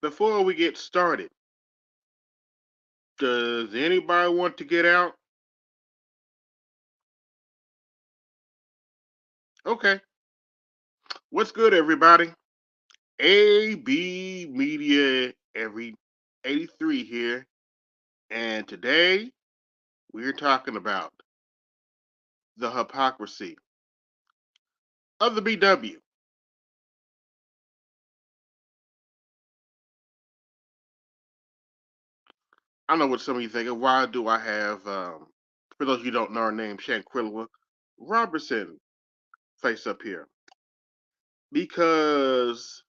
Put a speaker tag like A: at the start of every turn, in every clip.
A: Before we get started, does anybody want to get out? Okay. What's good, everybody? AB Media every 83 here, and today we're talking about the hypocrisy of the BW. I know what some of you thinking. Why do I have, for those of you who don't know her name, Shanquilla Robertson face up here? Because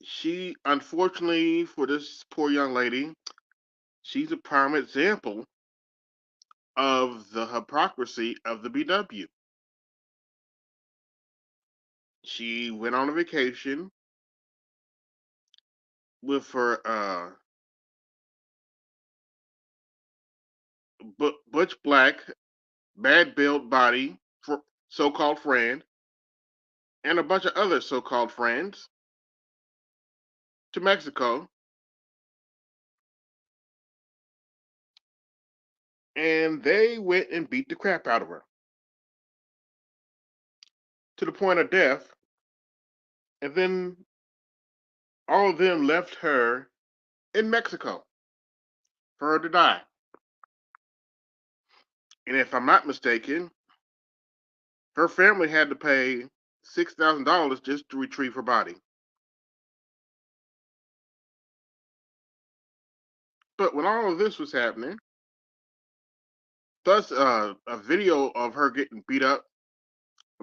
A: she, unfortunately for this poor young lady, she's a prime example of the hypocrisy of the BW. She went on a vacation with her butch black, bad built body, so-called friend, and a bunch of other so-called friends to Mexico, and they went and beat the crap out of her to the point of death, and then all of them left her in Mexico for her to die. And if I'm not mistaken, her family had to pay $6,000 just to retrieve her body. But when all of this was happening, plus a video of her getting beat up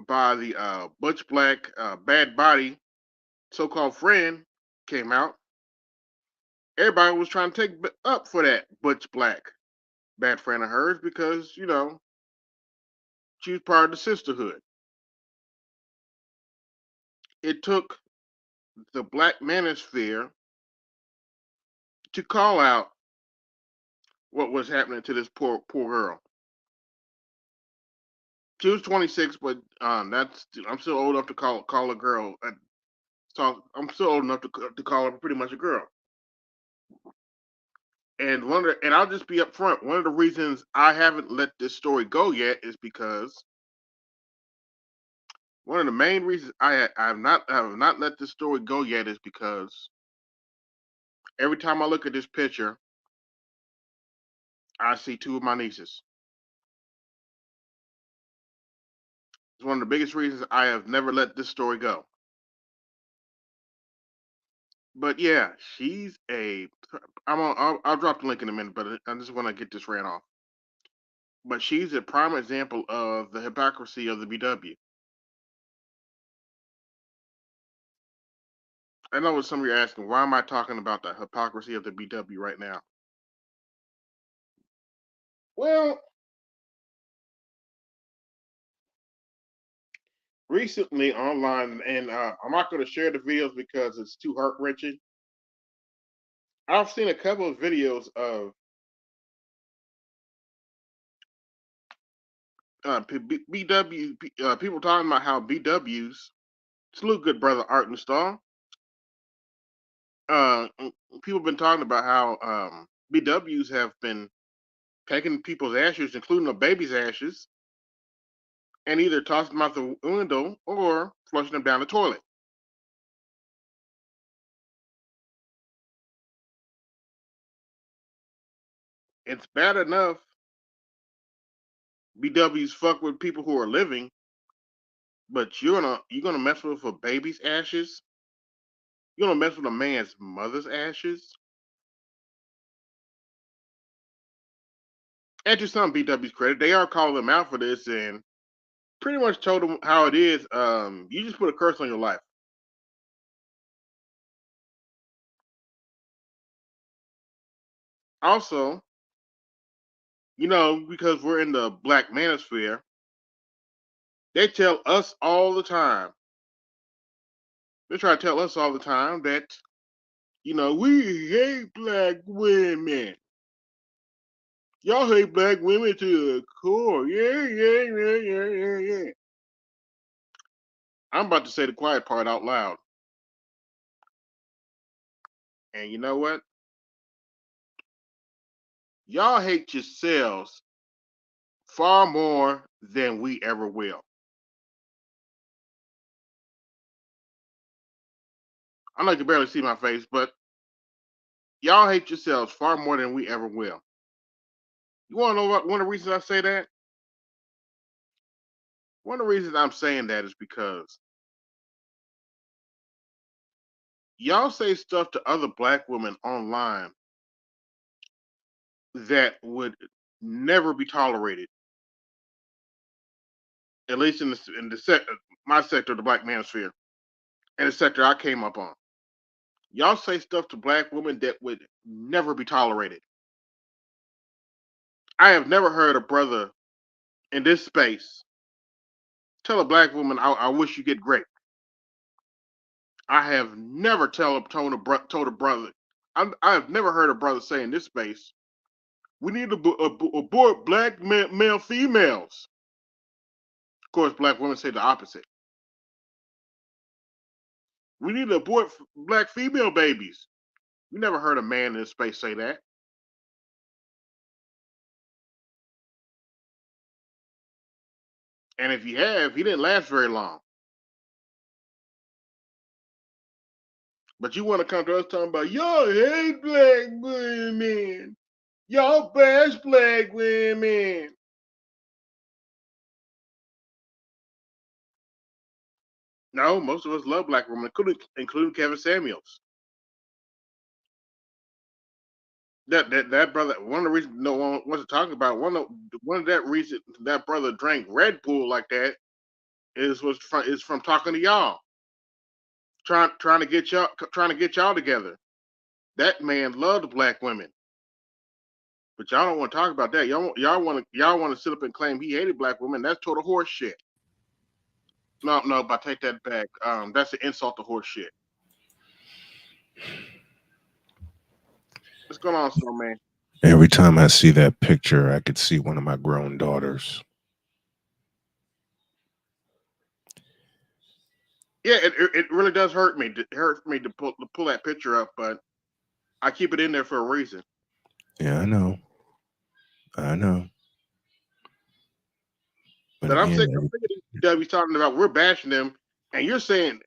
A: by the butch black bad body so-called friend came out. Everybody was trying to take up for that butch black bad friend of hers because she was part of the sisterhood. It took the black manosphere to call out what was happening to this poor girl. She was 26, but that's I'm still old enough to call a girl. So I'm still old enough to call her pretty much a girl. And I'll just be upfront. One of the reasons I haven't let this story go yet is because one of the main reasons I have not let this story go yet is because every time I look at this picture, I see two of my nieces. It's one of the biggest reasons I have never let this story go. But yeah, she's a. I'll drop the link in a minute, but I just want to get this ran off. But she's a prime example of the hypocrisy of the BW. I know what some of you are asking. Why am I talking about the hypocrisy of the BW right now? Well, recently online, and I'm not going to share the videos because it's too heart wrenching. I've seen a couple of videos of BW people talking about how BWs salute good brother Art and Star. People have been talking about how BWs have been taking people's ashes, including a baby's ashes, and either tossing them out the window or flushing them down the toilet. It's bad enough BWs fuck with people who are living, but you're gonna mess with a baby's ashes. You're gonna mess with a man's mother's ashes. And to some BW's credit, they are calling them out for this and pretty much told them how it is. You just put a curse on your life. Also, because we're in the black manosphere, they tell us all the time. They try to tell us all the time that we hate black women. Y'all hate black women to the core. Yeah, yeah, yeah, yeah, yeah, yeah. I'm about to say the quiet part out loud. And you know what? Y'all hate yourselves far more than we ever will. I know you can barely see my face, but y'all hate yourselves far more than we ever will. You want to know what one of the reasons I say that? One of the reasons I'm saying that is because y'all say stuff to other black women online that would never be tolerated, at least my sector, the black manosphere, and the sector I came up on. Y'all say stuff to black women that would never be tolerated. I have never heard a brother in this space tell a black woman, I wish you get great. I have never told a brother. I have never heard a brother say in this space, we need to abort black male females. Of course, black women say the opposite. We need to abort black female babies. You never heard a man in this space say that. And if you have, he didn't last very long. But you want to come to us talking about, y'all hate black women. Y'all bash black women. No, most of us love black women, including Kevin Samuels. That brother, one of the reasons no one wants to talk about, one of that reason that brother drank Red Bull like that is from talking to y'all, trying to get y'all together. That man loved black women, but y'all don't want to talk about that. Y'all want to sit up and claim he hated black women. That's total horse shit. No, but I take that back. That's an insult to horse shit. What's going on, Snowman?
B: Every time I see that picture, I could see one of my grown daughters.
A: Yeah, it really does hurt me. It hurts me to pull that picture up, but I keep it in there for a reason.
B: Yeah, I know. I know. But
A: But I'm
B: again,
A: sick. I'm sick of these W's talking about we're bashing them, and you're saying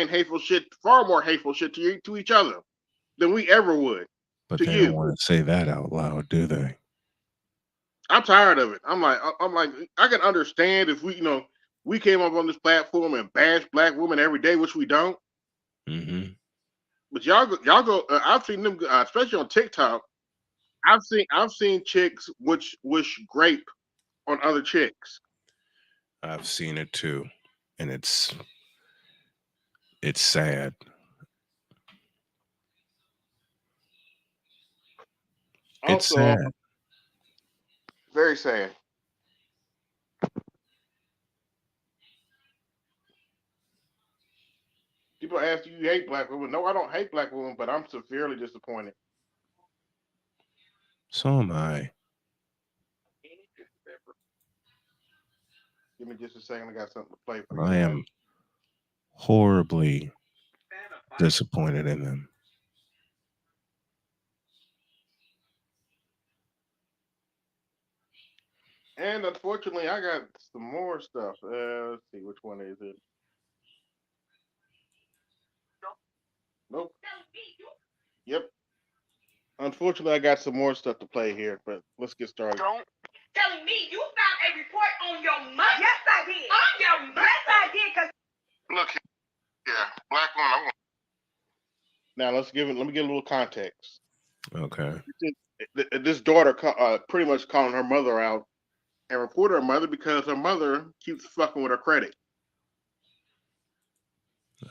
A: hateful shit, far more hateful shit to each other than we ever would
B: but
A: to
B: they don't
A: you.
B: want to say that out loud, do they?
A: I'm tired of it. I'm like I can understand if we came up on this platform and bash black women every day, which we don't.
B: Hmm.
A: But y'all go. I've seen them, especially on TikTok. I've seen chicks which wish grape on other chicks.
B: I've seen it too, and it's sad. It's
A: Also,
B: sad.
A: very sad. People ask you hate black women. No, I don't hate black women, but I'm severely disappointed.
B: So am I.
A: Give me just a second. I got something to play for you
B: I
A: guys.
B: am horribly disappointed in them.
A: And unfortunately, I got some more stuff. Let's see, which one is it? Nope. Yep. Unfortunately, I got some more stuff to play here, but let's get started. Don't telling me you found a report on your mother. Yes, I did. On your mother. Yes, I did. Cause look here, black woman. Now let me give a little context.
B: Okay.
A: This daughter pretty much calling her mother out and reported her mother because her mother keeps fucking with her credit.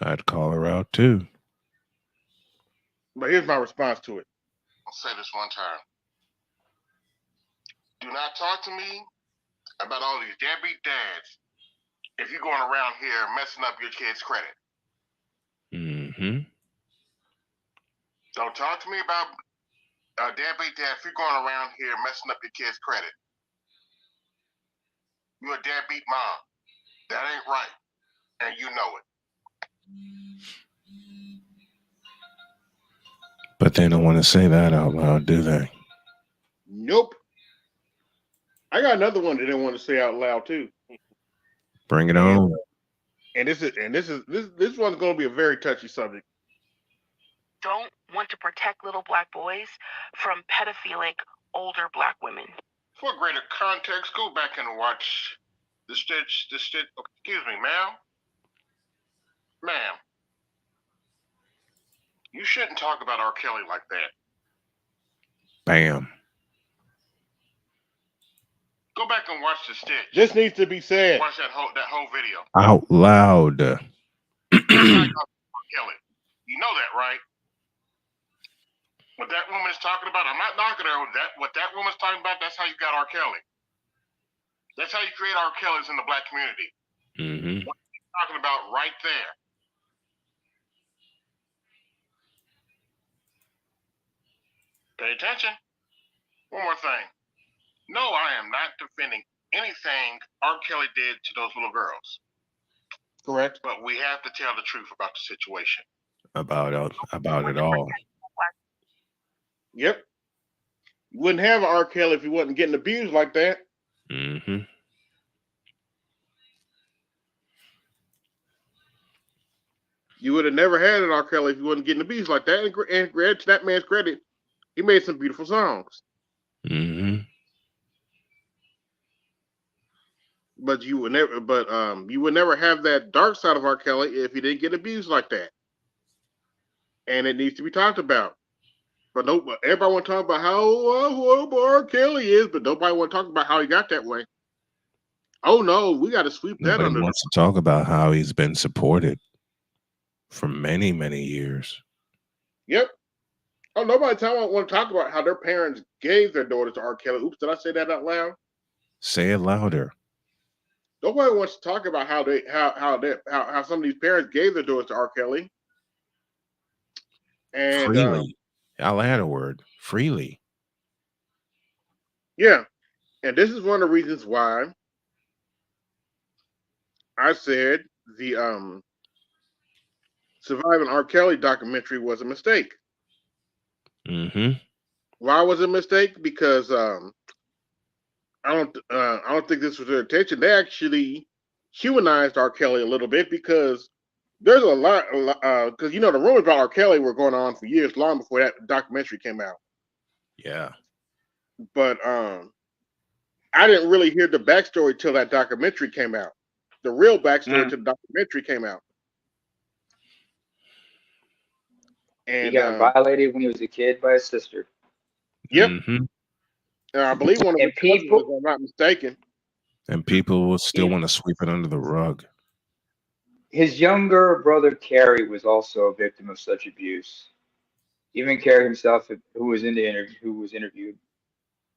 B: I'd call her out too.
A: But here's my response to it. I'll say this one time. Do not talk to me about all these deadbeat dads if you're going around here messing up your kids' credit.
B: Hmm.
A: Don't talk to me about deadbeat dad if you're going around here messing up your kids' credit. You're a deadbeat mom. That ain't right. And you know it.
B: they don't want to say that out loud, do they?
A: Nope. I got another one that they want to say out loud too.
B: Bring it
A: And
B: on.
A: this one's going to be a very touchy subject.
C: Don't want to protect little black boys from pedophilic older black women.
A: For greater context, go back and watch the stitch. Excuse me, ma'am. Ma'am, you shouldn't talk about R. Kelly like that.
B: Bam.
A: Go back and watch the stitch. This needs to be said. Watch that whole video.
B: Out loud.
A: That's how you talk about R. Kelly. You know that, right? What that woman is talking about, I'm not knocking her. What that woman's talking about, that's how you got R. Kelly. That's how you create R. Kellys in the black community.
B: Mm-hmm.
A: What you're talking about right there. Pay attention. One more thing. No, I am not defending anything R. Kelly did to those little girls. Correct. But we have to tell the truth about the situation.
B: About it all.
A: Yep. You wouldn't have R. Kelly if he wasn't getting abused like that.
B: Mm-hmm.
A: You would have never had an R. Kelly if he wasn't getting abused like that. And to that man's credit, he made some beautiful songs.
B: Mm-hmm.
A: But you would never have that dark side of R. Kelly if he didn't get abused like that. And it needs to be talked about. But everybody want to talk about how horrible R. Kelly is, but nobody want to talk about how he got that way. Oh no, we got to sweep that under.
B: Nobody wants to talk about how he's been supported for many, many years.
A: Yep. Oh, nobody want to talk about how their parents gave their daughters to R. Kelly. Oops, did I say that out loud?
B: Say it louder.
A: Nobody wants to talk about how some of these parents gave their daughters to R. Kelly. And
B: freely. I'll add a word. Freely.
A: Yeah. And this is one of the reasons why I said the Surviving R. Kelly documentary was a mistake.
B: Mm-hmm.
A: Why was it a mistake? Because I don't think this was their intention. They actually humanized R. Kelly a little bit because there's a lot because the rumors about R. Kelly were going on for years, long before that documentary came out.
B: Yeah.
A: But I didn't really hear the backstory till that documentary came out. The real backstory to the documentary came out. And
D: he got violated when he was a kid by his sister.
A: Yep.
B: Mm-hmm.
A: I believe one of the people, if I'm not mistaken.
B: And people will still want to sweep it under the rug.
D: His younger brother Kerry was also a victim of such abuse. Even Kerry himself, who was interviewed,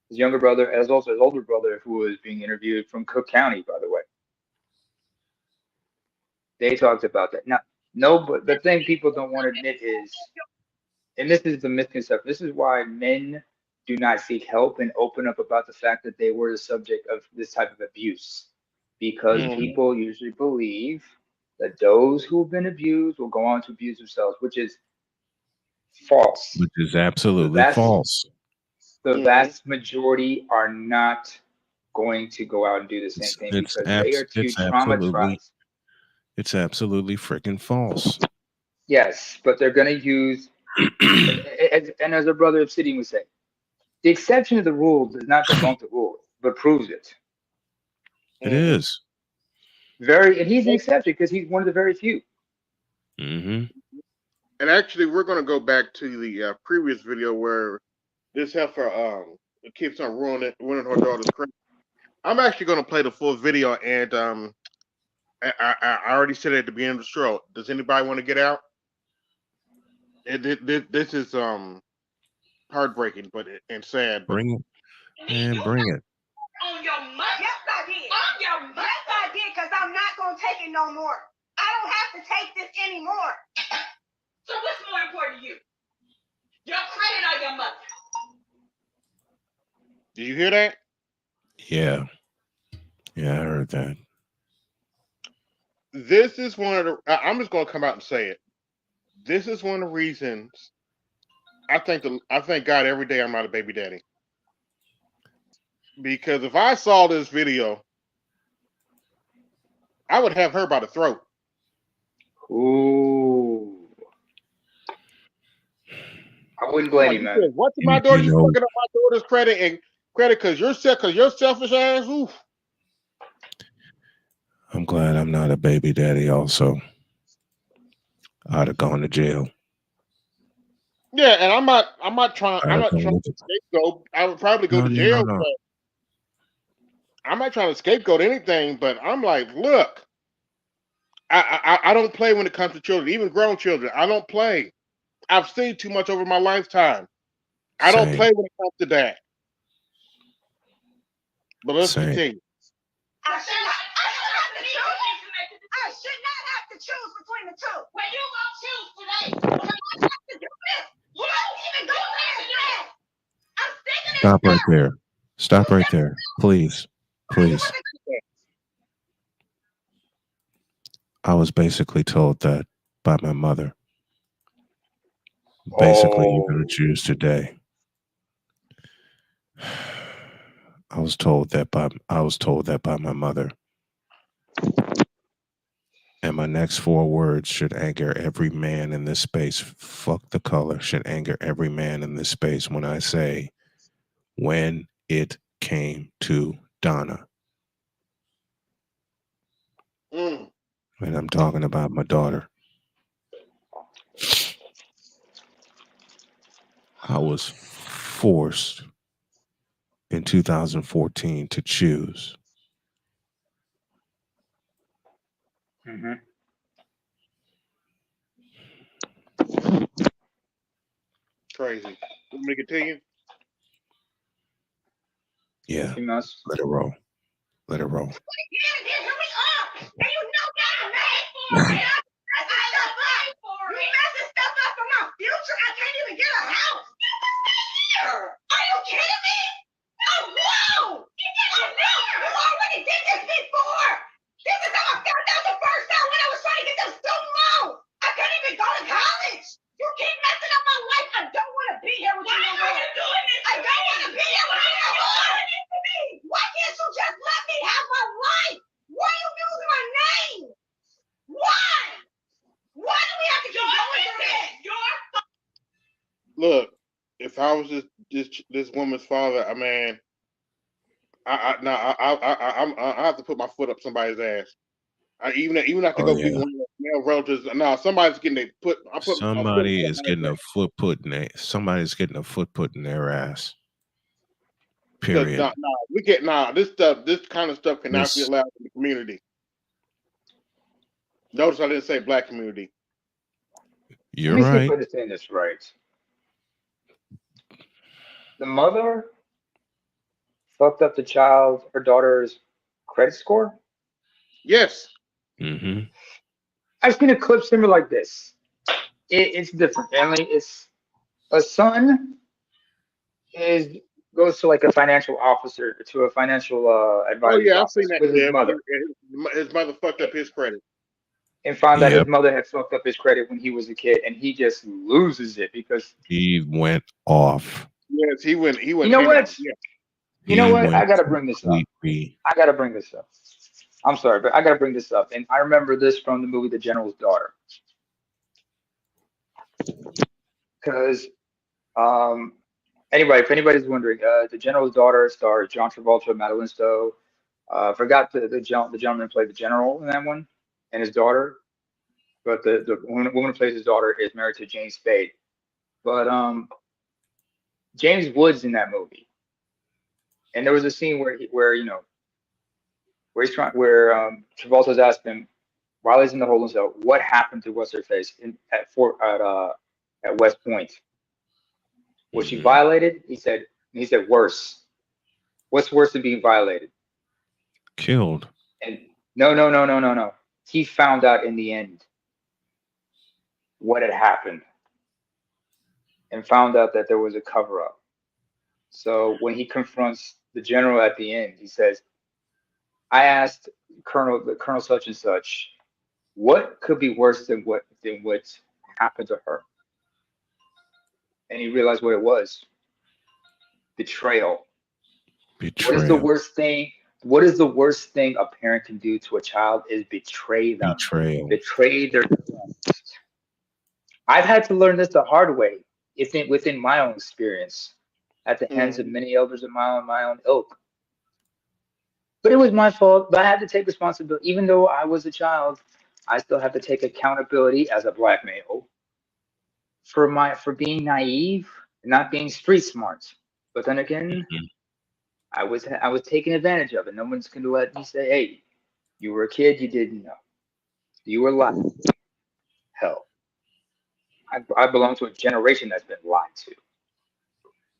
D: his younger brother, as also his older brother, who was being interviewed from Cook County, by the way. They talked about that. Now, but the thing people don't want to admit is, and this is the misconception, this is why men do not seek help and open up about the fact that they were the subject of this type of abuse. Because people usually believe that those who've been abused will go on to abuse themselves, which is false.
B: Which is absolutely false.
D: The vast majority are not going to go out and do the same thing because they are too traumatized.
B: It's absolutely freaking false.
D: Yes, but they're going to use, and as a brother of City would say, the exception of the rule does not debunk the rule, but proves it.
B: It is.
D: And he's an exception because he's one of the very few.
B: Mm-hmm.
A: And actually, we're going to go back to the previous video where this heifer keeps on ruining her daughter's credit. I'm actually going to play the full video, and I already said it at the beginning of the show. Does anybody want to get out? This is heartbreaking, and sad.
B: Bring it. And bring it.
E: On your mother. Yes, I did. On your mother. Yes, I did, because I'm not going to take it no more. I don't have to take this anymore. So what's more important to you? Your credit or your mother?
A: Did you hear that?
B: Yeah. Yeah, I heard that.
A: This is one of the... I'm just going to come out and say it. This is one of the reasons I thank God every day I'm not a baby daddy. Because if I saw this video, I would have her by the throat.
D: Ooh, I wouldn't
A: I'm
D: blame
A: like,
D: you,
A: you
D: man.
A: said, what to my daughter?
B: You
A: You
B: know,
A: fucking up my daughter's credit because your selfish ass. Oof.
B: I'm glad I'm not a baby daddy. Also, I'd have gone to jail.
A: Yeah, and I'm
B: I'd have
A: not trying
B: gone
A: to
B: to
A: scapegoat. I would probably go
B: no,
A: to
B: no, no,
A: jail,
B: no.
A: but I'm not trying to scapegoat anything. But I'm like, look, I don't play when it comes to children, even grown children. I don't play. I've seen too much over my lifetime. I don't
B: Same,
A: play when it comes to that. But let's
B: same.
A: continue.
E: I should not have to choose. I should not have to choose between the two. Well, you won't choose today. Because I have to do this. You don't even go past that. I'm sick of this
B: Stop right
E: stuff.
B: there.
E: You
B: Stop right
E: said
B: there, please,
E: you
B: please. I was basically told that by my mother. Basically, you're
D: Oh,
B: going to choose today. I was told that by my mother. And my next four words should anger every man in this space. Fuck the color. Should anger every man in this space when I say, when it came to Donna.
A: Mm.
B: And I'm talking about my daughter. I was forced in 2014 to choose.
D: mm-hmm.
A: Crazy. Want me to continue?
B: Yeah,
D: She must.
B: let it roll. Let it roll.
E: Yeah, here we are. And you know that I'm mad for it. I'm messing stuff up. You messing stuff up for my future. I can't even get a house. You can stay here. Are you kidding me? Oh, no. Oh, no. You already did this before. This is how I found out the first time when I was trying to get them student loans. I couldn't even go to college. You keep messing up my life. I don't want to be here with you. Why are you doing this? I don't want to be here with you. You're doing this to me. Why can't you just let me have my life? Why are you using my name? Why? Why do we have to keep going through this?
A: Look, if I was this woman's father, I mean, I have to put my foot up somebody's ass. Even have to
B: Oh
A: go be
B: yeah.
A: one of the male relatives. No, somebody's getting a put. I put a foot
B: Somebody
A: up
B: is
A: somebody's
B: getting a
A: ass.
B: foot put in their somebody's getting a foot put in their ass.
A: Because
B: Period.
A: this kind of stuff cannot be
B: This
A: allowed in the community. Notice I didn't say black community.
D: Let
B: you're
D: me see if I
B: right.
D: understand this right. The mother fucked up her daughter's credit score.
A: Yes.
B: Mm-hmm.
D: I've seen a clip similar like this. It's different, family. It's a son is goes to like a financial officer to a financial
A: Oh
D: advisor's
A: yeah, I've seen
D: office
A: that
D: with his
A: clip.
D: mother
A: His mother fucked up his credit.
D: and found out his
B: Yep.
D: mother had fucked up his credit when he was a kid, and he just loses it because
B: He went off.
A: Yes, he
D: you
A: went
D: know
A: ham.
D: what?
A: Yeah.
D: You know
B: He
D: what? I
B: went
D: gotta bring this up.
B: completely.
D: I gotta bring this up. I'm sorry, but I gotta bring this up. And I remember this from the movie The General's Daughter. Because anyway, if anybody's wondering, The General's Daughter stars John Travolta, Madeline Stowe. Forgot the gentleman who played the general in that one, and his daughter. But the woman who plays his daughter is married to James Spade. But James Woods in that movie, and there was a scene where you know where Travolta's asked him while he's in the holding cell, what happened to what's her face at West Point? Was she
B: Mm-hmm.
D: violated? He said worse. What's worse than being violated?
B: Killed.
D: And no. He found out in the end what had happened and found out that there was a cover up. So when he confronts the general at the end, he says, I asked Colonel such and such, what could be worse than what happened to her? and he realized what it was: betrayal. What is the
B: Betrayal.
D: worst thing? What is the worst thing a parent can do to a child is betray them,
B: Betrayal.
D: betray their trust. I've had to learn this the hard way, within my own experience, at the hands of many elders of my own ilk. But it was my fault. But I had to take responsibility, even though I was a child. I still have to take accountability as a black male for being naive and not being street smart. But then again,
B: Mhm.
D: I was taken advantage of, and no one's gonna let me say, "Hey, you were a kid, you didn't know, you were lied." Hell, I belong to a generation that's been lied to.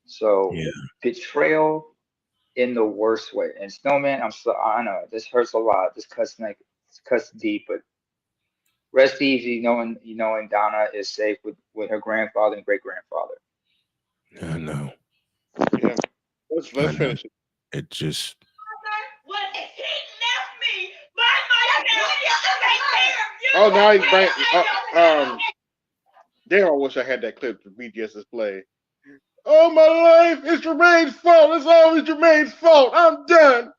D: So
B: Yeah.
D: betrayal in the worst way. And Snowman, I know this hurts a lot. This cuts deep, but rest easy knowing Donna is safe with her grandfather and great grandfather.
B: I know.
A: Yeah. Let's
B: I know.
A: finish it.
B: It just.
E: What if he left me by myself to take care of you?
A: Oh, now he's bringing. Damn, I wish I had that clip for BGS's play. Oh, my life, it's Jermaine's fault. It's always Jermaine's fault. I'm done.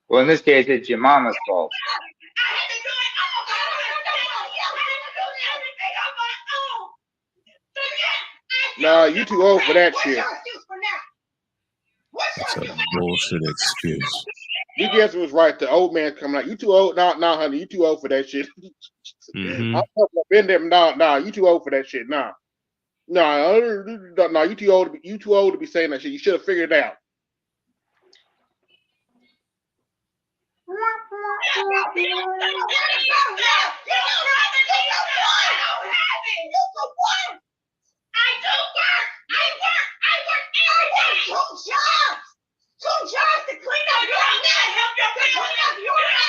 D: Well, in this case, it's your mama's fault.
E: I had to do it all by myself. I had to do everything on my own. So yeah,
A: Nah, you too old for that shit.
E: What's your excuse for now? What's
B: It's a
E: your excuse?
B: bullshit excuse.
A: BGS was right. The old man coming out. You too old. Nah, honey, you too old for that shit.
B: Mm-hmm.
A: I've been there. Nah, you too old for that shit. Nah, you too old. You too old to be saying that shit. You should have figured it out.
E: Two jobs to clean up your mess. Help your family. I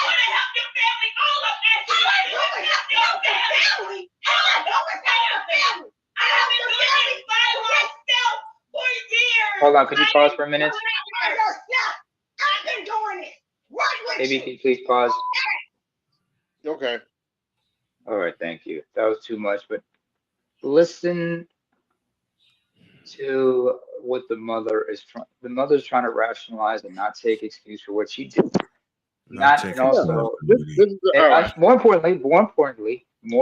E: want to help your family. All of that. I want to help your family. All I do is help your family. I have been doing this by myself for years.
D: Hold on, could you pause for a minute?
E: I've been doing it. What with
D: Maybe
E: you?
D: can you please pause?
A: Okay.
D: All right, thank you. That was too much, but listen to what the mother is trying. The mother's trying to rationalize and not take excuse for what she did.
B: Not
D: And
B: taking
D: also,
B: accountability.
A: This is
D: more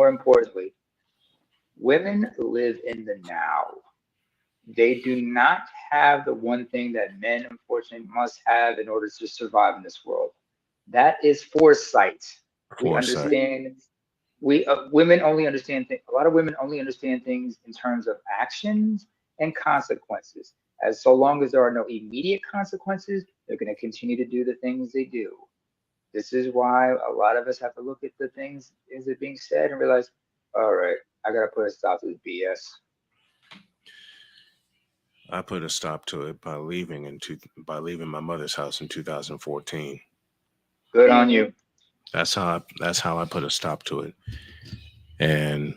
D: importantly, women live in the now. They do not have the one thing that men unfortunately must have in order to survive in this world. That is foresight. We
B: Foresight.
D: understand. Women only understand things. A lot of women only understand things in terms of actions and consequences. As so long as there are no immediate consequences, they're going to continue to do the things they do. This is why a lot of us have to look at the things as it being said and realize, all right, I got to put a stop to this BS.
B: I put a stop to it by leaving my mother's house in 2014.
D: Good on you.
B: That's how I put a stop to it. And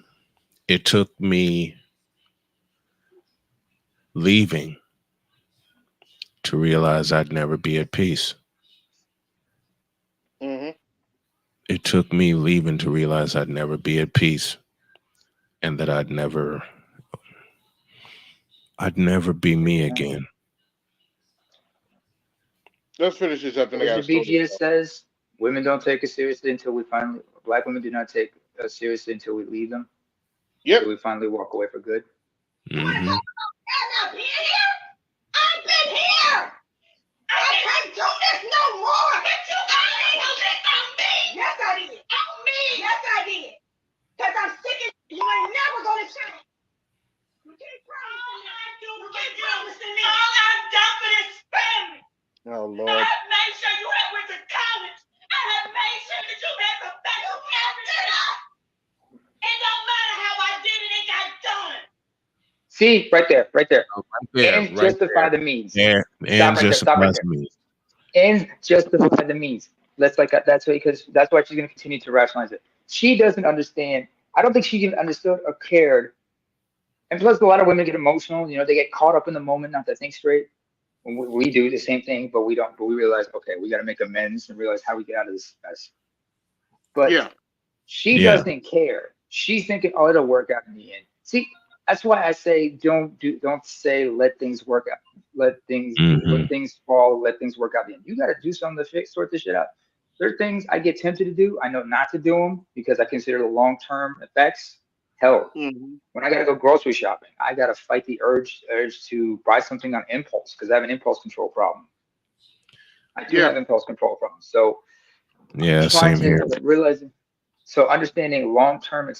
B: it took me leaving to realize I'd never be at peace.
A: Mm-hmm.
B: It took me leaving to realize I'd never be at peace and that I'd never be me again.
A: Let's finish this up. And I
D: As
A: got a
D: the
A: story.
D: BGS says, women don't take us seriously until we finally, black women do not take us seriously until we leave them.
A: Yep.
D: Until we finally walk away for good.
B: Mm-hmm.
E: I've been here. I've been here. I can't do this no more. But you already do this on me. Yes, I did. On me. Yes, I did. Because I'm sick of you ain't never going to change. You keep promising me. All I've done for this family.
A: Oh,
E: I
A: Lord.
E: have made sure you have went to college. I have made sure that you had the best of everything. It don't matter how I did it, it got done.
D: See, right there.
B: Yeah,
D: Ends justify the means.
B: Yeah, and
D: Stop right there.
B: me.
D: Ends justify the means. That's why she's going to continue to rationalize it. She doesn't understand. I don't think she even understood or cared. And plus, a lot of women get emotional. You know, they get caught up in the moment, not to think straight. We do the same thing, but we don't. But we realize, okay, we got to make amends and realize how we get out of this mess. But
A: Yeah.
D: she doesn't care. She's thinking, oh, it'll work out in the end. See, That's why I say don't say let things work out, let things fall, let things work out. You got to do something to sort this shit out. There are things I get tempted to do. I know not to do them because I consider the long term effects. Hell,
A: Mm-hmm.
D: when I gotta go grocery shopping, I gotta fight the urge to buy something on impulse because I have an impulse control problem. I do
A: Yeah.
D: have impulse control problems. So
B: Yeah,
D: trying
B: same here.
D: to realize, so understanding long term,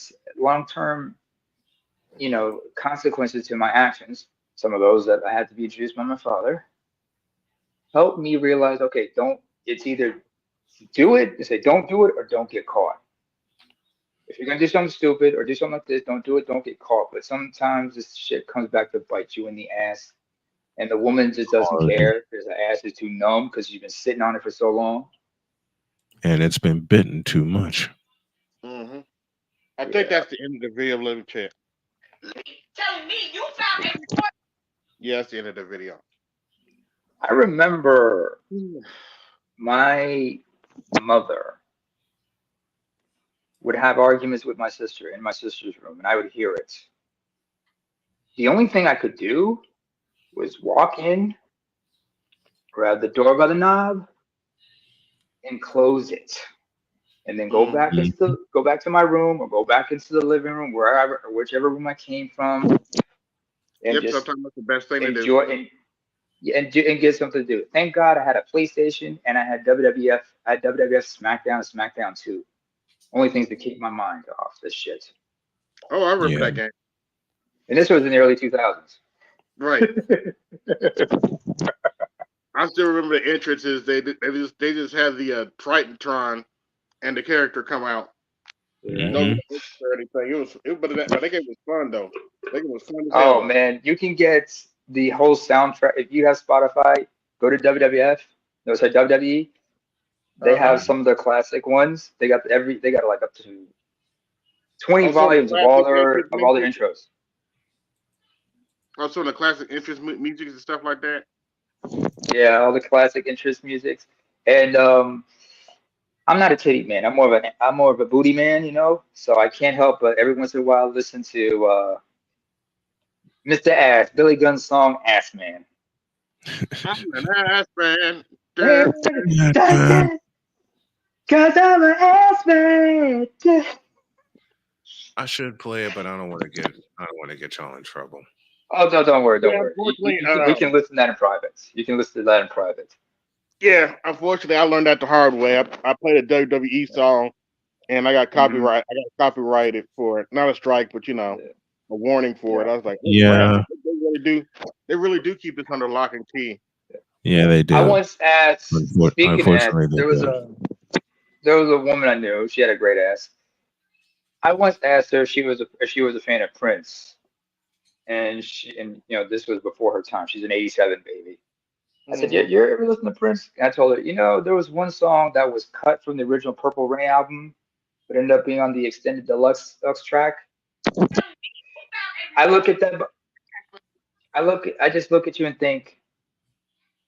D: consequences to my actions. Some of those that I had to be introduced by my father helped me realize, okay, it's either do it, say don't do it, or don't get caught. If you're gonna do something stupid or do something like this, don't do it, don't get caught. But sometimes this shit comes back to bite you in the ass, and the woman just doesn't
B: Hard.
D: care because her ass is too numb because you've been sitting on it for so long.
B: And it's been bitten too much.
A: Mm-hmm. I think that's the end of the video. Let me check.
E: Telling me you found a report.
A: Yeah, that's the end of the video.
D: I remember my mother would have arguments with my sister in my sister's room, and I would hear it. The only thing I could do was walk in, grab the door by the knob, and close it, and then go back to my room or go back into the living room, wherever or whichever room I came from, and
A: Yep,
D: just
A: sometimes that's the best thing to do.
D: enjoy and get something to do. Thank God I had a PlayStation and I had WWF. I had WWF SmackDown and SmackDown 2. Only things to keep my mind off this shit.
A: Oh, I remember
B: Yeah.
A: that game.
D: And this was in the early 2000s.
A: Right. I still remember the entrances. They just had the Tritantron and the character come out. No
B: Mhm.
A: or anything. But that game was fun though. That game was fun as hell.
D: Oh man, you can get the whole soundtrack if you have Spotify. Go to WWF. No, sorry, WWE. They have some of the classic ones. They got like up to 20
A: Also the
D: volumes of all
A: classic
D: their
A: entrance music.
D: intros.
A: Also the classic entrance music and stuff like that.
D: Yeah, all the classic interest musics. And I'm not a titty man. I'm more of a booty man, So I can't help but every once in a while listen to Mr. Ass, Billy Gunn's song Ass Man.
A: I'm an ass man.
D: Cause I'm an ass man.
B: I should play it, but I don't want to get y'all in trouble.
D: Oh, no, don't worry.
A: Yeah, unfortunately,
D: We can listen to that in private. You can listen to that in private.
A: Yeah, unfortunately, I learned that the hard way. I played a WWE song, and I got copyright. I got copyrighted for it. Not a strike, but a warning for it. I was like, oh, crap. They really do keep this under lock and key.
B: Yeah, they do.
D: I once asked. Speaking of
B: Unfortunately,
D: there was a woman I knew. She had a great ass. I once asked her if she was a fan of Prince, and this was before her time. She's an '87 baby. I said, "Yeah, you ever listen to Prince?" And I told her, there was one song that was cut from the original Purple Rain album, but ended up being on the extended deluxe track. I look at that. I just look at you and think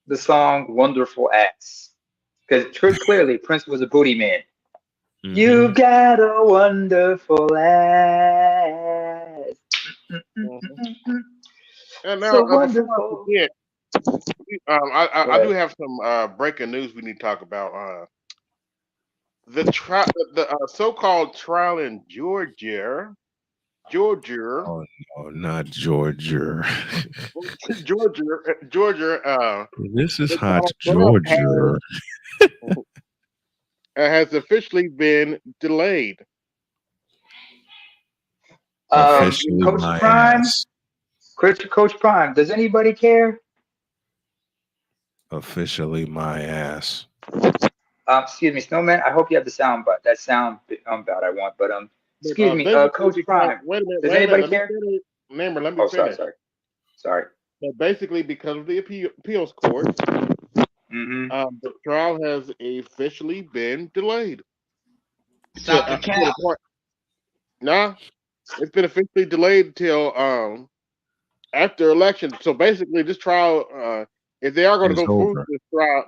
D: the song "Wonderful Ass," because clearly Prince was a booty man.
B: Mm-hmm.
D: You got a wonderful ass.
A: And now,
D: So
A: before I
D: wonderful.
A: forget, I do have some breaking news we need to talk about. The so-called trial in Georgia.
B: Oh no, not Georgia.
A: Georgia.
B: This is
A: the
B: hot,
A: trial
B: Georgia.
A: has officially been delayed.
B: Officially
D: Coach
B: my
D: Prime.
B: ass.
D: Coach Prime. Does anybody care?
B: Officially my ass.
D: Excuse me, Snowman. I hope you have the sound bite. That sound bite I want. But excuse me, Coach Prime.
A: Wait a minute.
D: Does anybody care?
A: Let me finish.
D: Sorry.
A: But basically, because of the appeals court, the trial has officially been delayed.
D: Stop the cap.
A: Nah, it's been officially delayed till after election. So basically, this trial, if they are going to go through this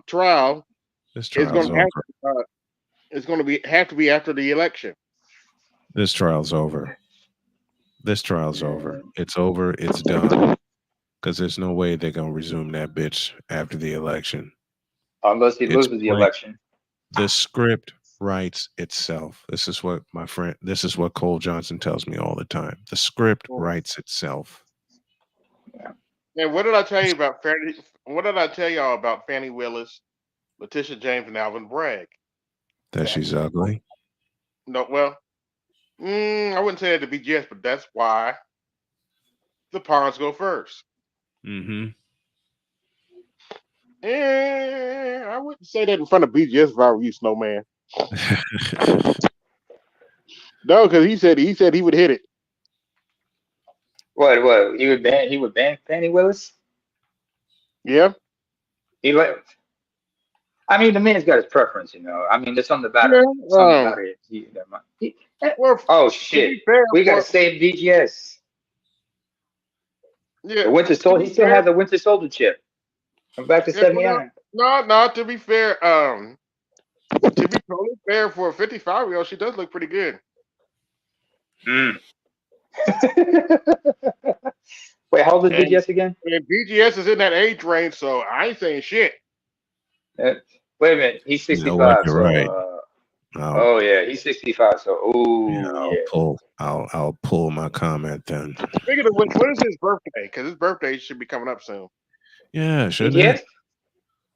A: trial,
B: it's going
A: to have to be after the election.
B: This trial's over. This trial's over. It's over. It's done. Because there's no way they're gonna resume that bitch after the election.
D: Unless he
B: It's
D: loses the
B: plain.
D: election.
B: The script writes itself. This is what my friend. This is what Cole Johnson tells me all the time. The script writes itself.
A: And what did I tell you about Fanny? What did I tell y'all about Fannie Willis, Letitia James, and Alvin Bragg?
B: That she's ugly.
A: No, well, I wouldn't say that to BGS, but that's why the pawns go first.
B: Mm-hmm.
A: I wouldn't say that in front of BGS if I were you, Snowman. No, because he said he would hit it.
D: What? He would ban Fannie Willis?
A: Yeah.
D: He like. I mean, the man's got his preference, you know. I mean, there's something about
A: Yeah.
D: it. Something about it. Never mind.
A: Well,
D: Oh
A: to be
D: shit!
A: fair,
D: We gotta save BGS.
A: Yeah.
D: The Winter Soldier. He still has the Winter Soldier chip. I'm back to
A: Yeah,
D: 79.
A: no. To be fair, to be totally fair, for a 55-year-old, she does look pretty good.
D: Wait, how old is
A: And,
D: BGS again?
A: and BGS is in that age range, so I ain't saying shit.
D: Wait a minute. He's
B: You know what?
D: 65.
B: You're
D: So,
B: right.
D: oh yeah, he's 65. So,
B: I'll pull my comment then.
A: Speaking of which, when is his birthday? Because his birthday should be coming up soon.
B: Yeah, shouldn't
D: BGS?
B: it?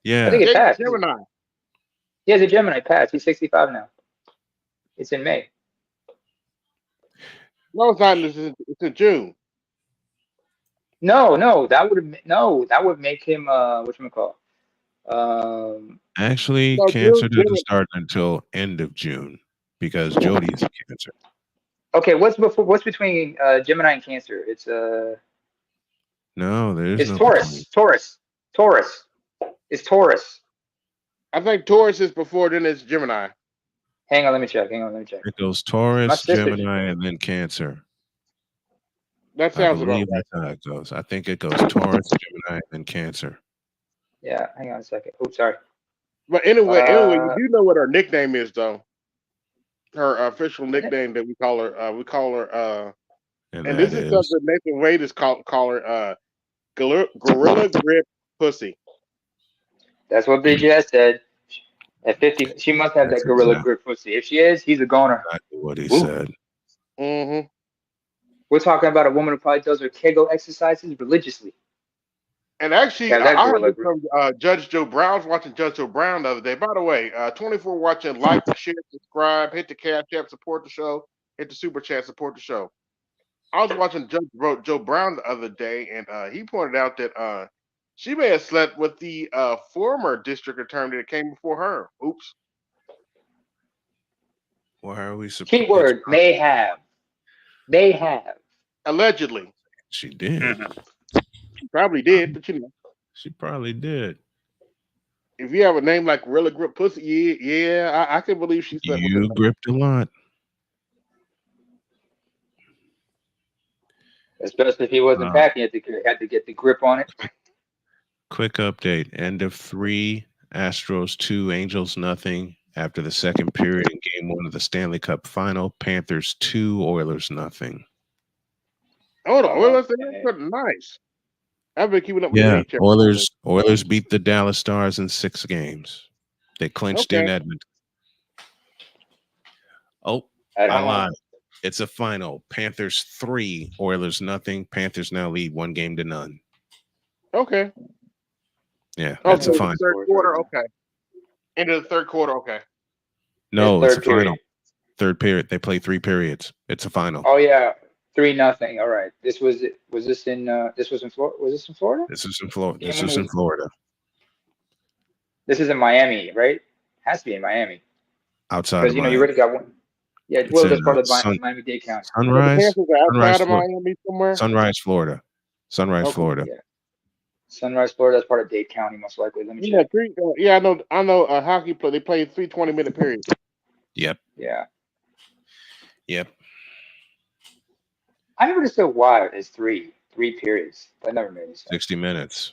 B: Yeah.
D: I think it passed.
A: Gemini.
D: He has a Gemini pass. He's 65 now. It's in May.
A: No, it's not. It's in June.
D: No, that would make him whatchamacallit?
B: Actually,
A: No,
B: Cancer
A: June.
B: doesn't start until end of June because Jody's a Cancer.
D: Okay, what's between Gemini and Cancer? It's
B: No, there's
D: it's
B: no
D: Taurus. It's Taurus.
A: I think Taurus is before, then it's Gemini.
D: Hang on, let me check.
B: It goes Taurus, Gemini, and then Cancer.
A: That sounds
B: I
A: about
B: believe
A: right.
B: that's how it goes. I think it goes Taurus, Gemini, and Cancer.
D: Yeah, hang on a second. Oh, sorry.
A: But anyway, you do know what her nickname is, though. Her official nickname that we call her, and this is something Nathan Wade is call her, Gorilla Grip Pussy.
D: That's what BGS said. At 50, she must have that Gorilla Grip Pussy. If she is, he's a goner.
B: Exactly what he said.
A: Mm-hmm.
D: We're talking about a woman who probably does her Kegel exercises religiously.
A: And actually, I heard this from Judge Joe Brown. I was watching Judge Joe Brown the other day. By the way, 24 watching, like, share, subscribe, hit the Cash App, support the show, hit the Super Chat, support the show. I was watching Judge Joe Brown the other day, and he pointed out that she may have slept with the former district attorney that came before her. Oops.
B: Why are we supposed?
D: Keyword may have. They have.
A: Allegedly.
B: She did.
A: She probably did, but you know.
B: She probably did.
A: If you have a name like Gorilla Grip Pussy, yeah, I can believe she slept with
B: You gripped a lot.
D: Especially if he wasn't packing it, had to get the grip on it.
B: Quick update. End of 3, Astros 2, Angels nothing. After the second period in Game 1 of the Stanley Cup Final, Panthers 2, Oilers nothing.
A: Oh, the Oilers, they're nice. I've been keeping up with the
B: NHL. Oilers beat the Dallas Stars in 6 games. They clinched in Edmonton. Oh, I lied. It's a final. Panthers 3, Oilers nothing. Panthers now lead 1-0.
A: Okay.
B: Yeah, that's a final.
A: Third quarter, okay. Into the third quarter, okay.
B: No, it's a final. Third period. They play 3 periods. It's a final.
D: Oh yeah, 3-0. All right. This was in Florida? Was this in Florida?
B: This is in Florida. This is in Florida.
D: This is in Miami, right? Has to be in Miami.
B: Outside of Miami.
D: You already got one. Yeah, well, that's part of Miami-Dade County.
B: Sunrise.
A: Outside of Miami somewhere.
B: Sunrise, Florida. Florida.
D: Yeah. Sunrise, Florida. That's part of Dade County, most likely. Let me check.
A: I know. Hockey play. They play 3 20-minute periods.
B: Yep.
D: Yeah.
B: Yep.
D: I never understood why it's 3 periods. That never made any sense.
B: 60 minutes.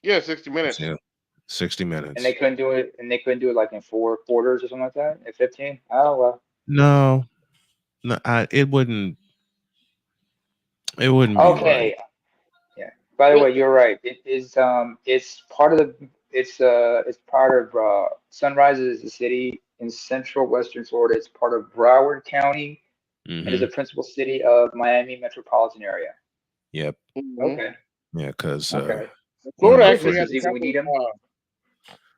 A: Yeah, 60 minutes.
B: Yeah. 60 minutes.
D: And they couldn't do it like in 4 quarters or something like that? At 15? Oh well.
B: No, it wouldn't. It wouldn't be right.
D: Okay. Yeah. By the way, you're right. It is it's part of it's part of Sunrise is a city in central western Florida. It's part of Broward County and is
B: Mm-hmm.
D: a principal city of Miami metropolitan area.
B: Yep.
A: Mhm.
D: Okay.
B: Yeah, because
D: Okay.
B: one of
A: Florida
B: my
A: actually has
B: favorite.
D: Resources
A: a
D: even we
A: couple.
D: need them.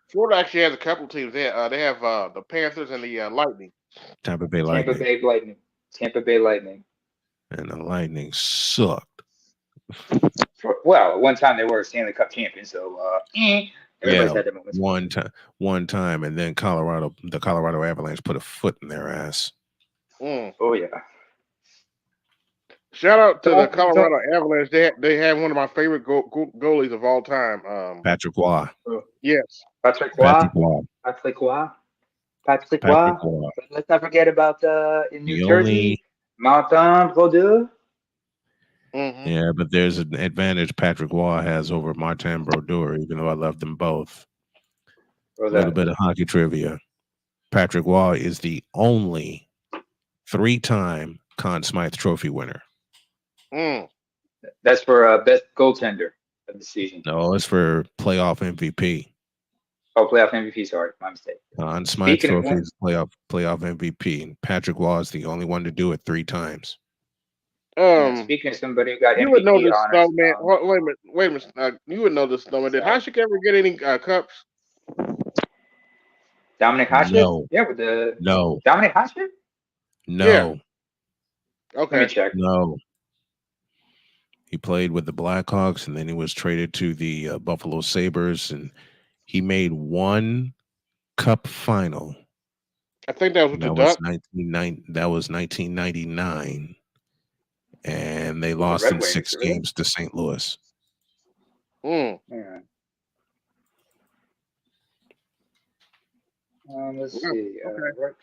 A: Florida actually has a couple teams. They have the Panthers and the Lightning.
B: Tampa Bay
D: Tampa
B: Lightning.
D: Bay Lightning. Tampa Bay Lightning.
B: And the Lightning sucked.
D: Well, at one time they were a Stanley Cup champion, so everybody's
B: Yeah,
D: had their moments.
B: one time, and then the Colorado Avalanche put a foot in their ass.
A: Mm.
D: Oh yeah.
A: Shout out to the
D: Don't
A: Colorado Avalanche. They have one of my favorite goalies of all time.
B: Patrick Waugh.
A: Yes.
D: Patrick Roy.
B: Patrick Waugh.
D: Patrick Roy. Patrick Roy.
B: Patrick Waugh.
D: Let's not forget about in New
B: The only
D: Jersey, Martin Brodeur.
A: Mm-hmm.
B: Yeah, but there's an advantage Patrick Waugh has over Martin Brodeur, even though I love them both.
D: What was
B: A little
D: that?
B: bit of hockey trivia. Patrick Waugh is the only 3-time Conn Smythe Trophy winner.
A: Mm.
D: That's for best goaltender of the season.
B: No, it's for playoff MVP.
D: Oh, playoff MVP. Sorry, my mistake.
B: Conn Smythe
D: Speaking of
B: Trophy
D: one,
B: is playoff MVP. And Patrick Waugh is the only one to do it 3 times.
D: speaking of somebody who got
A: You would know
D: MVP
A: this,
D: honors,
A: Snowman. Wait a minute. You would know this, Snowman. Did
D: sorry.
A: Hasek ever get any cups?
D: Dominic Hasek?
B: No.
D: Yeah, with the
B: No.
D: Dominic Hasek?
B: No.
A: Okay.
D: Let me check.
B: No. He played with the Blackhawks, and then he was traded to the Buffalo Sabres, and he made 1 cup final.
A: I think that was with the Ducks.
B: That was 1999, and they
D: With the
B: lost
D: Red
B: in
D: Wings,
B: 6
D: really?
B: games to St. Louis.
A: Mm.
D: Yeah. Let's
A: Yeah,
D: see.
A: okay.
D: Right.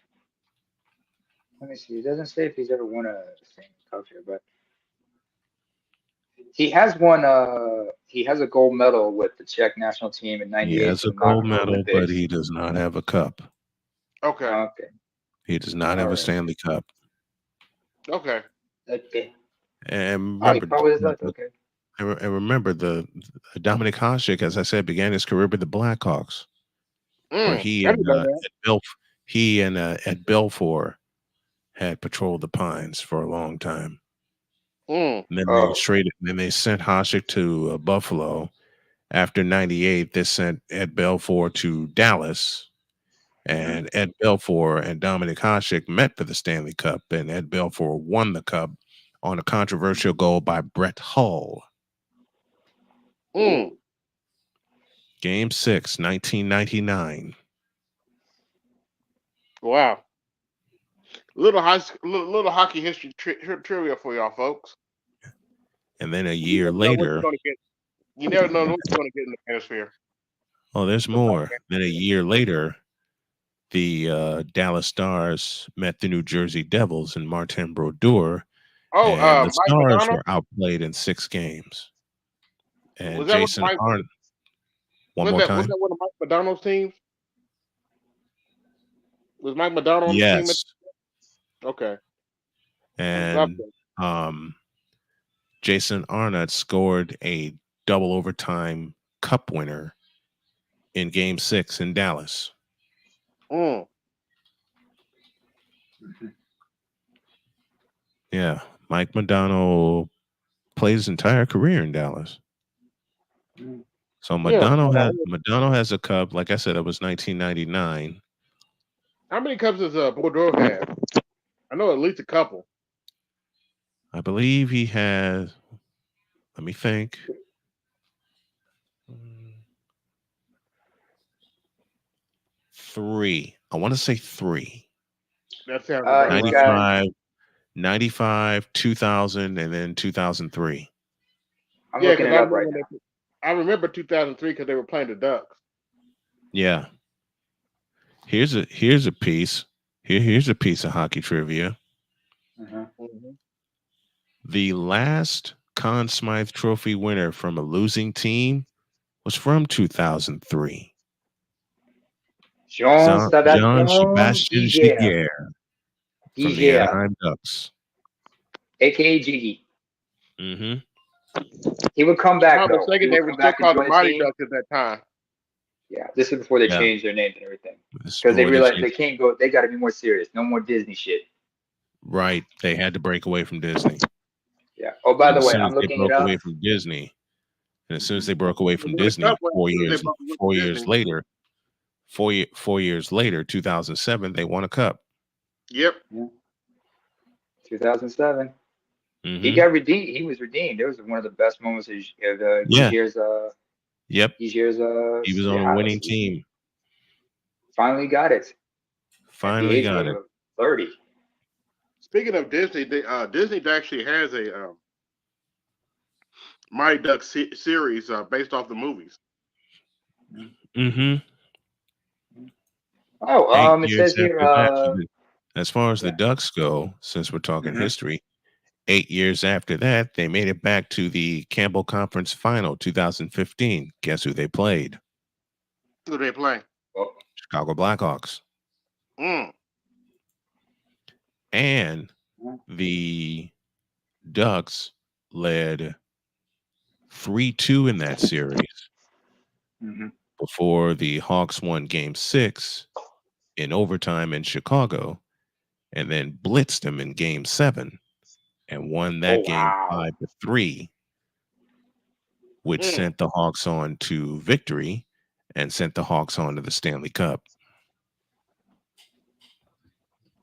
D: Let me see. It doesn't say if he's ever won a Stanley Cup here, but he has won. He has a gold medal with the Czech national team in
B: He
D: '98
B: has
D: for
B: a
D: the
B: gold
D: Moscow
B: medal, but
D: Olympics.
B: he does not have a cup.
A: Okay.
D: Okay.
B: He does not have
D: All
B: a
D: right.
B: Stanley Cup.
A: Okay.
D: Okay.
B: And
D: Oh, he
B: remember,
D: probably is like okay.
B: and remember the Dominic Hasek, as I said, began his career with the Blackhawks, where
A: I didn't know that.
B: he and at Belfour had patrolled the Pines for a long time.
A: Mm.
B: And then
D: Oh.
B: they sent Hasek to Buffalo. After '98, they sent Ed Belfour to Dallas. And Ed Belfour and Dominic Hasek met for the Stanley Cup, and Ed Belfour won the cup on a controversial goal by Brett Hull.
A: Mm.
B: Game 6, 1999.
A: Wow. Little hockey history trivia for y'all folks.
B: And then a
A: You
B: year
A: never know what
B: later,
A: you're gonna get. You never know what you're gonna get in the Hemisphere.
B: oh, there's more. Then a year later, the Dallas Stars met the New Jersey Devils and Martin Brodeur,
A: Oh,
B: and the
A: Mike
B: Stars
A: McDonald.
B: were outplayed in 6 games. And
A: Was that
B: Jason Arnott.
A: Was that one of Mike McDonald's teams? Was Mike McDonald on the team?
B: Yes.
A: Okay.
B: And Jason Arnott scored a double overtime cup winner in Game 6 in Dallas.
A: Mm.
B: Yeah, Mike McDonald played his entire career in Dallas. So McDonald has a cup. Like I said, it was 1999.
A: How many cups does Bordeaux have? I know at least a couple.
B: I believe he has. Let me think. 3. I want to say 3.
A: That sounds about right.
B: 95, 2000, and then 2003.
D: I'm looking it up right now.
A: I remember 2003 because they were playing the Ducks.
B: Yeah. Here's a piece. Here's a piece of hockey trivia.
A: Mm-hmm.
B: The last Conn Smythe Trophy winner from a losing team was from 2003. Jean-Sebastian Giguère from the Anaheim Ducks.
D: AKA Jiggy.
B: Mm-hmm.
D: He would come
A: If
D: back
A: I'm not
D: though. He
A: mistaken,
D: would
A: they were
D: come
A: still
D: back and
A: called the
D: join the
A: Mighty
D: team.
A: Ducks at that time.
D: Yeah, this is before they
B: Yeah.
D: changed their names and everything. Because they
B: Before
D: realized
B: changed-
D: they can't go. They got to be more serious. No more Disney shit.
B: Right. They had to break away from Disney.
D: Yeah. Oh, by
B: And
D: the
B: as
D: way,
B: soon as
D: I'm
B: they
D: looking it
B: broke away
D: up.
B: from Disney, and as soon as they broke away
A: They
B: from
A: won the
B: Disney,
A: Cup when they both went to
B: 4 years
A: Disney.
B: later, 4 years later, 2007, they won a cup.
A: Yep.
D: 2007. He
B: Mm-hmm.
D: got redeemed. He was redeemed. It was one of the best moments of
B: Yeah.
D: Gizier's.
B: Yep.
D: Gizier's.
B: He was on a winning team.
D: Finally got it. At the
B: Finally
D: age
B: got it.
D: of 30.
A: Speaking of Disney, Disney actually has a Mighty Ducks series based off the movies.
B: Mm-hmm.
D: Oh,
B: 8
D: it
B: years
D: says here.
B: after that, as far as the
D: yeah.
B: Ducks go, since we're talking
D: Mhm.
B: history, 8 years after that, they made it back to the Campbell Conference Final 2015. Guess who they played?
A: Who they play?
D: Oh,
B: Chicago Blackhawks.
A: Mm.
B: And
D: Yeah.
B: the Ducks led 3-2 in that series
D: mhm.
B: before the Hawks won Game 6 in overtime in Chicago and then blitzed them in Game 7 and won that
D: Oh,
B: game
D: wow.
B: 5-3, which
A: Mm.
B: sent the Hawks on to victory and sent the Hawks on to the Stanley Cup.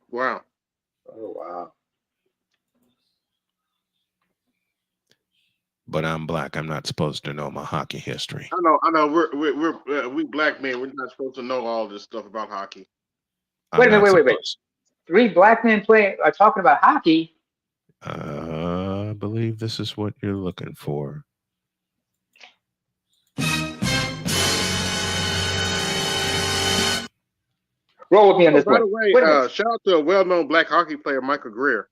A: Wow.
D: Oh, wow.
B: But I'm black. I'm not supposed to know my hockey history.
A: I know. We black men. We're not supposed to know all this stuff about hockey.
D: Wait a minute.
B: I'm not
D: Wait.
B: supposed-
D: 3 black men are talking about hockey.
B: I believe this is what you're looking for.
D: Roll with me on this
A: By
D: one.
A: the way,
D: Wait a minute.
A: shout out to a well-known black hockey player, Michael Greer.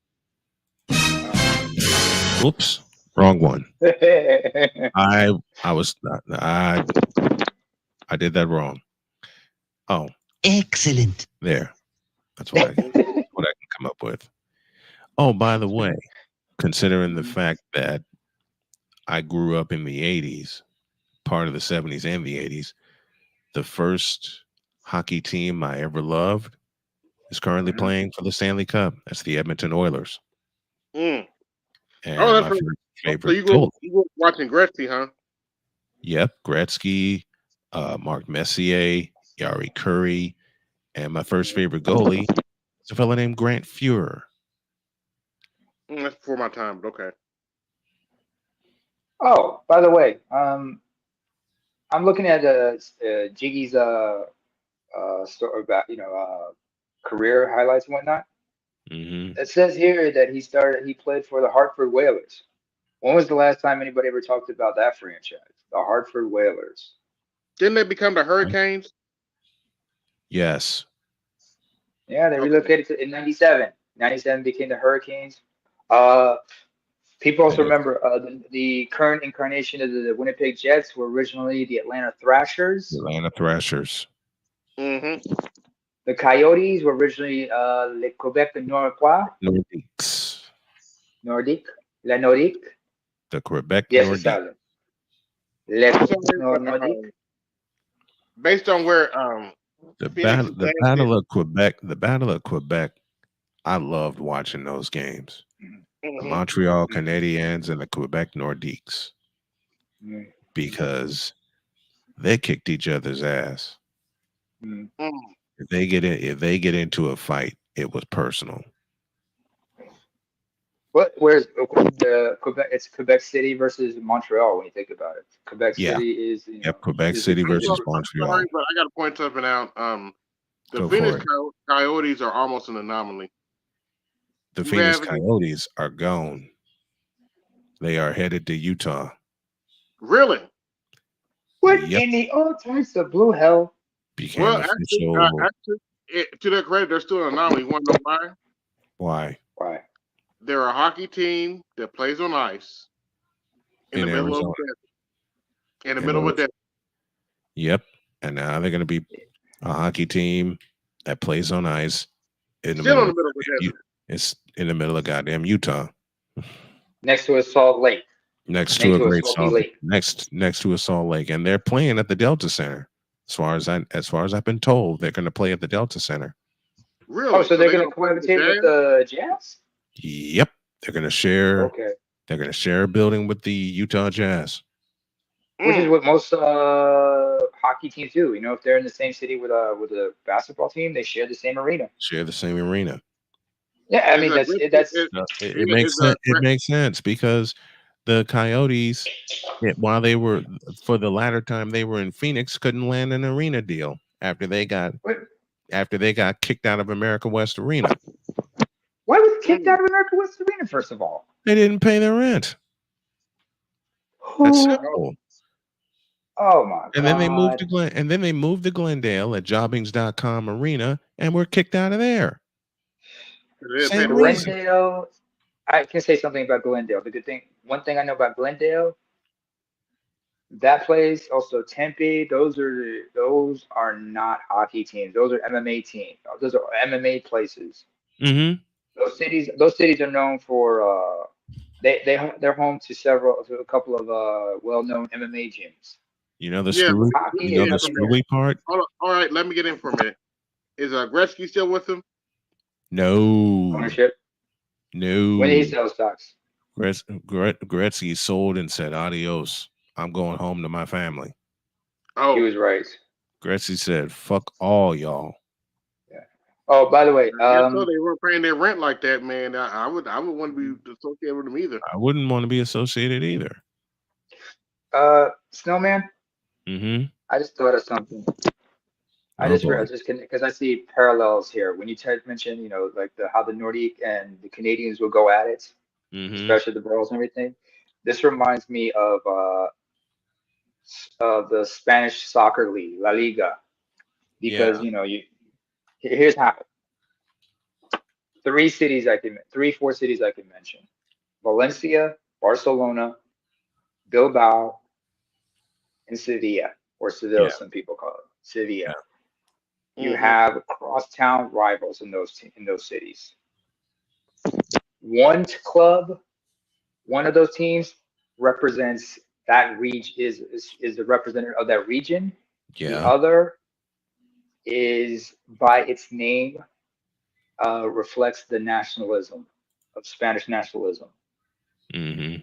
B: Oops, wrong one. I did that wrong. Oh,
F: Excellent.
B: there. That's what I can come up with. Oh, by the way, considering the fact that I grew up in the 80s, part of the 70s and the 80s, the first hockey team I ever loved is currently
D: Mhm.
B: playing for the Stanley Cup. That's the Edmonton Oilers.
A: Mm.
B: And
A: Oh, that's
B: my
A: right. So
B: favorite
A: you
B: goalie.
A: go watching Gretzky, huh?
B: Yep, Gretzky, Mark Messier, Yari Curry, and my first favorite goalie is a fellow named Grant Fuhrer.
A: That's before my time, but okay.
D: Oh, by the way, I'm looking at Jiggy's story about career highlights and whatnot.
B: Mm-hmm.
D: It says here that he played for the Hartford Whalers. When was the last time anybody ever talked about that franchise? The Hartford Whalers.
A: Didn't they become the Hurricanes?
B: Yes.
D: Yeah, they
A: Okay.
D: relocated in 97. 97 became the Hurricanes. People also
B: And
D: remember the current incarnation of the Winnipeg Jets were originally the Atlanta Thrashers.
B: Atlanta Thrashers.
A: Mm-hmm.
D: The Coyotes were originally Le Quebec Nordiquois.
B: Nordiques.
D: Nordique. La Nordique.
B: The Quebec
D: Yes,
B: Nordiques.
D: Italian. Le
A: So,
D: Nordique.
A: based on where
B: The
A: Phoenix
B: Battle of Quebec. The Battle of Quebec. I loved watching those games. The
A: Mhm.
B: Montreal Canadiens and the Quebec Nordiques,
D: Mm,
B: because they kicked each other's ass.
D: mm.
A: Mm.
B: If they get into a fight, it was personal.
D: Where's the Quebec? It's Quebec City versus Montreal. When you think about it, Quebec
B: Yeah.
D: City is
B: Yep, Quebec
D: is
B: City
D: the-
B: versus
A: I'm
B: Montreal.
A: sorry, but I got to point something out. The
B: Go
A: Phoenix
B: for it.
A: Coyotes are almost an anomaly.
B: The
A: You
B: Phoenix
A: have it-
B: Coyotes are gone. They are headed to Utah.
A: Really?
D: What
B: Yep.
D: in the all types of blue hell?
B: Became
A: Well,
B: official.
A: to their credit, they're still an anomaly. You want to know why?
B: Why?
D: Why?
A: They're a hockey team that plays on ice in the middle
B: Arizona.
A: of a desert. In the
B: In
A: middle of a
B: Arizona.
A: desert.
B: Yep. And now they're going to be a hockey team that plays on ice in the
A: Still in
B: middle.
A: the middle of a desert.
B: It's in the middle of goddamn Utah.
D: Next to a Salt Lake.
B: Next
D: Next
B: to a
D: to a
B: great
D: salty
B: salt
D: lake.
B: next to a Salt Lake, and they're playing at the Delta Center. As far as I've been told, they're going to play at the Delta Center.
D: Oh,
A: Really?
D: so
A: So
D: they're
A: they're
D: gonna
A: gonna play with the
D: cohabitate with
A: Jazz?
D: the Jazz?
B: Yep, they're going to share.
D: Okay.
B: They're going to share a building with the Utah Jazz.
D: Which is
A: Mm.
D: what most hockey teams do. You know, if they're in the same city with a basketball team, they share the same arena.
B: Share the same arena.
D: Yeah, I
A: Is
D: mean
A: a
D: that's
B: It makes sense. It makes sense because the Coyotes, while they were for the latter time they were in Phoenix, couldn't land an arena deal after they got kicked out of America West Arena.
D: why was kicked out of America West Arena? First of all,
B: They didn't pay their rent. That's simple.
D: Oh my
B: And then they moved
D: god!
B: to Glendale at Jobbings.com Arena and were kicked out of there.
A: They didn't pay
B: Same
A: the rent.
B: reason.
D: Glendale. I can say something about Glendale. The good thing, one thing I know about Glendale, that place, also Tempe. Those are not hockey teams. Those are MMA teams. Those are MMA places.
B: Mm-hmm.
D: Those cities are known for they're home to a couple of well-known MMA gyms.
B: You know the
A: Yeah,
B: screwy.
A: but let
D: Hockey
A: me
B: You know
A: get
D: is
B: the
A: in
D: up
A: for a
D: in
A: minute.
D: there.
B: screwy part.
A: All right, let me get in for a minute. Is Gretzky still with him?
B: No,
D: Ownership.
B: no.
D: When did he sell stocks?
B: Gretzky sold and said, "Adios. I'm going home to my family."
D: He
A: Oh,
D: was right.
B: Gretzky said, "Fuck all y'all."
D: Yeah. Oh, by the way,
A: I guess so. They weren't paying their rent like that, man. I would want to be associated with them either.
B: I wouldn't want to be associated either.
D: Snowman.
B: Mm-hmm.
D: I just thought of something. I
B: Oh
D: just
B: boy.
D: because I see parallels here when you mention, you know, like how the Nordic and the Canadians will go at it,
B: Mm-hmm.
D: especially the Brawls and everything. This reminds me of the Spanish soccer league, La Liga, because
B: Yeah.
D: you know here's how 4 cities I can mention: Valencia, Barcelona, Bilbao, and Sevilla, or Seville,
B: Yeah.
D: some people call it Sevilla. You
A: Mm-hmm.
D: have crosstown rivals in those cities. One club, one of those teams represents that region is the representative of that region. The
B: Yeah.
D: other is by its name reflects the nationalism of Spanish nationalism.
B: Mm-hmm.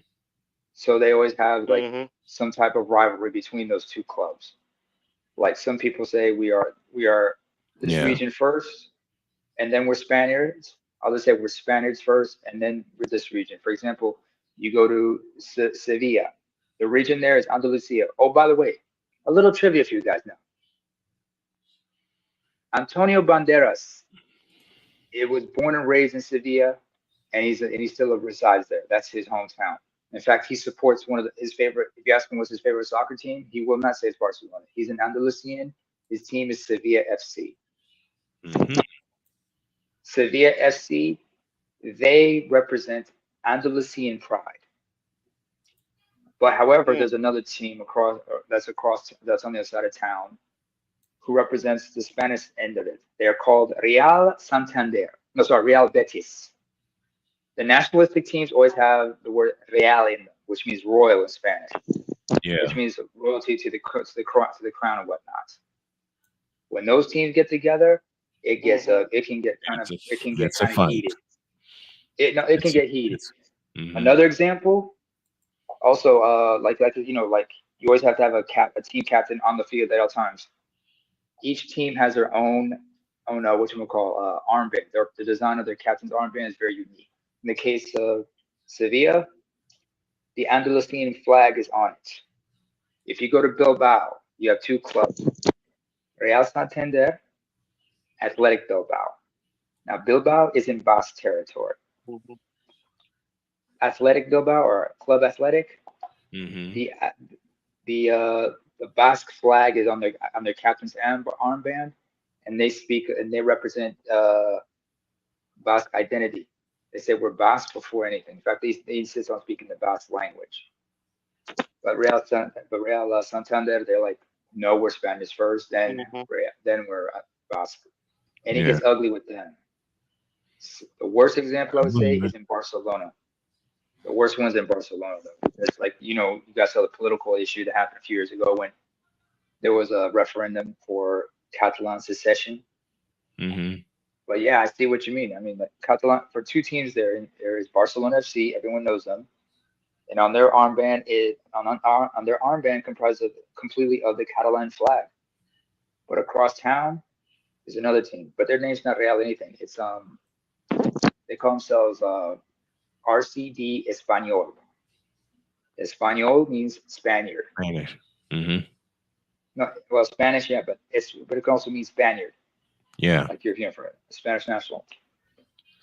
D: So they always have like
A: Mm-hmm.
D: some type of rivalry between those two clubs. Like some people say we are this
B: Yeah.
D: region first, and then we're Spaniards. Others say we're Spaniards first, and then we're this region. For example, you go to Sevilla. The region there is Andalusia. Oh, by the way, a little trivia for you guys now. Antonio Banderas, it was born and raised in Sevilla, and he still resides there. That's his hometown. In fact, he supports one of his favorite. If you ask him what's his favorite soccer team, he will not say it's Barcelona. He's an Andalusian. His team is Sevilla FC.
B: Mm-hmm.
D: Sevilla FC, they represent Andalusian pride. But however, there's another team that's on the other side of town who represents the Spanish end of it. They're called Real Santander. No, sorry, Real Betis. The nationalistic teams always have the word Real in them, which means royal in Spanish,
B: Yeah.
D: which means royalty to the crown and whatnot. When those teams get together, it can get kind
B: It's a
D: of
B: fight.
D: heated. It can get heated.
B: Mm-hmm.
D: Another example, also like you always have to have a team captain on the field at all times. Each team has their own armband. The design of their captain's armband is very unique. In the case of Sevilla, the Andalusian flag is on it. If you go to Bilbao, you have two clubs: Real Santander, Athletic Bilbao. Now Bilbao is in Basque territory.
A: Mm-hmm.
D: Athletic Bilbao or Club Athletic,
B: Mm-hmm.
D: the Basque flag is on their captain's armband, and they represent Basque identity. They say we're Basque before anything. In fact, they insist on speaking the Basque language. But Real Santander, they're like, no, we're Spanish first, then we're Basque, and it
B: Yeah.
D: gets ugly with them. The worst example I
B: I
D: would say
B: believe it.
D: is in Barcelona. The worst one's in Barcelona, though. It's like, you guys saw the political issue that happened a few years ago when there was a referendum for Catalan secession.
B: Mm-hmm.
D: But yeah, I see what you mean. I mean, like Catalan for two teams there is Barcelona FC. Everyone knows them, and on their armband is on their armband comprised of completely of the Catalan flag. But across town is another team, but their name's not Real anything. It's they call themselves RCD Español. Español means Spaniard.
B: Spanish. Mm-hmm.
D: No, well, Spanish, yeah, but it can also mean Spaniard,
B: Yeah.
D: like European for it, Spanish national.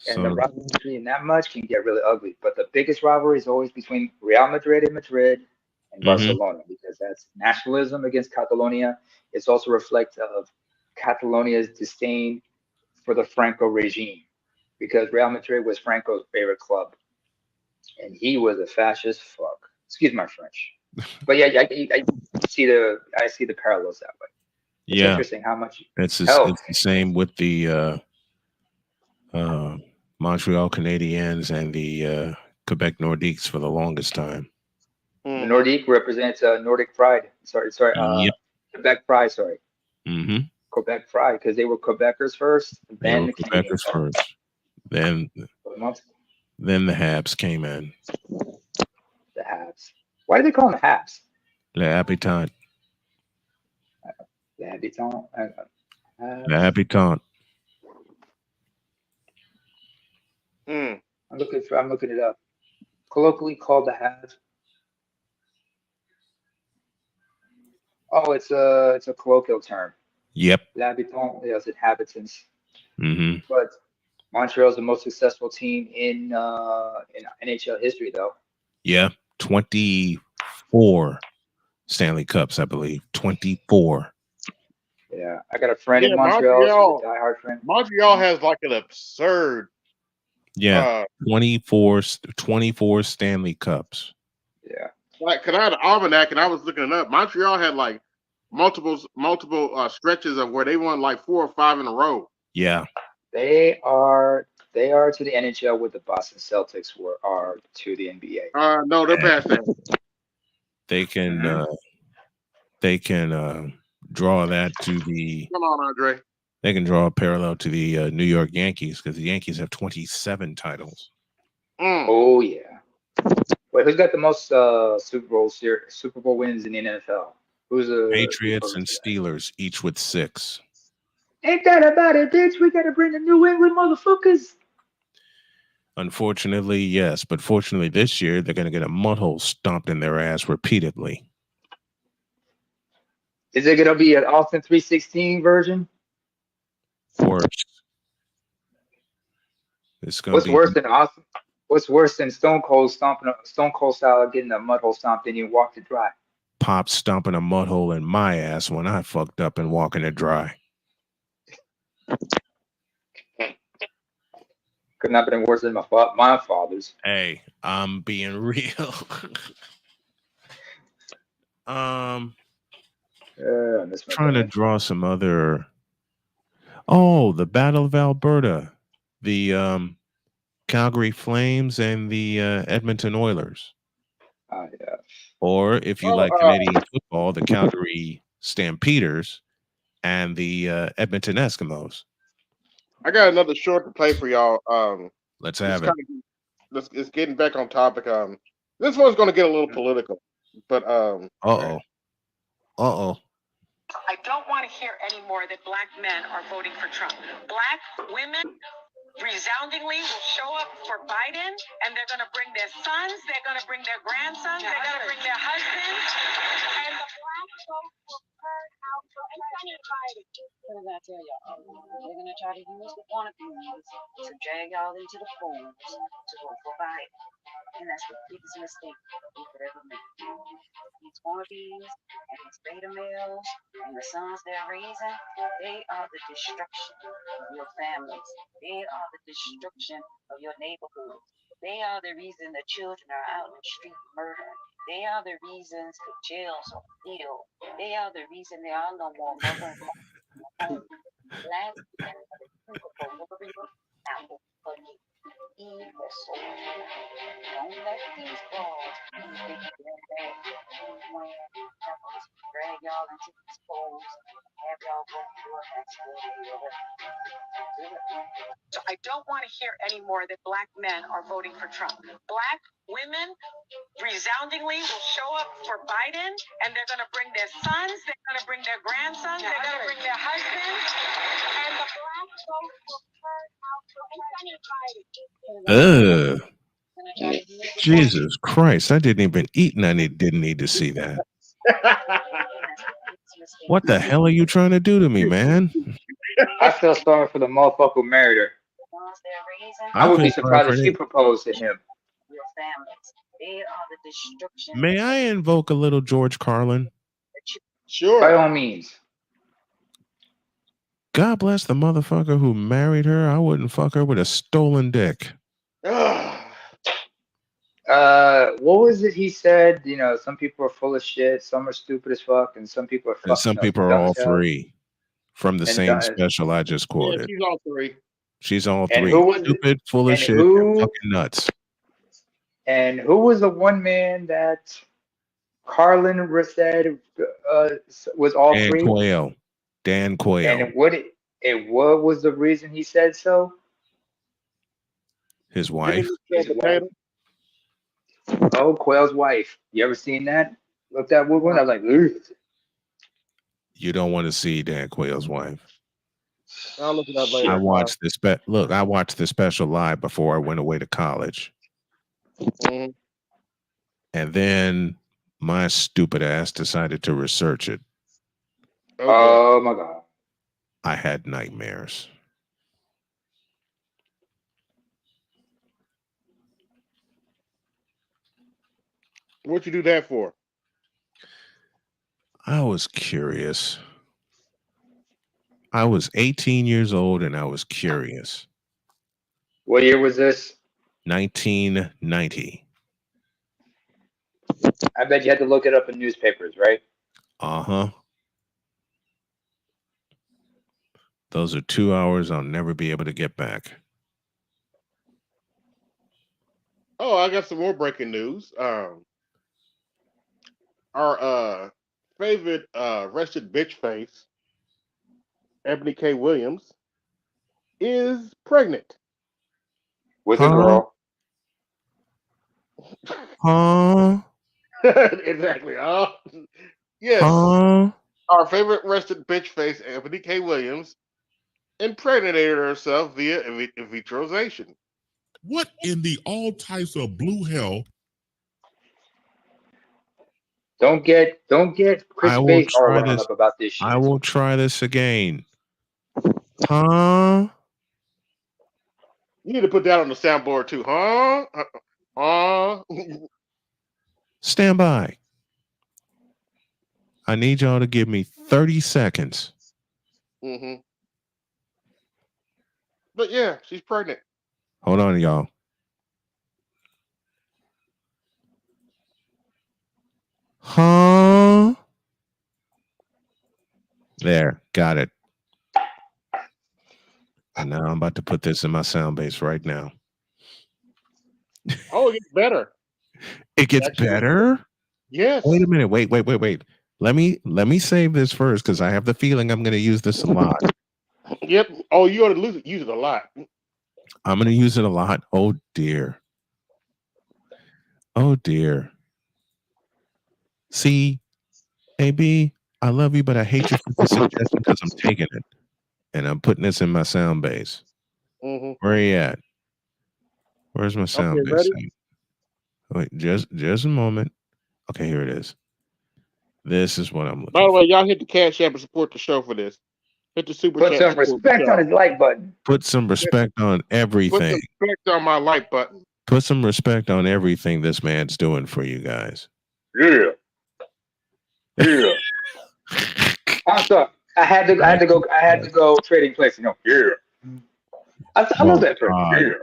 D: And the
B: So
D: rivalry in that much can get really ugly. But the biggest rivalry is always between Real Madrid and Madrid and
B: mm-hmm.
D: Barcelona because that's nationalism against Catalonia. It's also reflective of Catalonia's disdain for the Franco regime because Real Madrid was Franco's favorite club, and he was a fascist fuck. Excuse my French, but yeah, I see the parallels that way. It's
B: Yeah.
D: interesting how much
B: It's
D: help.
B: the same with the Montreal Canadiens and the Quebec Nordiques for the longest time.
D: The
A: Mhm.
D: Nordique represents Nordic pride. Sorry,
B: Yep.
D: Quebec pride. Sorry,
B: Mm-hmm.
D: Quebec pride because they were Quebecers first, and
B: They
D: then
B: were
D: the Canadians.
B: Quebecers first. Then the Habs came in.
D: The Habs. Why do they call them the Habs?
B: Le Habitant.
D: The Habitants.
B: Le Habitant.
A: Mm.
D: I'm looking it up. Colloquially called the Habs. Oh, it's a colloquial term.
B: Yep.
D: L'habitant, yes, inhabitants.
B: Mm-hmm.
D: But Montreal's the most successful team in NHL history, though.
B: Yeah. 24 Stanley Cups, I believe. 24.
D: Yeah, I got a friend
A: Yeah,
D: in Montreal. She's a diehard friend.
A: Montreal has like an absurd.
B: Yeah. 24 Stanley Cups.
D: Yeah.
A: Like, cause I had an almanac and I was looking it up. Montreal had like multiple stretches of where they won like 4 or 5 in a row.
B: Yeah.
D: They are to the NHL what the Boston Celtics are to the NBA.
A: No, they're past that.
B: They can draw that to the.
A: Come on, Andre.
B: They can draw a parallel to the New York Yankees because the Yankees have 27 titles.
A: Mm.
D: Oh yeah. Wait, who's got the most Super Bowl wins in the NFL? Who's the
B: Patriots and Steelers, each with 6.
D: Ain't that about it, bitch? We gotta bring the New England motherfuckers.
B: Unfortunately, yes, but fortunately, this year they're going to get a mudhole stomped in their ass repeatedly.
D: Is it gonna be an Austin 316 version?
B: Worse. It's going
D: What's
B: to be
D: worse than Austin? What's worse than Stone Cold style getting a mud hole stomped and you walked it dry?
B: Pop stomping a mudhole in my ass when I fucked up and walking it dry.
D: Could not have been worse than my father's.
B: Hey, I'm being real. Trying to draw some other. Oh, the Battle of Alberta, the Calgary Flames and the Edmonton Oilers.
D: Yeah.
B: Or if you like Canadian football, the Calgary Stampeders and the Edmonton Eskimos.
A: I got another short to play for y'all.
B: Let's have it.
A: It's getting back on topic. This one's going to get a little political, but
B: Uh-oh.
C: I don't want to hear anymore that black men are voting for Trump. Black women resoundingly will show up for Biden, and they're going to bring their sons, they're going to bring their grandsons, they're going to bring their husbands, and the black folks will turn out for anybody.
F: What did I tell y'all? They're going to try to use the wannabes to drag y'all into the polls to vote for Biden. And that's the biggest mistake we could ever make. These wannabes and these beta males and the sons they're raising, they are the destruction of your families. They are the destruction of your neighborhoods. They are the reason the children are out in the street murdering. They are the reasons the jails are filled. They are the reason there are no more mother homes. Black people are the apple for you. Evil. So don't let these balls who think they're bad when drag y'all into these polls and have y'all vote for a vaccinated.
C: So I don't want to hear anymore that black men are voting for Trump. Black women resoundingly will show up for Biden, and they're going to bring their sons, they're going to bring their grandsons, they're going to bring their husbands, and the black vote will turn out for anybody.
B: Jesus Christ! I didn't even eat, and I didn't need to see that. What the hell are you trying to do to me, man?
D: I feel sorry for the motherfucker who married her. I would be surprised if she proposed to him.
B: May I invoke a little George Carlin?
A: Sure.
D: By all means.
B: God bless the motherfucker who married her. I wouldn't fuck her with a stolen dick.
D: What was it he said? You know, some people are full of shit, some are stupid as fuck, and some people are
B: And some people are
D: dumb
B: all
D: as hell.
B: three from the
D: And
B: same special I just
A: Yeah,
B: quoted.
A: she's all three.
B: She's all
D: And
B: three.
D: who was
B: Stupid, full of
D: and
B: shit,
D: who-
B: and fucking nuts.
D: And who was the one man that Carlin said was all
B: Dan
D: three?
B: Quayle. Dan Quayle.
D: And what was the reason he said so?
B: His wife.
D: Oh, Quayle's wife. You ever seen that? Looked at one. I was like, ugh.
B: You don't want to see Dan Quayle's wife.
A: I'll look it up later.
B: I watched this. I watched the special live before I went away to college,
A: Mhm.
B: and then my stupid ass decided to research it.
A: Okay.
D: Oh my God.
B: I had nightmares.
A: What'd you do that for?
B: I was curious. I was 18 years old and I was curious.
D: What year was this?
B: 1990.
D: I bet you had to look it up in newspapers, right?
B: Uh-huh. Those are 2 hours I'll never be able to get back.
A: Oh, I got some more breaking news. Our favorite arrested bitch face, Ebony K. Williams, is pregnant.
D: With a girl.
B: Huh?
A: Exactly. Yes.
B: Huh?
A: Our favorite arrested bitch face, Ebony K. Williams, impregnated herself via in vitroization.
G: What in the all types of blue hell?
D: Don't get Chris
B: I will
D: Bates all
B: try
D: wound
B: this.
D: up about this shit.
B: I will try this again. Huh?
A: You need to put that on the soundboard too, huh?
B: Stand by. I need y'all to give me 30 seconds.
A: Mm-hmm. But yeah, she's pregnant.
B: Hold on, y'all. Huh? There, got it. And now I'm about to put this in my sound base right now.
A: Oh, it gets better.
B: It gets
A: Actually,
B: better?
A: Yes.
B: Wait a minute. Wait. Let me save this first because I have the feeling I'm going to use this a lot.
A: Yep. Oh, you ought to use it a lot.
B: I'm going to use it a lot. Oh, dear. Oh, dear. See, AB, I love you, but I hate you for the suggestion because I'm taking it. And I'm putting this in my sound base.
A: Mm-hmm.
B: Where are you at? Where's my sound base?
A: Ready?
B: Wait, just a moment. Okay, here it is. This is what I'm looking
A: By the
B: for.
A: way, y'all hit the Cash App and support the show for this. Hit the super
D: Put
A: chat.
D: some
A: and support
D: respect
A: the
D: on
A: show.
D: his like button.
B: Put some respect on
A: Put
B: everything.
A: some respect on my like button.
B: Put some respect on everything this man's doing for you guys.
D: Yeah. Yeah. I'm sorry. I had to go trading places. Yeah. I love that term. Yeah.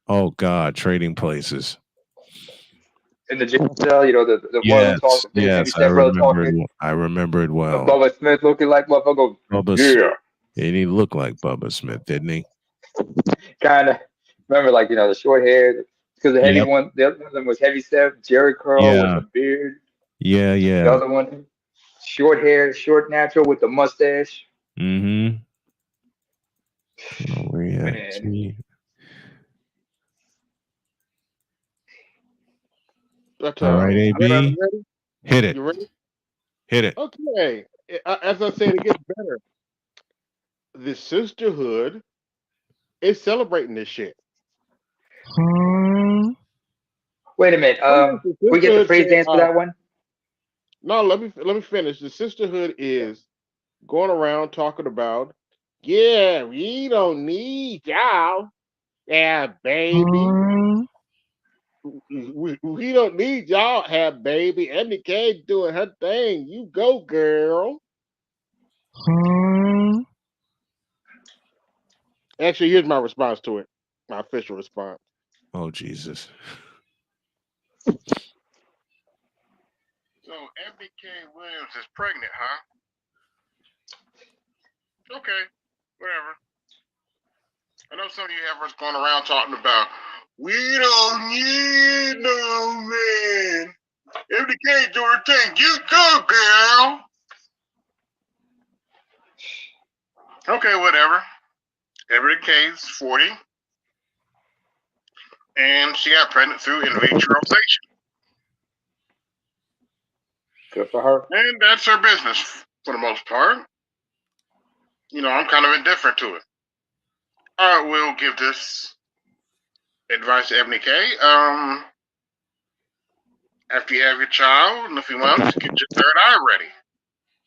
B: Oh God, trading places.
D: In the jail cell, you know, the
B: Yes,
D: talking,
B: yes, I remember it well.
D: Bubba Smith looking like motherfucker. Yeah.
B: And he looked like Bubba Smith, didn't he?
D: Kinda. Remember, like, the short hair, because the heavy
B: Yep.
D: one, the other one was heavy Steph, Jerry Curl with
B: Yeah.
D: the beard.
B: Yeah.
D: The
B: Yeah.
D: other one, short hair, short natural with the mustache.
B: Mm-hmm. Oh, where you at?
D: Man,
B: See?
A: But
B: All right, AB.
A: ready?
B: Hit it.
A: You ready?
B: Hit it.
A: Okay. As I said, it gets better. The sisterhood is celebrating this shit.
B: Huh?
D: wait a minute.
A: Oh yes, the
D: We get the
A: sisterhood
D: praise
A: said,
D: dance for that one.
A: no, let me finish. The sisterhood is going around talking about, yeah, we don't need y'all. Yeah, baby.
B: Huh?
A: We don't need y'all have baby. MK doing her thing. You go, girl.
B: Huh?
A: Actually, here's my response to it. My official response.
B: Oh, Jesus.
A: So MK Williams is pregnant, huh? Okay, whatever. I know some of you have us going around talking about we don't need no man. MK do her thing. You go, girl. Okay, whatever. MK is 40. And she got pregnant through in vitro-ization.
D: Good for her.
A: And that's her business for the most part. I'm kind of indifferent to it. I will give this advice to Ebony K. After you have your child in a few months, get your third eye ready.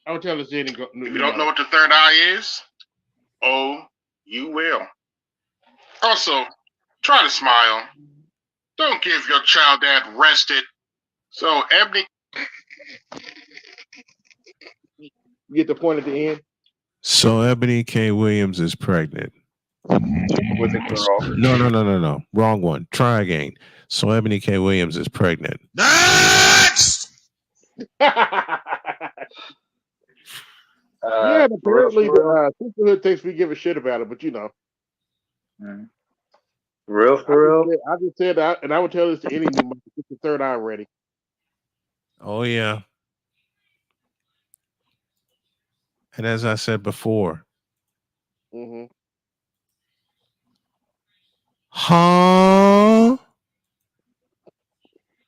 A: I would tell this if you don't know what the third eye is, oh, you will. Also, try to smile. Don't give your child that rested. So, Ebony, you get the point at the end?
B: So Ebony K. Williams is pregnant.
D: With a girl.
B: No. Wrong one. Try again. So Ebony K. Williams is pregnant.
G: Next!
A: Yeah, and
D: For
A: apparently
D: real.
A: the sisterhood thinks we give a shit about it, but
D: Mm. For real.
A: I just said that, and I would tell this to any new mother, get the third eye ready.
B: Oh, yeah. And as I said before,
A: Mm-hmm.
B: huh?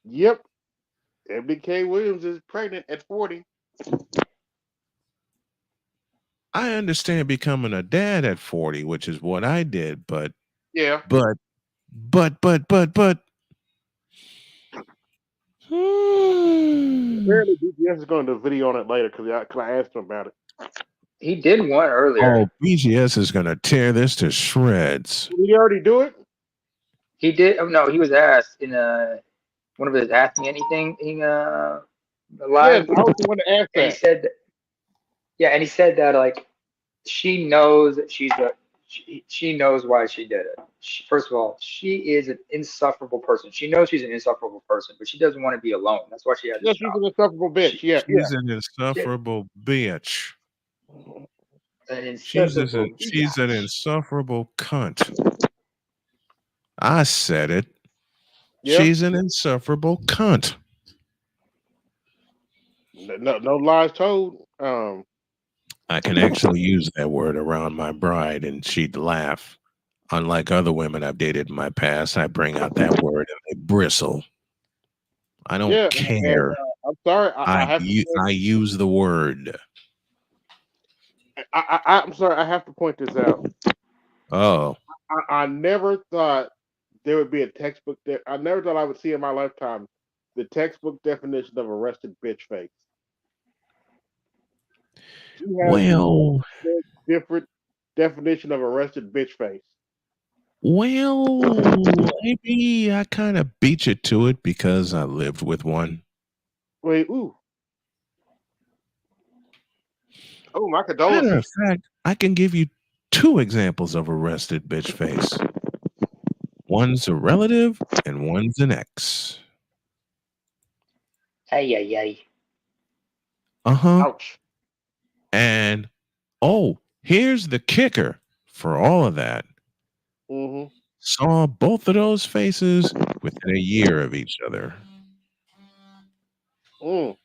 A: Yep. Ebony K. Williams is pregnant at 40.
B: I understand becoming a dad at 40, which is what I did, but
A: Yeah.
B: but
A: Apparently, BGS is going to do a video on it later because I asked him about it.
D: He did one earlier.
B: Oh, BGS is gonna tear this to shreds.
A: Did he already do it?
D: He did. Oh, no, he was asked in one of his Ask Me Anything live,
A: Yes, I was the one to ask
D: and he
A: that.
D: said, and he said that like she knows that she knows why she did it. First of all, she is an insufferable person. She knows she's an insufferable person, but she doesn't want to be alone. That's why she had this
A: Yes, she's
D: job.
A: an insufferable bitch. Yeah.
B: She's an insufferable bitch.
D: An insufferable.
B: She's an insufferable cunt. I said it.
A: Yeah.
B: She's an insufferable cunt.
A: No lies told.
B: I can actually use that word around my bride and she'd laugh. Unlike other women I've dated in my past, I bring out that word and they bristle. I don't
A: Yeah.
B: care.
A: And, I'm sorry.
B: I use the word.
A: I'm sorry. I have to point this out.
B: Oh.
A: I never thought there would be a textbook that I never thought I would see in my lifetime. The textbook definition of arrested bitch face. You have
B: Well,
A: different definition of arrested bitch face.
B: maybe I kind of beat you to it because I lived with one.
A: Wait, ooh. Oh, my
B: Matter
A: condolences.
B: of fact, I can give you 2 examples of arrested bitch face. One's a relative and one's an ex.
D: Ay.
B: Uh-huh.
A: Ouch.
B: And here's the kicker for all of that.
A: Mm-hmm.
B: saw both of those faces within a year of each other.
A: Mm.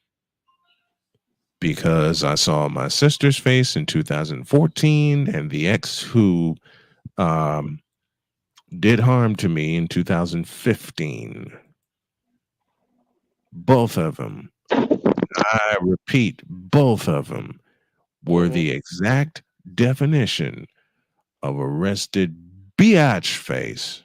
B: Because I saw my sister's face in 2014 and the ex who um, did harm to me in 2015. Both of them, I repeat, both of them were
A: Mhm.
B: the exact definition of arrested biatch face.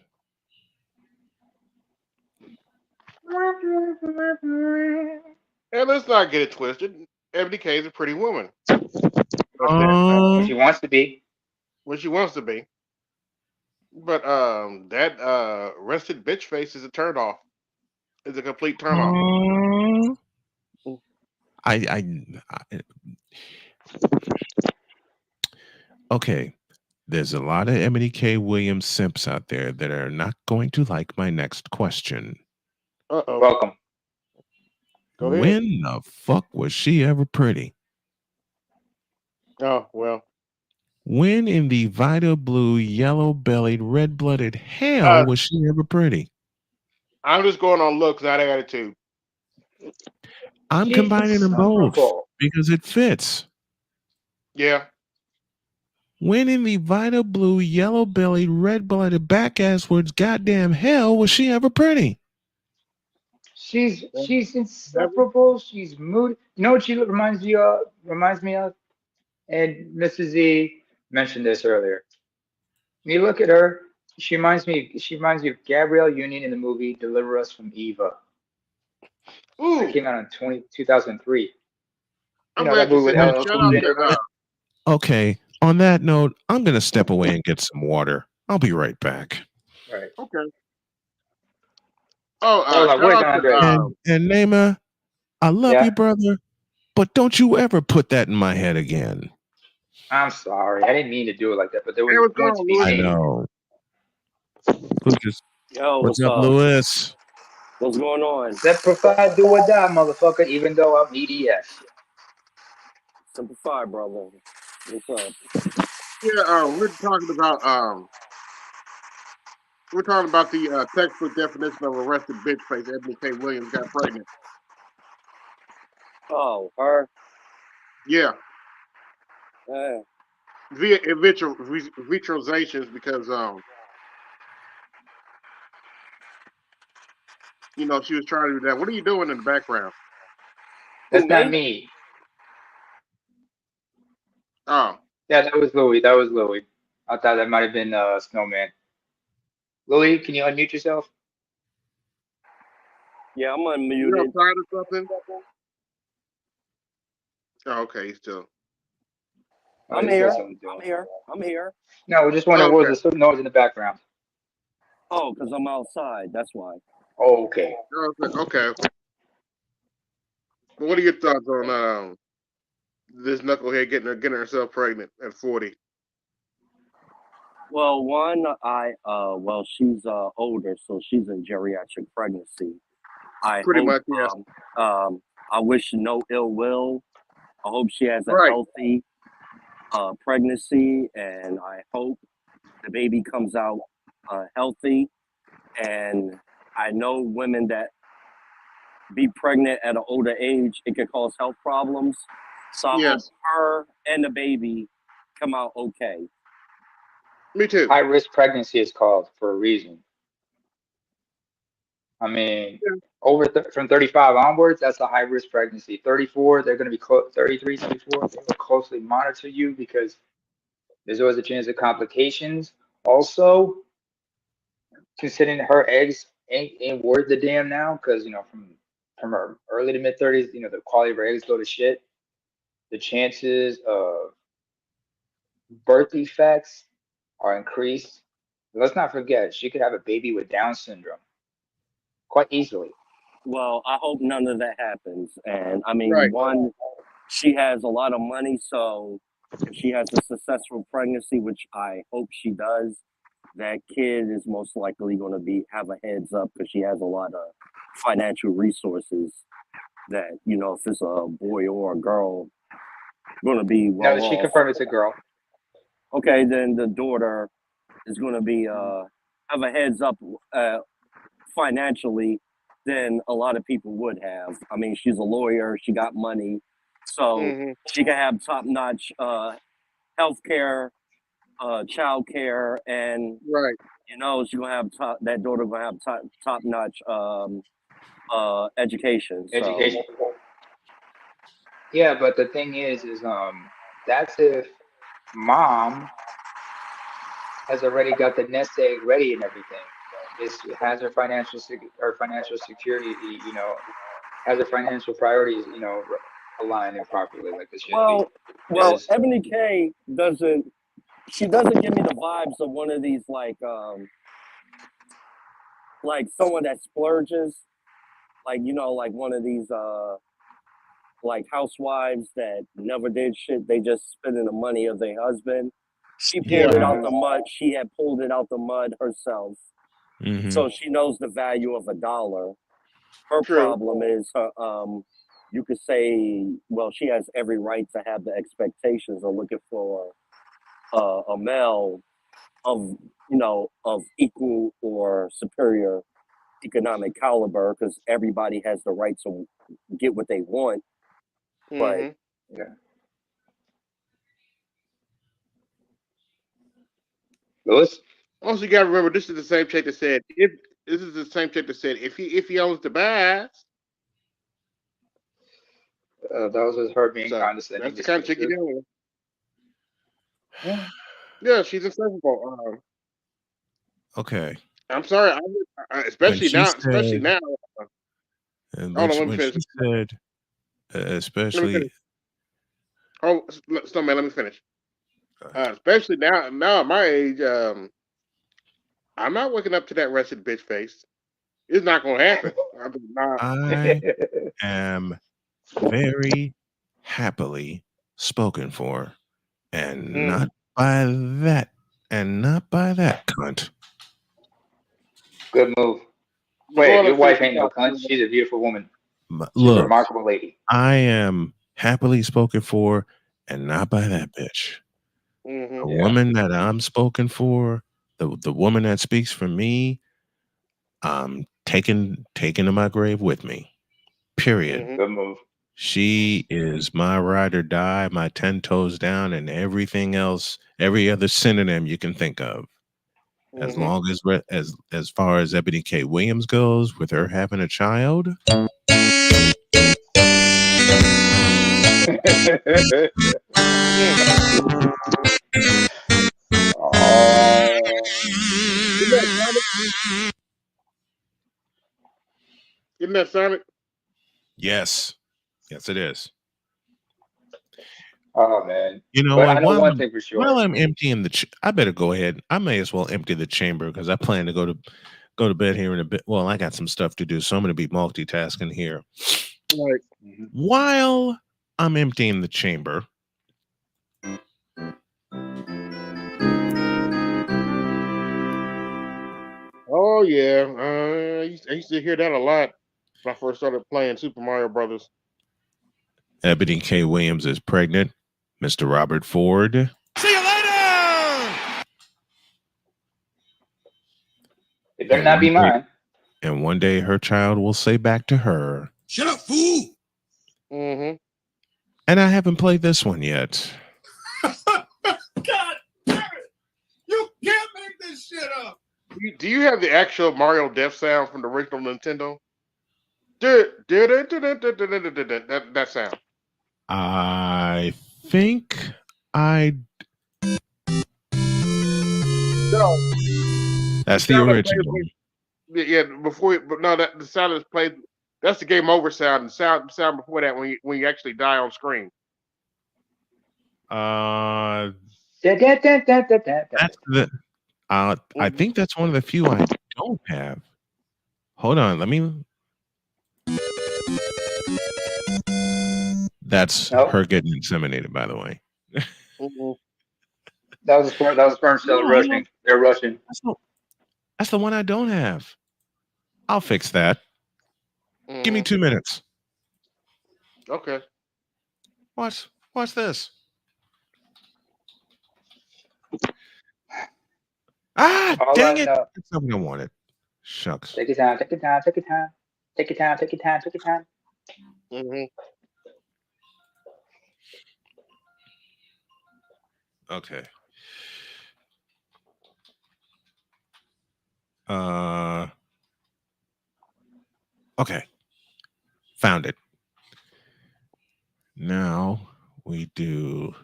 A: And let's not get it twisted. Ebony K is a pretty woman. But
D: When she wants to be.
A: when she wants to be. But that arrested bitch face is a turn off. Is a complete turn off.
B: I okay. There's a lot of Emily K. Williams simps out there that are not going to like my next question.
A: Uh-oh.
D: Welcome.
A: Go ahead.
B: When the fuck was she ever pretty?
A: Oh, well.
B: When in the Vita Blue, yellow bellied, red blooded hell was she ever pretty?
A: I'm just going on looks, not attitude.
B: I'm
D: She's
B: combining them both
D: insufferable.
B: because it fits.
A: Yeah.
B: When in the Vita Blue, yellow bellied, red blooded, back asswards, goddamn hell was she ever pretty?
D: She's insufferable. She's moody. You know what she reminds you of? Reminds me of? And Mrs. Z mentioned this earlier. When you look at her, she reminds me of Gabrielle Union in the movie Deliver Us from Eva.
A: Ooh.
D: That came out in 2003.
A: I'm
D: You know
A: glad
D: that
A: you
D: movie with
A: said that.
D: LL
A: Shout
D: Cool
A: out
D: J.
A: to
B: Okay, on that note, I'm going to step away and get some water. I'll be right back.
D: Right.
A: okay. Oh,
D: Hold on,
A: shout
D: where's
A: out to
D: Andre?
B: And Naima, I love
D: Yeah.
B: you, brother, but don't you ever put that in my head again.
D: I'm sorry. I didn't mean to do it like that, but there was
A: Hey, what's going
D: going to
A: on,
D: be
A: Louis?
B: I
D: hate.
B: know. Who just?
H: Yo,
B: What's up, Lewis?
H: What's going on?
D: Simplified do or die, motherfucker, even though I'm EDS.
H: Simplify, brother. What's up?
A: Yeah, we're talking about the textbook definition of arrested bitch face. Ebony K. Williams got pregnant.
H: Oh, her?
A: Yeah,
H: Yeah.
A: via in vitrizations because she was trying to do that. What are you doing in the background?
D: That's
H: Who,
D: not
H: me?
D: me.
A: Oh,
D: Yeah, that was Louis. That was Louis. I thought that might have been Snowman. Louis, can you unmute yourself?
H: Yeah, I'm
A: you
H: unmuted.
A: outside or something? Oh, okay, he's still.
D: Oh,
H: I'm
D: he's got
H: here.
D: something to do.
H: I'm here.
D: No, we're just wondering what was the noise in the background.
H: Oh, because I'm outside. That's why.
D: Oh, okay.
A: Okay. Well, what are your thoughts on this knucklehead getting herself pregnant at 40?
H: Well, one, she's older, so she's in geriatric pregnancy.
A: Pretty much, yes.
H: I wish no ill will. I hope she has a
A: Right.
H: healthy pregnancy, and I hope the baby comes out healthy. And I know women that be pregnant at an older age, it can cause health problems. So I
A: Yes.
H: hope her and the baby come out okay.
A: Me too.
D: High risk pregnancy is called for a reason. I mean, from 35 onwards, that's a high risk pregnancy. 34, they're going to be 33, 34. They will closely monitor you because there's always a chance of complications. Also, considering her eggs ain't worth the damn now, because from her early to mid 30s, the quality of her eggs go to shit. The chances of birth defects are increased. Let's not forget, she could have a baby with Down syndrome quite easily.
H: Well, I hope none of that happens. And I mean,
A: Right.
H: one, she has a lot of money, so if she has a successful pregnancy, which I hope she does, that kid is most likely going to have a heads up because she has a lot of financial resources that, if it's a boy or a girl, going to be well
D: No, she
H: off.
D: confirmed it's a girl.
H: Okay, then the daughter is going to be have a heads up financially than a lot of people would have. I mean, she's a lawyer, she got money, so she can have top-notch healthcare, childcare, and
A: Right.
H: you know she's gonna have that daughter gonna have top-notch education.
D: Education. Yeah, but the thing is that's if mom has already got the nest egg ready and everything. Has her financial security, has her financial priorities, aligned and properly like this should be.
H: Well, Ebony K doesn't give me the vibes of one of these like someone that splurges, like like one of these like housewives that never did shit. They just spending the money of their husband. She pulled it out the mud. She had pulled it out the mud herself. So she knows the value of $1. Her problem is her, you could say, well, she has every right to have the expectations of looking for a male of equal or superior economic caliber, because everybody has the right to get what they want. But
D: Lewis?
A: Also, you gotta remember, this is the same chick that said if he owns the bass.
D: That was just her being condescending.
A: That's the kind of chick you're dealing with. Yeah, she's insufferable.
B: Okay.
A: I'm sorry, especially now. Especially now.
B: And
A: hold on, let
B: when
A: me finish.
B: she said, especially.
A: Oh, Snowman, let me finish. Especially now at my age, I'm not waking up to that wretched bitch face. It's not gonna happen.
B: I am very happily spoken for, and not by that cunt.
D: Good move. Wait, your wife ain't no cunt. She's a beautiful woman. She's a remarkable lady.
B: I am happily spoken for, and not by that bitch. The woman that I'm spoken for, the woman that speaks for me, I'm taking to my grave with me. Period.
D: Good move.
B: She is my ride or die, my 10 toes down, and everything else, every other synonym you can think of. As long as far as Ebony K. Williams goes, with her having a child.
A: Isn't that Sonic?
B: Yes, it is.
D: Oh man!
B: You know
D: but
B: what?
D: I know one thing for sure.
B: While I'm emptying I better go ahead. I may as well empty the chamber because I plan to go to bed here in a bit. Well, I got some stuff to do, so I'm going to be multitasking here.
A: Right.
B: While I'm emptying the chamber,
A: oh yeah, I used to hear that a lot when I first started playing Super Mario Brothers.
B: Ebony K. Williams is pregnant. Mr. Robert Ford.
G: See you later.
D: It better not be mine.
B: And one day her child will say back to her,
G: "Shut up, fool."
B: And I haven't played this one yet.
G: God damn it! You can't make this shit up.
A: Do you have the actual Mario death sound from the original Nintendo? That sound.
B: I think I.
A: No.
B: That's the original.
A: Yeah, the sound is played. That's the game over sound. The sound before that when you actually die on screen.
B: That's the. I think that's one of the few I don't have. Hold on, let me. That's her getting inseminated, by the way.
D: That was a sperm cell rushing. They're rushing.
B: That's the one I don't have. I'll fix that. Give me 2 minutes.
A: Okay.
B: Watch this. Ah,
D: All
B: dang
D: I
B: it.
D: know.
B: That's something I wanted. Shucks.
D: Take your time. Take your time. Take your time. Take your time. Take your time. Take your time.
A: Mm-hmm.
B: Okay. Uh. Okay. Found it. Now we do.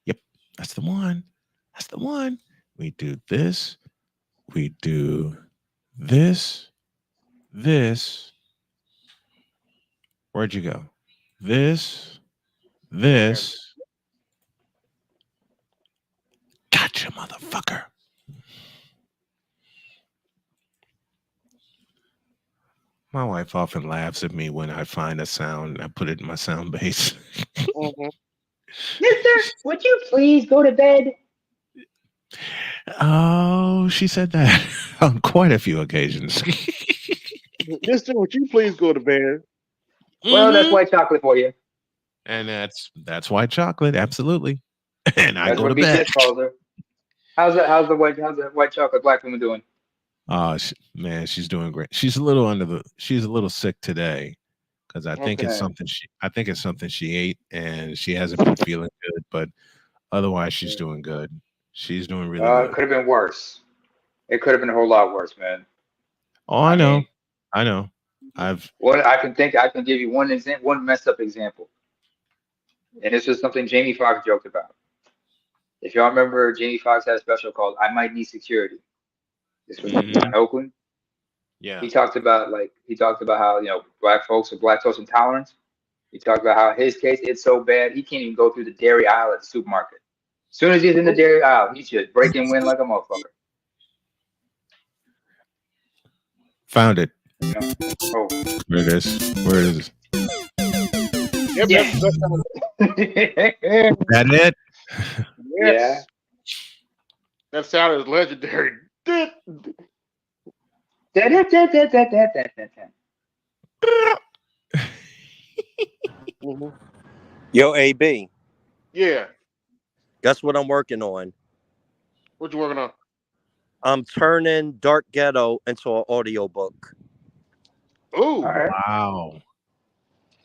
B: Yep. That's the one. That's the one. We do this. We do this. This. Where'd you go? This. This. Gotcha, motherfucker. My wife often laughs at me when I find a sound and I put it in my sound base.
A: Mm-hmm.
D: Mister, would you please go to bed?
B: Oh, she said that on quite a few occasions.
A: Mister, would you please go to bed?
D: Well, that's
B: hmm
D: white chocolate for you.
B: And that's white chocolate, absolutely. And I
D: That's
B: go
D: what
B: to bed.
D: BTS calls her. How's the white chocolate black woman doing?
B: Oh man, she's doing great. She's a little she's a little sick today because
A: Okay.
B: I think it's something she ate and she hasn't been feeling good. But otherwise, she's doing good. She's doing really
D: It
B: good.
D: could have been worse. It could have been a whole lot worse, man.
B: Oh,
D: I mean,
B: I know. I've
D: what I can give you one messed up example, and this was something Jamie Foxx joked about. If y'all remember, Jamie Foxx had a special called "I Might Need Security." This was in
B: mhm,
D: Oakland.
B: yeah.
D: He talked about how black folks are lactose intolerant. He talked about how his case it's so bad he can't even go through the dairy aisle at the supermarket. As soon as he's in the dairy aisle, he should break and win like a motherfucker.
B: Found it.
D: You know? Oh,
B: Where it is. Where it is.
A: Yep,
D: yeah.
B: That it?
D: Yeah.
A: yes. That sound is legendary. Mm-hmm.
H: Yo, AB,
A: Yeah.
H: guess what I'm working on?
A: What you working on?
H: I'm turning Dark Ghetto into an audiobook.
D: All
A: Ooh.
D: right.
B: Wow.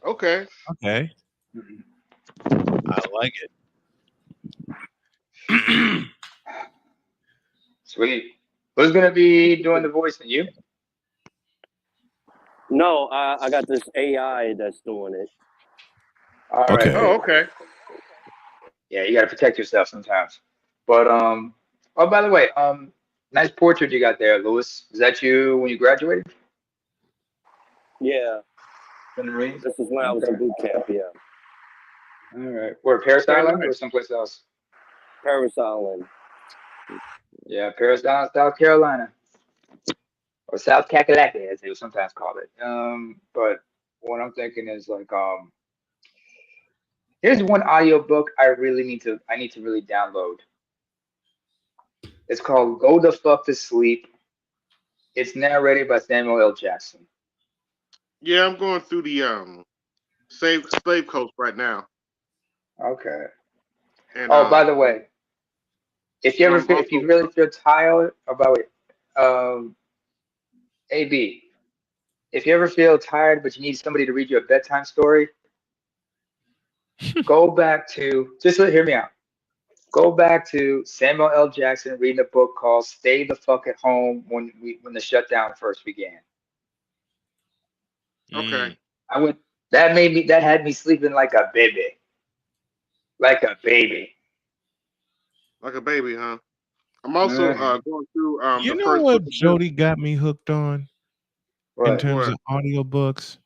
A: Okay.
B: Okay.
D: Mhm.
B: I like it.
D: Sweet. Who's gonna be doing the voice? And you?
H: No, I got this AI that's doing it.
D: All right.
B: Okay.
A: Oh,
D: Cool.
A: okay.
D: Yeah, you gotta protect yourself sometimes. But Oh, by the way, nice portrait you got there, Lewis. Is that you when you graduated
H: Yeah,
D: from the Marines?
H: this is when I was in
D: Okay.
H: boot camp. Yeah,
D: All right. Where, Paris
A: Okay,
D: Island or
A: nice.
D: someplace else?
H: Paris Island.
D: Yeah, Paris Island, South Carolina, or South Kakalaki, as they would sometimes call it. But what I'm thinking is like, here's one audiobook I need to really download. It's called Go the Fuck to Sleep. It's narrated by Samuel L. Jackson.
A: Yeah, I'm going through the slave coast right now,
D: Okay.
A: and
D: Oh, by the way,
A: I'm
D: if you
A: also
D: really feel tired about it, um, AB, if you ever feel tired but you need somebody to read you a bedtime story, go back to hear me out. Go back to Samuel L. Jackson reading a book called "Stay the Fuck at Home" when the shutdown first began.
A: okay,
B: Mm.
D: I went that had me sleeping like a baby.
A: like a baby, huh? I'm also
D: Mhm.
A: going through
B: You
A: the
B: know
A: first book
B: what
A: of Dune.
B: Jody got me hooked on in
D: What?
B: terms
A: What?
B: of audiobooks?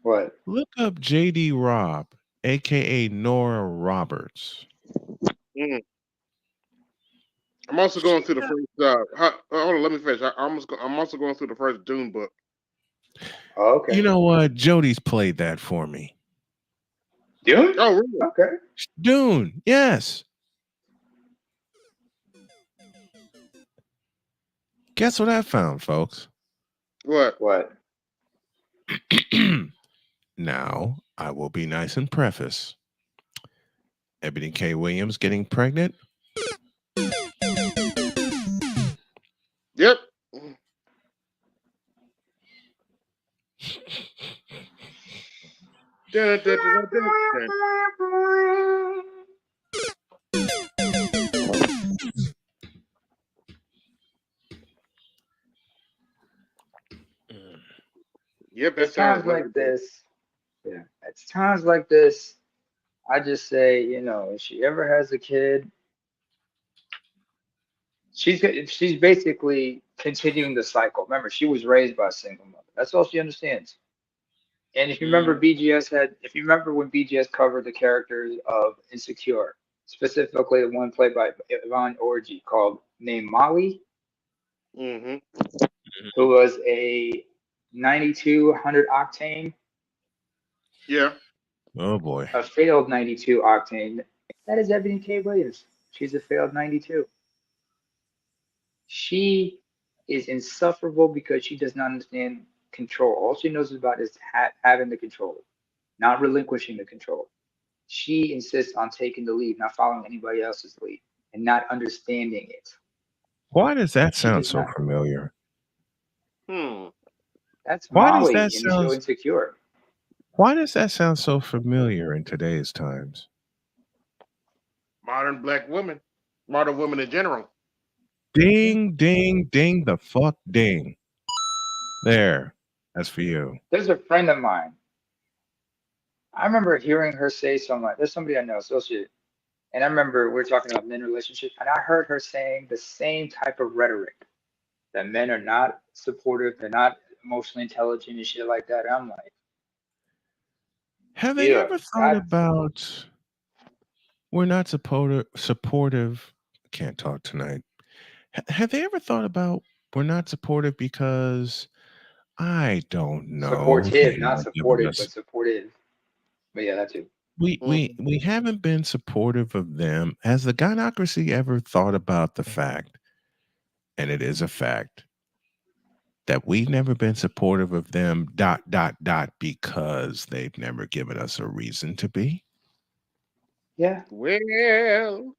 D: What?
B: Look up JD Robb, aka Nora Roberts.
A: Mm. I'm also going
B: She
A: through the
B: got-
A: first. Hold on, let me finish. I'm also going through the first Dune book.
D: Oh,
B: You
D: okay.
B: know what? Jody's played that for me.
D: Dune?
A: Oh, really?
D: Okay.
B: Dune, yes. Guess what I found, folks?
A: What?
D: What?
B: Now, I will be nice and preface. Ebony K. Williams getting pregnant?
A: Dun, dun, dun, dun, dun, dun. Yep, that
D: It's
A: sounds
D: times
A: like
D: like this. Yeah, it's times like this. I just say, if she ever has a kid, she's basically continuing the cycle. Remember, she was raised by a single mother. That's all she understands. And if you remember, if you remember when BGS covered the characters of Insecure, specifically the one played by Yvonne Orji named Molly,
A: Mm-hmm.
D: who was a 9200 octane,
A: Yeah.
B: Oh boy.
D: a failed 92 octane. That is Ebony K. Williams. She's a failed 92. She is insufferable because she does not understand control. All she knows about is having the control, not relinquishing the control. She insists on taking the lead, not following anybody else's lead, and not understanding it.
B: Why does that
D: She
B: sound
D: does
B: so
D: not.
B: familiar?
D: That's
B: Why does that
D: Molly in the show
B: sound
D: Insecure.
B: why does that sound so familiar in today's times?
A: Modern black women. Modern women in general.
B: Ding, ding, ding the fuck ding. There. That's for you.
D: There's a friend of mine. I remember hearing her say something like, there's somebody I know, associate, and I remember we were talking about men relationships, and I heard her saying the same type of rhetoric that men are not supportive, they're not emotionally intelligent and shit like that. And I'm like,
B: Have they
D: yeah,
B: ever thought
D: that
B: about we're not supportive? Can't talk tonight. Have they ever thought about we're not supportive because I don't know.
D: supportive,
B: They've
D: not
B: never given
D: supportive,
B: us
D: but supportive. But yeah, that too.
A: Mm-hmm.
B: we haven't been supportive of them. Has the gynocracy ever thought about the fact, and it is a fact, that we've never been supportive of them because they've never given us a reason to be?
D: Yeah.
A: Well,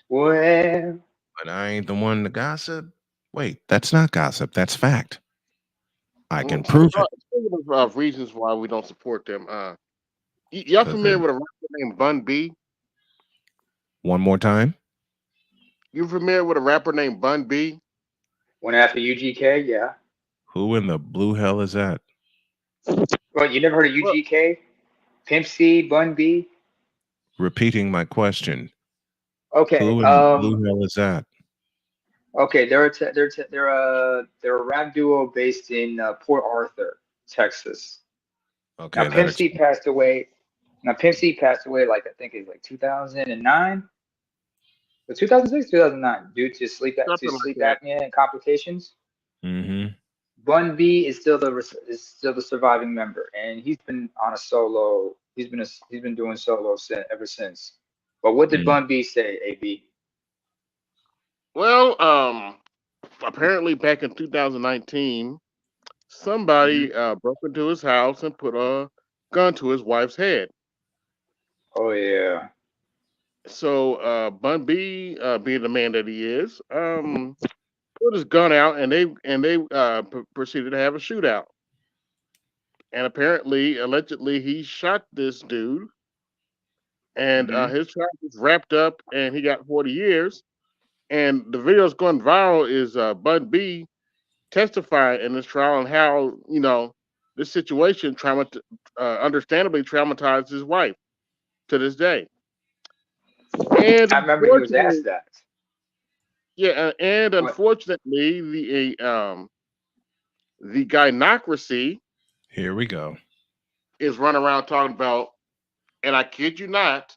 D: Well,
B: But I ain't the one to gossip. Wait, that's not gossip. That's fact. I can prove it.
A: speaking of reasons why we don't support them, y'all
B: Cause
A: familiar with a rapper named Bun B?
B: one more time.
A: You familiar with a rapper named Bun B?
D: one after UGK, yeah.
B: Who in the blue hell is that?
D: Well, you never heard of
A: Well,
D: UGK? Pimp C, Bun B?
B: Repeating my question.
D: Okay.
B: Who in the blue hell is that?
D: Okay. They're a rap duo based in Port Arthur, Texas. Now
B: Okay, that
D: Pimp C
B: explains.
D: passed away. Now Pimp C passed away like I think it's like 2009, or 2006, 2009, due to
A: something like
D: sleep
A: that.
D: apnea and complications.
B: Mm-hmm.
D: Bun B is still the surviving member, and he's been on a solo. He's been doing solo ever since. But what did
B: Mm.
D: Bun B say? AB.
A: Well, apparently back in 2019,
D: Hmm.
A: somebody broke into his house and put a gun to his wife's head.
D: Oh yeah.
A: So Bun B, being the man that he is, put his gun out and they proceeded to have a shootout. And apparently, allegedly, he shot this dude, and
D: Hmm.
A: his trial was wrapped up, and he got 40 years. And the video's going viral is Bun B testifying in this trial and how this situation understandably traumatized his wife to this day. And
D: I remember he was
A: unfortunately,
D: asked that.
A: and
D: What?
A: unfortunately, the gynocracy
B: Here we go.
A: is running around talking about, and I kid you not,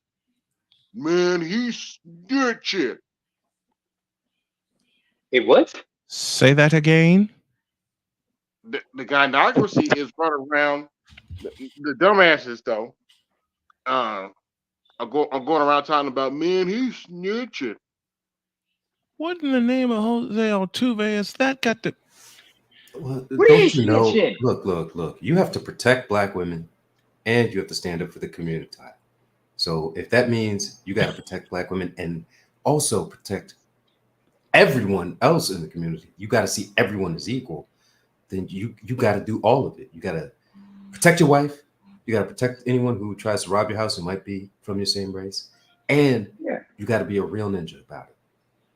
A: man, he's snitching.
D: Hey, what?
B: Say that again.
A: The gynocracy is running around. The dumbasses though, uh, are going around talking about, man, he's snitching.
B: What in the name of Jose Altuve is that got to?
I: Well,
D: What are you
I: don't you know?
D: snitching?
I: Look. You have to protect black women and you have to stand up for the community. So if that means you got to protect black women and also protect everyone else in the community, you got to see everyone as equal, then you got to do all of it. You got to protect your wife, You got to protect anyone who tries to rob your house who might be from your same race, and you got to be a real ninja about it.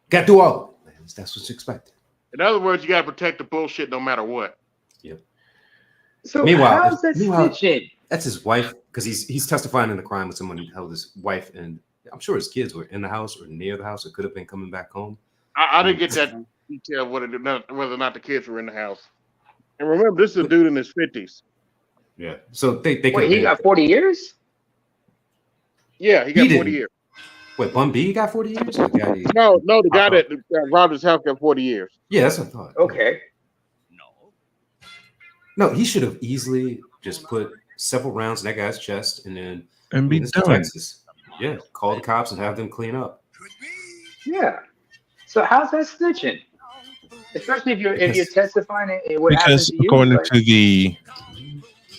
I: Got to do all of it, man. That's what's expected.
A: In other words, you got to protect the bullshit no matter what.
I: Yep.
D: So
I: Meanwhile,
D: how's that snitching?
I: That's his wife, because he's testifying in the crime with someone who held his wife, and I'm sure his kids were in the house or near the house, or could have been coming back home.
A: I didn't get that detail of whether or not the kids were in the house. And remember, this is a dude in his 50s.
I: Yeah. So they
D: Wait, he got 40 years?
A: Yeah, he got 40 years.
I: Wait, Bun B got 40 years?
A: No, the guy that robbed his house got 40 years.
I: Yeah, that's what I thought.
D: Okay.
I: No, he should have easily just put several rounds in that guy's chest and
B: be done.
I: Texas. Yeah, call the cops and have them clean up.
D: Yeah. So how's that snitching? Especially if you're testifying and what happens to you.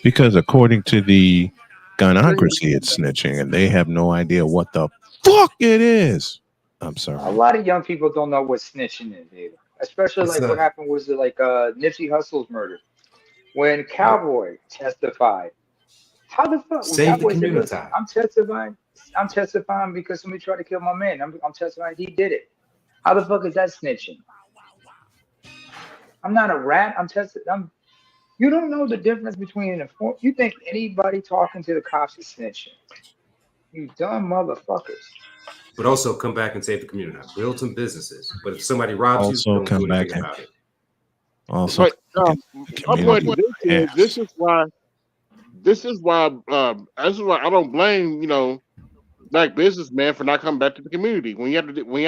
B: Because according to the gunocracy, it's snitching, and they have no idea what the fuck it is. I'm sorry.
D: A lot of young people don't know what snitching is either. Especially what happened was Nipsey Hussle's murder. When Cowboy testified, how the fuck
I: save the community?
D: I'm testifying because somebody tried to kill my man. I'm testifying he did it. How the fuck is that snitching? I'm not a rat. You don't know the difference between an informant. You think anybody talking to the cops is snitching? You dumb motherfuckers.
I: But also come back and save the community. Build some businesses. But if somebody robs you, don't do anything about it.
B: Also,
A: my point is this is why I don't blame black businessmen for not coming back to the community when you have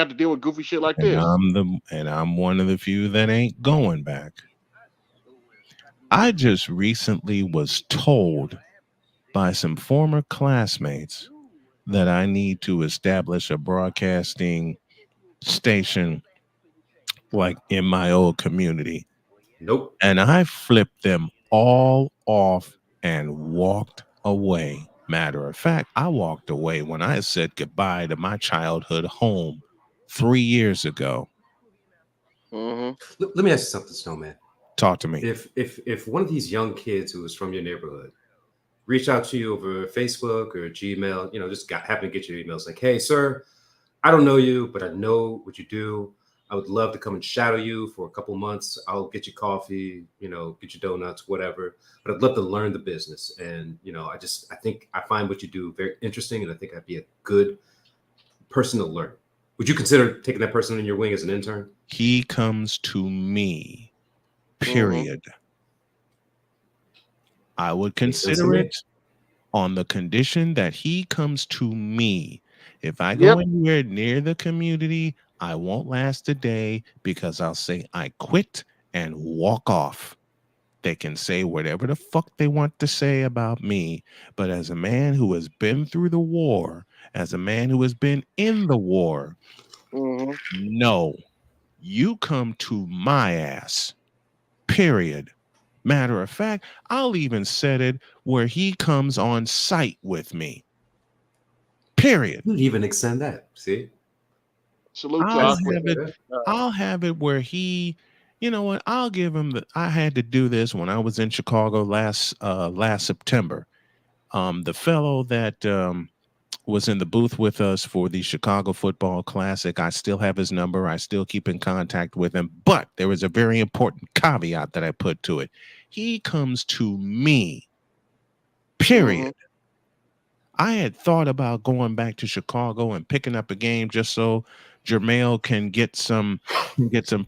A: to deal with goofy shit like this.
B: I'm one of the few that ain't going back. I just recently was told by some former classmates that I need to establish a broadcasting station like in my old community.
I: Nope.
B: And I flipped them all off and walked away. Matter of fact, I walked away when I said goodbye to my childhood home 3 years ago.
I: Mm-hmm. Let me ask you something, Snowman.
B: Talk to me.
I: If one of these young kids who is from your neighborhood reach out to you over Facebook or Gmail, just happen to get your emails like, hey, sir, I don't know you, but I know what you do. I would love to come and shadow you for a couple months. I'll get you coffee, get you donuts, whatever. But I'd love to learn the business. And, I think I find what you do very interesting. And I think I'd be a good person to learn. Would you consider taking that person in your wing as an intern?
B: He comes to me, period. I would consider it on the condition that he comes to me. If I go anywhere near the community, I won't last a day because I'll say I quit and walk off. They can say whatever the fuck they want to say about me. But as a man who has been through the war, as a man who has been in the war, no, you come to my ass, period. Matter of fact, I'll even set it where he comes on site with me. Period.
I: You even extend that. See?
B: I'll have it where he, I'll give him I had to do this when I was in Chicago last September. The fellow that was in the booth with us for the Chicago Football Classic, I still have his number. I still keep in contact with him. But there was a very important caveat that I put to it. He comes to me, period. I had thought about going back to Chicago and picking up a game just so Jermail can get some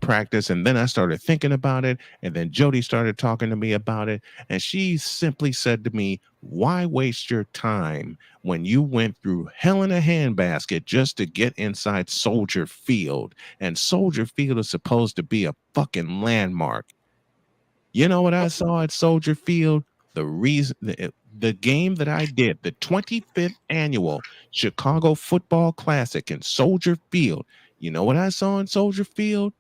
B: practice. And then I started thinking about it. And then Jody started talking to me about it. And she simply said to me, why waste your time when you went through hell in a handbasket just to get inside Soldier Field? And Soldier Field is supposed to be a fucking landmark. You know what I saw at Soldier Field? The game that I did, the 25th annual Chicago Football Classic in Soldier Field. You know what I saw in Soldier Field?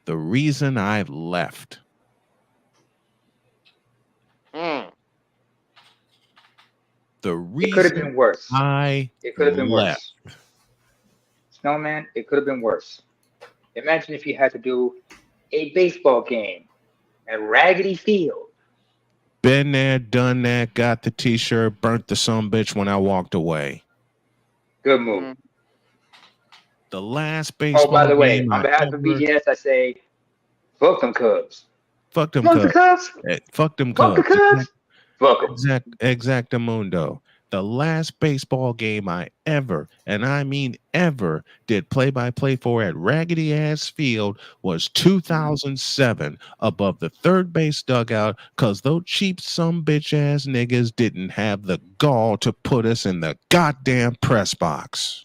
B: The reason I left. The reason
D: it could have been worse.
B: It could have been worse.
D: Snowman, it could have been worse. Imagine if you had to do a baseball game at Raggedy Field.
B: Been there, done that, got the t-shirt, burnt the sumbitch when I walked away.
D: Good move.
A: Mhm.
B: The last
D: Oh, by
B: baseball
D: the way,
B: game
D: on
B: I
D: behalf of
B: ever
D: BGS, I say, fuck them Cubs.
B: fuck them
D: Fuck the
B: Cubs.
D: Cubs.
B: Fuck them
D: Fuck the
B: Cubs.
D: Cubs. Fuck them.
B: Exactamundo. The last baseball game I ever, and I mean ever, did play-by-play for at Raggedy Ass Field was 2007 above the third base dugout because those cheap some bitch ass niggas didn't have the gall to put us in the goddamn press box.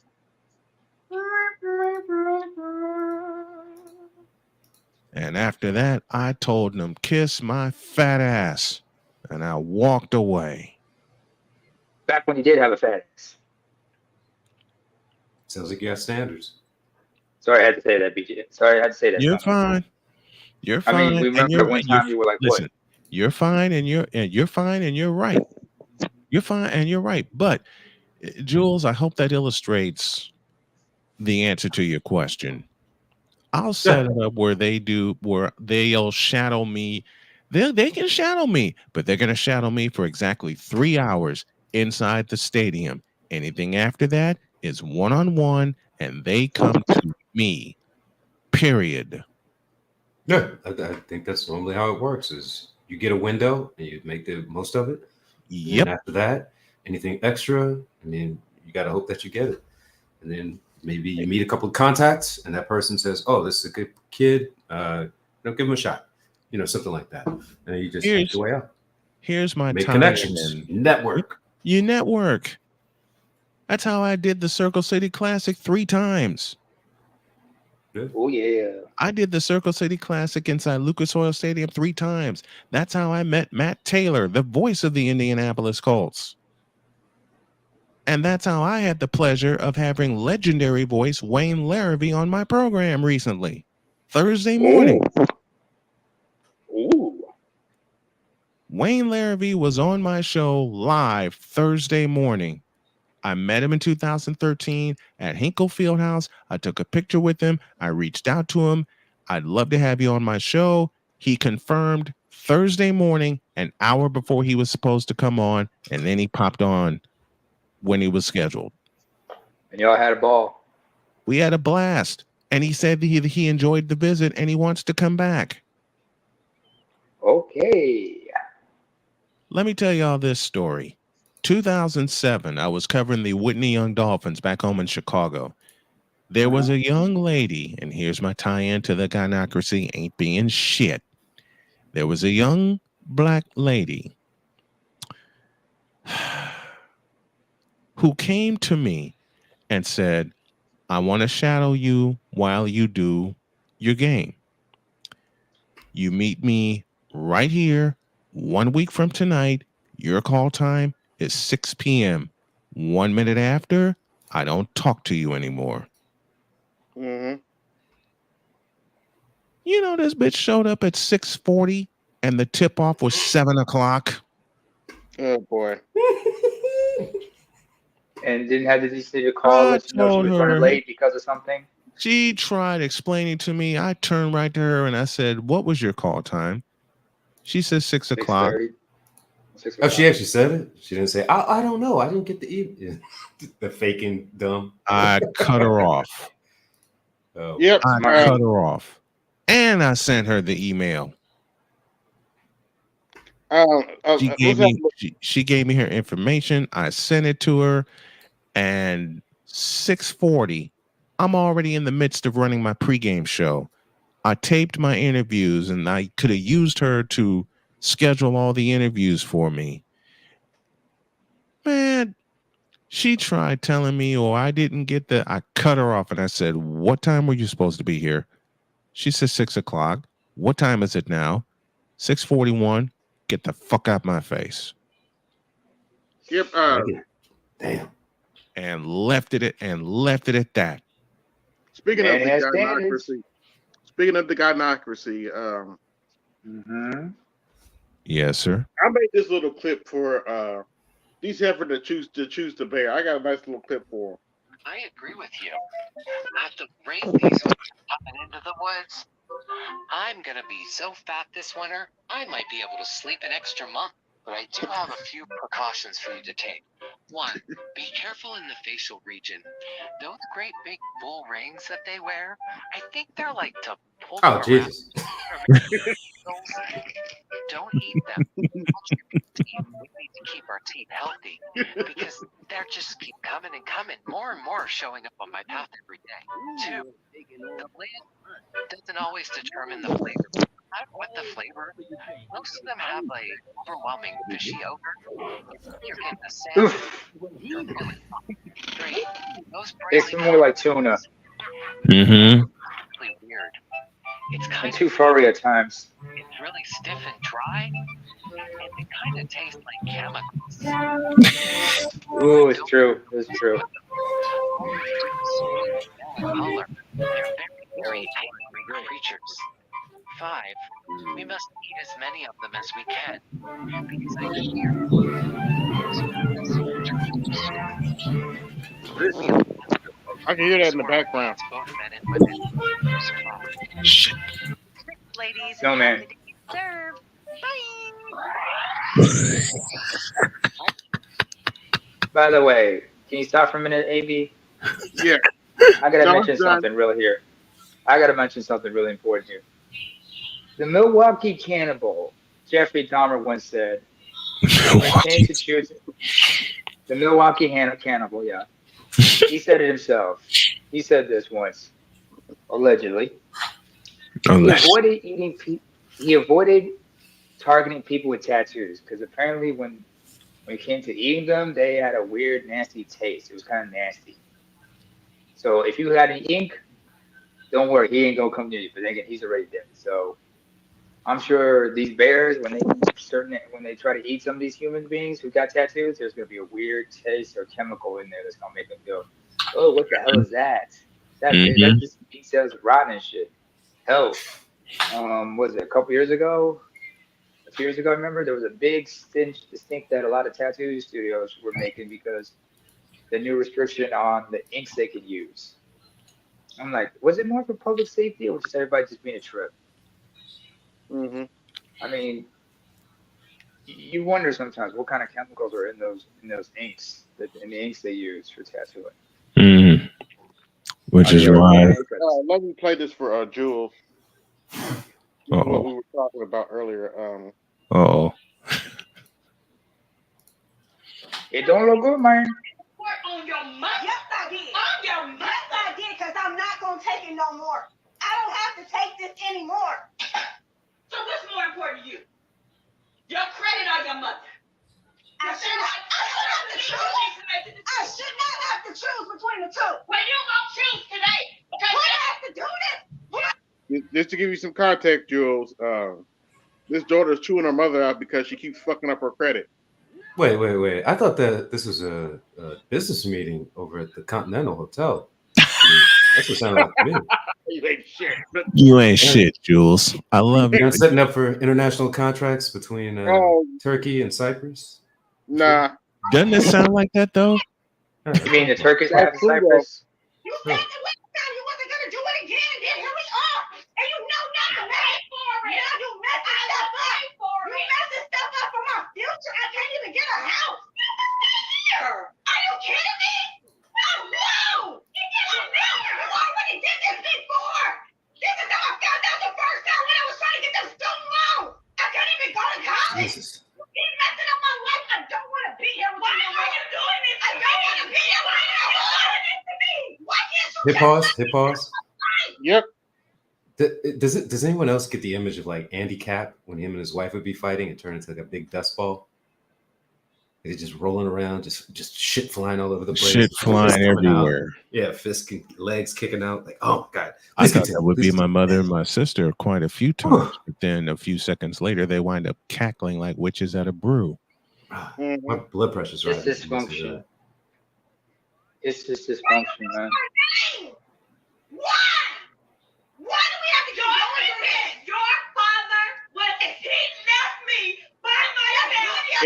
B: And after that, I told them, kiss my fat ass. And I walked away.
D: Back when he did have a fat ass.
I: Sounds like you have standards.
D: Sorry, I had to say that, BGS. Sorry, I had to say that.
B: You're
D: Tom.
B: fine. You're
D: I
B: fine.
D: mean, we
B: and
D: remember
B: you're
D: at one
B: right. You're,
D: time you were like,
B: listen,
D: what?
B: you're fine and you're fine and you're right. You're fine and you're right. But Jules, I hope that illustrates the answer to your question. I'll set it up where they'll shadow me. They can shadow me, but they're gonna shadow me for exactly 3 hours inside the stadium. Anything after that is one-on-one, and they come to me. Period.
I: Yeah, I think that's normally how it works. Is you get a window and you make the most of it. And then
B: Yep.
I: after that, anything extra, I mean, you got to hope that you get it. And then maybe you meet a couple of contacts, and that person says, "Oh, this is a good kid. Give him a shot." Something like that. And then you just make your way out.
B: Here's my
I: Make
B: tie
I: connections.
B: in.
I: Network.
B: You network. That's how I did the Circle City Classic 3 times.
D: Oh, yeah.
B: I did the Circle City Classic inside Lucas Oil Stadium 3 times. That's how I met Matt Taylor, the voice of the Indianapolis Colts. And that's how I had the pleasure of having legendary voice Wayne Larrivee on my program recently. Thursday morning.
D: Ooh.
B: Wayne Larrivee was on my show live Thursday morning. I met him in 2013 at Hinkle Fieldhouse. I took a picture with him. I reached out to him. I'd love to have you on my show. He confirmed Thursday morning, an hour before he was supposed to come on, and then he popped on when he was scheduled.
D: And y'all had a ball.
B: We had a blast. And he said that he enjoyed the visit and he wants to come back.
D: Okay.
B: Let me tell y'all this story. 2007, I was covering the Whitney Young Dolphins back home in Chicago. There was a young lady, and here's my tie-in to the gynocracy ain't being shit. There was a young black lady who came to me and said, I want to shadow you while you do your game. You meet me right here 1 week from tonight. Your call time is 6 p.m. 1 minute after, I don't talk to you anymore.
A: Mm-hmm.
B: You know, this bitch showed up at 6:40 and the tip off was 7 o'clock.
A: Oh boy.
D: And didn't have the decency to call us to know she was running late because of something.
B: She tried explaining to me. I turned right to her and I said, what was your call time? She said 6 o'clock.
D: 6
I: Oh, she actually said it? She didn't say, I don't know. I didn't get the email. The faking dumb.
B: I cut her off.
I: Oh.
A: Yep.
B: I cut her off. And I sent her the email. She gave me her information. I sent it to her. And 6:40, I'm already in the midst of running my pregame show. I taped my interviews and I could have used her to schedule all the interviews for me. Man, she tried telling me, I didn't get I cut her off and I said, what time were you supposed to be here? She said 6 o'clock. What time is it now? 6:41. Get the fuck out my face.
A: Yep.
I: Damn.
B: And left it at that.
A: Speaking of the gynocracy,
B: Yes, sir.
A: I made this little clip for these heifer to choose the bear. I got a nice little clip for them.
J: I agree with you. At the rate these are coming into the woods, I'm gonna be so fat this winter, I might be able to sleep an extra month. but I do have a few precautions for you to take. 1. Be careful in the facial region. Those great big bull rings that they wear, I think they're like to pull them
I: Oh
J: around.
I: Jesus!
J: Don't eat them. We need to keep our teeth healthy because they're just keep coming and coming. More and more showing up on my path every day. 2. The lid doesn't always determine the flavor. No matter what the flavor, most of them have a overwhelming fishy odor. You're getting a salmon.
D: Oof.
J: You're really 3. Those
D: It's
J: brightly
D: more like
J: colored
D: tuna
B: Mm-hmm.
J: really weird. It's
D: and
J: kind
D: too
J: of
D: furry at times.
J: it's really stiff and dry, and they kind of taste like chemicals.
D: Ooh, it's true. It's true.
J: Color. They're very angry creatures. 5. We must eat as many of them as we can because I hear
A: I can hear that in the background.
J: both men and women.
C: Ladies
D: No,
C: and
D: man.
C: candidates served.
D: By the way, can you stop for a minute, AB?
A: Yeah.
D: I gotta
A: No,
D: mention
A: it's done.
D: something real here. I gotta mention something really important here. The Milwaukee Cannibal, Jeffrey Dahmer once said, when it came to choosing the Milwaukee Cannibal, yeah, he said it himself. He said this once, allegedly. He avoided eating. He avoided targeting people with tattoos because apparently when it came to eating them, they had a weird, nasty taste. It was kind of nasty. So if you had any ink, don't worry, he ain't gonna come near you. But again, he's already dead. So I'm sure these bears, when they try to eat some of these human beings who got tattoos, there's gonna be a weird taste or chemical in there that's gonna make them feel, oh, what the hell is that? That just meat cells rotten and shit. Hell, was it a couple years ago? A few years ago, I remember there was a big stink that a lot of tattoo studios were making because the new restriction on the inks they could use. I'm like, was it more for public safety or just everybody just being a trip?
A: Mm-hmm.
D: I mean, you wonder sometimes what kind of chemicals are in those inks in the inks they use for tattooing.
B: Mm. Which
D: Are
B: is
D: they
B: why.
D: organic?
A: Let me play this for Jules. What we were talking about earlier.
B: Oh.
D: It don't look good, man.
E: On your mother. Yes, I did. On your mother. Yes, I did, because I'm not going to take it no more. I don't have to take this anymore. So what's more important to you? Your credit or your mother? I should have to choose. I should not have to choose between the two. Well, you gonna choose today. What I have to do this?
A: Just to give you some context, Jules, this daughter is chewing her mother out because she keeps fucking up her credit.
I: Wait. I thought that this was a business meeting over at the Continental Hotel. That's what it sounded like to me.
A: You ain't shit.
B: You ain't shit, Jules. I love
I: You're
B: you.
I: setting up for international contracts between Turkey and Cyprus?
A: Nah.
B: Doesn't it sound like that though?
D: You mean the Turkish have Cyprus?
E: You said that last time you wasn't gonna do it again, and then here we are. And you know not to pay for it. Now you messing stuff up. You messing stuff up for my future. I can't even get a house. Here. Are you kidding me? No. You already did this before. This is how I found out the first time when I was trying to get them student loans. I can't even go to college.
I: Jesus.
E: He's messing up my life. I don't want to be here with you. Why are you doing this? I don't want to be here. Why are you doing this to me? Why can't you
I: Hit pause.
A: Yep.
I: Does anyone else get the image of like Andy Capp when him and his wife would be fighting and turn into like a big dust ball? They're just rolling around, just shit flying all over the place.
B: Shit flying everywhere.
I: Yeah, legs kicking out. Like, oh God.
B: I thought that would be my mother and my sister quite a few times, but then a few seconds later they wind up cackling like witches at a brew.
I: My blood pressure's right.
D: It's dysfunction. It's just dysfunction, man.
E: Why? Why do we have to keep going through this? Your father he left me by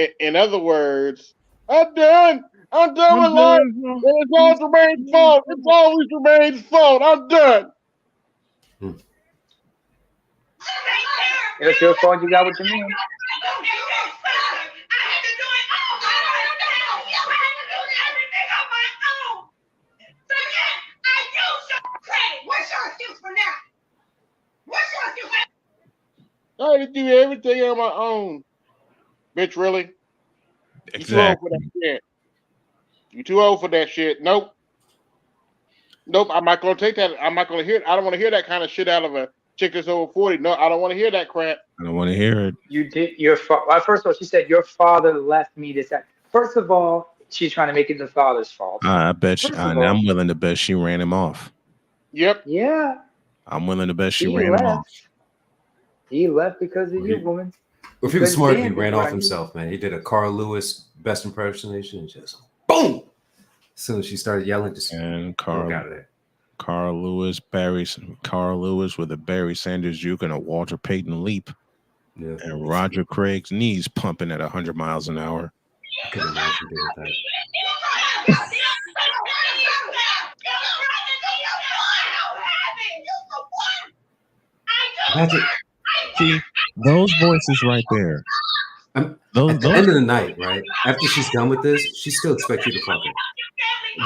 E: myself.
A: In other words, I'm done with life. It's always Remain's fault. It's always Remain's fault. I'm done.
D: It's your fault you got what you mean.
A: me do everything on my own. Bitch, really? You too old for that
B: Exactly.
A: shit. You too old for that shit. Nope. Nope. I'm not gonna take that. I'm not gonna hear. I don't want to hear that kind of shit out of a chick that's over 40. No, I don't want to hear that crap.
B: I don't want to hear it.
D: You did your well, first of all, she said your father left me this. First of all, she's trying to make it the father's fault.
B: I bet
D: First of
B: and
D: all,
B: I'm willing to bet she ran him off.
A: Yep.
D: yeah,
B: I'm willing to bet she
D: he
B: ran him off.
D: left. He left because of you, woman.
I: If he was
D: Because
I: smart, he
D: damn,
I: ran
D: bro,
I: off himself, man. He did a Carl Lewis best impersonation and just boom. As soon as she started yelling, just
B: And
I: broke out of there.
B: Carl Lewis with a Barry Sanders juke and a Walter Payton leap.
I: Yeah.
B: And Roger Craig's knees pumping at 100 miles an hour.
I: I couldn't imagine doing that. Imagine,
B: See, those voices right there.
I: at the end of the night, right? After she's done with this, she still expects you to fuck her.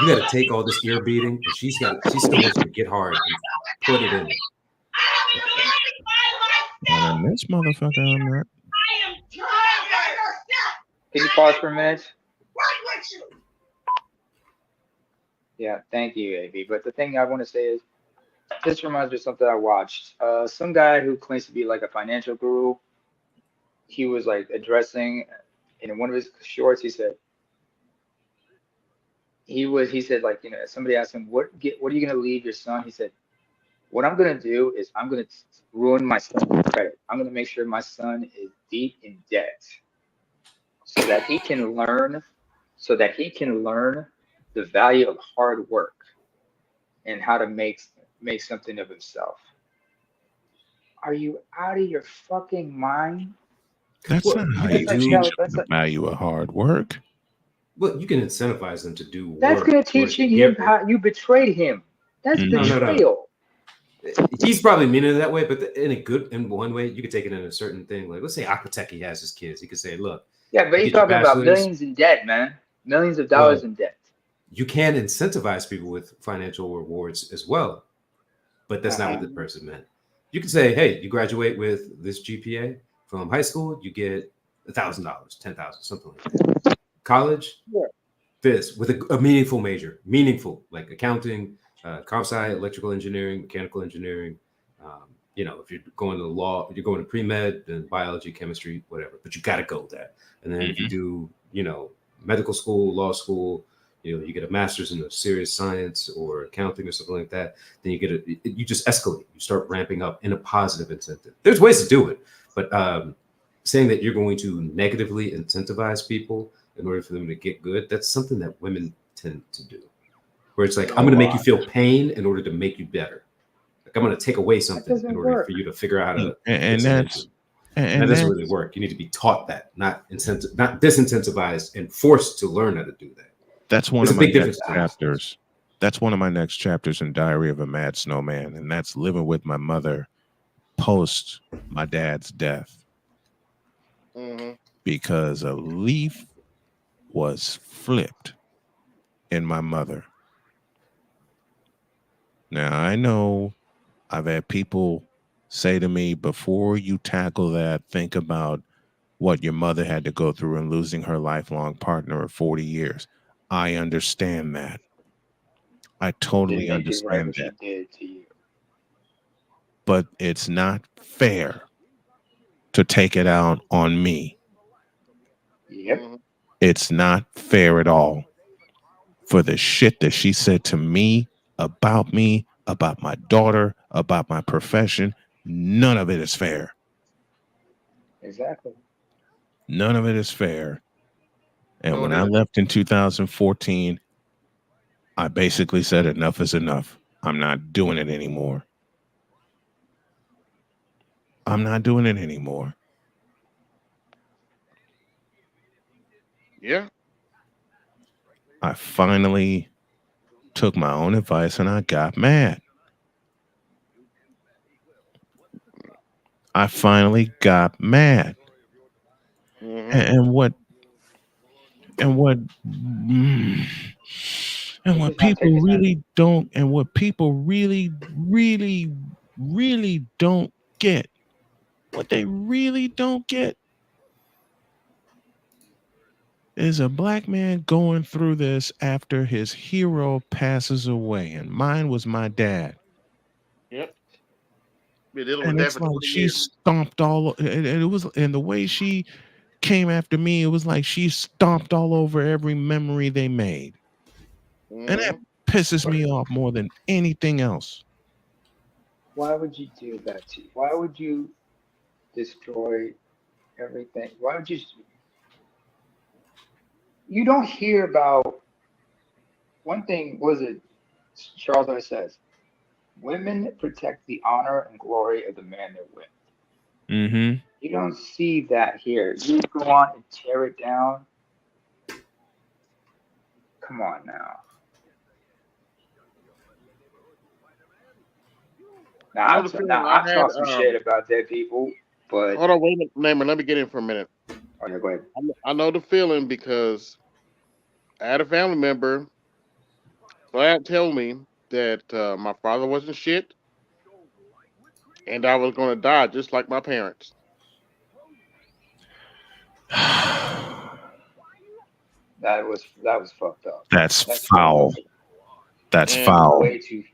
I: You got to take all this ear beating, and she still wants you to get hard and put it in.
B: And this motherfucker, I'm not.
D: Can you pause for a minute? Yeah, thank you, AB. But the thing I want to say is, this reminds me of something I watched. Some guy who claims to be like a financial guru, he was like addressing in one of his shorts. He said like, you know, somebody asked him, what are you gonna leave your son? He said, what I'm gonna do is I'm gonna ruin my son's credit. I'm gonna make sure my son is deep in debt, so that he can learn the value of hard work and how to make something of himself. Are you out of your fucking mind?
B: That's not how you teach the value of hard work.
I: Well, you can incentivize them to do work.
D: That's going to teach him how you betrayed him. That's betrayal.
I: No. He's probably meaning it that way, but in one way, you could take it in a certain thing. Like, let's say Akateki has his kids. He could say, look.
D: Yeah, but he's talking about millions in debt, man. Millions of dollars in debt.
I: You can incentivize people with financial rewards as well, but that's not what the person meant. You can say, hey, you graduate with this GPA from high school, you get $1,000, $10,000, something like that. College, this with a meaningful major, like accounting, comp sci, electrical engineering, mechanical engineering. You know, if you're going to law, if you're going to pre-med, then biology, chemistry, whatever. But you got to go there. And then if you do, you know, medical school, law school, you know, you get a master's in a serious science or accounting or something like that, then you just escalate. You start ramping up in a positive incentive. There's ways to do it, but saying that you're going to negatively incentivize people in order for them to get good, that's something that women tend to do. Where it's like, I'm going to make you feel pain in order to make you better. Like, I'm going to take away something in order for you to figure out how to.
B: And that
I: doesn't really work. You need to be taught that, not disincentivized and forced to learn how to do that.
B: That's one of my next chapters. That's one of my next chapters in Diary of a Mad Snowman, and that's living with my mother post my dad's death. Because a leaf was flipped in my mother. Now, I know I've had people say to me, before you tackle that, think about what your mother had to go through in losing her lifelong partner of 40 years. I understand that. I totally understand that. But it's not fair to take it out on me.
D: Yep.
B: It's not fair at all. For the shit that she said to me, about my daughter, about my profession, none of it is fair.
D: Exactly.
B: None of it is fair. And when I left in 2014, I basically said enough is enough. I'm not doing it anymore. I'm not doing it anymore.
A: Yeah.
B: I finally took my own advice and I got mad. I finally got mad. And what people really don't, and what people really, really, really don't get What they really don't get is a black man going through this after his hero passes away, and mine was my dad.
A: Yep. Been dealing with
B: And
A: that
B: it's
A: for
B: like
A: 20
B: she
A: years.
B: stomped and it was, and the way she came after me, it was like she stomped all over every memory they made. And that
A: Mm-hmm.
B: pisses me off more than anything else.
D: Why would you do that to you? Why would you destroy everything? Why would you? You don't hear about one thing. Was it Charles always says? Women protect the honor and glory of the man they're with.
B: Mm-hmm.
D: You don't see that here. You go on and tear it down. Come on now.
A: I know the feeling
D: Now
A: I
D: I've
A: had.
D: talked some shit about dead people, but
A: Hold on, wait a minute, Naaman, let me get in for a minute.
D: oh yeah, go ahead.
A: I know the feeling because I had a family member flat tell me that my father wasn't shit and I was going to die just like my parents.
D: That was fucked up.
B: That's
D: That's
B: foul. That's
A: And
B: foul.
D: way too.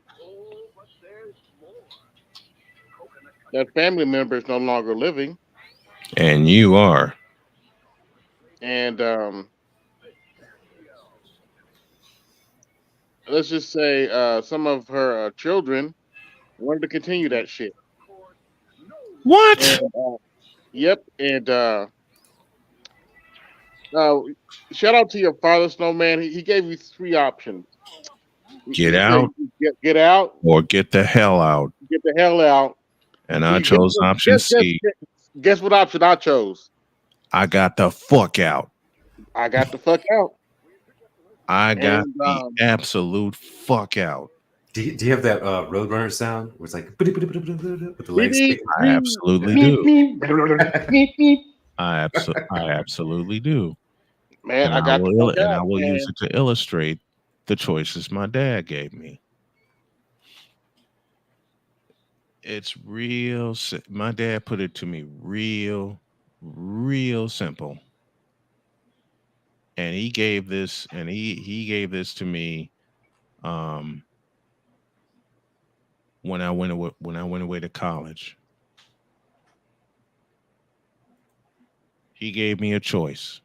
A: that family member is no longer living.
B: And you are.
A: And let's just say some of her children wanted to continue that shit.
B: What?
A: And yep. And uh, shout out to your father, Snowman. He gave you three options.
B: Get
A: He said,
B: out
A: get out,
B: or get the hell out.
A: get the hell out.
B: And I
A: You guess,
B: chose option C.
A: guess what option I chose?
B: I got the fuck out.
A: I got the fuck out.
B: I got
A: And
B: the absolute fuck out.
I: Do you have that Roadrunner sound where it's like with the
A: beep,
I: legs
A: beep,
I: kicking?
B: I
A: beep,
B: absolutely
A: beep,
B: do.
A: beep, beep, beep.
B: I absolutely do.
A: Man,
B: And
A: I got the fuck
B: I
A: out.
B: will use
A: And
B: it to illustrate the choices my dad gave me. It's real. My dad put it to me real simple. And he gave this to me um, when I went away to college. He gave me a choice.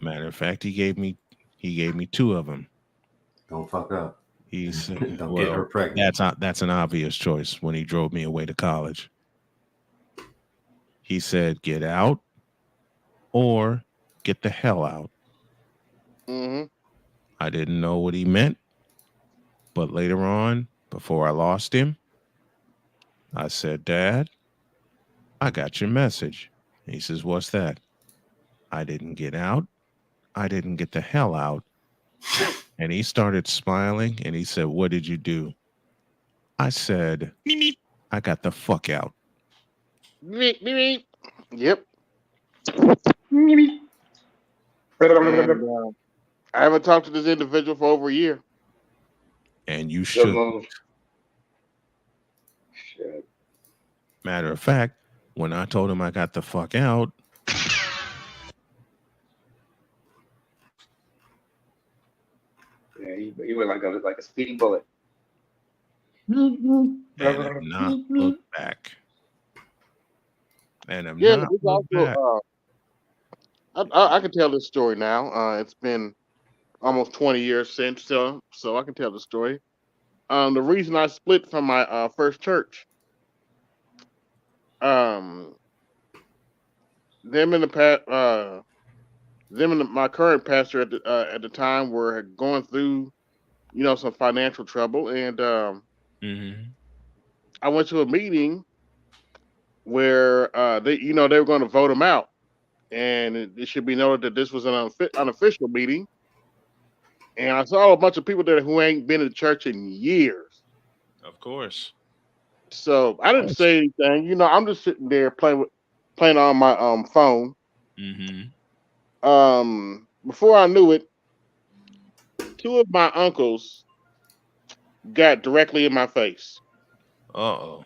B: Matter of fact, he gave me two of them.
I: Don't fuck up.
B: He said,
I: Don't get her
B: "Well,
I: pregnant.
B: that's an obvious choice." When he drove me away to college, he said, "Get out or get the hell out."
A: mm-hmm.
B: I didn't know what he meant, but later on, before I lost him, I said, "Dad, I got your message." He says, "What's that?" I didn't get out. I didn't get the hell out. And he started smiling and he said, "What did you do?" I said, "I got the fuck out."
A: Beep, beep, beep. Yep.
D: Good
A: And I haven't talked to this individual for over a year.
B: And you should.
D: move. Shit.
B: Matter of fact, when I told him I got the fuck out,
D: Yeah, you were like a speeding bullet.
B: and have not looked back. And have
A: Yeah,
B: not
A: it's
B: looked
A: also
B: back.
A: I can tell this story now. It's been almost 20 years since, so I can tell the story. The reason I split from my first church, um, them and the my current pastor at the time were going through, some financial trouble, and
B: Mm-hmm.
A: I went to a meeting where they were going to vote him out, and it should be noted that this was an unofficial meeting, and I saw a bunch of people there who ain't been to church in years.
B: Of course.
A: So I didn't say anything. I'm just sitting there playing on my phone.
B: Mm-hmm.
A: Before I knew it, two of my uncles got directly in my face.
B: Uh-oh.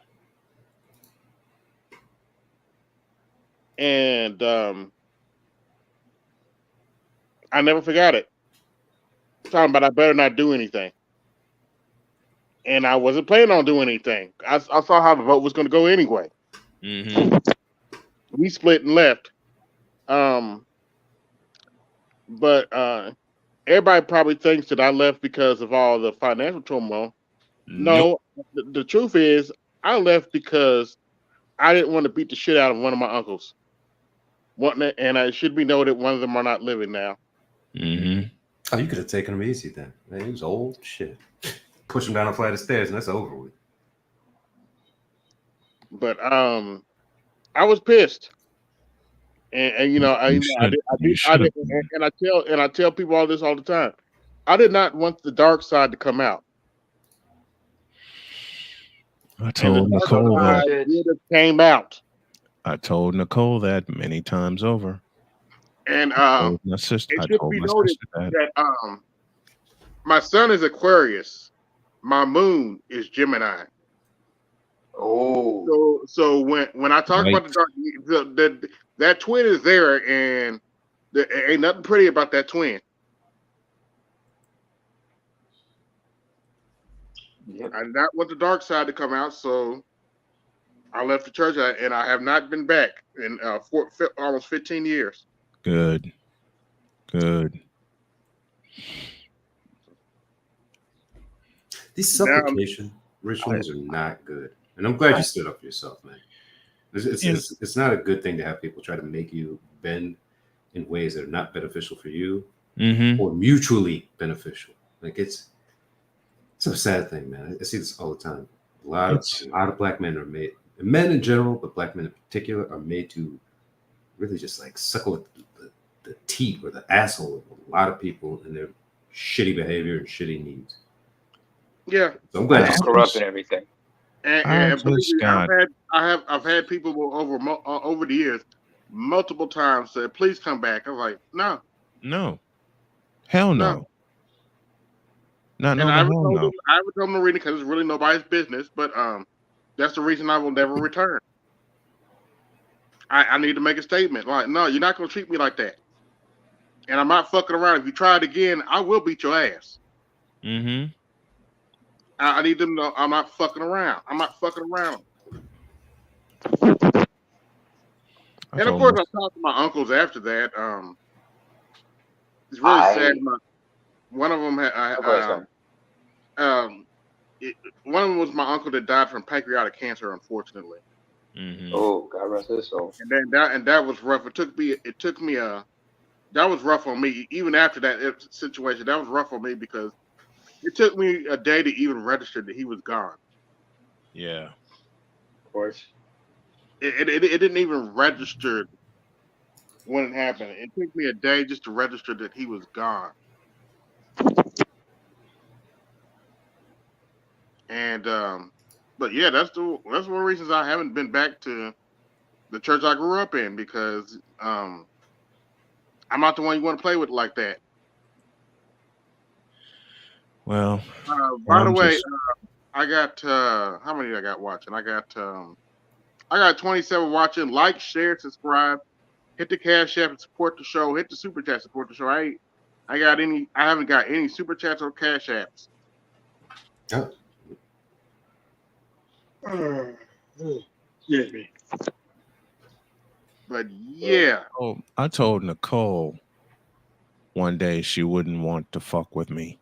A: and I never forgot it. Talking about I better not do anything, and I wasn't planning on doing anything. I saw how the vote was going to go anyway.
B: Mm-hmm.
A: We split and left. Um, but everybody probably thinks that I left because of all the financial turmoil.
B: Nope.
A: No, the truth is I left because I didn't want to beat the shit out of one of my uncles. And it should be noted one of them are not living now.
B: Mm-hmm.
I: Oh, you could have taken him easy then. Man, he was old. Shit. Push him down a flight of stairs and that's over with.
A: But I was pissed. And you know,
B: You should. You should have.
A: and I tell people all this all the time. I did not want the dark side to come out.
B: I
A: And the
B: told
A: dark
B: Nicole that.
A: side would have came out.
B: I told Nicole that many times over.
A: And
B: I told my sister.
A: it
B: I
A: should
B: told
A: be
B: my
A: noted
B: sister that.
A: that my sun is Aquarius. My moon is Gemini.
D: Oh,
A: So when I talk
B: Right.
A: about the dark, that twin is there, and there ain't nothing pretty about that twin.
D: yep.
A: I did not want the dark side to come out, so I left the church, and I have not been back in almost 15 years.
B: Good. Good.
I: These
A: Now,
I: supplication rituals are not good. And I'm glad you stood up for yourself, man. It's not a good thing to have people try to make you bend in ways that are not beneficial for you
B: Mm-hmm.
I: or mutually beneficial. Like it's a sad thing, man. I see this all the time. A lot of black men are made, men in general, but black men in particular, are made to really just like suckle at the teat or the asshole of a lot of people and their shitty behavior and shitty needs.
A: yeah,
I: So I'm glad you stood up.
D: Corrupt and everything.
A: and believe
B: just
A: me,
B: got.
A: I've had people over the years multiple times say, "Please come back." I was like, "No,
B: No. Hell
A: no."
B: no. Not
A: And
B: no.
A: I ever
B: Hell
A: told
B: no.
A: them, to read it because it's really nobody's business. But that's the reason I will never return. I need to make a statement. Like, no, you're not gonna treat me like that. And I'm not fucking around. If you try it again, I will beat your ass.
B: Mm-hmm.
A: I need them to know I'm not fucking around. I'm not fucking around.
B: I
A: And of
B: told
A: course,
B: my
A: I talked to my uncles after that. It's really sad. One of them had, one of them was my uncle that died from pancreatic cancer, unfortunately.
B: Mm-hmm.
D: Oh, God rest his soul.
A: And then that was rough. It took me that was rough on me. Even after that situation, that was rough on me because it took me a day to even register that he was gone.
B: Yeah.
D: Of course.
A: It didn't even register when it happened. It took me a day just to register that he was gone. And but yeah, that's one of the reasons I haven't been back to the church I grew up in because I'm not the one you want to play with like that.
B: Well,
A: By the
B: I'm
A: way,
B: just.
A: I got how many I got watching? I got 27 watching. Like, share, subscribe, hit the cash app and support the show. Hit the super chat support the show. I haven't got any super chats or cash apps.
I: Oh,
D: Excuse me.
A: But yeah,
B: Oh, I told Nicole one day she wouldn't want to fuck with me.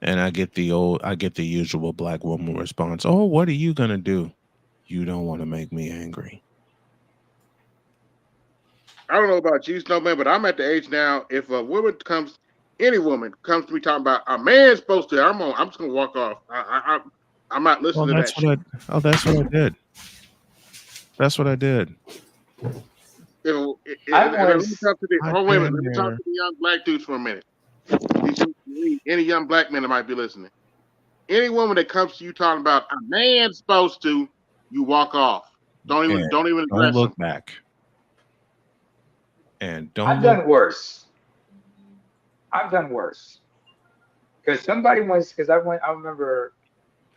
B: And I get the usual black woman response. Oh, what are you gonna do? You don't want to make me angry.
A: I don't know about you, Snowman, but I'm at the age now. If any woman comes to me talking about a man's supposed to, I'm just gonna walk off. I'm not
B: Well,
A: listening to that shit.
B: that's what I did. That's what I did.
A: And
D: I
A: let me
D: was.
A: talk to the.
B: I
A: Oh wait a minute,
B: damn
A: let me talk
B: near.
A: to the young black dudes for a minute. Any young black men that might be listening. Any woman that comes to you talking about a man's supposed to, you walk off. Don't even
B: And
A: don't even
B: don't
A: address them.
B: look back. And don't
D: I've
B: look.
D: done worse. I've done worse. Because somebody once, because I remember,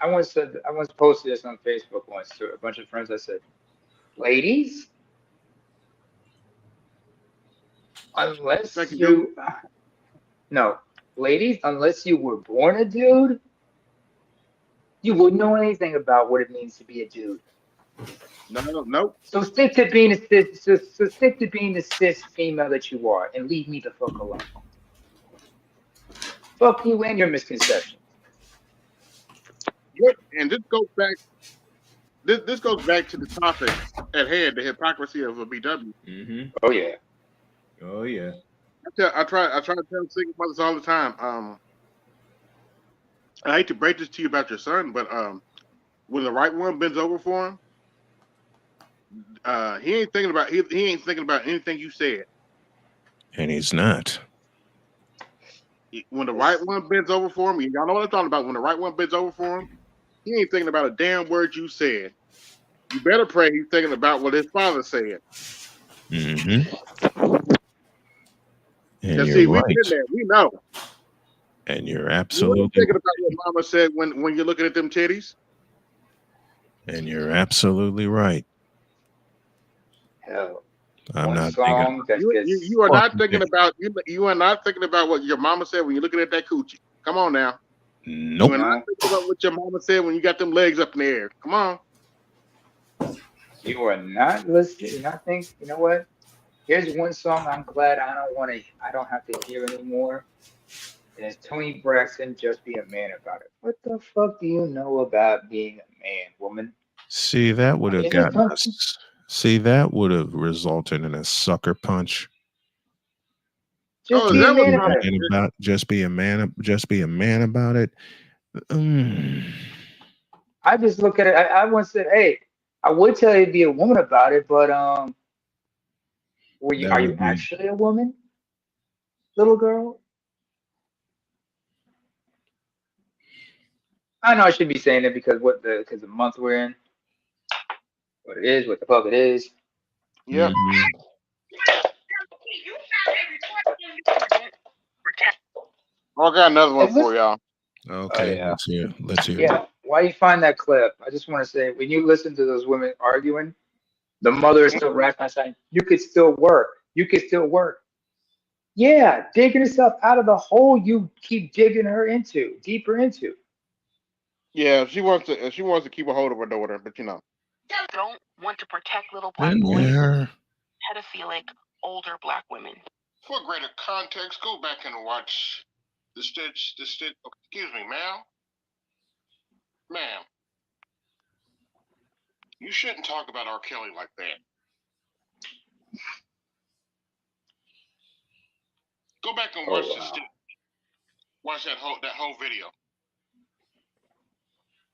D: I once posted this on Facebook once to a bunch of friends. I said, ladies, Unless
A: Thank you, Joe.
D: you, no, ladies, unless you were born a dude, you wouldn't know anything about what it means to be a dude.
A: Nope.
D: So stick to being a cis, so stick to being the cis female that you are, and leave me the fuck alone. Fuck you and your misconceptions.
A: Yep. And this goes back. This goes back to the topic at hand, the hypocrisy of a BW.
D: Oh yeah.
K: Oh yeah.
A: I try to tell single mothers all the time. I hate to break this to you about your son, but when the right one bends over for him, he ain't thinking about he ain't thinking about anything you said.
B: And he's not.
A: When the right one bends over for him, y'all know what I'm talking about. When the right one bends over for him, he ain't thinking about a damn word you said. You better pray he's thinking about what his father said.
B: Mm-hmm. And
A: Cause
B: you're
A: see, we've
B: right.
A: been there. We know.
B: And you're
A: You ain't
B: absolutely
A: thinking about what mama said when you're looking at them titties.
B: and you're absolutely right.
D: Hell,
B: I'm
D: one
B: not thinking
D: song that gets
A: You are not
B: fucking
A: thinking
B: thing.
A: about you are not thinking about what your mama said when you're looking at that coochie. Come on now.
B: Nope.
A: You are not
D: no,
A: thinking about what your mama said when you got them legs up in the air. Come on.
D: you are not listening. You're not think. You know what? Here's one song I'm glad I don't have to hear anymore. And it's Tony Braxton, Just Be a Man About It. What the fuck do you know about being a man, woman?
B: See, that would have
D: Is it
B: gotten
D: something?
B: us. See, that would have resulted in a sucker punch.
D: Just
A: Oh, is
D: be a
A: that
B: Just
A: what
B: be
D: man
B: a
D: about
A: Mama
D: it.
B: man
A: said?
B: about. Just be a man. Just be a man about it. Mm.
D: I just look at it. I once said, hey, I would tell you to be a woman about it, but
B: That
D: are you
B: would be.
D: actually a woman, little girl? I know I should be saying it because the month we're in, what it is, what the fuck it is.
A: Yep.
B: Mm-hmm.
A: Oh, I got another one
D: And
A: for
D: listen,
A: y'all.
D: oh
B: Okay,
D: yeah,
B: let's hear. Let's hear.
D: yeah. Why you find that clip? I just want to say, when you listen to those women arguing, the mother is still rapping, saying, "You could still work. You could still work." Yeah, digging herself out of the hole you keep digging her into, deeper into.
A: Yeah, she wants to keep a hold of her daughter, but you know.
C: Don't want to protect little black
B: In
C: boys,
B: there.
C: pedophilic older black women.
A: For greater context, go back and watch the stitch. Excuse me, ma'am. You shouldn't talk about R. Kelly like that. Go back and
D: Oh
A: watch
D: wow.
A: watch that whole video.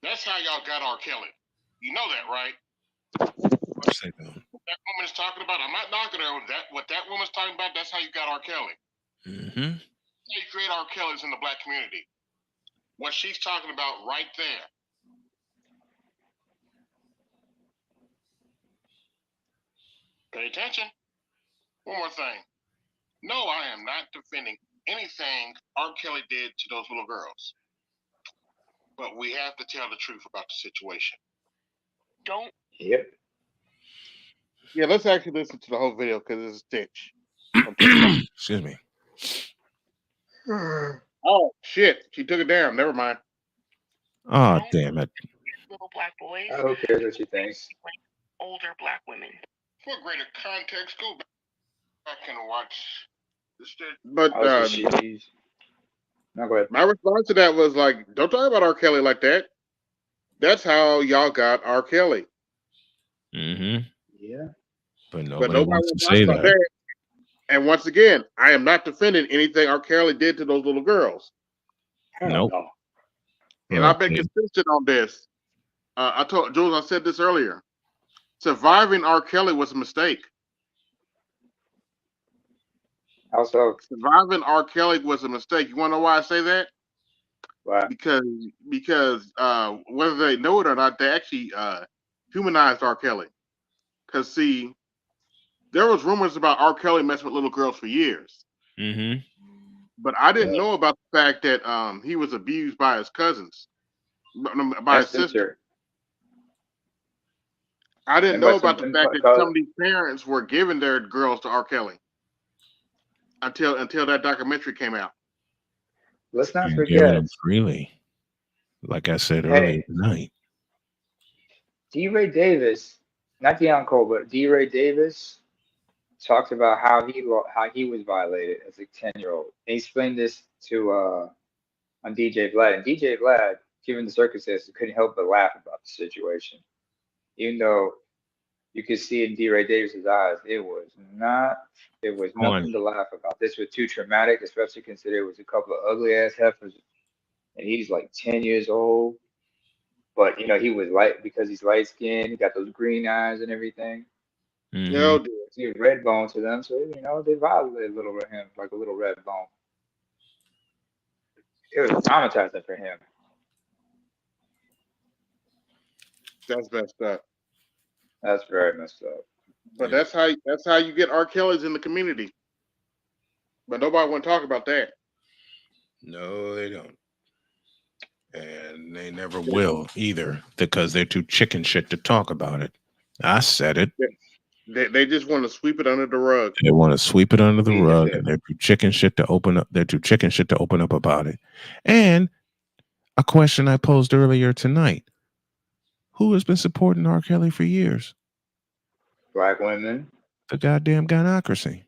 A: That's how y'all got R. Kelly. You know that, right?
B: What's that doing?
A: What that woman is talking about. I'm not knocking her. What that woman's talking about. That's how you got R. Kelly.
B: Mm-hmm.
A: You create R. Kellys in the black community. What she's talking about right there. Pay attention. One more thing. No, I am not defending anything R. Kelly did to those little girls. But we have to tell the truth about the situation.
C: Don't.
D: Yep.
A: Yeah, let's actually listen to the whole video because it's a stitch.
B: Excuse me.
A: Oh, shit. She took it down. Never mind.
B: Oh, damn it.
C: Little black boys,
D: Who cares what she thinks?
C: older black women.
A: For greater context, go back and watch the stitch. But
D: Also, she's. No, go ahead.
A: my response to that was like, don't talk about R. Kelly like that. That's how y'all got R. Kelly.
B: Mm-hmm.
D: Yeah.
B: But
A: But
B: nobody
A: nobody
B: wants
A: will
B: to
A: talk
B: say
A: about
B: that.
A: that. And once again, I am not defending anything R. Kelly did to those little girls.
D: Hell
B: Nope.
D: no.
A: And I've been
B: Okay.
A: consistent on this. I told Jules, I said this earlier. Surviving R. Kelly was a mistake.
D: Also,
A: Surviving R. Kelly was a mistake. You want to know why I say that?
D: why?
A: Because whether they know it or not, they actually humanized R. Kelly. Because see, there was rumors about R. Kelly messing with little girls for years,
B: Mm-hmm.
A: but I didn't
D: Yeah.
A: know about the fact that he was abused by his cousins, by
D: My
A: his sister.
D: sister.
A: I didn't
D: And by
A: know
D: some
A: about the fact that some of these parents were giving their girls to R. Kelly. until that documentary came out.
D: Let's not
B: And giving
D: forget.
B: them freely, like I said earlier
D: Hey,
B: tonight.
D: D. Ray Davis, not Deion Cole, but D. Ray Davis talked about how he was violated as a 10-year-old. He explained this to on DJ Vlad, and DJ Vlad, given the circumstances, couldn't help but laugh about the situation, even though you could see in D. Ray Davis's eyes, it was
B: Funny.
D: nothing to laugh about. This was too traumatic, especially considering it was a couple of ugly ass heifers, and he's like 10 years old. But he was light because he's light skinned. He got those green eyes and everything.
B: Mm-hmm.
A: No,
D: See a red bone to them, so they violated a little bit him, like a little red bone. It was traumatizing for him.
A: that's messed up.
D: That's very messed up.
A: But that's how you get R. Kelly's in the community. But nobody want to talk about that.
B: No, they don't. And they never will either because they're too chicken shit to talk about it. I said it.
A: They just want to sweep it under the rug.
B: They want to sweep it under the
D: We
B: rug,
D: did.
B: and they're too chicken shit to open up. They're too chicken shit to open up about it. And a question I posed earlier tonight: who has been supporting R. Kelly for years?
D: Black women.
B: The goddamn gynocracy.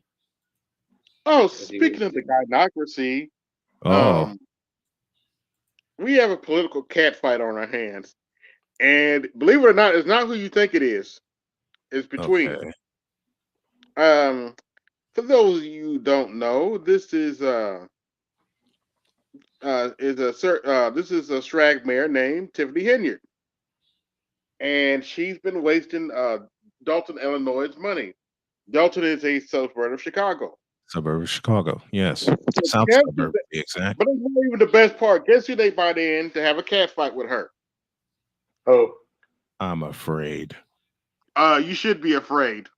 A: Oh,
D: Because he
A: speaking
D: was
A: of the gynocracy,
B: Oh,
A: we have a political catfight on our hands. And believe it or not, it's not who you think it is. It's between.
B: okay.
A: For those of you who don't know, this is a Shrag mayor named Tiffany Henyard, and she's been wasting Dalton, Illinois' money. Dalton is a suburb of Chicago.
B: Suburb of Chicago. Yes. South
A: Guess
B: suburb, to be exact.
A: But it's not even the best part. Guess who they brought in to have a catfight with her?
D: Oh,
B: I'm afraid.
A: You should be afraid.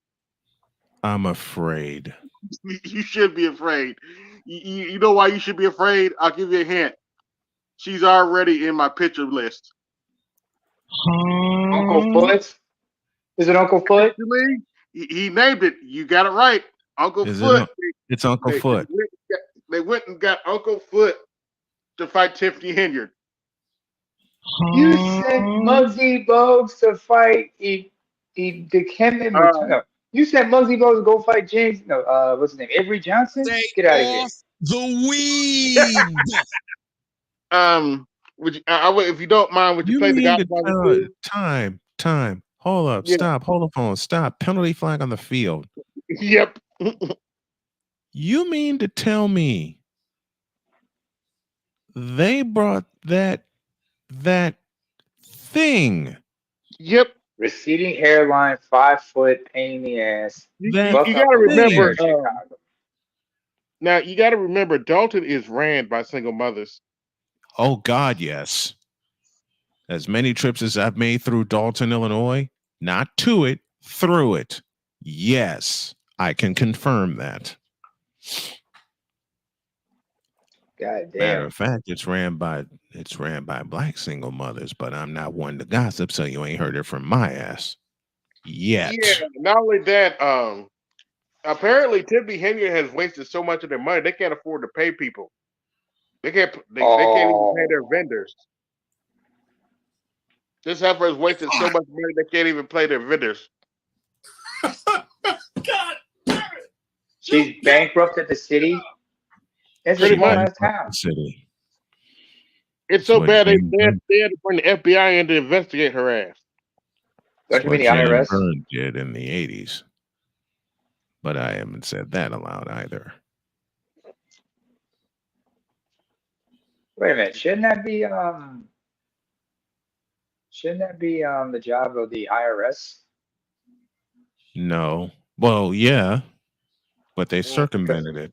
B: I'm afraid.
A: You should be afraid. You know why you should be afraid? I'll give you a hint. She's already in my picture list.
D: Uncle Foot. Is it Uncle Foot?
A: Actually, he named it. You got it right. Uncle
B: Is
A: Foot.
B: It's Uncle Foot.
A: They went and got Uncle Foot to fight Tiffany Henyard.
D: You sent Muggsy Bogues to fight the Kevin. No, you sent Muggsy Bogues to go fight James. No, what's his name? Avery Johnson. Get out of here.
G: The weed.
A: Would you, if you don't mind, would you play the Godfather 2?
B: Time. Hold up.
A: Yeah.
B: Stop. Hold the phone. Stop. Penalty flag on the field.
A: Yep.
B: You mean to tell me they brought that thing?
A: Yep.
D: Receding hairline, 5 foot, pain in the ass.
A: You got to remember.
D: Chicago.
A: Now you got to remember, Dalton is ran by single mothers.
B: Oh God, yes. As many trips as I've made through Dalton, Illinois, not to it, through it. Yes, I can confirm that.
D: God damn.
B: Matter of fact, it's ran by black single mothers, but I'm not one to gossip, so you ain't heard it from my ass yet.
A: Yeah. Not only that, apparently Tiffany Henyard has wasted so much of their money they can't afford to pay people. They can't even pay their vendors. This heifer has wasted so much money they can't even pay their vendors.
G: God damn it.
D: She's bankrupted the city. It's a
A: Pretty
D: small
A: much.
D: ass town.
B: City.
A: It's so
B: What
A: bad they
B: James
A: had to bring the FBI in to investigate her ass.
D: Don't you mean the
B: James
D: IRS?
B: Byrne did in the 80s. But I haven't said that aloud either.
D: Wait a minute. Shouldn't that be the job of the IRS?
B: No. Well, yeah. But they circumvented it.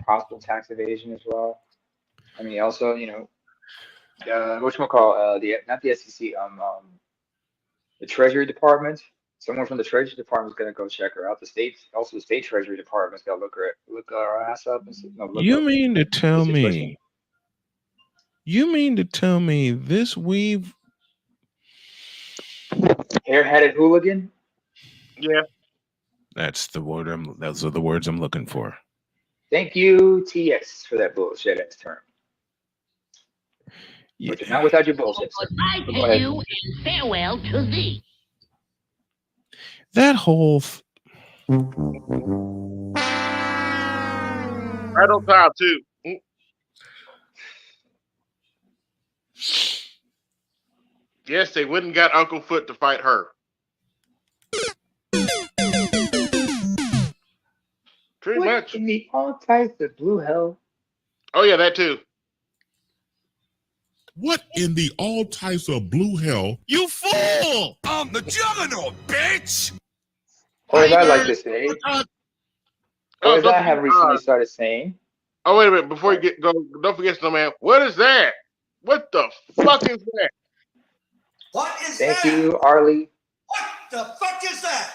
D: Possible tax evasion as well. I mean, also, whatchamacall, not the SEC, the Treasury Department. Someone from the Treasury Department is gonna go check her out. The state Treasury Department's gonna look her ass up and see.
B: You mean to tell me this weave
D: hair-headed hooligan?
A: Yeah.
B: That's the word. Those are the words I'm looking for.
D: Thank you, TS, for that bullshit ass term.
B: Yeah.
D: But you're not without your bullshit, sir.
K: Goodbye
D: So
K: to
D: go ahead.
K: you and farewell to thee.
B: That whole.
A: Right on time too. Yes, they wouldn't got Uncle Foot to fight her. Pretty
D: What
A: much.
D: in the all types of blue hell?
A: Oh yeah, that too.
G: What in the all types of blue hell?
L: You fool! I'm the juggernaut, bitch!
D: Or as I like to say, or as I have recently started saying.
A: Oh wait a minute! Before you go, don't forget, Snowman. What is that? What the fuck is that?
L: What is
D: Thank
L: that?
D: you, Arlie.
L: What the fuck is that?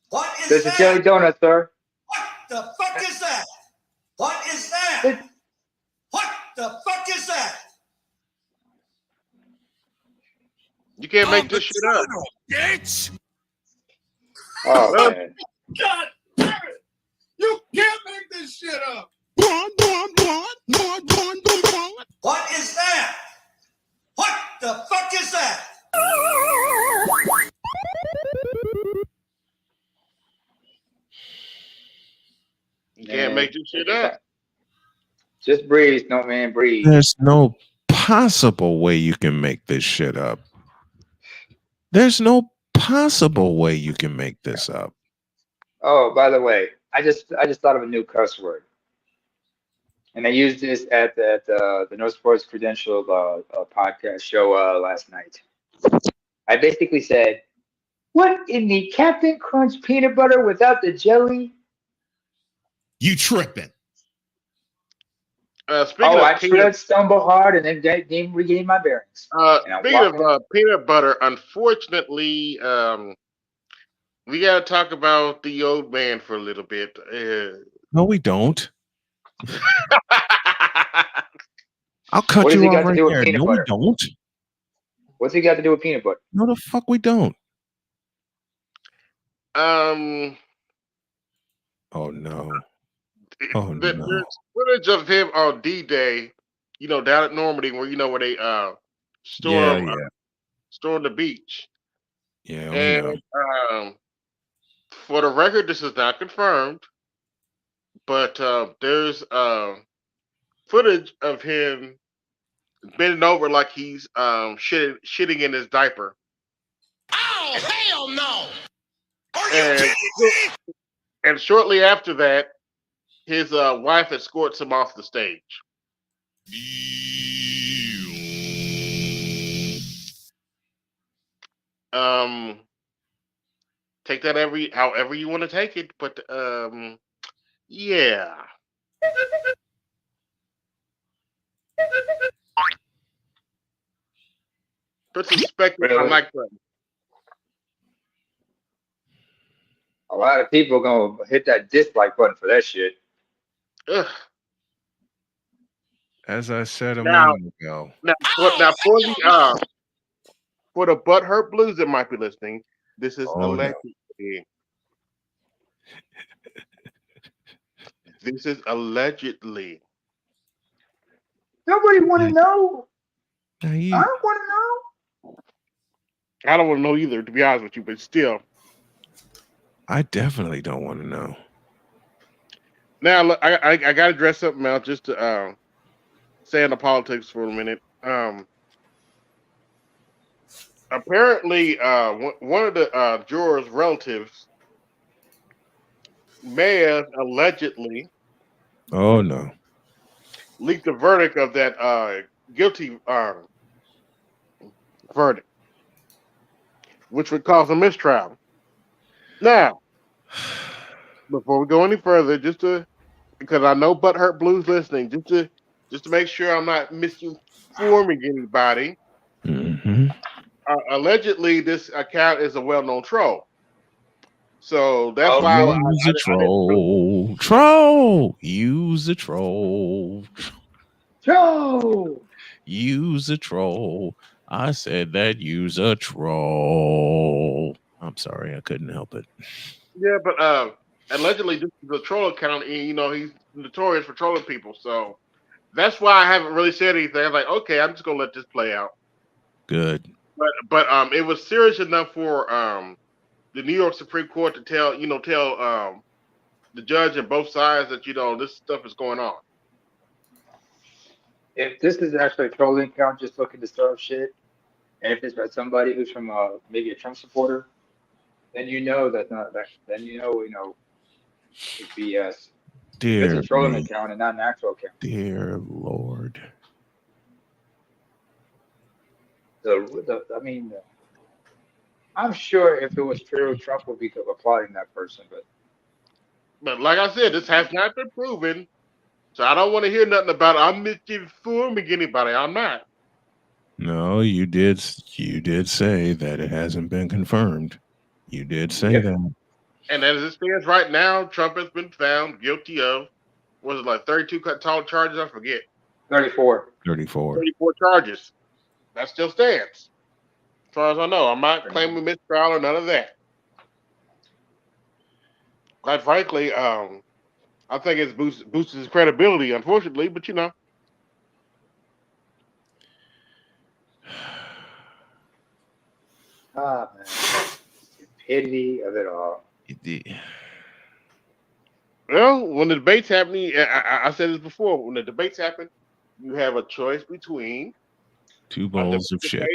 L: What is
D: There's
L: that?
D: a jelly donut, sir.
L: What the fuck is that? What is that? What the fuck is that?
A: You can't make this shit up,
L: bitch!
D: Oh man.
G: God damn it! You can't make this shit up.
L: What is that? What the fuck is that?
A: You can't make this shit up.
D: Just breathe, no man, breathe.
B: There's no possible way you can make this shit up. There's no possible way you can make this up.
D: Oh, by the way, I just thought of a new cuss word, and I used this at the No Sports Credential podcast show last night. I basically said, "What in the Captain Crunch peanut butter without the jelly?"
G: You tripping?
A: Speaking of
D: I
A: peanut,
D: tripped, stumbled hard, and then regained my bearings.
A: speaking of peanut butter, unfortunately, we got to talk about the old man for a little bit.
B: No, we don't. I'll cut
D: What has
B: you
D: he got
B: off
D: to
B: right
D: do with
B: there.
D: peanut
B: No,
D: butter?
B: we don't.
D: What's he got to do with peanut butter?
B: No, the fuck we don't.
A: um,
B: Oh no. Oh no.
A: there's footage of him on D-Day, down at Normandy, where where they storm the beach.
B: Yeah, we know.
A: And for the record, this is not confirmed, but there's footage of him bending over like he's shitting in his diaper.
L: Oh, hell no! Are you
A: And,
L: kidding me?
A: and shortly after that, his wife escorts him off the stage. Take that however you want to take it, but yeah. Put some respect on my
D: Really?
A: mic button.
D: A lot of people gonna hit that dislike button for that shit.
A: Ugh.
B: As I said a
A: Now-
B: moment ago.
A: Now for the butthurt blues that might be listening, this is
B: Oh, no.
A: allegedly. This is allegedly.
D: Nobody want to know.
B: Now
D: I
B: you,
D: don't want to know.
A: I don't want to know either, to be honest with you, but still.
B: I definitely don't want to know.
A: Now, look, I got to address something else just to stay in the politics for a minute. Apparently, one of the jurors' relatives may have allegedly
B: Oh no.
A: leaked the verdict of that guilty verdict, which would cause a mistrial. Now, before we go any further, because I know Butthurt Blues listening, just to make sure I'm not misinforming anybody.
B: Mm-hmm.
A: Allegedly, this account is a well-known troll, so that's why
B: Use a troll. Troll. Use a troll.
D: Joe.
B: Use a troll. I said that. Use a troll. I'm sorry, I couldn't help it.
A: Yeah, but allegedly this is a troll account, and he's notorious for trolling people. So that's why I haven't really said anything. I'm like, okay, I'm just gonna let this play out.
B: Good.
A: But it was serious enough for the New York Supreme Court to tell the judge and both sides that this stuff is going on.
D: If this is actually a trolling account just looking to stir up shit, and if it's by somebody who's from maybe a Trump supporter, then you know that's not that. Then it's BS. If it's a
B: Dear
D: trolling
B: me.
D: account and not an actual account,
B: Dear Lord.
D: I mean, I'm sure if it was true, Trump would be applauding that person.
A: But like I said, this has not been proven, so I don't want to hear nothing about I'm misinforming anybody. I'm not.
B: No, you did say that it hasn't been confirmed. You did say
D: Yep.
B: that.
A: And as it stands right now, Trump has been found guilty of was it like 32 charges? I forget.
D: 34.
B: 34.
A: 34 charges. That still stands. As far as I know, I'm not claiming mistrial or none of that. Quite frankly, I think it's boosted his credibility, unfortunately, but
D: Ah, man. Stupidity of it all.
A: Well, when the debates happen, I said this before, when the debates happen, you have a choice between
B: two bowls of shit.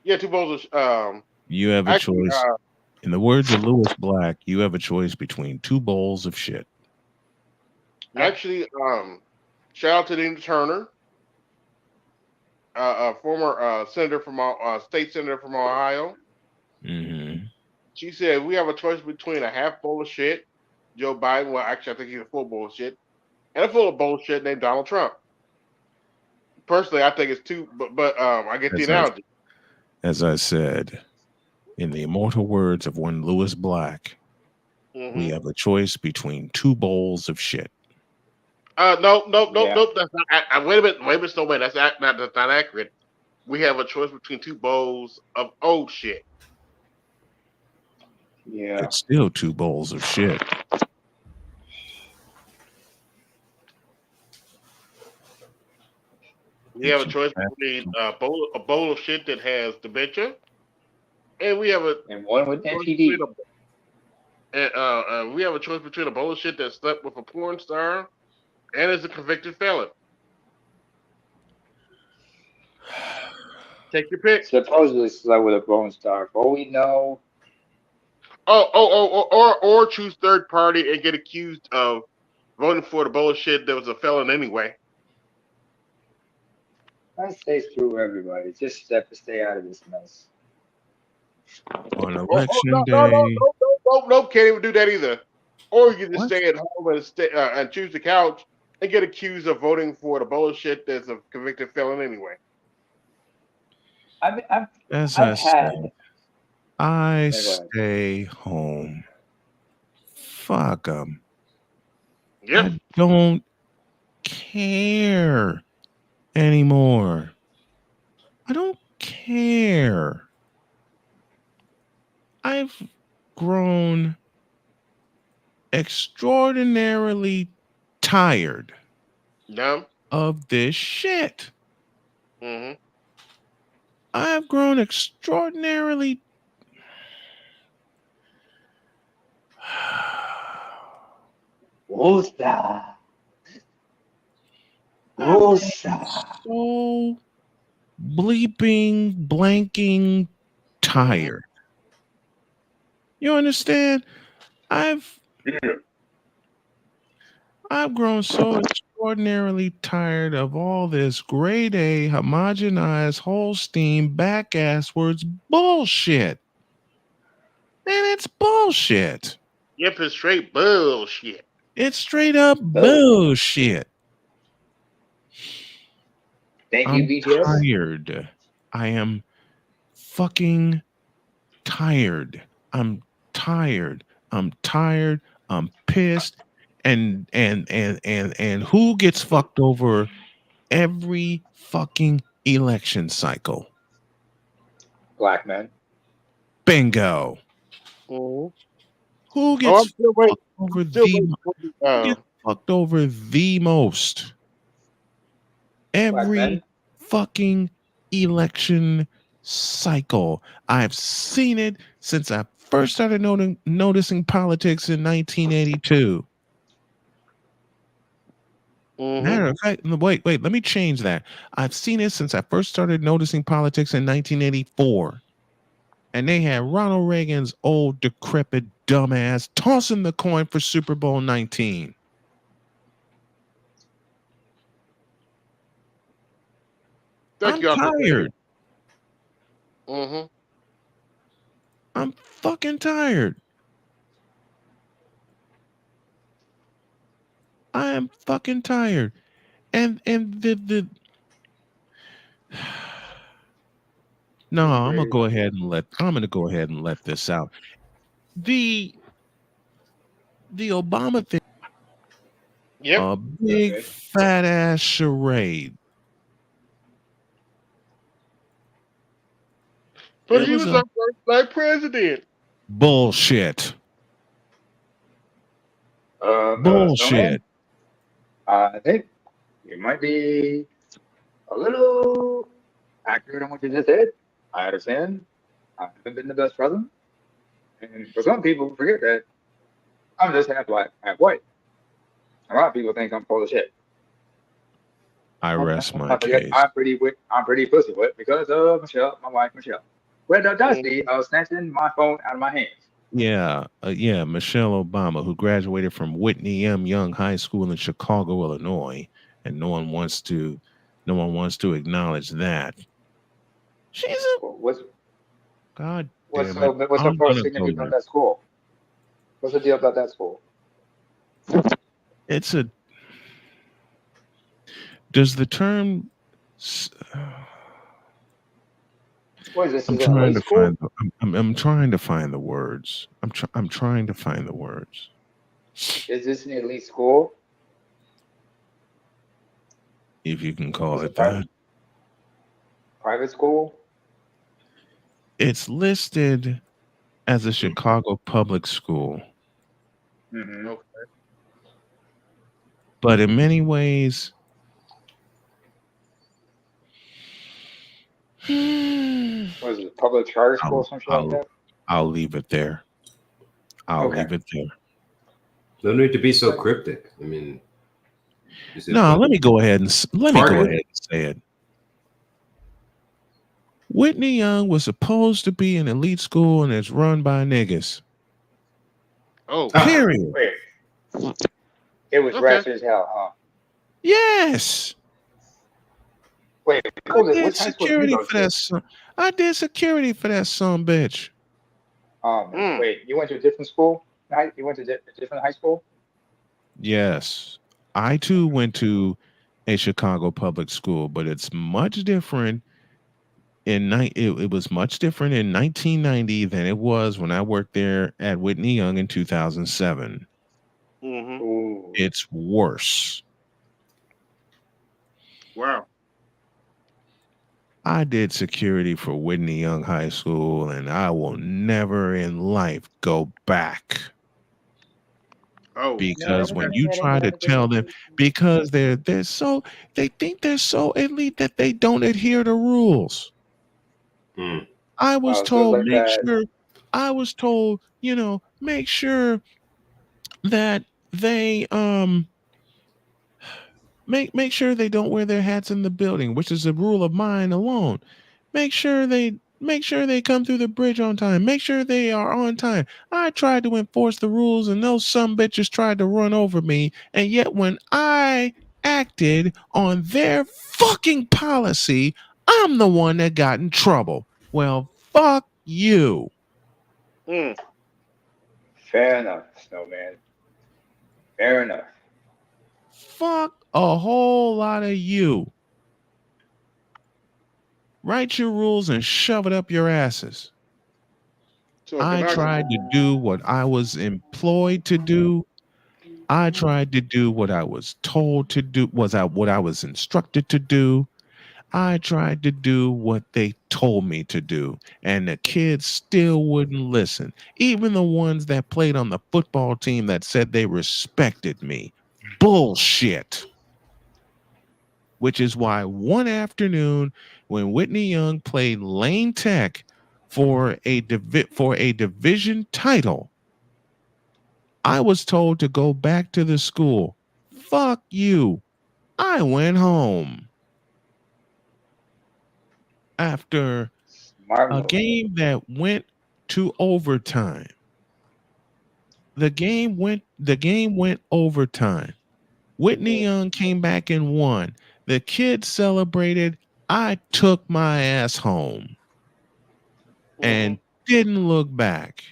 A: Yeah, two bowls of
B: You have a choice. In the words of Lewis Black, you have a choice between two bowls of shit.
A: Actually, shout out to Dean Turner, a former senator from state senator from Ohio.
B: Mm-hmm.
A: She said we have a choice between a half bowl of shit, Joe Biden. Well, actually, I think he's a full bowl of shit, and a full bowl of shit named Donald Trump. Personally, I think it's two, but I get the analogy.
B: As I said, in the immortal words of one Lewis Black, we have a choice between two bowls of shit.
A: No. That's not. Wait a minute, Snowman. That's not accurate. We have a choice between two bowls of old shit.
D: Yeah.
B: It's still two bowls of shit.
A: We have a choice between a bowl of shit that has dementia, and we have
D: one with NPD.
A: And we have a choice between a bowl of shit that slept with a porn star and is a convicted felon. Take your pick.
D: Supposedly slept with a porn star. For all we know.
A: Or choose third party and get accused of voting for the bowl of shit that was a felon anyway.
D: I say screw everybody. Just stay out of this mess.
B: On election day.
A: No, can't even do that either. Or you can just stay at home and choose the couch and get accused of voting for the bowl of shit that's a convicted felon anyway.
B: As I said, I stay home. Fuck them.
A: Yep.
B: I don't care anymore. I don't care. I've grown extraordinarily tired of this shit.
A: Mm-hmm.
B: I've grown extraordinarily so bleeping, blanking tired. You understand? I've grown so extraordinarily tired of all this grade A, homogenized, Holstein, back-ass words bullshit. And it's bullshit.
A: Yep, it's straight bullshit.
B: It's straight up bullshit.
D: Thank
B: I'm
D: you, BTS.
B: tired. I am fucking tired. I'm tired. I'm tired. I'm pissed. And who gets fucked over every fucking election cycle?
D: Black men.
B: Bingo.
A: Mm-hmm.
B: Who
A: Oh,
B: gets
A: I'm still waiting.
B: fucked over
A: Still
B: the
A: waiting for the,
B: who gets fucked over the most?
D: Black
B: Every
D: men.
B: fucking election cycle. I've seen it since I first started noticing politics in 1982. Matter of fact, wait, let me change that. I've seen it since I first started noticing politics in 1984. And they had Ronald Reagan's old, decrepit dumbass tossing the coin for Super Bowl 19.
A: Thank
B: I'm
A: you, Uncle
B: tired.
A: Mm-hmm.
B: I'm fucking tired. I am fucking tired. And the no, I'm gonna go ahead and let this out. The Obama thing,
A: Yep.
B: a big fat ass charade.
A: But
B: It
A: he
B: was
A: was
B: a
A: our first black president.
B: bullshit.
D: Snowman,
B: Bullshit.
D: I think you might be a little accurate on what you just said. I understand. I haven't been the best president. And for some people, forget that I'm just half black, half white. A lot of people think I'm full of shit.
B: I rest my
D: I forget
B: case.
D: I'm pretty pussy wet because of Michelle, my wife Michelle. Where the Dusty snatching my phone out of my hands.
B: Yeah, Michelle Obama, who graduated from Whitney M. Young High School in Chicago, Illinois, and no one wants to acknowledge that. She's a
D: What's
B: God
D: what's
B: damn it.
D: so what's so
B: I'm
D: far
B: gonna go
D: significant about
B: there.
D: that school? What's the deal about that school?
B: It's a does the term
D: What is this?
B: I'm
D: Is it an
B: trying
D: elite
B: to
D: school?
B: find I'm trying to find the words. I'm trying to find the words.
D: Is this an elite school?
B: If you can call
D: Is it
B: it that.
D: private school?
B: It's listed as a Chicago public school.
D: Mm-hmm.
A: Okay.
B: But in many ways,
D: What is it? Public charter school, some shit like that?
B: I'll leave it there. I'll
D: Okay.
B: leave it there.
I: No need to be so cryptic. I mean,
B: No, let me go ahead and say it. Whitney Young was supposed to be an elite school and it's run by niggas.
A: Oh,
B: period.
D: Wait. It was ratchet as hell, huh?
B: Yes.
D: Wait,
B: I did
D: which high school did you
B: security
D: go
B: for
D: to?
B: that son. I did security for that son bitch.
D: Wait, you went to a different school? You went to a different high school?
B: Yes. I too went to a Chicago public school, but it's much different it was much different in 1990 than it was when I worked there at Whitney Young in 2007.
A: Mm-hmm.
B: It's worse.
A: Wow.
B: I did security for Whitney Young High School, and I will never in life go back.
A: Oh,
B: because when you try to tell them, because they think they're so elite that they don't adhere to rules. I was told make sure that they make sure they don't wear their hats in the building, which is a rule of mine alone. Make sure they come through the bridge on time. Make sure they are on time. I tried to enforce the rules and those some bitches tried to run over me. And yet when I acted on their fucking policy, I'm the one that got in trouble. Well, fuck you.
D: Fair enough, Snowman. Fair enough.
B: Fuck a whole lot of you. Write your rules and shove it up your asses. I tried to do what I was employed to do. I tried to do what I was told to do, what I was instructed to do. I tried to do what they told me to do, and the kids still wouldn't listen. Even the ones that played on the football team that said they respected me. Bullshit. Which is why one afternoon when Whitney Young played Lane Tech for a division title, I was told to go back to the school. Fuck you. I went home after
D: Smart
B: a
D: move.
B: game that went to overtime. The game went overtime. Whitney Young came back and won. The kids celebrated. I took my ass home and didn't look back.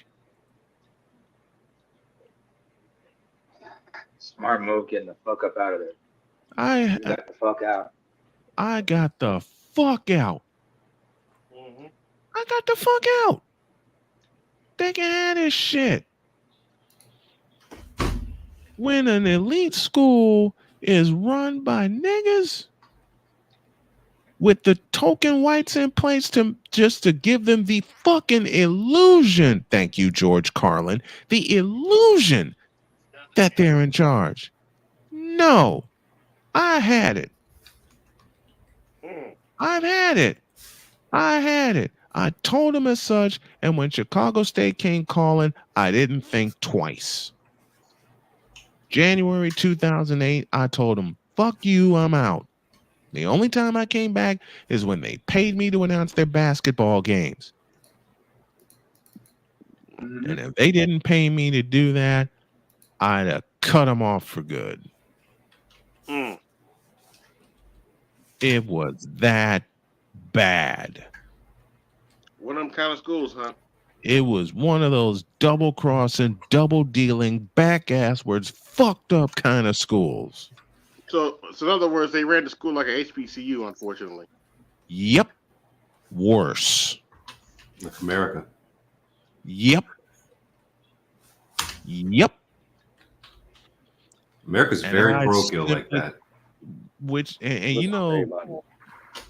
D: Smart move getting the fuck up out of there.
B: I
D: You got the fuck out.
B: I got the fuck out. I got the fuck out. They can have this shit. When an elite school is run by niggas with the token whites in place to just to give them the fucking illusion, thank you, George Carlin, the illusion that they're in charge. No, I had it. I've had it. I had it. I told him as such, and when Chicago State came calling, I didn't think twice. January 2008, I told him, fuck you, I'm out. The only time I came back is when they paid me to announce their basketball games. And if they didn't pay me to do that, I'd have cut them off for good. It was that bad.
A: One of them kind of schools, huh?
B: It was one of those double crossing, double dealing, back ass words, fucked up kind of schools.
A: So in other words, they ran the school like an HBCU, unfortunately.
B: Yep. Worse.
I: Like America.
B: Yep. Yep.
I: America's very parochial like that.
B: Which and you know,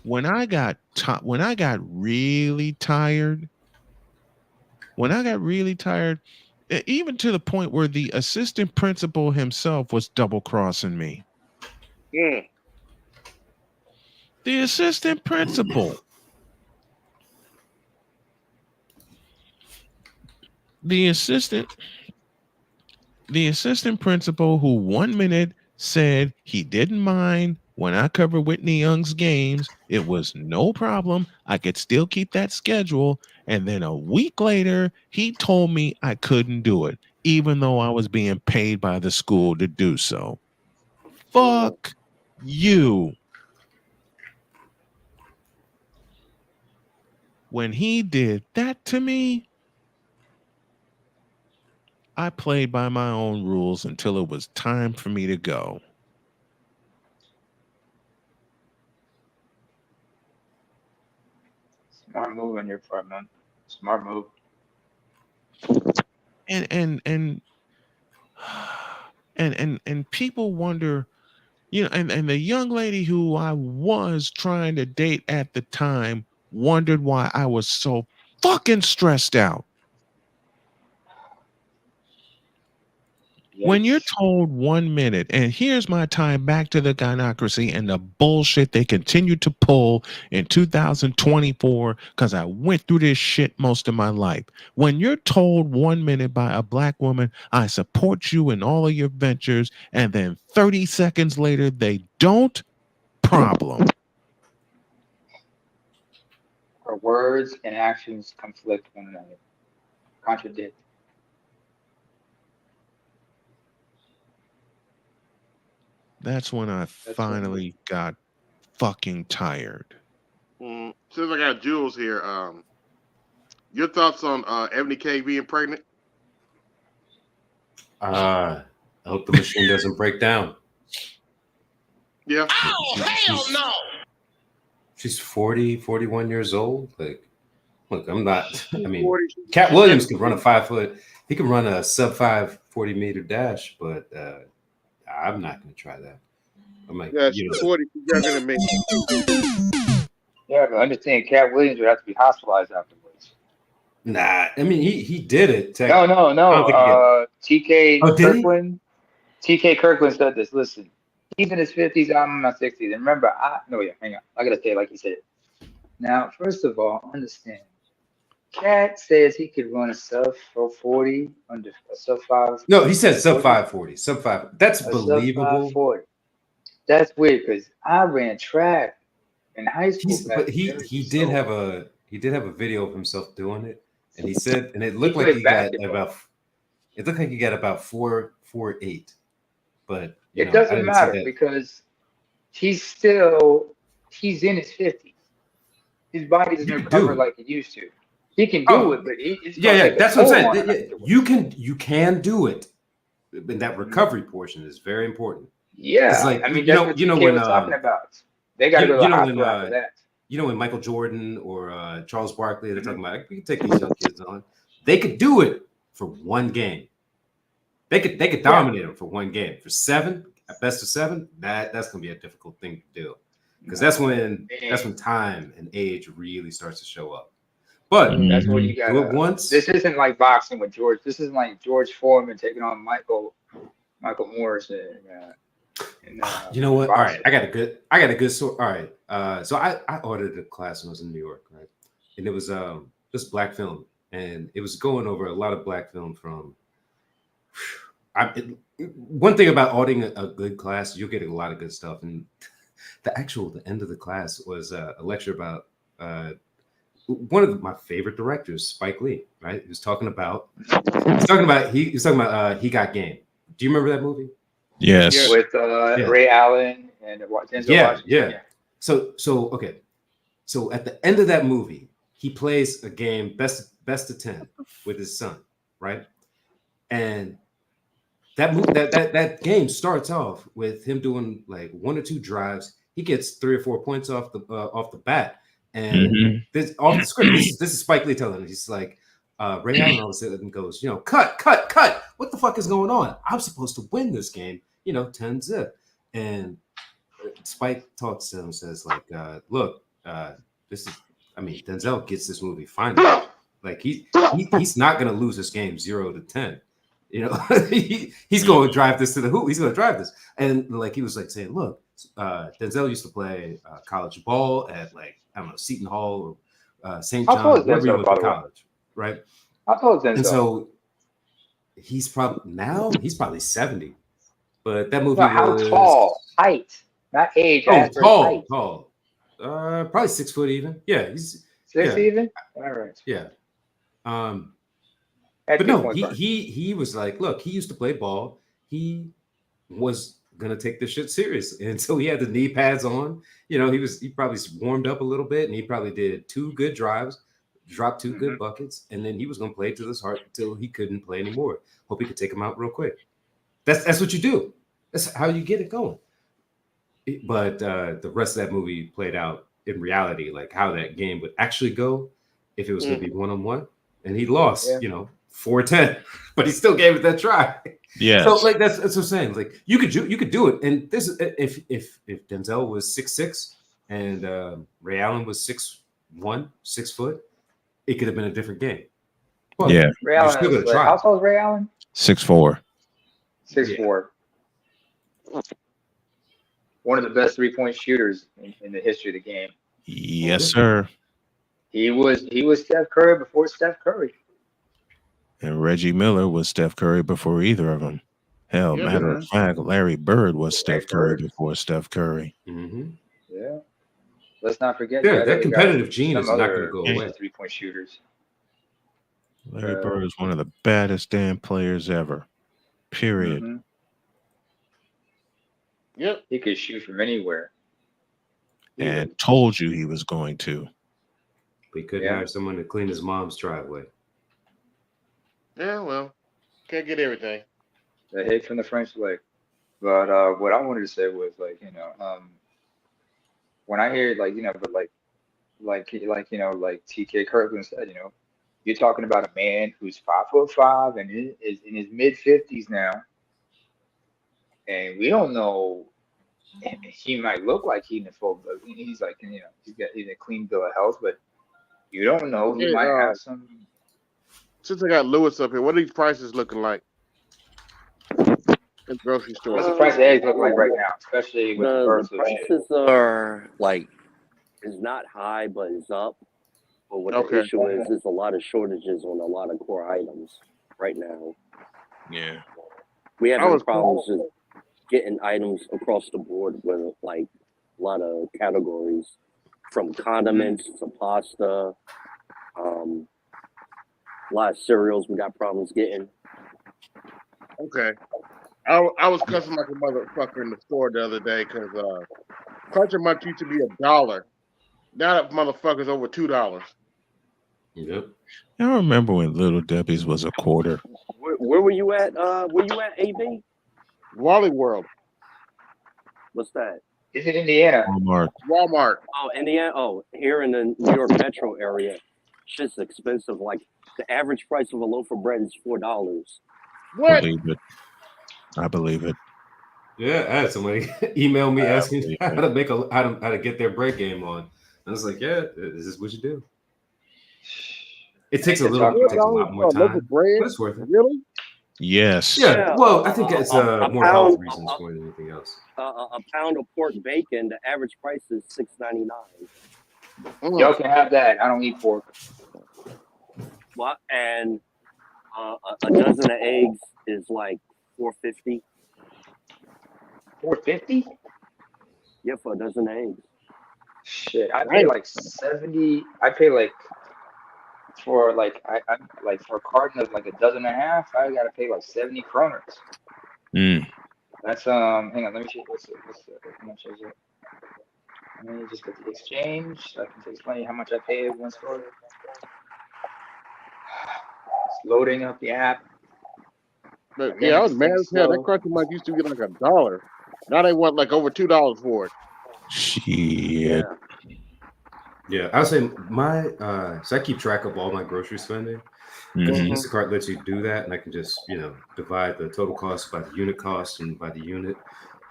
B: when I got really tired, even to the point where the assistant principal himself was double crossing me. The assistant principal. The assistant principal who 1 minute said he didn't mind when I covered Whitney Young's games. It was no problem. I could still keep that schedule. And then a week later, he told me I couldn't do it, even though I was being paid by the school to do so. Fuck you. When he did that to me, I played by my own rules until it was time for me to go.
D: Smart move on your part, man. Smart move.
B: And people wonder, you know, and the young lady who I was trying to date at the time wondered why I was so fucking stressed out. When you're told 1 minute, and here's my time back to the gynocracy and the bullshit they continue to pull in 2024, because I went through this shit most of my life. When you're told 1 minute by a black woman, I support you in all of your ventures, and then 30 seconds later they don't, problem.
D: Our words and actions conflict one another, contradict.
B: That's when I finally got fucking tired.
A: Since I got Jules here, your thoughts on Ebony K being pregnant?
I: I hope the machine doesn't break down.
A: Yeah.
K: Oh, hell no!
I: She's 40, 41 years old. Like, look, I'm not. I mean, Cat Williams can run a 5 foot. He can run a sub 5 40-meter dash, but I'm not going to try that. I'm like,
A: yeah, she's 40. She's younger than me.
D: Yeah, but understand, Cat Williams would have to be hospitalized afterwards.
I: Nah, I mean he did it.
D: No, no,
I: I don't think he did.
D: no. TK
I: Oh, did he?
D: Kirkland. TK Kirkland said this. Listen, he's in his 50s. I'm in my 60s. And remember, hang on. I gotta say it like he said it. Now, first of all, understand. Cat says he could run a sub 40 under a sub 5.
I: No, he said sub 540. Sub 5. That's
D: A
I: believable.
D: sub 540. That's weird because I ran track in high school.
I: But he did have a video of himself doing it, and he said, and it looked like he got about 4.8. But
D: it doesn't matter because he's in his 50s. His body doesn't recover like it used to. He can do it, but
I: that's what I'm saying. You can do it, and that recovery portion is very important.
D: Yeah,
I: like,
D: I mean, that's what when talking about. They got to go to the hospital after that.
I: You know, when Michael Jordan or Charles Barkley, they're talking about, we can take these young kids on. They could do it for one game. They could dominate them for one game. For 7, at best of 7, that's gonna be a difficult thing to do. Because that's when time and age really starts to show up. But
D: that's what you got.
I: Do it once.
D: This isn't like boxing with George. This isn't like George Foreman taking on Michael Morris.
I: You know what? All right, I got a good story. All right, so I ordered a class when I was in New York, right? And it was just black film, and it was going over a lot of black film from. One thing about ordering a good class, you'll get a lot of good stuff, and the end of the class was a lecture about one of my favorite directors, Spike Lee. Right? He was talking about He Got Game. Do you remember that movie?
B: Yes.
D: With Ray Allen and Denzel Washington.
I: Yeah. So okay. So at the end of that movie, he plays a game best of 10 with his son, right? And that game starts off with him doing like 1 or 2 drives. He gets 3 or 4 points off the bat, and this off the script. This is Spike Lee telling him. He's like, Ray Allen all of a sudden goes, cut. What the fuck is going on? I'm supposed to win this game, 10-0. And Spike talks to him and says, like, look, Denzel gets this movie finally. Like he's not gonna lose this game 0-10. He's going to drive this to the hoop. He's going to drive this. And like he was like saying, look, Denzel used to play college ball at Seton Hall or St. John's, wherever he went to college, right?
D: I told Denzel.
I: And so he's probably 70. But that movie
D: how tall? Height, not age.
I: Tall. Probably 6 foot even. Yeah, he's
D: 6 even. All right.
I: Yeah. But no, he was like, look, he used to play ball. He was gonna take this shit serious, and so he had the knee pads on. He probably warmed up a little bit, and he probably did 2 good drives, dropped 2 good buckets, and then he was gonna play to his heart until he couldn't play anymore. Hope he could take him out real quick. That's what you do. That's how you get it going. But the rest of that movie played out in reality, like how that game would actually go if it was gonna be 1-on-1, and he lost. 4-10, but he still gave it that try.
B: Yeah.
I: So like that's what I'm saying. Like you could do it. And this if Denzel was 6'6" and Ray Allen was 6'1", 6 foot, it could have been a different game. Well,
B: yeah.
D: Ray Allen. How tall is Ray Allen?
B: 6'4".
D: 6'4". One of the best 3-point shooters in the history of the game.
B: Yes, sir.
D: He was Steph Curry before Steph Curry.
B: And Reggie Miller was Steph Curry before either of them. Hell, matter of fact, Larry Bird was Steph Curry before Steph Curry.
I: Mm-hmm.
D: Yeah. Let's not forget.
I: That competitive gene is not going to go away.
D: 3-point shooters.
B: Larry Bird is one of the baddest damn players ever. Period.
D: Mm-hmm.
A: Yep.
D: He could shoot from anywhere.
B: And told you he was going to.
I: We couldn't hire someone to clean his mom's driveway.
A: Yeah, well, can't get everything.
D: The hit from the French Lick. But what I wanted to say was when I hear like TK Kirkland said, you're talking about a man who's 5'5" and is in his mid-50s now, and we don't know he might look like he's in full, but he's like, he's a clean bill of health, but you don't know. He
A: Hey,
D: might have some.
A: since I got Lewis up here, what are these prices looking like in the grocery
D: What's
A: store?
D: the price of eggs look like right now, especially with the
H: The
D: birth of shit?
H: prices are like, it's not high, but it's up. But what the
A: Okay.
H: issue is, there's a lot of shortages on a lot of core items right now.
B: Yeah.
H: We
A: I
H: having
A: was
H: problems with getting items across the board with like a lot of categories, from condiments to pasta, a lot of cereals we got problems getting.
A: okay. I was cussing like a motherfucker in the store the other day because Cruncher Munch used to be $1. Now that motherfucker's over $2.
I: Yep.
B: I remember when Little Debbie's was a quarter.
H: Where were you at? Where you at, AB?
A: Wally World,
H: What's that?
D: Is it Indiana?
A: Walmart.
H: Oh, Indiana. Oh, here in the New York metro area, shit's expensive. Like the average price of a loaf of bread is $4.
A: What?
B: Believe it. I believe it.
I: Yeah, I had somebody email me
B: I
I: asking
B: believe
I: how
B: it.
I: to make how to get their bread game on. I was like, yeah, this is what you do. It takes a
D: Talk
I: little, it
D: about
I: takes a
A: $4
I: lot more
A: for a loaf
I: time,
A: of bread?
I: but it's worth it.
A: Really?
B: Yes.
I: Yeah, well, I think it's
H: a
I: more health
H: pound,
I: reasons more than anything else.
H: a pound of pork bacon. The average price is $6.99.
D: Y'all can have that. I don't eat pork.
H: What? And a dozen of eggs is like $4.50.
D: $4.50?
H: Yeah, for a dozen of eggs.
D: Shit, I pay like 70. I pay like for like I like for a carton of like a dozen and a half. I gotta pay like 70 kroners. That's hang on, let me see how much is it? Let me just get the exchange so I can explain how much I pay at one store. It's loading up the app.
A: But yeah, I was mad as hell. That
D: Slow.
A: Cruncher Munch used to get like $1. Now they want like over $2 for it.
B: Shit.
I: Yeah, I was saying so I keep track of all my grocery spending. Because Instacart lets you do that, and I can just divide the total cost by the unit cost and by the unit.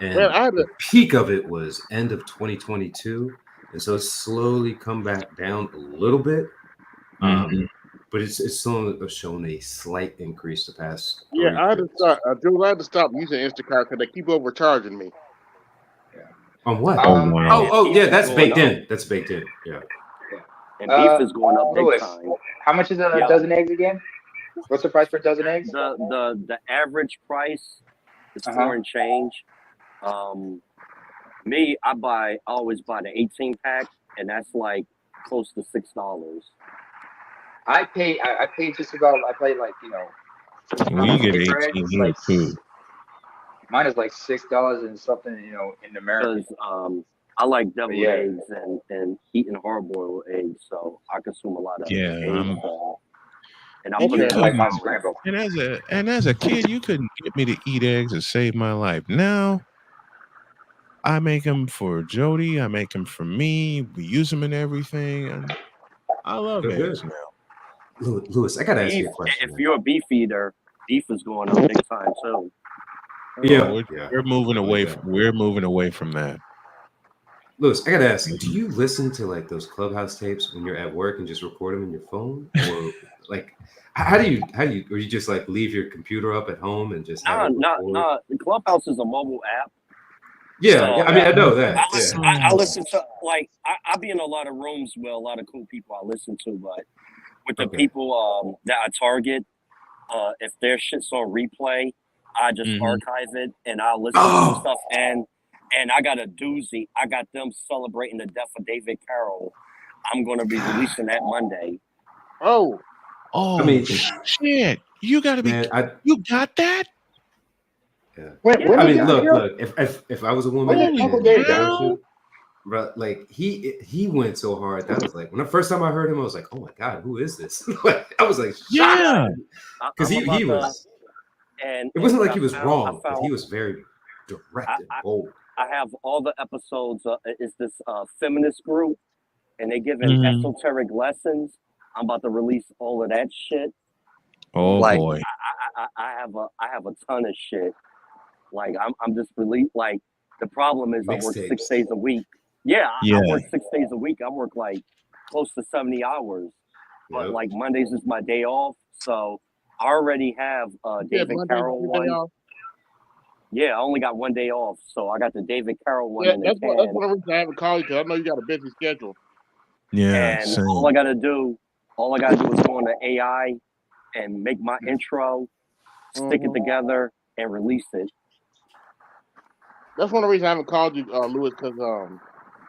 I: And
A: Man,
I: the peak of it was end of 2022, and so it's slowly come back down a little bit. But it's still shown a slight increase the past.
A: Yeah, I had to stop. I had to stop using Instacart because they keep overcharging me.
I: On what?
B: Oh, wow.
I: Oh, yeah, that's baked in. That's baked in. Yeah.
H: And beef is going up big
D: Lewis,
H: time.
D: how much is a dozen eggs again? What's the price for a dozen eggs?
H: The average price is $4 and change. Me, I always buy the 18 pack, and that's like close to $6.
D: I pay just about. I pay like
B: We get
D: paper
B: 18
D: eggs,
B: here
D: like,
B: too.
D: mine is like $6 and something. In America.
H: Because I like deviled eggs and eating hard-boiled eggs, so I consume a lot of eggs. And I put it
D: like my scrambled.
B: And as a kid, you couldn't get me to eat eggs to save my life. Now, I make them for Jody. I make them for me. We use them in everything, and I love eggs now.
I: Lewis, I gotta ask you a question.
H: If you're a beef eater, beef is going up big time too.
B: Yeah, we're moving away. We're moving away from that.
I: Lewis, I gotta ask: do you listen to like those Clubhouse tapes when you're at work and just record them in your phone, or like how do you, or you just like leave your computer up at home and just have it record?
H: The Clubhouse is a mobile app.
I: Yeah, so, I mean, I know that.
H: I listen to I be in a lot of rooms with a lot of cool people I listen to, but with the people that I target, if their shit's on replay, I just archive it and I listen to stuff. And I got a doozy. I got them celebrating the death of David Carroll. I'm going to be releasing that Monday.
A: Oh,
B: I mean, shit! You got to be. You got that?
I: Yeah. I mean, look. If I was a woman, bro, like he went so hard that was like when the first time I heard him, I was like, oh my god, who is this? I was like,
B: yeah,
I: because he was.
H: And
I: it wasn't like he was wrong, but he was very direct and bold.
H: I have all the episodes. It's this feminist group, and they giving esoteric lessons. I'm about to release all of that shit.
B: Oh boy!
H: I have a ton of shit. Like I'm just like The problem is I work 6
I: Mixtapes.
H: days a week. Yeah, I
B: Yeah.
H: work 6 days a week. I work like close to 70 hours. But
I: Yep.
H: like Mondays is my day off. So I already have David Carroll one. Yeah, I only got 1 day off. So I got the David Carroll one
A: Yeah,
H: in the
A: that's
H: can.
A: one of the reasons I haven't called you, because I know you got a busy schedule.
B: Yeah,
H: And
B: same.
H: all I gotta do is go into AI and make my intro, stick it together, and release it.
A: That's one of the reasons I haven't called you, Lewis, because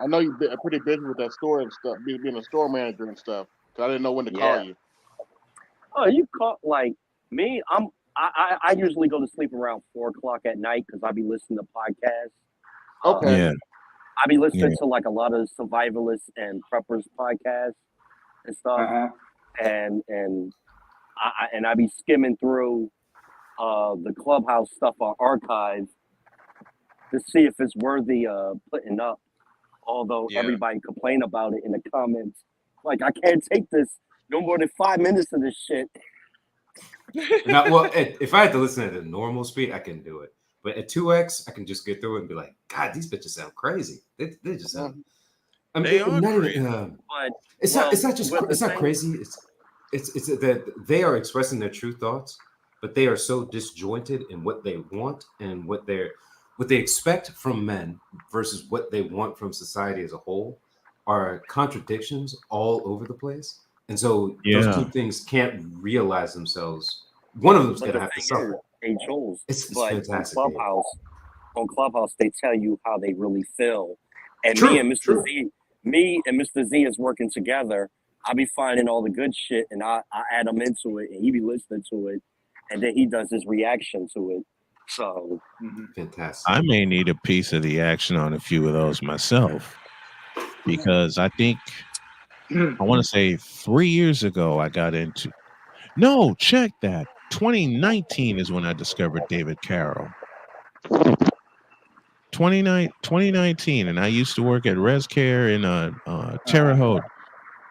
A: I know you've been pretty busy with that store and stuff, being a store manager and stuff. So I didn't know when to call you.
H: Oh, you caught like me? I usually go to sleep around 4 o'clock at night because I be listening to podcasts.
A: Okay.
B: Yeah.
H: I be listening to like a lot of survivalists and preppers podcasts and stuff, and I be skimming through the Clubhouse stuff on archive to see if it's worthy of putting up. Although everybody complain about it in the comments, like I can't take this no more than 5 minutes of this shit.
I: Now, well, if I had to listen at a normal speed, I can do it. But at 2x, I can just get through it and be like, God, these bitches sound crazy. They just sound. I mean,
B: They are
I: not
B: crazy.
I: even.
H: But
I: It's not crazy. It's that they are expressing their true thoughts, but they are so disjointed in what they want and what they expect from men versus what they want from society as a whole are contradictions all over the place. And so those two things can't realize themselves. One of them's
H: But
I: gonna
H: the
I: have to
H: thing
I: suffer.
H: is, hey Jules,
I: It's
H: but
I: fantastic.
H: on Clubhouse, they tell you how they really feel. And
I: True,
H: me and Mr. Z is working together. I be finding all the good shit and I add him into it and he be listening to it and then he does his reaction to it. So
I: fantastic.
B: I may need a piece of the action on a few of those myself, because I think I want to say 3 years ago I got into. No, check that. 2019 is when I discovered David Carroll. 2019, and I used to work at ResCare in Terre Haute,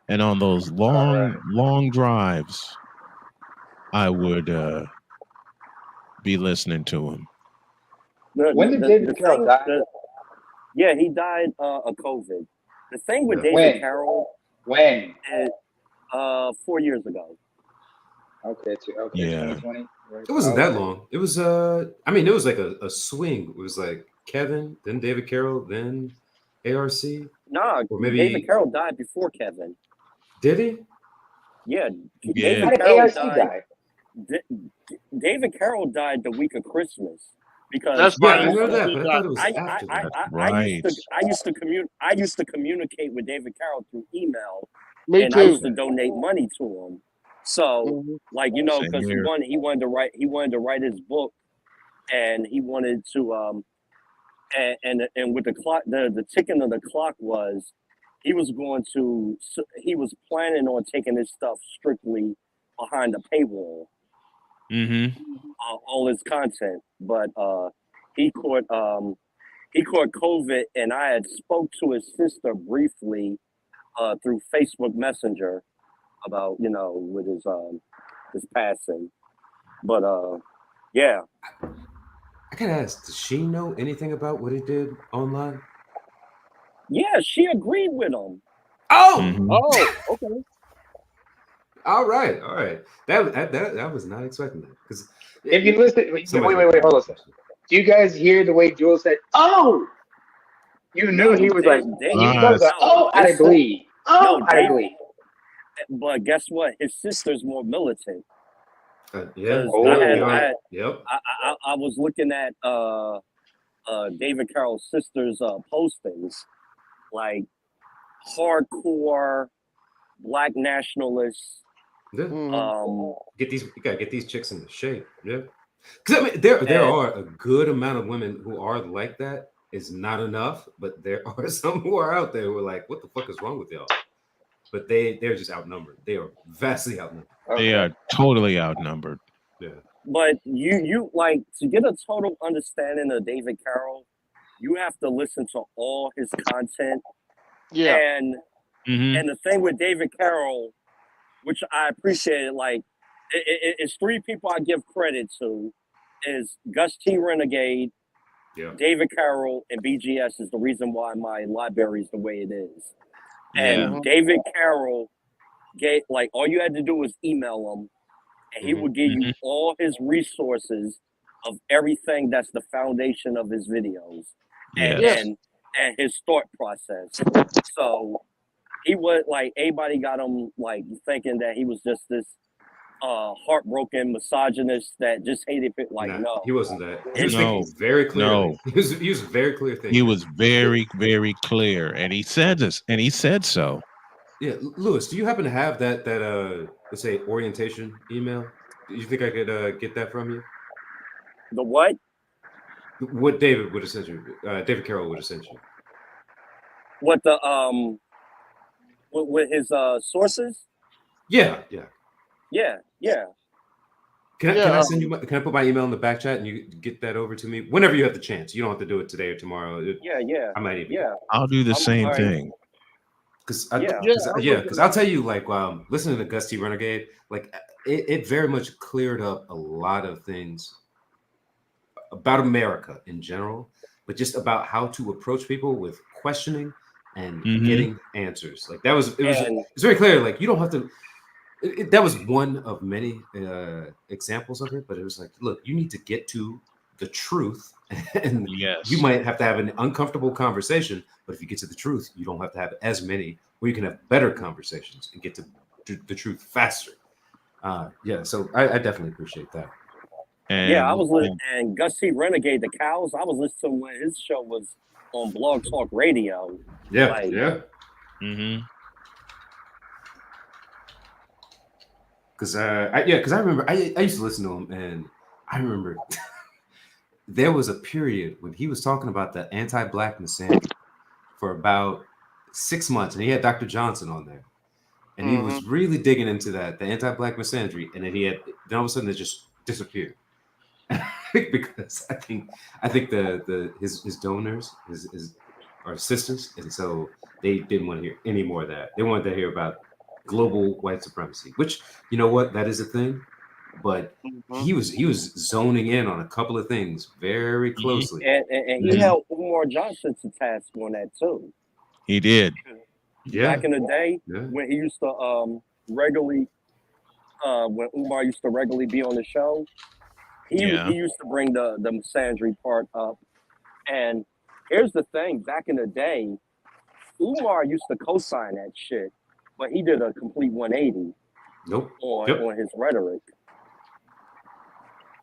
B: and on those long drives, I would be listening to him.
D: When did David Carroll die?
H: Yeah, he died of COVID. The thing with David
D: When?
H: Carroll,
D: When?
H: 4 years ago.
D: Okay,
B: Yeah.
D: 2020. Right.
I: It wasn't that long. It was I mean, it was like a swing. It was like Kevin, then David Carroll, then ARC.
H: Nah,
I: or maybe
H: David Carroll died before Kevin.
I: Did he?
H: Yeah,
B: Yeah.
D: How did ARC die?
H: David Carroll died the week of Christmas because
A: That's
I: Yeah,
A: right.
I: I know that,
A: He
I: but I
A: died.
I: thought it was after that.
H: I used to communicate with David Carroll through email,
A: Me
H: and I used
A: too.
H: to donate money to him. So, like
B: Same
H: because
B: here.
H: he wanted to write his book, and he wanted to and with the clock, the ticking of the clock was he was planning on taking his stuff strictly behind the paywall. All his content, but he caught COVID, and I had spoke to his sister briefly through Facebook Messenger about with his passing, but yeah.
I: I gotta ask, does she know anything about what he did online?
H: Yeah, she agreed with him.
I: Oh,
A: Oh, okay.
I: all right. That was not expecting that, because
D: If you listen, wait, hold on a second. Do you guys hear the way Jules said, "Oh"? You knew he was like, out of glee. Out of glee.
H: But guess what? His sister's more militant.
I: Yeah.
H: I
I: Yep.
H: I was looking at David Carroll's sister's postings, like hardcore black nationalists.
I: Yeah.
H: You
I: gotta get these chicks in the shape. Yeah. Because I mean, there are a good amount of women who are like that. It's not enough, but there are some who are out there who are like, what the fuck is wrong with y'all? But they're just outnumbered. They are vastly outnumbered.
B: They are totally outnumbered.
I: Yeah.
H: But you like to get a total understanding of David Carroll, you have to listen to all his content.
A: Yeah.
H: And the thing with David Carroll, which I appreciated, like it's three people I give credit to, is Gus T. Renegade,
I: Yeah.
H: David Carroll and BGS is the reason why my library is the way it is.
B: Yeah.
H: And David Carroll gave, like, all you had to do was email him, and he would give you all his resources of everything that's the foundation of his videos and
B: Yes.
H: and his thought process. So he was like, everybody got him like thinking that he was just this heartbroken misogynist that just hated it. Like,
I: Nah,
H: no,
I: he wasn't that. He was
B: No,
I: thinking very clearly.
B: no.
I: He was a very clear thinker.
B: He was very, very clear, and he said this, and he said so.
I: Yeah, Lewis, do you happen to have that let's say orientation email? Do you think I could get that from you?
H: The what?
I: What David would have sent you? David Carroll would have sent you.
H: What the with his sources?
I: Yeah.
H: Yeah.
I: Can I send you? Can I put my email in the back chat and you get that over to me whenever you have the chance? You don't have to do it today or tomorrow.
H: Yeah.
I: I might even.
H: Yeah.
B: I'll do the same thing.
I: Because I'll tell you, like, listening to Gus T. Renegade, like, it very much cleared up a lot of things about America in general, but just about how to approach people with questioning and getting answers. Like it was very clear. Like, you don't have to. That was one of many examples of it, but it was like, look, you need to get to the truth, and you might have to have an uncomfortable conversation, but if you get to the truth, you don't have to have as many, or you can have better conversations and get to the truth faster. So I definitely appreciate that.
B: And
H: I was listening, and Gus T. Renegade the Cows. I was listening when his show was on Blog Talk Radio.
I: Yeah. Because I remember I used to listen to him, and I remember there was a period when he was talking about the anti-black misandry for about 6 months, and he had Dr. Johnson on there, and he was really digging into the anti-black misandry, and then all of a sudden it just disappeared. Because I think his donors are sisters, and so they didn't want to hear any more of that. They wanted to hear about global white supremacy, which, you know what, that is a thing, but he was zoning in on a couple of things very closely,
H: and he held Umar Johnson to task on that too.
B: He did.
H: Back in the day when he used to regularly when Umar used to regularly be on the show, he used to bring the misandry part up. And here's the thing: back in the day, Umar used to co-sign that shit, but he did a complete 180 on his rhetoric.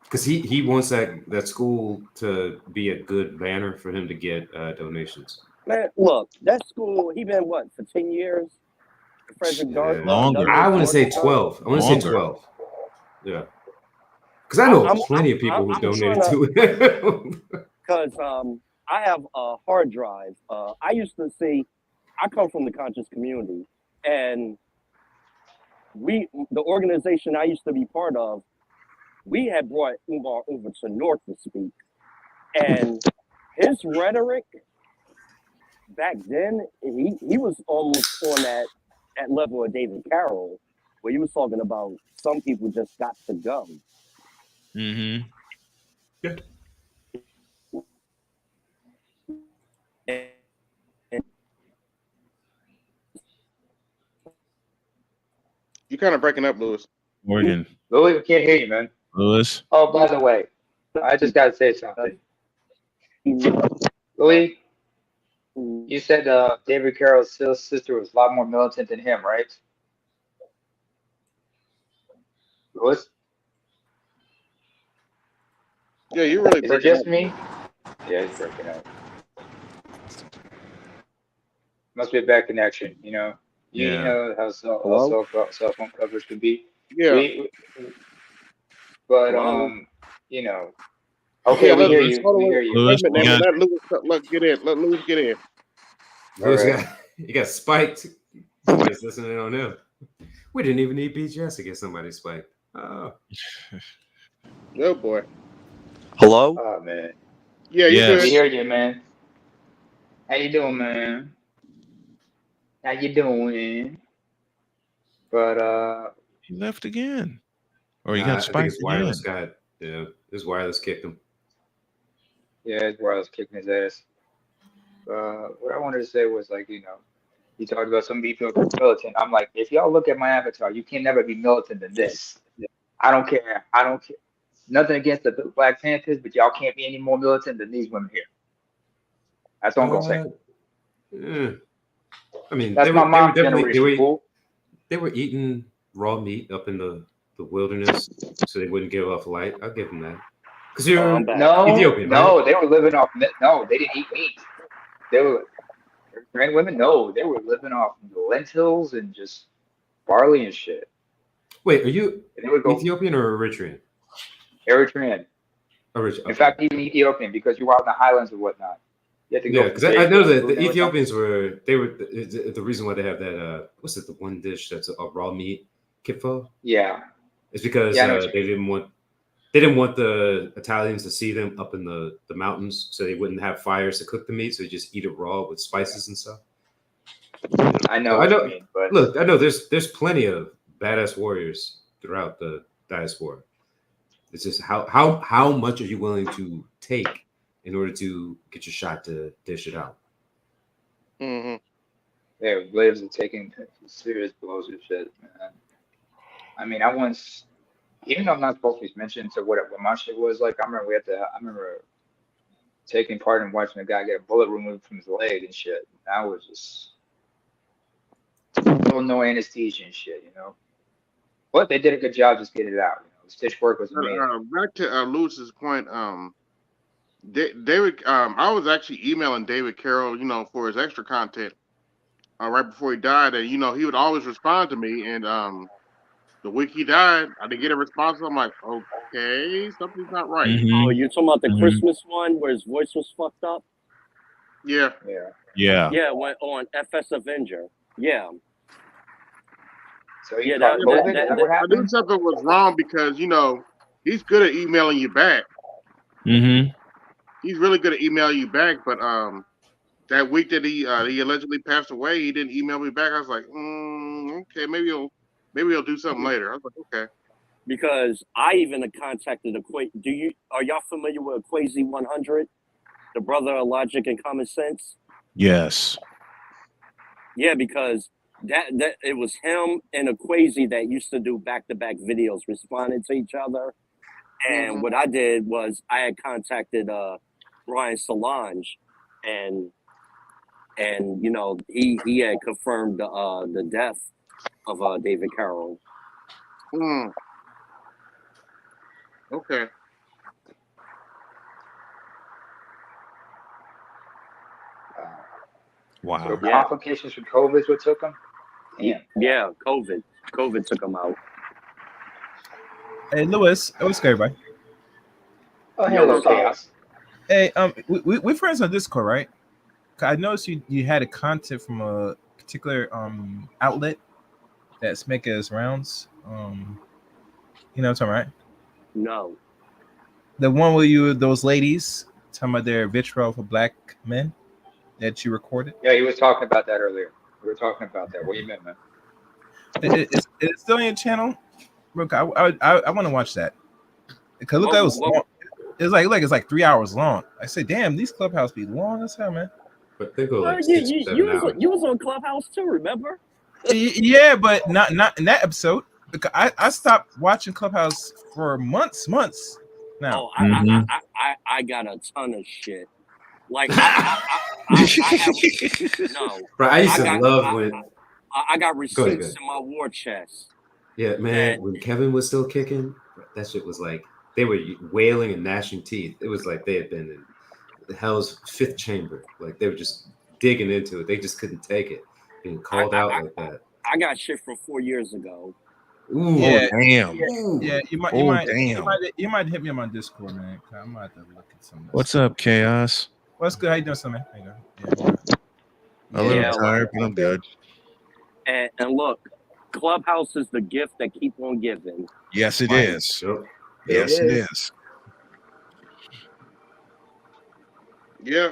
I: Because he wants that school to be a good banner for him to get donations.
H: Man, look, that school, he been what, for 10 years?
B: Longer.
I: I want to say 12. I want to say 12. Yeah. Because I know plenty of people who donated to it.
H: Because I have a hard drive. I used to see, I come from the conscious community, and the organization I used to be part of, we had brought Umar over to North to speak. And his rhetoric back then, he was almost on that level of David Carroll, where he was talking about some people just got to go.
B: Yeah.
A: You're kind of breaking up, Lewis.
B: Morgan.
D: Louis, we can't hear you, man.
B: Lewis.
D: Oh, by the way, I just got to say something. Louis, you said David Carroll's sister was a lot more militant than him, right? Louis?
A: Yeah, you're really
D: Is it
A: breaking
D: just
A: up.
D: me? Yeah, it's breaking up. Must be a bad connection, you know. You know how cell phone coverage can be.
A: Yeah.
D: But you know. Okay, we hear you. We hear you.
A: Wait a minute, let Lewis get in. Let Lewis get in.
I: Lewis you got spiked. Somebody's listening on him. We didn't even need BGS to get somebody spiked. Oh.
A: Oh boy.
H: Hello?
D: Oh man.
A: Yeah, you good.
D: We hear you, man. How you doing, man? How you doing? But
B: he left again. Or he got spiked
I: I think his wireless
B: again.
I: his wireless kicked him.
D: Yeah, that's where I was kicking his ass. What I wanted to say was like, you talked about some people militant. I'm like, if y'all look at my avatar, you can never be militant than this. I don't care. I don't care. Nothing against the Black Panthers, but y'all can't be any more militant than these women here. That's all I'm gonna say.
I: Yeah. I mean,
D: That's my mom's
I: definitely
D: generation,
I: they were eating raw meat up in the wilderness, so they wouldn't give off light. I'll give them that. Because you're Ethiopian, right?
D: No, they were living off. No, they didn't eat meat. They were Eritrean women. No, they were living off lentils and just barley and shit.
I: Wait, are you
D: They would go
I: Ethiopian or Eritrean?
D: Eritrean.
I: Okay.
D: In fact, even Ethiopian, because you're out in the highlands and whatnot. You have to go.
I: Yeah, because I know that the Ethiopians were the reason why they have that. What's it? The one dish that's a raw meat kipfo.
D: Yeah,
I: it's because they didn't want the Italians to see them up in the mountains, so they wouldn't have fires to cook the meat. So they just eat it raw with spices and stuff.
D: I know. What you mean, but
I: look, I know there's plenty of badass warriors throughout the diaspora. It's just how much are you willing to take in order to get your shot to dish it out?
D: Mm-hmm. Yeah, lives are taking serious blows and shit, man. I mean, I once, even though I'm not supposed to be mentioned to what my shit was like, I remember taking part in watching a guy get a bullet removed from his leg and shit. I was just no anesthesia and shit, But they did a good job just getting it out. The stitch work was amazing.
A: Back to Lewis's point, David, I was actually emailing David Carroll, for his extra content, right before he died, and he would always respond to me. And the week he died, I didn't get a response. I'm like, okay, something's not right.
B: Mm-hmm.
H: Oh, you're talking about the Christmas one where his voice was fucked up?
A: Yeah.
H: Yeah, on FS Avenger. Yeah.
D: So what happened?
A: I knew something was wrong because he's good at emailing you back.
B: Mm-hmm.
A: He's really good at emailing you back, but that week that he allegedly passed away, he didn't email me back. I was like, okay, maybe he'll do something later. I was like, okay.
H: Because I even contacted are y'all familiar with Equazi 100, the brother of Logic and Common Sense?
B: Yes.
H: Yeah, because that it was him and Equazi that used to do back-to-back videos responding to each other. And what I did was I had contacted Brian Solange, and he had confirmed the death of David Carroll.
A: Okay.
B: Wow.
D: So complications from COVID is what took him?
H: Damn. Yeah, COVID took him out.
M: Hey, Lewis. What's good, everybody?
D: Oh, hello, Chaos.
M: Hey, we're friends on Discord, right? I noticed you had a content from a particular outlet that's making its rounds. You know what I'm talking about, right?
H: No.
M: The one where those ladies talking about their vitriol for black men that you recorded?
D: Yeah, he was talking about that earlier. We were talking about that. What do you mean, man?
M: It's still on your channel? Look, I want to watch that. Because look, that was long. It's like 3 hours long. I said, damn, these Clubhouse be long as hell, man.
I: But they go like
H: you was on Clubhouse too, remember?
M: Yeah, but not in that episode. Because I stopped watching Clubhouse for months now.
H: Oh, I got a ton of shit. Like
I: I used to love when
H: I got receipts in my war chest.
I: Yeah, man. When Kevin was still kicking, that shit was like they were wailing and gnashing teeth. It was like they had been in the hell's fifth chamber. Like they were just digging into it. They just couldn't take it being called out like that.
H: I got shit from 4 years ago.
B: Ooh, yeah, damn.
M: Yeah, you might hit me on my Discord, man. I might have to look at some of this.
B: What's up, Chaos?
M: What's good? How you doing, son, man? How you doing?
B: A little tired, but I'm good.
H: And look, Clubhouse is the gift that keep on giving.
B: Yes, it is. Yes, it is.
A: Yeah,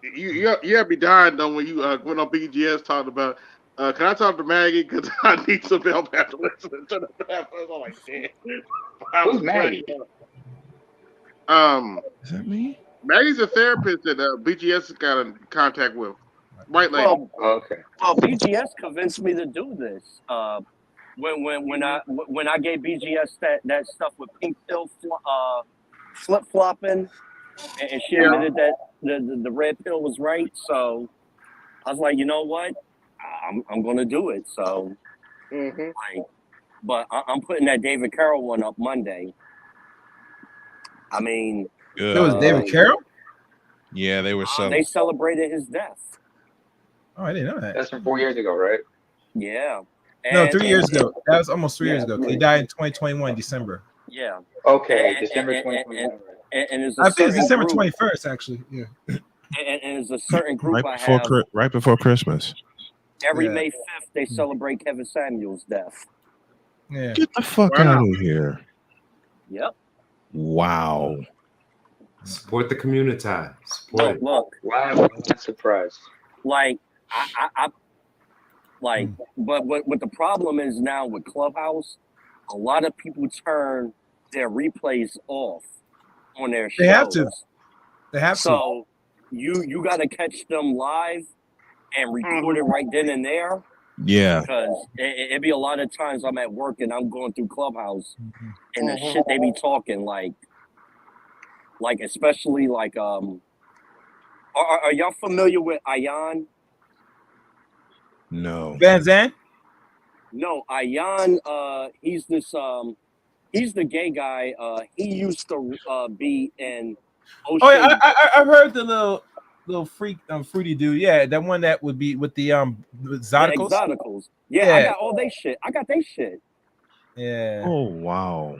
A: you be dying though when you went on BGS talking about. Can I talk to Maggie? Because I need some help after listening to the episode. I'm like, damn.
D: Who's Maggie?
B: Is that me?
A: Maggie's a therapist that BGS got in contact with. White lady.
H: Well,
D: Okay.
H: well, BGS convinced me to do this. When I gave BGS that stuff with pink pill flip flopping, and she
A: Yeah.
H: admitted that the red pill was right. So I was like, you know what, I'm gonna do it. So like, but I'm putting that David Carroll one up Monday. I mean,
M: It was David Carroll.
B: Yeah, they were
H: they celebrated his death.
M: Oh, I didn't know that.
D: That's from 4 years ago, right?
H: Yeah.
M: No, 3 years ago. That was almost 3 years
H: Yeah,
M: ago. He died in 2021 December.
H: Yeah.
D: Okay, December 2021.
H: And there's a
M: I think it's
H: certain
M: December
H: group,
M: 21st, actually. Yeah.
H: and there's a certain group I
B: before
H: have.
B: right before Christmas.
H: Every
M: Yeah.
H: May 5th, they celebrate Kevin Samuel's death.
M: Yeah.
B: Get the fuck
A: Wow.
B: out of here!
H: Yep.
B: Wow.
I: Support the community. Support it.
H: Look.
D: Wow, I'm not surprised.
H: Like, I like, but what the problem is now with Clubhouse, a lot of people turn their replays off on their shows.
M: They have to. They have to.
H: So you got to catch them live and record it right then and there.
B: Yeah.
H: Because it be a lot of times I'm at work and I'm going through Clubhouse and the shit they be talking like especially like are y'all familiar with Ayan?
B: No.
M: Van Zandt?
H: No, Ayan, he's this he's the gay guy. He used to be in Ocean.
M: Oh, yeah, I've heard the little fruity dude. Yeah, that one that would be with the exoticals.
H: Exoticals. Yeah, I got all they shit. I got they shit.
M: Yeah.
B: Oh wow.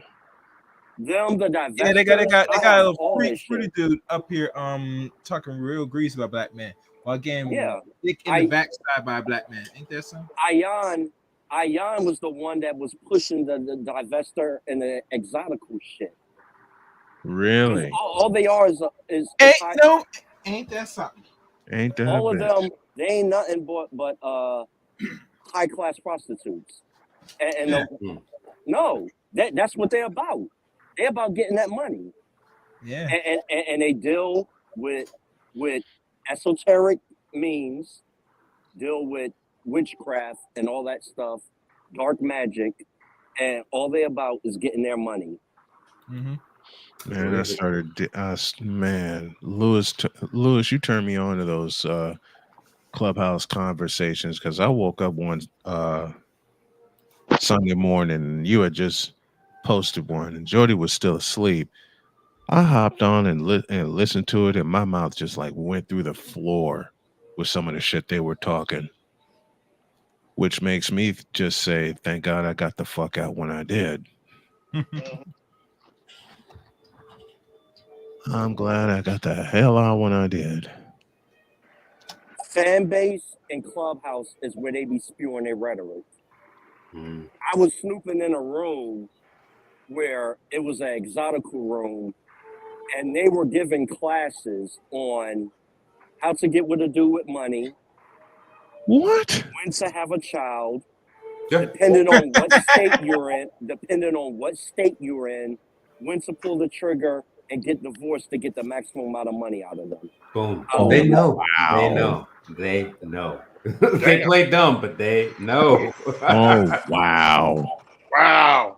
H: Them the divestors.
M: Yeah, they got a little
H: that
M: fruity
H: shit.
M: dude up here talking real greasy about black man while getting dick in
H: I-
M: the backside by a black man. Ain't that something?
H: Ayan was the one that was pushing the divester and the exotical shit.
B: Really?
H: All they are is
M: Ain't that something?
B: Ain't that
H: all
B: a
H: of
B: bitch?
H: them. They ain't nothing but high class prostitutes. And no, that's what they're about. They're about getting that money.
M: Yeah.
H: And they deal with esoteric means, deal with witchcraft and all that stuff, dark magic, and all they about is getting their money.
M: Mm-hmm.
B: Man, I started. Man, Lewis, you turned me on to those Clubhouse conversations because I woke up one Sunday morning and you had just posted one, and Jody was still asleep. I hopped on and listened to it, and my mouth just like went through the floor with some of the shit they were talking, which makes me just say, "Thank God I got the fuck out when I did." I'm glad I got the hell out when I did.
H: Fan base and Clubhouse is where they be spewing their rhetoric. I was snooping in a room where it was an exotical room, and they were giving classes on how to get what to do with money,
B: What?
H: when to have a child, depending on what state you're in, when to pull the trigger and get divorced to get the maximum amount of money out of them.
I: Boom.
H: Oh,
I: They know.
B: wow.
I: They know. They know. They play dumb, but they know.
B: Oh wow.
A: Wow.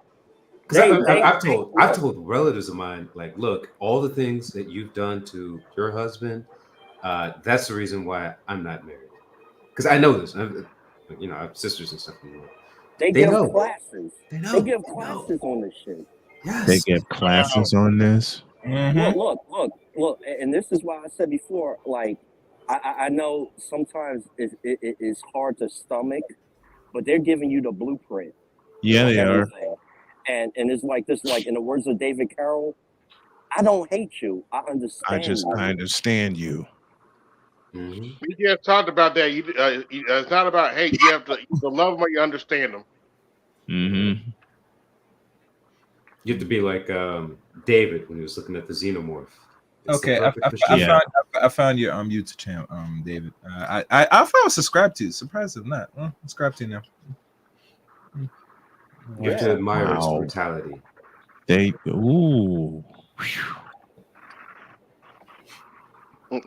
I: Because I've told relatives of mine, like, look, all the things that you've done to your husband, that's the reason why I'm not married. Because I know this. I have sisters and stuff in the world.
H: They give classes.
I: They know.
H: They give classes on this shit.
I: Yes.
B: They give classes on this.
M: Mm-hmm.
H: Look, and this is why I said before, like, I know sometimes it's hard to stomach, but they're giving you the blueprint.
B: Yeah, they are.
H: And it's like this, like in the words of David Carroll, I don't hate you. I understand.
B: I understand you.
A: We just talked about that. It's not about hate. You have to love them or you understand them.
B: Mm-hmm.
I: You have to be like David when he was looking at the xenomorph. It's
M: Okay,
I: the perfect machine.
M: I found your YouTube channel, David. I thought I was subscribed to. Surprised if not. Well, subscribe to you now.
I: You have to admire his brutality.
B: Ooh.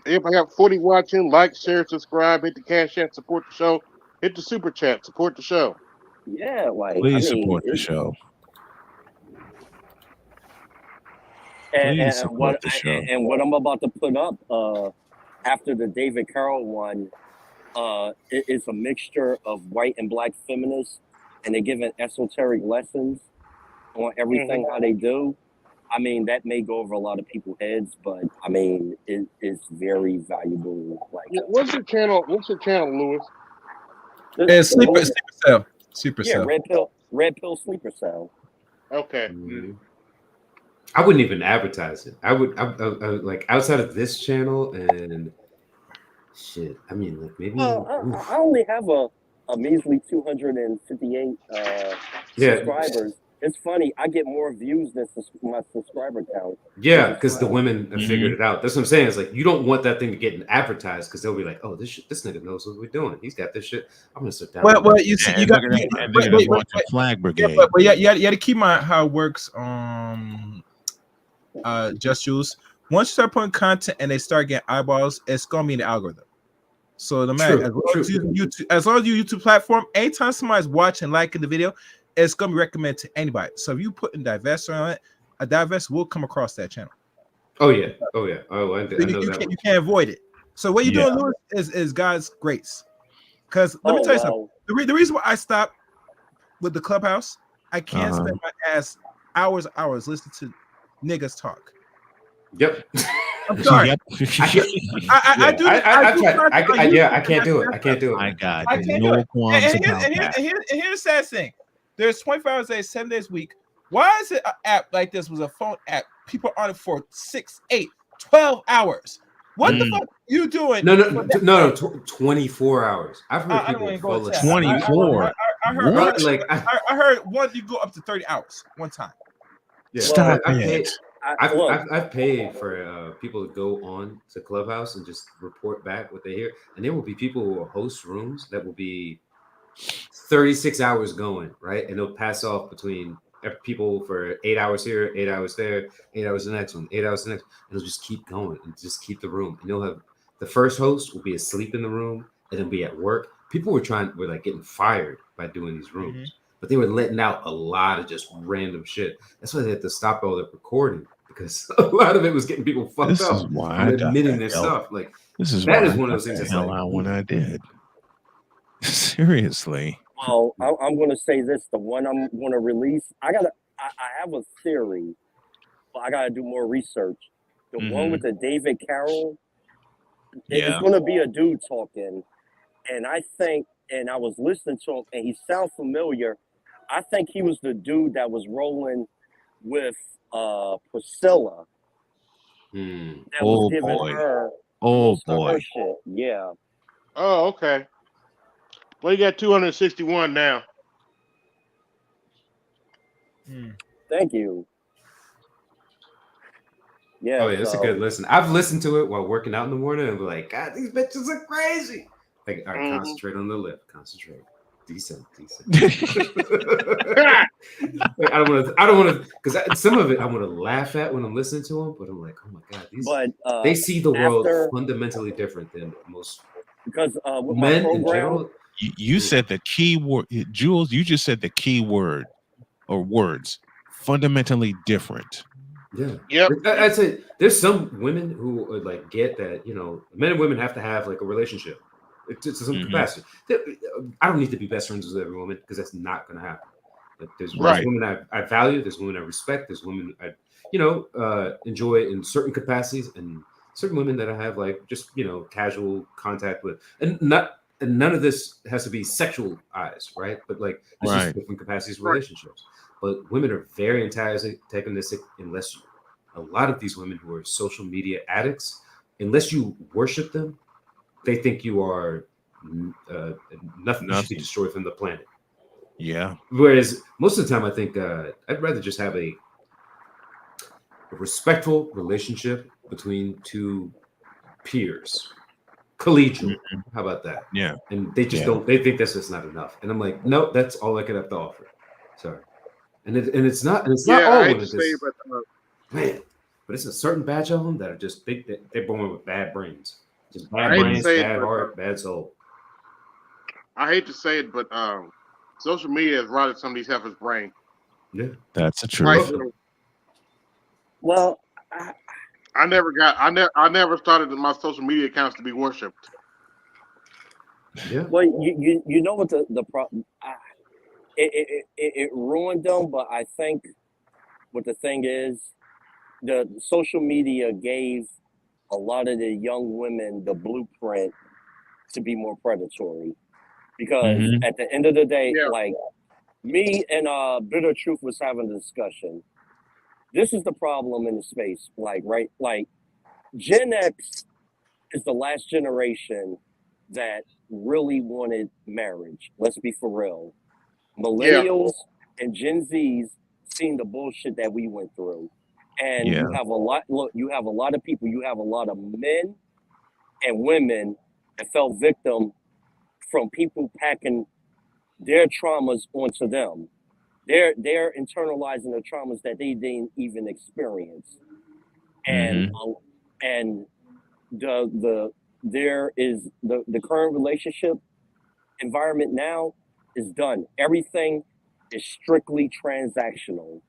A: If I got 40 watching, like, share, subscribe, hit the cash app, support the show, hit the super chat, support the show.
H: Yeah, like I
B: Please
H: mean,
B: support the show.
H: and,
B: Please
H: and what
B: support the show.
H: and what I'm about to put up after the David Carroll one, it's a mixture of white and black feminists, and they're giving esoteric lessons on everything how they do. I mean, that may go over a lot of people's heads, but I mean, it's very valuable. Like,
A: What's your channel? What's your channel, Lewis?
M: It's Sleeper Cell. Super
H: Yeah,
M: Cell.
H: Red Pill Sleeper Cell.
A: Okay.
I: I wouldn't even advertise it. I would like outside of this channel and shit. I mean, like maybe.
H: I only have a measly 258 subscribers. It's funny. I get more views than my subscriber count.
I: Yeah, because the women have figured it out. That's what I'm saying. It's like you don't want that thing to get advertised because they'll be like, "Oh, this nigga knows what we're doing. He's got this shit. I'm gonna sit down."
M: Well, you see, you got
B: Flag Brigade.
M: But you got to keep in mind how it works. Just Jules. Once you start putting content and they start getting eyeballs, it's gonna be in the algorithm. So no matter as long as you YouTube platform, anytime somebody's watching, liking the video, it's gonna be recommended to anybody. So if you put in divest on it, a divest will come across that channel.
I: Oh yeah. Oh, I know
M: you can't avoid it. So what you're doing, Lewis, is God's grace. Because let me tell you something. The reason why I stopped with the Clubhouse, I can't spend my ass hours listening to niggas talk.
I: Yep.
M: I'm sorry.
B: Yep.
M: I
I: can't do it. I can't do it.
B: I got
M: I can't
B: no
M: do it.
B: qualms about that.
M: And here's the sad thing. There's 24 hours a day, 7 days a week. Why is it an app like this was a phone app? People are on it for 6, 8, 12 hours. What the fuck are you doing?
I: No, 24 hours. I've heard people fall asleep.
B: 24.
M: I heard one you go up to 30 hours one time.
I: Yeah.
B: Stop
I: it.
B: it.
I: I've paid for people to go on to Clubhouse and just report back what they hear. And there will be people who will host rooms that will be 36 hours going, right? And they'll pass off between people for 8 hours here, 8 hours there, 8 hours the next one, 8 hours the next. And it'll just keep going and just keep the room. And you'll have the first host will be asleep in the room and then be at work. People were like getting fired by doing these rooms, but they were letting out a lot of just random shit. That's why they had to stop all the recording because a lot of it was getting people fucked up.
B: This is why
I: and
B: I got
I: admitting
B: that
I: their
B: help.
I: stuff. Like
B: This is
I: that
B: why
I: is
B: I
I: one of
B: got
I: those things
B: the
I: that's
B: hell
I: like
B: out when I did. Seriously.
H: Well, I'm going to say this. The one I'm going to release, I have a theory, but I got to do more research. The one with the David Carroll, it's going to be a dude talking. And I think, and I was listening to him, and he sounds familiar. I think he was the dude that was rolling with Priscilla. That was giving her her shit. Yeah.
A: Oh, okay. Well, you got 261 now.
H: Thank you. Yeah.
I: Oh yeah, that's a good listen. I've listened to it while working out in the morning and be like, God, these bitches are crazy. Like, all right, concentrate on the lip. Concentrate. Decent. Like, I don't want to, because some of it I want to laugh at when I'm listening to them, but I'm like, oh my God, they see the world fundamentally different than most.
H: Because with
I: men
H: my
I: in general.
B: You said the key word, Jules. You just said the key word or words. Fundamentally different.
I: Yeah.
A: Yep.
I: I'd say there's some women who would like get that, men and women have to have like a relationship to some capacity. I don't need to be best friends with every woman because that's not going to happen. Like, there's women I value, there's women I respect, there's women I, enjoy in certain capacities, and certain women that I have like just casual contact with, and none of this has to be sexual eyes, right? But like it's just different capacities of relationships. But women are very antagonistic unless a lot of these women who are social media addicts, unless you worship them, they think you are nothing. You should be destroyed from the planet.
B: Yeah.
I: Whereas most of the time, I think I'd rather just have a respectful relationship between two peers, collegial. How about that?
B: Yeah.
I: And they just don't. They think that's just not enough. And I'm like, no, that's all I could have to offer. Sorry. And it's not all women. Man, but it's a certain batch of them that are just big. They're born with bad brains, just bad
A: I hate to
I: brains,
A: say it,
I: bad
A: but
I: heart, bad soul.
A: I hate to say it, but social media has rotted some of these heifers' brain.
I: Yeah,
B: That's the
A: Like,
B: truth.
H: Well,
A: I never started my social media accounts to be worshipped.
I: yeah.
H: well, you know what the problem? It ruined them, but I think what the thing is, the social media gave a lot of the young women the blueprint to be more predatory. Because
B: Mhm.
H: at the end of the day,
A: Yeah.
H: like me and Bitter Truth was having a discussion. This is the problem in the space, right? Like Gen X is the last generation that really wanted marriage. Let's be for real. Millennials and Gen Zs seen the bullshit that we went through. And
B: Yeah.
H: you have a lot of people, you have a lot of men and women that fell victim from people packing their traumas onto them. They're internalizing the traumas that they didn't even experience. And and there is the current relationship environment now is done. Everything is strictly transactional.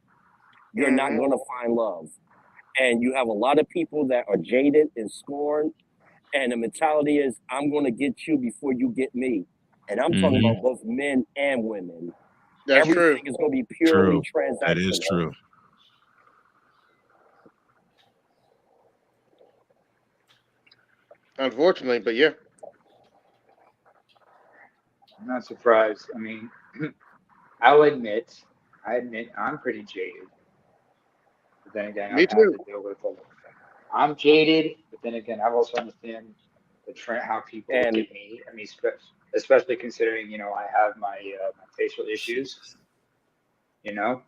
H: You're not going to find love. And you have a lot of people that are jaded and scorned. And the mentality is, I'm going to get you before you get me. And I'm talking about both men and women.
A: That's
H: Everything
A: true.
H: is going to be purely
B: True.
H: transactional.
B: That is true.
A: Unfortunately, but yeah.
D: I'm not surprised. I mean, I admit I'm pretty jaded. But then again,
A: Me
D: I've had
A: too.
D: to deal with it. I'm jaded, but then again, I've also understand the trend, how people look
H: And
D: at me. I mean, especially considering, I have my facial issues. You know,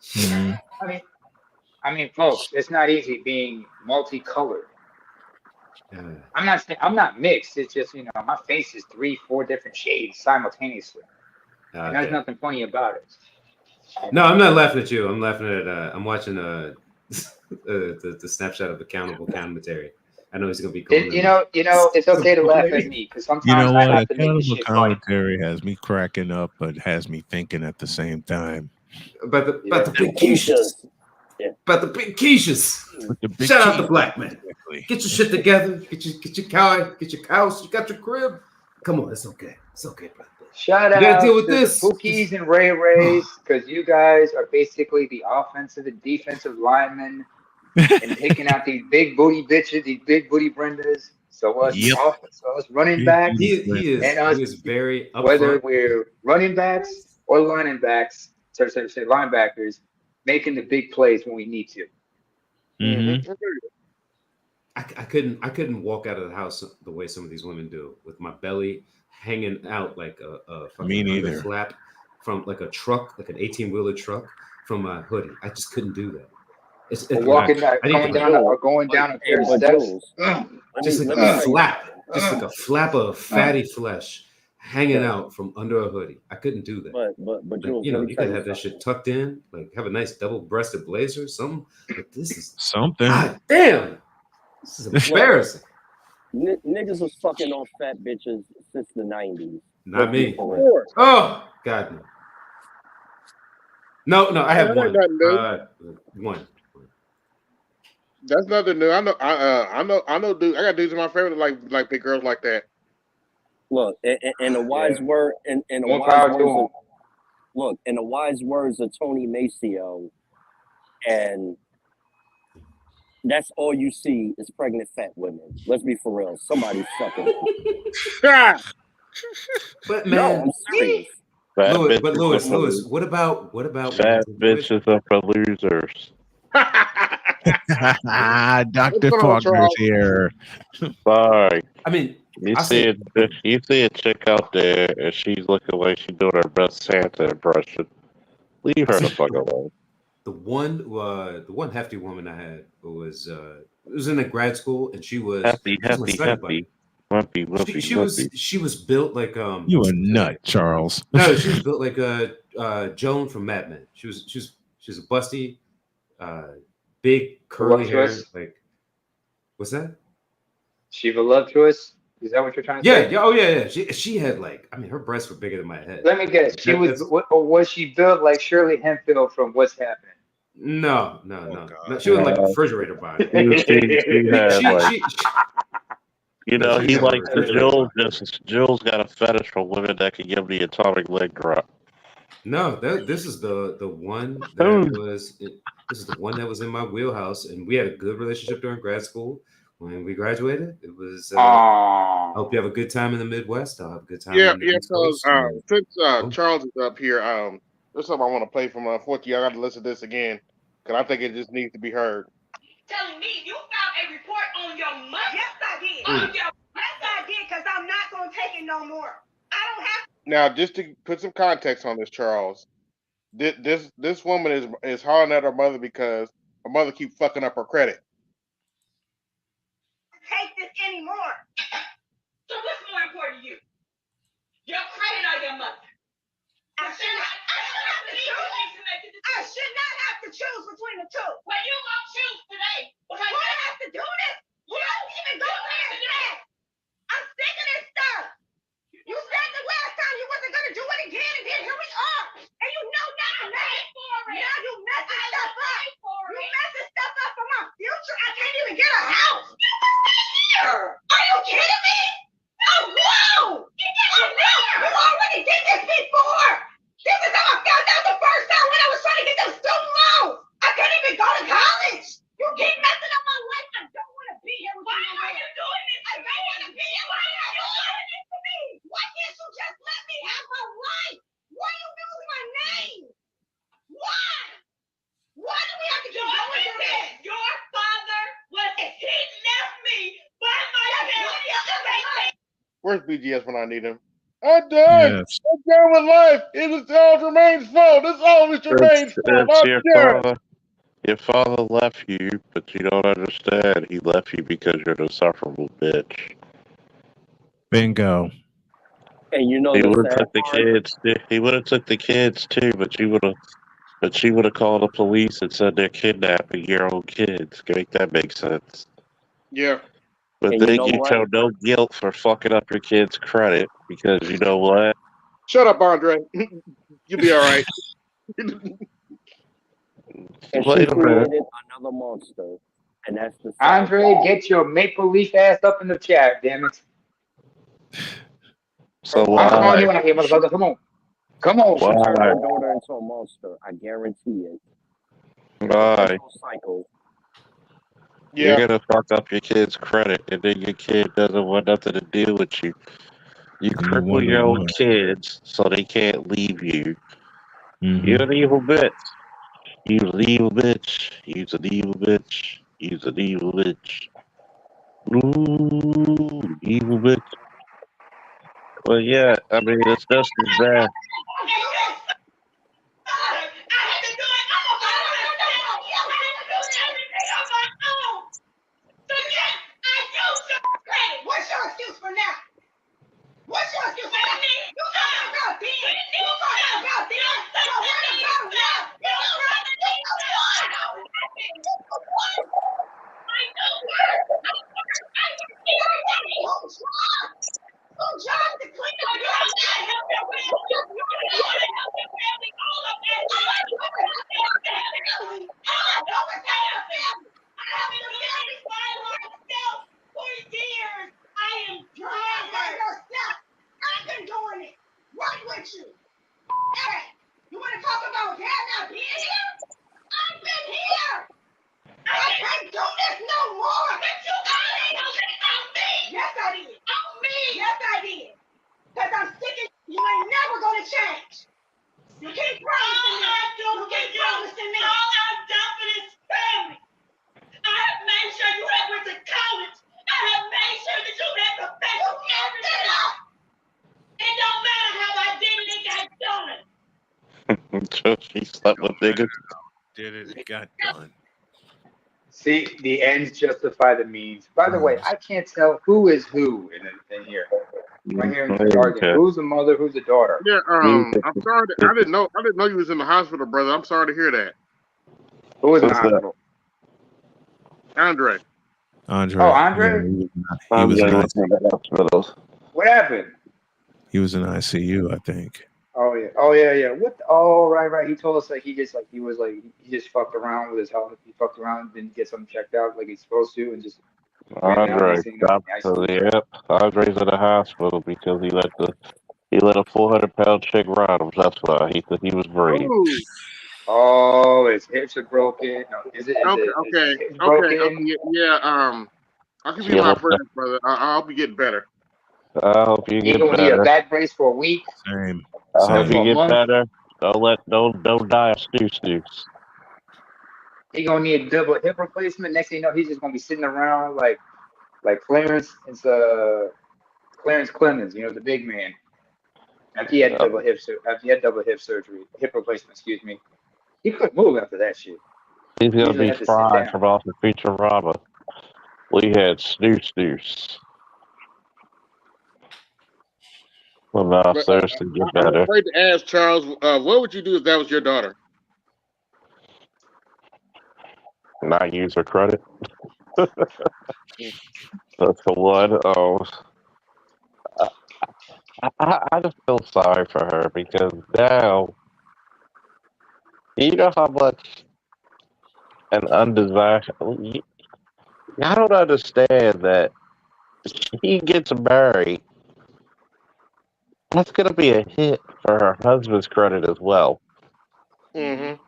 B: Mhm.
D: I mean, folks, it's not easy being multicolored. I'm not saying I'm not mixed. It's just my face is 3, 4 different shades simultaneously, and there's
I: Okay.
D: nothing funny about it.
I: No, I'm not laughing at you. I'm laughing at. I'm watching the snapshot of accountable commentary. I know he's gonna be going.
D: It's okay to laugh at me because
B: You
D: sometimes
B: know
D: I
B: what?
D: have to make the
B: Accountable
D: shit funny.
B: commentary has me cracking up, but has me thinking at the same time.
I: About the big quiches. About the big quiches.
B: With the big
I: Shout out to
B: keys,
I: black men.
B: exactly.
I: Get your shit together. Get your house. You got your crib. Come on, it's okay. It's okay, brother.
D: Shout
I: You gotta
D: out
I: deal with
D: to the
I: this.
D: Pookies and Ray Rays because you guys are basically the offensive and defensive linemen and taking out these big booty bitches, these big booty Brendas. So
B: Yep.
D: us running
B: Big
D: backs
B: booty
I: He
D: and
I: is
D: us,
I: he is very
D: whether
I: upfront.
D: we're running backs or lining backs, say linebackers, making the big plays when we need to.
B: Mm-hmm.
I: I couldn't walk out of the house the way some of these women do, with my belly hanging out like a
B: Me
I: fucking under
B: neither.
I: flap from like a truck, like an 18-wheeler truck from my hoodie. I just couldn't do that. It's
D: Or
B: Not
D: going down a pair of
H: but
D: steps.
H: Jules,
I: just like
H: let
I: a
H: me tell you
I: flap,
H: something.
I: just like a flap of fatty flesh hanging out from under a hoodie. I couldn't do that.
H: But
I: Like,
H: Jules, let me
I: you
H: tell
I: could
H: you
I: have that
H: something.
I: shit tucked in, like have a nice double-breasted blazer or something. But this is
B: something.
I: God damn. This is embarrassing.
H: Niggas was fucking on fat bitches since the 90s.
I: Not me.
H: Before.
I: Oh God, no. No, I have
A: That ain't nothing new.
I: One.
A: That's nothing new. I know. Dude, I got dudes in my family that like big girls like that.
H: Look, in the wise word, in the
D: More
H: wise
D: power to
H: words
D: them.
H: of, look, in the wise words of Tony Maceo, and that's all you see is pregnant fat women. Let's be for real. Somebody's fucking.
I: But
H: No,
I: man,
H: I'm serious.
N: Fat
I: Lewis,
N: bitches are
I: Lewis,
N: for
I: what about when
N: fat
I: you
N: bitches are for losers.
B: Dr.
A: What's going on,
B: Faulkner's
A: Charles?
B: here.
N: Sorry.
I: I mean,
N: You
I: I
N: see
I: say
N: a chick out there and she's looking like she's doing her best Santa impression. Leave her the fuck alone.
I: the one hefty woman I had was in a grad school, and she was my study buddy.
N: Wimpy.
I: She was built like
B: You a nut, Charles.
I: no, she was built like Joan from Mad Men. She was a busty, big curly hair.
D: Voluptuous?
I: Like, what's that?
D: She voluptuous? Is that what you're trying to
I: Yeah,
D: say?
I: yeah, oh yeah, yeah. She had like, I mean, her breasts were bigger than my head.
D: Let me guess. She was,
I: That's
D: or was she built like Shirley Hemphill from What's Happening?
I: no, she wasn't like a
N: Uh,
I: refrigerator body.
N: she had like,
I: She
N: you
I: no,
N: know,
I: she
N: he
I: didn't have a
N: likes the
I: refrigerator
N: Jules.
I: body.
N: Jules got a fetish for women that can give the atomic leg drop.
I: No, this is the one
N: Oh,
I: that was this is the one that was in my wheelhouse, and we had a good relationship during grad school. When we graduated, it was. I hope you have a good time in the Midwest. I'll have a good time
A: Yeah,
I: in the
A: yeah.
I: East
A: So
I: Coast. And,
A: since
I: oh,
A: Charles is up here, there's something I want to play from 40. I got to listen to this again because I think it just needs to be heard.
E: Telling me you found a report on your mother. Yes, I did.
A: Mm.
E: Yes, I did, because I'm not going to take it no more. I don't have
A: Now, just to put some context on this, Charles, this woman is hollering at her mother because her mother keep fucking up her credit.
E: to take this anymore. So what's more important to you? Your credit or your mother? I should not have to choose. I should not have to choose between the two. Well, you won't choose today. Who has to do this? Who don't even go there yet? I'm sick of this stuff. You said the last time you wasn't gonna do it again, and then here we are. And you know not to make for it. Now you messing stuff up. You messing stuff up for my future. I can't even get a house. You can stay here. Are you kidding me? Oh no! Oh no! You already did this before. This is how I found out the first time when I was trying to get them student loans. I couldn't even go to college. You keep messing up my life. I don't want to be here with you. Why are you doing this? I don't want to be here. Why are you doing this to me? Why can't you just let me have my life? Why are you using my name? Why? Why do we have to keep going through this? Your father he left me by myself.
A: Where's BGS when I need him? I'm done.
B: Yes.
A: I'm done with life. It is all Jermaine's fault. It's always Jermaine's fault.
N: it's
A: I'm
N: your
A: done.
N: father. Your father left you, but you don't understand. He left you because you're an insufferable bitch.
B: Bingo.
H: And you know
N: He
H: the
N: would have
H: sad
N: took the
H: part?
N: kids. He would have took the kids too, but you would have. But she would have called the police and said they're kidnapping your own kids. Make that make sense?
A: Yeah.
N: But
H: And you
N: then
H: know
N: you
H: what?
N: show no guilt for fucking up your kid's credit because you know what?
A: Shut up, Andre. You'll be all right.
H: And she
N: Wait a minute.
H: created another monster. And that's the sad
D: Andre,
H: part.
D: get your Maple Leaf ass up in the chat, damn it.
N: So
D: I'm calling
N: why?
D: you out here, motherfucker. Come on. Come
H: She
D: on.
H: turned
N: Why?
H: her daughter into a monster. I guarantee it. It's a
N: Why?
H: vicious cycle.
N: You're
A: Yeah.
N: gonna fuck up your kid's credit, and then your kid doesn't want nothing to do with you. You
B: And you
N: cripple
B: wonder
N: your own
B: why.
N: kids so they can't leave you.
B: Mm-hmm.
N: You're an evil bitch. You're an evil bitch. You're an evil bitch. You're an evil bitch. Ooh, evil bitch. Well, yeah, I mean, it's just as bad.
E: What's your excuse for now? What's your excuse for now? You talking about this? You talking about this? So what about now? You what? I know work. Who tried to clean up your house? I am trying by yourself. I've been doing it. Right with you. Hey, you want to talk about dad not being here? I've been here. I can't do this no more. But you got it on me. Yes, I did. On me. Yes, I did. Because I'm sick of you ain't never going to change. You keep promising me. You keep promising me. All I've done for this family. I have made sure you have went to college. I have made sure that you had professional everything. It don't matter how I did it, it got done.
N: She slept with niggas.
B: Did it got done.
D: See, the ends justify the means. By the way, I can't tell who is who in here. Right here in this argument. Who's the mother? Who's the daughter?
A: Yeah. I'm sorry. I didn't know you was in the hospital, brother. I'm sorry to hear that.
D: Who was in the
N: What's that?
D: hospital?
A: Andre.
D: Oh,
B: Andre. Yeah,
D: Andre?
B: he was
N: Andre
B: in
N: was
B: ICU.
N: in the hospital.
D: What happened?
B: He was in ICU, I think.
D: Oh yeah. Oh yeah, yeah. What? Oh right. He told us like he was like he just fucked around with his health. He fucked around, didn't get something checked out like he's supposed to, and just went down.
N: Andre,
D: Next thing you know,
N: stop.
D: he's in
N: So,
D: ICU.
N: yep, Andre's in the hospital because he let a 400-pound chick ride him. That's why he said he was brave.
A: Ooh.
D: Oh, his hips are broken. No,
A: Okay.
D: is his
A: Okay.
D: hips
A: Okay. Okay.
D: broken?
A: Yeah. I'll give you
N: She
A: my
N: almost.
A: prayers, brother. I'll be getting better.
N: I hope you
D: He
N: get
D: gonna need a
N: better.
D: back brace for a week.
B: Same.
N: I
D: No,
N: hope
B: Same.
N: you
D: for a
N: get
D: month.
N: better. Don't die of snooze.
D: He gonna need a double hip replacement. Next thing you know, he's just gonna be sitting around like Clarence. It's Clarence Clemens, you know, the big man. After he had double hip surgery, hip replacement, excuse me. He couldn't move after that shit.
N: He's
D: He
N: gonna
D: usually
N: be
D: had to sit
N: fried
D: down.
N: from off the Futurama. We had snooze. Well, now
A: But
N: seriously, get
A: I'm
N: better.
A: afraid to ask Charles. What would you do if that was your daughter?
N: Not use her credit.
A: Mm.
N: That's the one. I just feel sorry for her because now you know how much an undesirable. I don't understand that she gets married. That's gonna be a hit for her husband's credit as well.
A: Mm-hmm.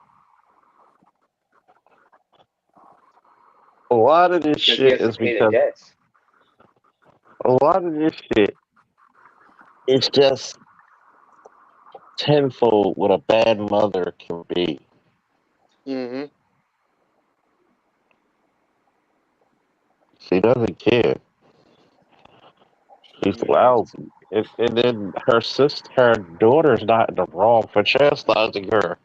N: A lot of this
D: Because he
N: shit
D: has to
N: is
D: pay the
N: because
D: debts.
N: a lot of this shit is just tenfold what a bad mother can be.
A: Mm-hmm.
N: She doesn't care. She's
A: Yeah.
N: lousy. And then her daughter's not in the wrong for chastising her.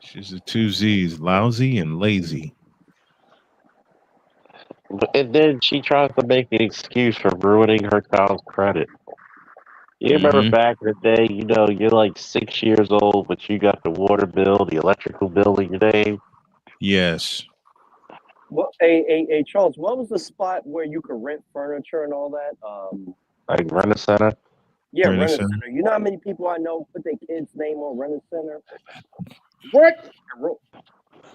B: She's the two Z's, lousy and lazy.
N: And then she tries to make an excuse for ruining her child's credit. You remember
B: Mm-hmm.
N: back in the day, you're like 6 years old, but you got the water bill, the electrical bill in your name.
B: Yes.
H: Well, hey, Charles, what was the spot where you could rent furniture and all that?
N: Like rent a center.
H: Yeah,
B: Rent a
H: Rent a
B: center.
H: Center. You know how many people I know put their kid's name on Rent a Center
A: What?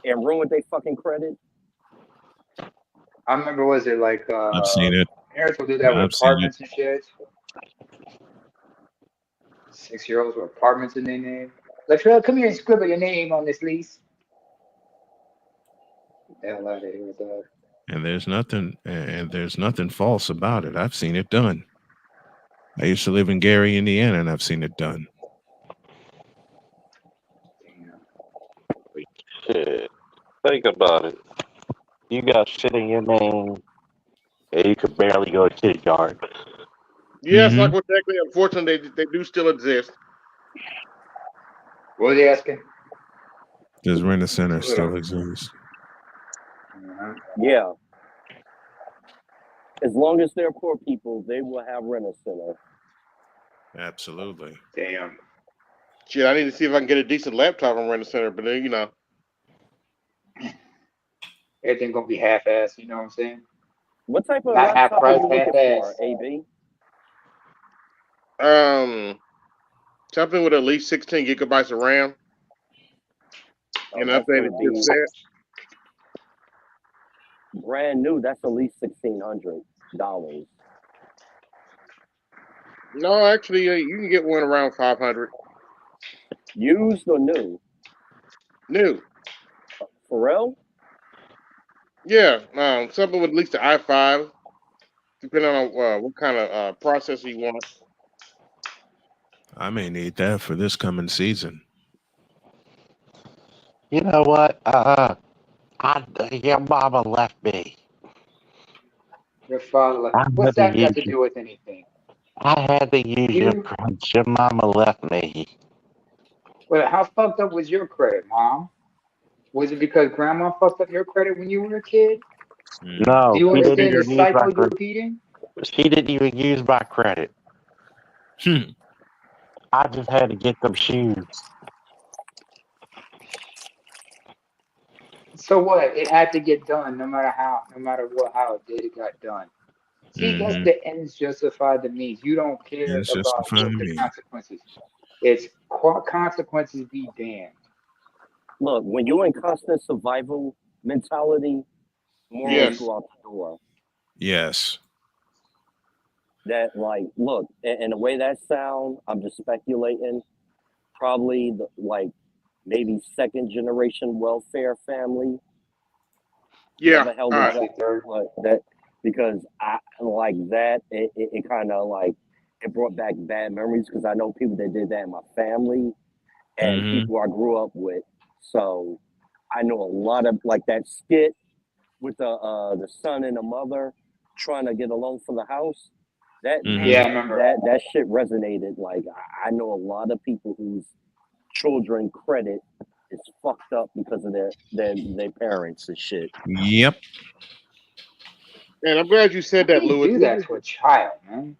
H: and ruined their fucking credit?
D: I remember, was it like
B: I've seen it.
D: parents will do that with
B: I've seen it.
D: apartments and shit. 6-year-olds with apartments in their name. Latrell, come here and scribble your name on this lease. Get the hell out of here with that.
B: And there's nothing false about it. I've seen it done. I used to live in Gary, Indiana, and I've seen it done.
D: Damn.
N: Shit. Think about it. You got shit in your name, and you could barely go to kindergarten.
A: Yes,
B: Mm-hmm.
A: like exactly. Unfortunately, they do still exist.
D: What was he asking?
B: Does Rent a Center
D: It's a little.
B: still exist?
H: Yeah. As long as they're poor people, they will have Rent a Center.
B: Absolutely.
D: Damn.
A: Shit, I need to see if I can get a decent laptop from Rent a Center, but then
D: Everything gonna be half-assed. You know what I'm saying?
H: What type of
D: Not half
H: laptop are
D: price,
H: you looking for,
D: half-assed.
H: AB?
A: Something with at least 16 gigabytes of RAM
H: Oh,
A: and
H: that's
A: updated
H: going to be
A: chipset.
H: brand new. That's at least $1,600.
A: No, actually, you can get one around 500.
H: Used or new?
A: New.
H: For real?
A: Yeah, something with at least the i5, depending on what kind of processor you want.
B: I may need that for this coming season.
N: You know what? Your mama left me.
D: Your father.
N: I
D: What's
N: had to
D: that got
N: use
D: to do with anything?
N: I had to use your
D: You.
N: crutch. Your mama left me.
D: Well, how fucked up was your credit, Mom? Was it because Grandma fucked up your credit when you were a kid?
B: Mm.
D: Do
N: No,
D: you
N: she didn't
D: understand the
N: even use my
D: cycle you're
N: credit.
D: repeating?
N: She didn't even use my credit.
B: Hmm.
N: I just had to get them shoes.
D: So what? It had to get done, no matter how it did, it got done. See, that's
B: Mm-hmm.
D: the ends justify the means. You don't care
B: It's just a
D: about what
B: fun
D: the
B: me.
D: consequences. It's consequences be damned.
H: Look, when you're in constant survival mentality, morals
A: Yes.
H: go out the door.
B: Yes.
H: That like, look, and the way that sound, I'm just speculating. Probably maybe second generation welfare family.
A: Yeah.
H: Never held
A: All
H: a
A: right.
H: job
D: Actually, third.
H: like that because I like that. It kind of like it brought back bad memories because I know people that did that in my family and
B: Mm-hmm.
H: people I grew up with. So I know a lot of like that skit with the son and the mother trying to get a loan for the house. That
B: Mm-hmm.
D: Yeah, I remember.
H: that shit resonated. Like I know a lot of people whose children credit is fucked up because of their parents and shit.
B: Yep.
A: And I'm glad you said
D: How do
A: that,
D: you
A: Lewis.
D: do that to a child, man?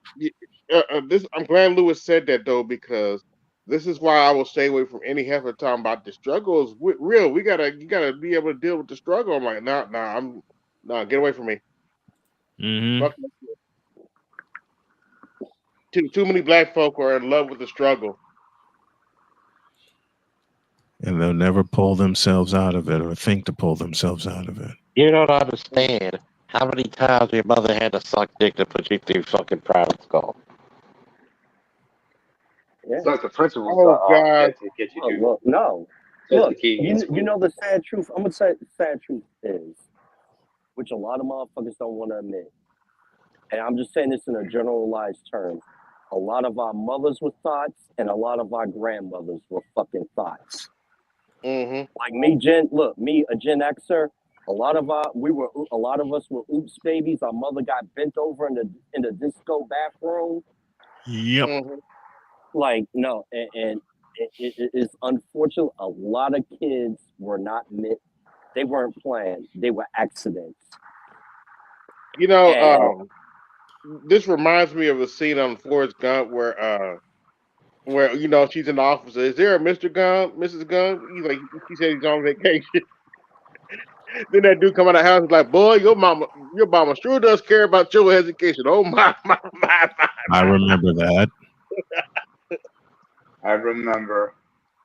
A: I'm glad Lewis said that though, because this is why I will stay away from any heifer talking about the struggle is real. You gotta be able to deal with the struggle. I'm like, get away from me.
B: Mm-hmm.
A: Fuck that shit. Too many black folk are in love with the struggle.
B: And they'll never pull themselves out of it or think to pull themselves out of it.
N: You don't understand how many times your mother had to suck dick to put you through fucking private school.
H: Yeah.
D: So it's the principles
A: Oh God.
D: that to get you through.
H: Look, no.
D: That's the
H: Look,
D: key in
H: you
D: school.
H: know the sad truth. I'm gonna say the sad truth is, which a lot of motherfuckers don't want to admit, and I'm just saying this in a generalized term. A lot of our mothers were thoughts, and a lot of our grandmothers were fucking thoughts.
A: Mm-hmm.
H: Like me, me, a Gen Xer. A lot of us were oops babies. Our mother got bent over in the disco bathroom.
B: Yep.
A: Mm-hmm.
H: Like no, and it's unfortunate. A lot of kids were not meant. They weren't planned. They were accidents.
A: You know,
H: And
A: this reminds me of a scene on Forrest Gump where she's in the office. Is there a Mr. Gump, Mrs. Gump? She said he's on vacation. Then that dude come out of the house and like, boy, your mama sure does care about your education. Oh my, my.
B: I remember that.
D: I remember,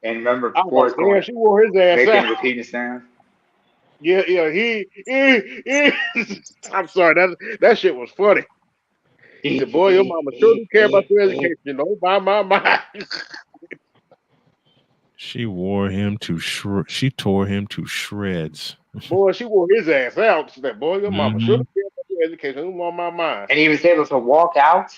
D: and remember
A: I was like,
D: Forrest
A: damn,
D: going
A: she wore his ass
D: making
A: out.
D: repeating sounds.
A: Yeah, he I'm sorry, that shit was funny. He said, boy, your mama sure do care about your education. Oh my.
B: She wore him to she tore him to shreds.
A: Boy, she wore his ass out. She said, boy, your mama sure
B: Mm-hmm.
A: do care about your education. Who's on my mind?
D: And he was able to walk out.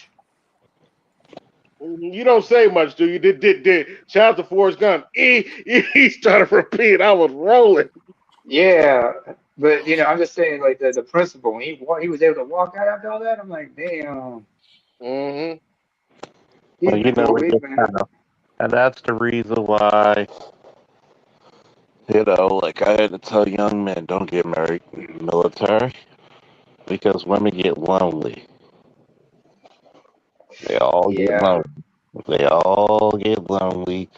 A: You don't say much, do you? Did shout out to Forrest Gump. He started to repeat. I was rolling.
D: Yeah, but I'm just saying, like the principle. When he was able to walk out after all that, I'm like, damn,
A: Mm-hmm.
N: Well,
D: he's
N: we just
D: man.
N: kind of, and that's the reason why, like I had to tell young men, don't get married in the military because women get lonely. They all get
D: Yeah,
N: lonely. They all get lonely.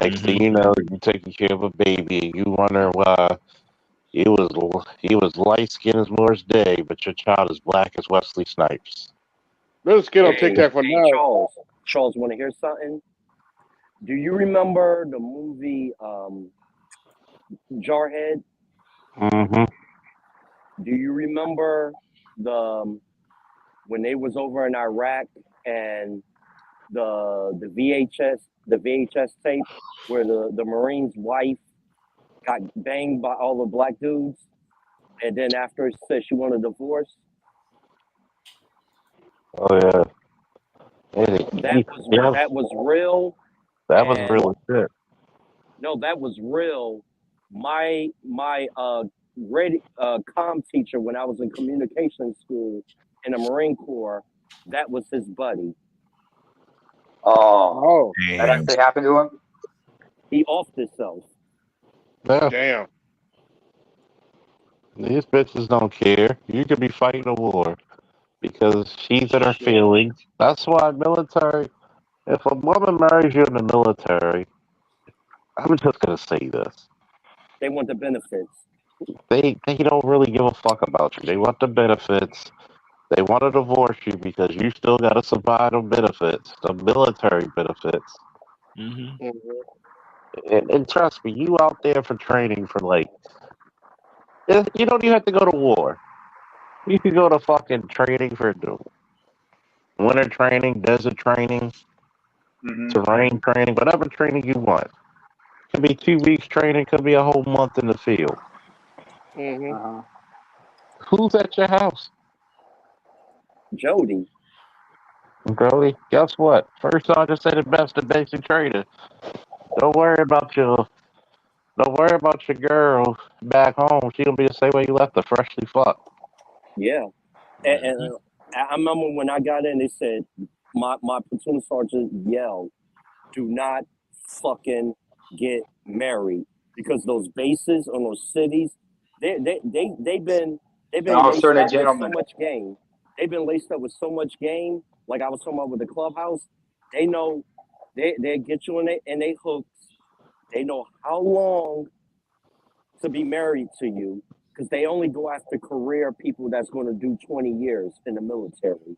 N: Next thing
B: Mm-hmm.
N: you know, you're taking care of a baby and you wonder why he was light skinned as Morris Day, but your child is black as Wesley Snipes.
A: There's a kid on
H: hey,
A: TikTok for
H: hey,
A: now.
H: Charles, want to hear something? Do you remember the movie Jarhead?
N: Mm-hmm.
H: Do you remember when they was over in Iraq and the VHS tape where the Marine's wife got banged by all the black dudes, and then after she said she wanted a divorce?
N: Oh yeah. Yeah,
H: That was real.
N: that was
H: And
N: really good.
H: no, that was real. My com teacher when I was in communication school in the Marine Corps, that was his buddy.
D: oh,
A: Oh,
D: that
B: Damn.
D: actually happened to him.
H: He offed himself.
N: Yeah,
A: damn.
N: these bitches don't care. You could be fighting a war because she's in her
D: Shit.
N: feelings. That's why military. If a woman marries you in the military, I'm just gonna say this.
H: They want the benefits.
N: they don't really give a fuck about you. They want the benefits. They want to divorce you because you still got to survive the benefits, the military benefits.
B: Mm-hmm.
N: And trust me, you out there for training for like, you don't even have to go to war. You can go to fucking training for the winter training, desert training, terrain training, whatever training you want. Could be 2 weeks training, could be a whole month in the field.
A: Mm-hmm.
N: Who's at your house?
H: Jody.
N: Brody, guess what? First sergeant said it best in basic training. Don't worry about your don't worry about your girl back home. She gonna be the same way you left her, freshly fucked.
H: Yeah. And I remember when I got in, they said, my platoon sergeant yelled, do not fucking get married. Because those bases on those cities, they've been
D: No,
H: laced
D: sir,
H: up with so
D: gentlemen.
H: much game. They've been laced up with so much game. Like I was talking about with the clubhouse, they know they get you in they hooks. They know how long to be married to you because they only go after career people that's going to do 20 years in the military.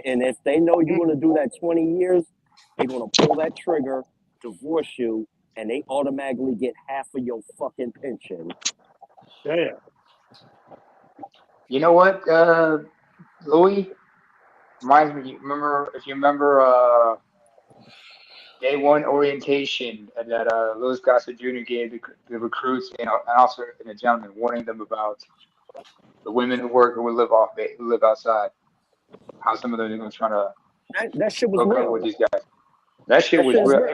H: And if they know you're going to do that 20 years, they're going to pull that trigger, divorce you, and they automatically get half of your fucking pension.
A: Damn.
D: You know what, Louis? Reminds me. If you remember, day one orientation that Louis Gossett Jr. gave the recruits and also and the gentlemen, warning them about the women who live outside. How some of them are going to try to
H: That shit was
D: hook up with
H: real.
D: these guys. That shit
H: That
D: was
H: shit is
D: real.
H: real.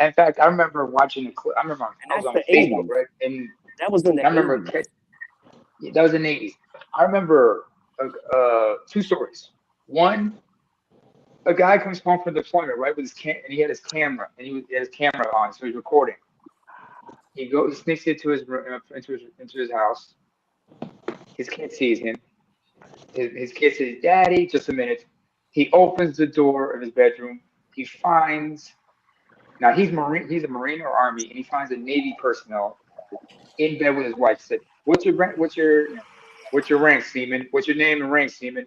D: In fact, I remember watching a clip. I remember
H: And
D: I was
H: that's
D: on
H: the
D: Facebook,
H: 80s.
D: right? And
H: That was in the
D: I remember
H: 80s.
D: that was in the 80s. I remember two stories. One, a guy comes home from deployment, right, with and he had his camera, and he had his camera on, so he's recording. He sneaks into his room, into his house. His kid sees him. His kid says, "Daddy, just a minute." He opens the door of his bedroom. He finds now he's Marine. He's a Marine or Army, and he finds a Navy personnel in bed with his wife. Said, "What's your rank? What's your rank, Seaman? What's your name and rank, Seaman?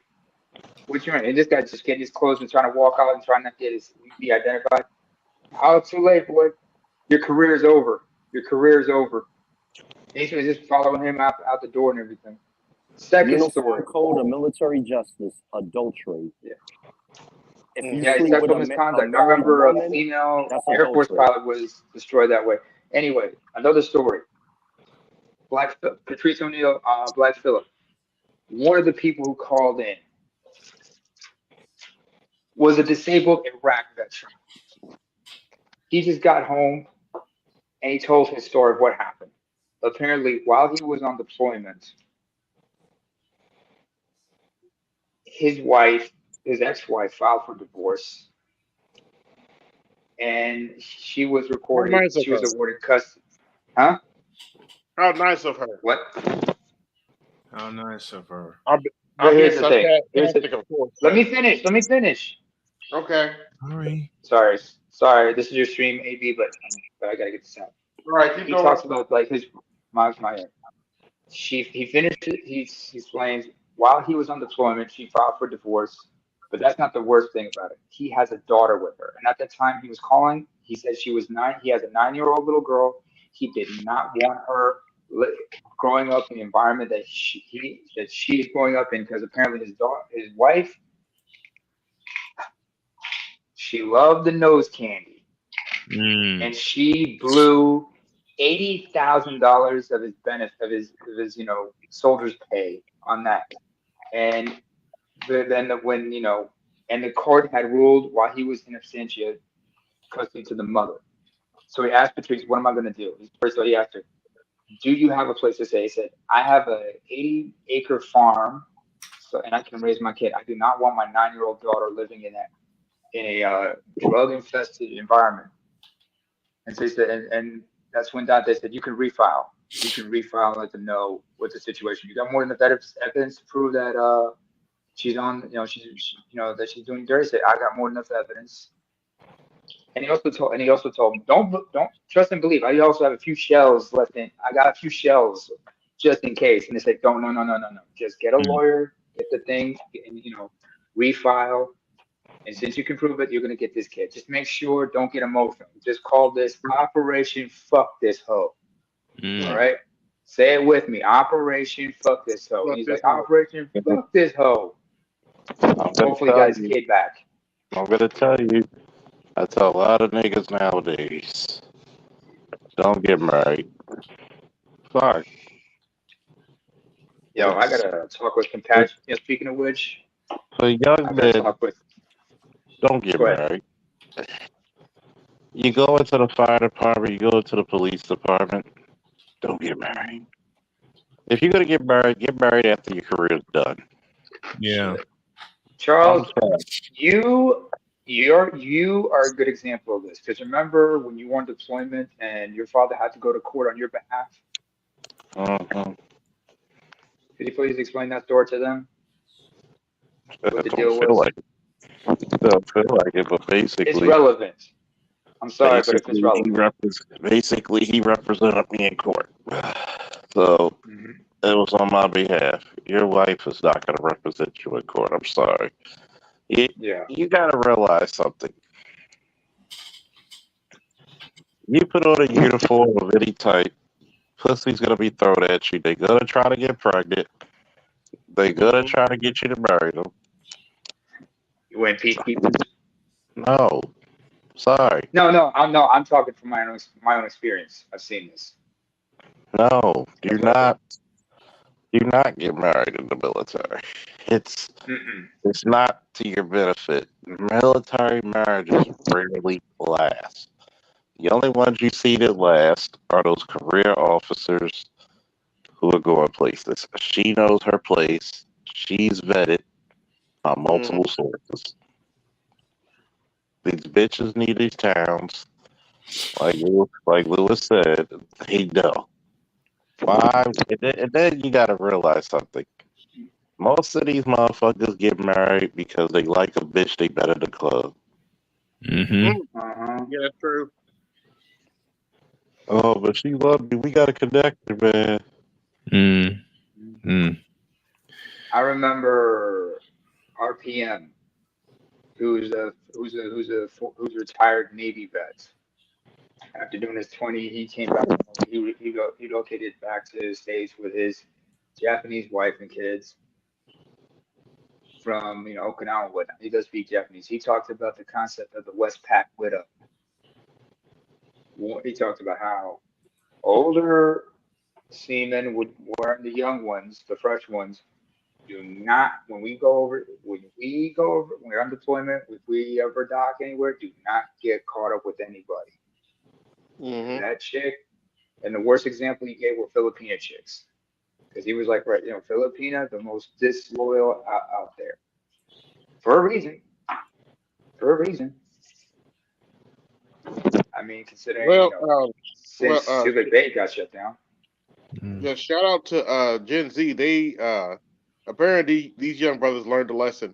D: What's your rank?" And this guy's just getting his clothes and trying to walk out and trying not to be identified. How too late, boy? Your career is over. Your career is over. And he's just following him out the door and everything. Second
H: Uniform
D: story.
H: Code of Military Justice, adultery.
D: Yeah.
H: If you
D: Yeah,
H: sleep with
D: sexual
H: a
D: misconduct. I
H: married
D: remember a
H: woman,
D: female
H: that's
D: Air Force
H: adultery.
D: pilot was destroyed that way. Anyway, another story. Patrice O'Neill, Black Phillip. One of the people who called in was a disabled Iraq veteran. He just got home and he told his story of what happened. Apparently, while he was on deployment, his ex-wife, filed for divorce, and she was
A: How nice of her.
D: awarded custody. Huh?
A: How nice of her.
D: What?
B: How nice of her.
A: I'm
D: But
A: being
D: here's the thing.
A: sarcastic, of course.
D: Let me finish.
A: Okay.
D: Sorry. This is your stream, AB, but I gotta get this out.
A: All right, keep
D: He
A: going.
D: talks about like his my he finished it. He explains while he was on deployment, she filed for divorce. But that's not the worst thing about it. He has a daughter with her, and at the time he was calling, he said she was 9. He has a 9-year-old little girl. He did not want her growing up in the environment that she's growing up in because apparently his wife, she loved the nose candy, and she blew $80,000 of his soldier's pay on that. And and the court had ruled while he was in absentia custody to the mother. So he asked Patrice, "What am I going to do?" First of all, he asked her, "Do you have a place to stay?" He said, "I have a 80-acre farm, and I can raise my kid. I do not want my 9-year-old daughter living in a drug-infested environment." And so he said, and that's when Dante said, "You can refile. You can refile and let them know what the situation. You got more than enough evidence to prove that she's on, that she's doing dirty." Said, "I got more than enough evidence. And he also told me, don't trust and believe. I also have a few shells left in. I got a few shells just in case. And they said, don't, no. Just get a
N: Mm.
D: lawyer, get the thing, and refile. And since you can prove it, you're gonna get this kid. Just make sure, don't get emotional. Just call this Operation Fuck This Hoe. All right? Say it with me. Operation Fuck This Hoe. And
A: Fuck
D: he's
A: this
D: like,
A: hoe.
D: Operation Fuck This Hoe.
N: I'm gonna
D: Hopefully, he
N: tell
D: got his
N: you.
D: kid back.
N: I'm gonna tell you. I tell a lot of niggas nowadays, don't get married. Fuck.
D: Yo, I
N: It's
D: gotta talk with compassion. Speaking of which,
N: for young
D: I gotta
N: men.
D: talk with.
N: Don't get
D: Go ahead.
N: married. You go into the fire department. You go into the police department. Don't get married. If you're gonna get married after your career's done.
M: Yeah.
N: I'm
D: Charles,
N: sorry.
D: you are a good example of this. Because remember when you were on deployment and your father had to go to court on your behalf?
N: Mhm.
D: Could you please explain that story to them? What the
N: Don't
D: deal
N: feel
D: was?
N: like don't feel like it, but
D: It's relevant. I'm sorry, but it's
N: basically
D: relevant.
N: he represented me in court. So
D: Hmm.
N: it was on my behalf. Your wife is not going to represent you in court. I'm sorry. You,
D: Yeah.
N: you got to realize something. You put on a uniform of any type, pussy's going to be thrown at you. They're going to try to get pregnant. They're going to try to get you to marry them.
D: You went peacekeepers?
N: No. Sorry.
D: No. I'm talking from my own experience. I've seen this.
N: No.
D: That's what I think.
N: Do not get married in the military. It's
D: Mm-mm.
N: It's not to your benefit. Military marriages rarely last. The only ones you see that last are those career officers who are going places. She knows her place. She's vetted on multiple sources. These bitches need these towns. Like Lewis said, they know. Why? And then you got to realize something. Most of these motherfuckers get married because they like a bitch they bet at the club.
B: Mm-hmm.
D: Uh-huh.
A: Yeah, that's true.
N: Oh, but she loved me. We got a connection, man.
B: Mm. Mm.
D: I remember RPM, who's a retired Navy vet. After doing his 20, he came back. He located back to the States with his Japanese wife and kids from Okinawa and whatnot. He does speak Japanese. He talked about the concept of the Westpac widow. He talked about how older seamen would warn the young ones, the fresh ones, do not when we're on deployment, if we ever dock anywhere, do not get caught up with anybody.
A: Mm-hmm.
D: That chick, and the worst example he gave were Filipina chicks. Because he was like, right, Filipina, the most disloyal out there. For a reason. I mean, considering,
A: Well,
D: since Subic Bay got shut down.
A: yeah. Shout out to Gen Z. They apparently these young brothers learned a lesson.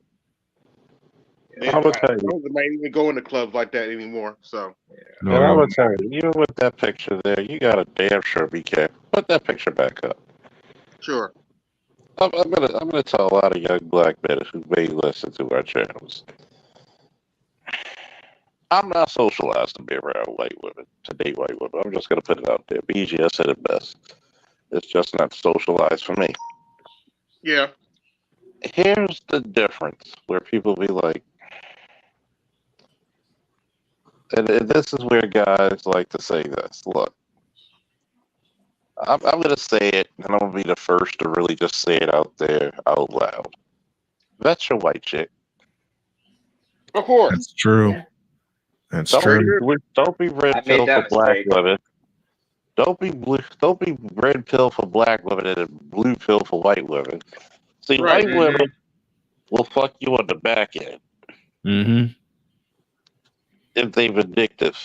N: I'm gonna tell you.
A: They might even go into clubs like that anymore. So.
N: And I'm gonna tell you, even with that picture there, you gotta damn sure be careful. Put that picture back up.
A: Sure.
N: I'm gonna tell a lot of young black men who may listen to our channels. I'm not socialized to be around white women, to date white women. I'm just gonna put it out there. BG, I said it best. It's just not socialized for me.
A: Yeah.
N: Here's the difference where people be like, and this is where guys like to say this. Look, I'm gonna say it, and I'm gonna be the first to really just say it out there out loud. That's your white chick.
A: Of course.
B: That's true.
D: Yeah.
B: That's
N: Don't
B: true.
N: don't be red
D: I made
N: pill for
D: that
N: black
D: mistake.
N: women. Don't be red pill for black women and blue pill for white women. See,
A: Right.
N: white women will fuck you on the back end
B: Mm-hmm.
N: if they vindictive.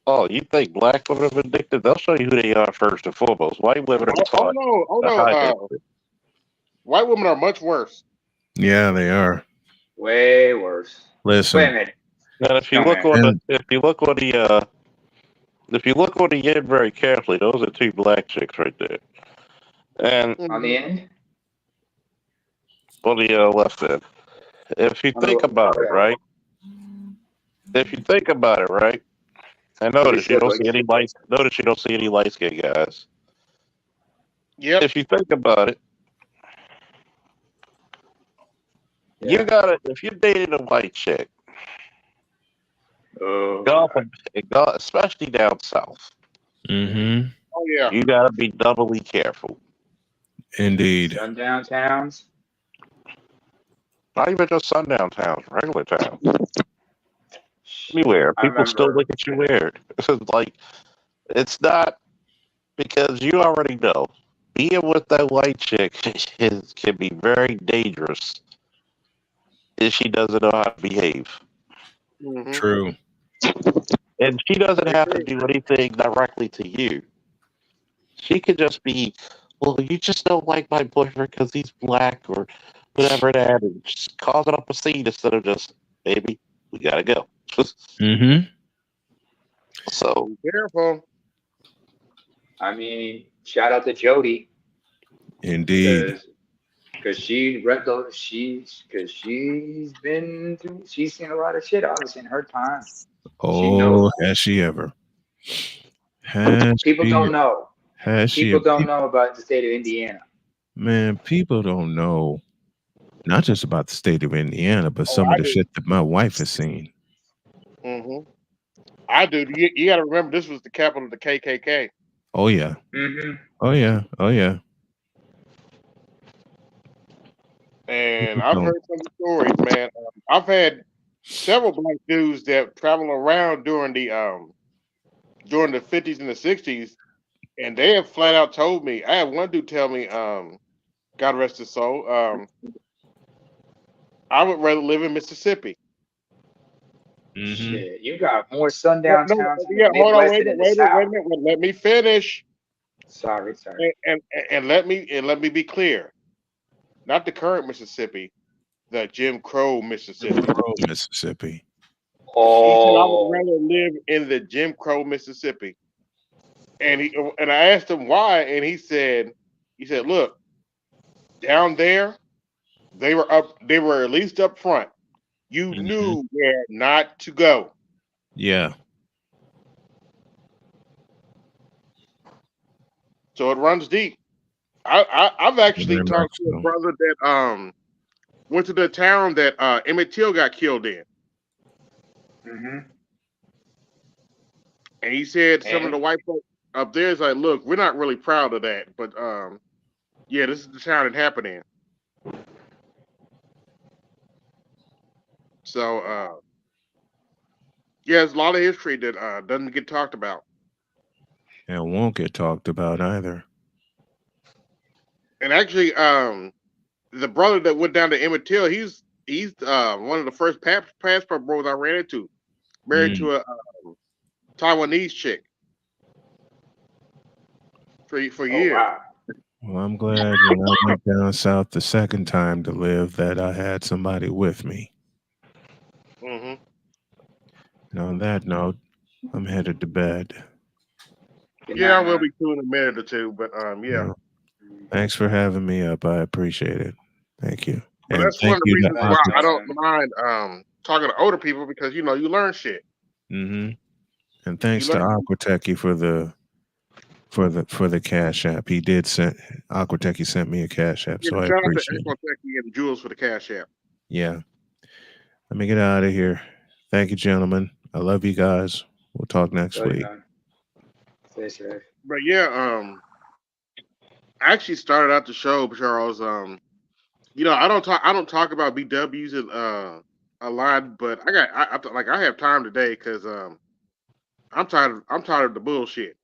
N: Oh, you think black women are vindictive? They'll show you who they are first and foremost. White women are taught
A: Oh
N: to hide their
A: no. White women are much worse.
B: Yeah, they are.
D: Way worse.
B: Listen.
D: Wait a minute.
N: And if you look
D: Dumbass.
N: on the
B: And
N: if you look on the end very carefully, those are two black chicks right there. And
D: On the end,
N: on the left end. If you
D: on the
N: think about it,
D: okay.
N: right? If you think about it, right? And
D: Look at
N: notice you don't see
D: siblings.
N: any light. Notice you don't see any light skinned guys.
A: Yep.
N: If you think about it, you
D: Yeah.
N: gotta. If you're dating a white chick,
D: Oh
N: God,
D: God.
N: especially down south,
B: mm-hmm.
A: Oh yeah.
N: you gotta be doubly careful.
B: Indeed.
D: Sundown towns.
N: Not even just sundown towns, regular towns, anywhere.
D: I
N: People still
D: remember.
N: look at you weird. It's like it's not because you already know being with that white chick can be very dangerous if she doesn't know how to behave.
A: Mm-hmm.
B: True.
N: And she doesn't
A: Very
N: have to
A: true.
N: do anything directly to you. She could just be, well, you just don't like my boyfriend because he's black or whatever that, and just causing up a scene instead of just, baby, we gotta go.
B: Mm-hmm.
N: So,
A: Be careful.
D: I mean, shout out to Jody
B: Indeed.
D: because she read those. She's seen a lot of shit obviously in her time. She knows.
B: Oh, has she ever? Has
D: People
B: she?
D: don't know.
B: Has she?
D: People don't know about the state of Indiana.
B: Man, people don't know not just about the state of Indiana, but
A: Oh,
B: some of
A: I
B: the
A: do.
B: shit that my wife has seen.
A: Mm-hmm. I do. You got to remember, this was the capital of the KKK.
B: Oh yeah.
D: Mm-hmm.
B: Oh yeah. Oh yeah.
A: And
B: People
A: I've
B: don't.
A: heard some stories, man. I've had several black dudes that travel around during the 50s and the 60s, and they have flat out told me. I had one dude tell me, God rest his soul, I would rather live in Mississippi.
B: Mm-hmm.
D: Shit, you got more
A: No,
D: sundown
A: no,
D: towns in the
A: yeah, hold on,
D: Midwest
A: wait a
D: than
A: minute,
D: in the
A: wait a minute, wait
D: South.
A: a minute. Well, let me finish,
D: Sorry.
A: and let me be clear. Not the current Mississippi, the Jim Crow
B: Jim
A: Mississippi.
B: Crow, Mississippi.
A: He said I would
D: Oh,
A: rather live in the Jim Crow Mississippi. And I asked him why, and he said, look, down there, they were at least up front. You
B: Mm-hmm.
A: knew where not to go.
B: Yeah.
A: So it runs deep. I've actually
B: Very much
A: talked to a
B: so.
A: brother that went to the town that Emmett Till got killed in.
D: mm-hmm.
A: And he said some of the
D: And
A: white folks up there is like, look, we're not really proud of that, but yeah, this is the town it happened in. So yeah, there's a lot of history that doesn't get talked about.
B: And won't get talked about either.
A: And actually, the brother that went down to Emmett Till, he's one of the first passport bros I ran into, married
B: Mm.
A: to a Taiwanese chick for
D: oh
A: years.
D: wow,
B: Well, I'm glad when I went down south the second time to live that I had somebody with me.
A: Hmm.
B: And on that note, I'm headed to bed.
D: good
A: Yeah, I
D: night,
A: will
D: man.
A: be too in a minute or two, but yeah.
B: Well, thanks for having me up. I appreciate it. Thank you.
A: But
B: And
A: that's one
B: thank
A: of the
B: you to
A: reasons
D: Glad
A: why
D: you
A: I
B: Aqua.
D: know,
A: don't
D: man.
A: mind talking to older people because you learn shit.
B: Mm-hmm. And
A: You
B: thanks to
A: learn.
B: Aquatechy for the Cash App. He did send Aquatechy sent me a Cash App,
A: Yeah,
B: so I
A: shout out to
B: appreciate it.
A: Equitech and Jules for the cash app.
B: Yeah. Let me get out of here. Thank you, gentlemen. I love you guys. We'll talk next
D: Love you,
B: week.
D: man. Stay safe.
A: But yeah, I actually started out the show, Charles. I don't talk about BWs and a lot, but I have time today because I'm tired of the bullshit.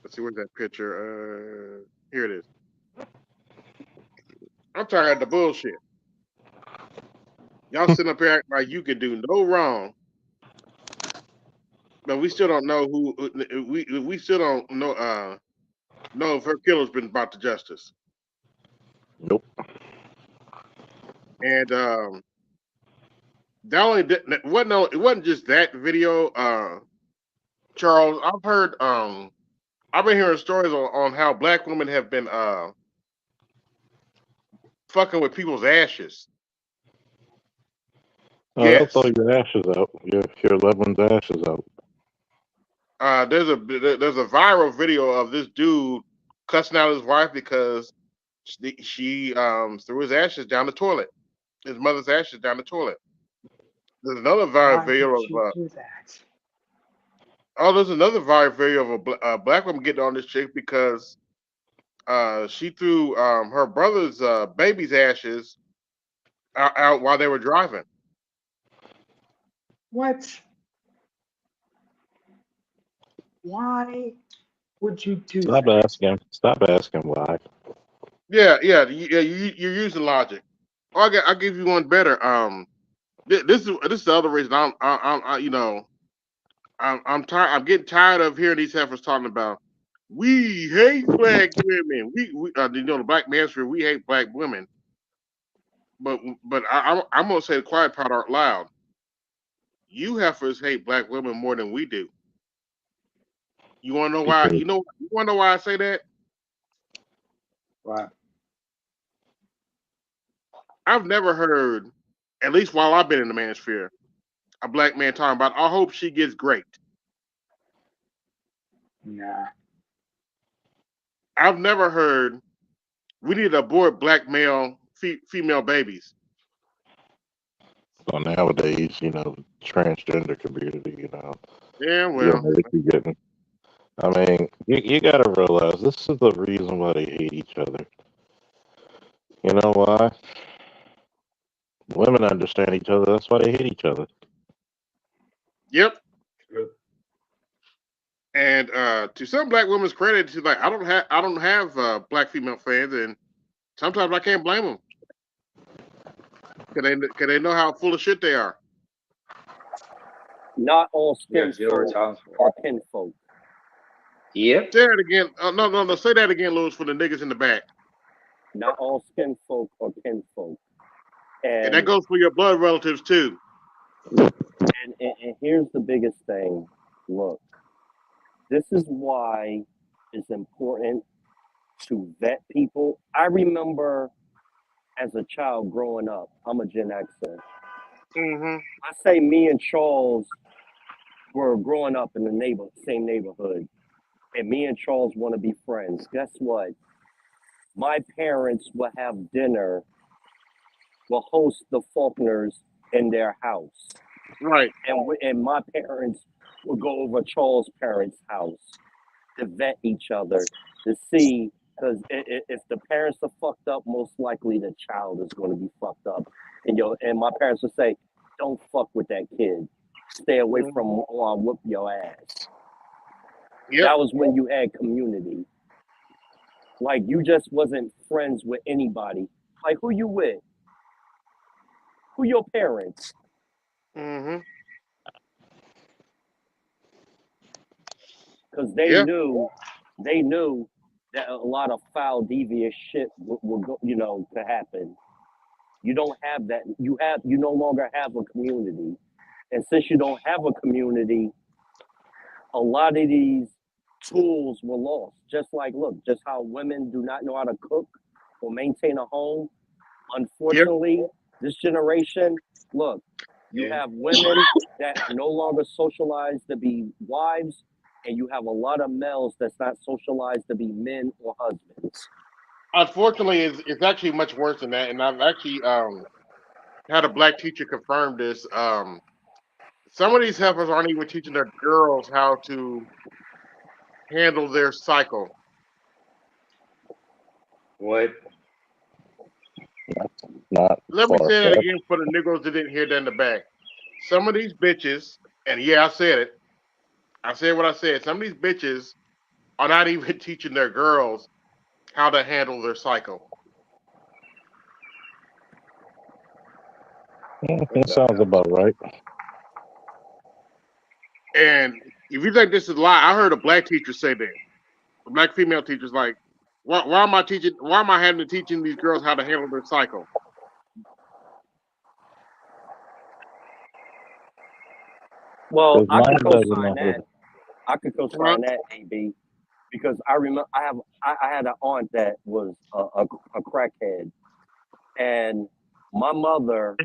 A: Let's see, where's that picture? Here it is. I'm tired of the bullshit. Y'all sitting up here acting like you can do no wrong, but we still don't know who we still don't know if her killer's been brought to justice.
N: nope.
A: And That only didn't. What? No, it wasn't just that video. Charles, I've heard. I've been hearing stories on how black women have been fucking with people's ashes.
N: Oh, they'll throw
A: Yes.
N: your ashes out. Your loved one's ashes out.
A: There's a viral video of this dude cussing out his wife because she threw his ashes down the toilet. His mother's ashes down the toilet. There's another viral
D: Why
A: video
D: would
A: of
D: you do that?
A: there's another viral video of a black woman getting on this chick because she threw her brother's baby's ashes out while they were driving.
D: What? Why would you do
N: Stop
D: that?
N: asking. Stop asking why.
A: Yeah, you're using logic. Oh, I'll give you one better. This is the other reason I'm tired. I'm getting tired of hearing these heifers talking about we hate black women. The black manosphere, we hate black women. But I'm gonna say the quiet part out loud. You heifers hate black women more than we do. You wanna know why?
N: Because
A: You wanna know why I say that?
D: Why?
A: I've never heard, at least while I've been in the manosphere, a black man talking about. I hope she gets great.
D: Nah.
A: I've never heard we need to abort black male female babies.
N: so nowadays, transgender community,
A: Yeah,
N: you know
A: well,
N: what you're getting. I mean, you got to realize this is the reason why they hate each other. You know why? Women understand each other. That's why they hate each other.
A: yep.
D: True.
A: And to some black women's credit, she's like, I don't have black female fans, and sometimes I can't blame them because they know how full of shit they are.
H: Not all
D: Yeah,
H: skin
D: zero
H: folk
D: tolerance for it.
H: are kinfolk.
D: Yep.
A: Say that again. No. Say that again, Louis, for the niggas in the back.
H: Not all skin folk are kinfolk.
A: And that
H: And
A: goes for your blood relatives too.
H: and here's the biggest thing. Look, this is why it's important to vet people. I remember as a child growing up, I'm a Gen Xer.
A: Mm-hmm.
H: I say me and Charles were growing up in the same neighborhood, and me and Charles want to be friends. Guess what? My parents will have dinner, will host the Faulkners in their house,
A: Right.
H: and my parents will go over Charles' parents' house to vet each other to see, because if the parents are fucked up, most likely the child is going to be fucked up. And my parents would say, "Don't fuck with that kid. Stay away from him, or I'll whoop your ass."
A: Yep.
H: That was when you had community. Like, you just wasn't friends with anybody. Like, who you with? Who your parents?
A: Mm-hmm.
H: Because
A: Yeah.
H: they knew that a lot of foul, devious shit would go, to happen. You don't have that. You no longer have a community, and since you don't have a community, a lot of these tools were lost. Just how women do not know how to cook or maintain a home.
A: Yep.
H: Unfortunately, this generation, look, you
D: Yeah.
H: have women that are no longer socialized to be wives, and you have a lot of males that's not socialized to be men or husbands.
A: Unfortunately, it's actually much worse than that. And I've actually had a black teacher confirm this. Some of these heifers aren't even teaching their girls how to handle their cycle.
D: What?
N: Not
A: Let me
N: far
A: say that
N: fetched.
A: again for the Negroes that didn't hear that in the back. Some of these bitches, and yeah, I said it. I said what I said. Some of these bitches are not even teaching their girls how to handle their cycle.
N: That sounds about right.
A: And if you think this is a lie, I heard a black teacher say that. A black female teacher's like, why am I teaching? Why am I having to teaching these girls how to handle their cycle?
H: Well,
N: Because
H: I
N: mine
H: could
N: doesn't
H: co-sign
N: know how
H: that.
N: to.
H: I could
A: Huh?
H: co-sign that, AB, because I remember I had an aunt that was a crackhead, and my mother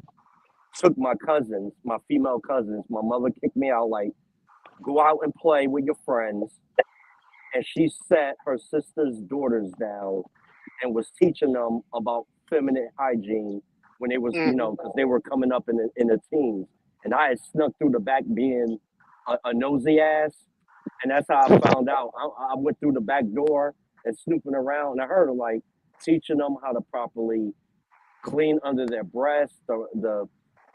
H: took my cousins, my female cousins. My mother kicked me out, like, go out and play with your friends, and she sat her sister's daughters down and was teaching them about feminine hygiene when they was,
A: Mm-hmm.
H: because they were coming up in the teens, and I had snuck through the back being a nosy ass, and that's how I found out. I went through the back door and snooping around, and I heard her like teaching them how to properly clean under their breasts, to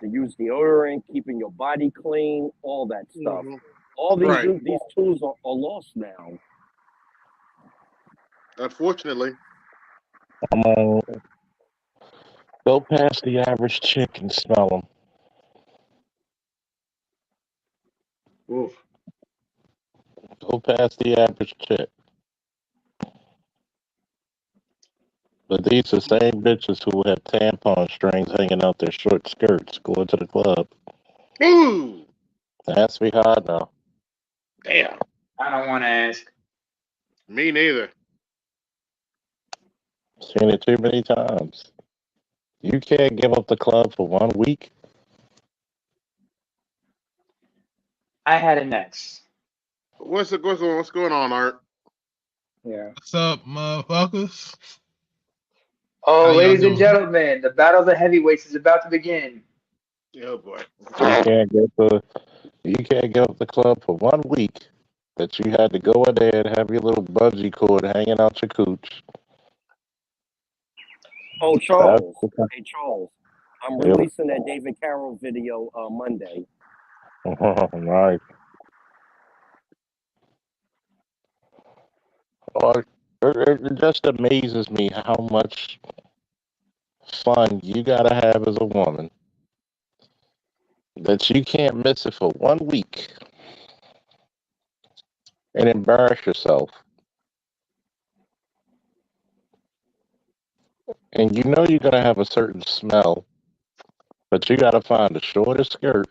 H: use deodorant, keeping your body clean, all that stuff.
A: Mm-hmm.
H: All
A: Right.
H: these tools are lost now.
A: Unfortunately.
N: I'm on. Go past the average chick and smell them.
D: Oof.
N: Go past the average chick. But these are the same bitches who have tampon strings hanging out their short skirts going to the club.
A: Ooh.
N: Ask me how I know.
A: Damn.
D: I don't want to ask.
A: Me neither.
N: Seen it too many times. You can't give up the club for 1 week.
D: I had an ex.
A: What's going on, Art?
D: Yeah.
G: What's up, motherfuckers?
D: Oh,
G: How y'all
D: ladies and
G: doing?
D: gentlemen, the battle of the heavyweights is about to begin.
A: Oh boy.
N: You can't give up the club for 1 week. That you had to go in there and have your little bungee cord hanging out your cooch.
H: Oh,
N: That's
H: Charles.
N: the kind.
H: Hey, Charles. I'm
N: Yep.
H: releasing that David Carroll video Monday.
N: Right. Or it just amazes me how much fun you gotta have as a woman that you can't miss it for 1 week and embarrass yourself. And you know you're gonna have a certain smell, but you gotta find the shortest skirt.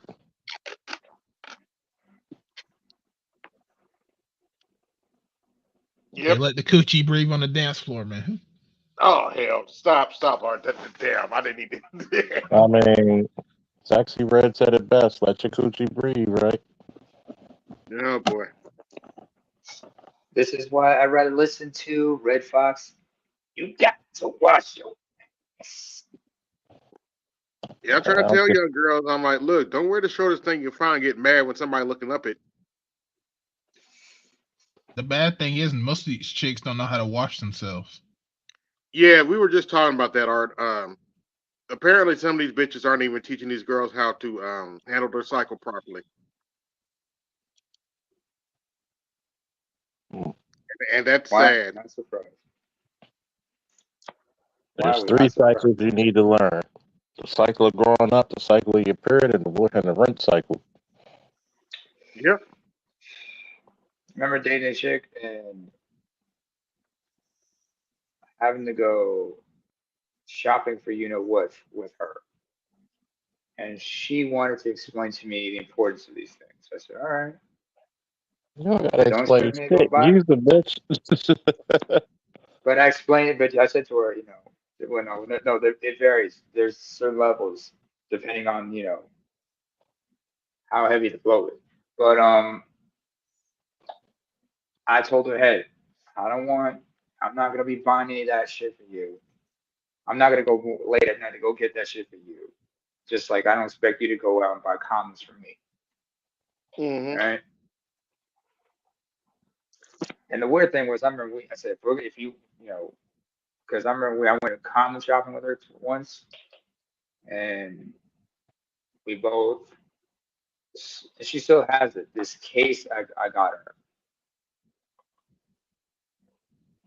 G: They
A: Yep.
G: let the coochie breathe on the dance floor, man.
A: Oh hell. Stop, Art. Damn, I didn't need to.
N: I mean, Sexy Red said it best. Let your coochie breathe, right?
A: Oh boy.
D: This is why I'd rather listen to Red Fox. You got to wash your ass.
A: Yeah, I try to tell young girls, I'm like, look, don't wear the shortest thing you find. Get mad when somebody looking up it.
G: The bad thing is, most of these chicks don't know how to wash themselves.
A: Yeah, we were just talking about that, Art. Apparently some of these bitches aren't even teaching these girls how to handle their cycle properly. And that's
D: Why?
A: sad.
D: Not surprised. Why
N: There's
D: are we
N: 3
D: not
N: cycles
D: surprised?
N: you need to learn. The cycle of growing up, the cycle of your period, and the rinse cycle.
A: Yep.
D: Remember dating a chick and having to go shopping for you know what with her. And she wanted to explain to me the importance of these things. I said, all right,
N: You don't gotta
D: but don't
N: explain
D: expect me to go
N: shit.
D: buy.
N: Use the bitch.
D: But I explained it, but I said to her, well, no, it varies. There's certain levels depending on, how heavy the blow is. But I told her, hey, I'm not gonna be buying any of that shit for you. I'm not gonna go late at night to go get that shit for you. Just like I don't expect you to go out and buy condoms for me.
A: Mm-hmm.
D: Right? And the weird thing was, I said, if you, because I remember I went condom shopping with her once, and we both, she still has it. This case I got her,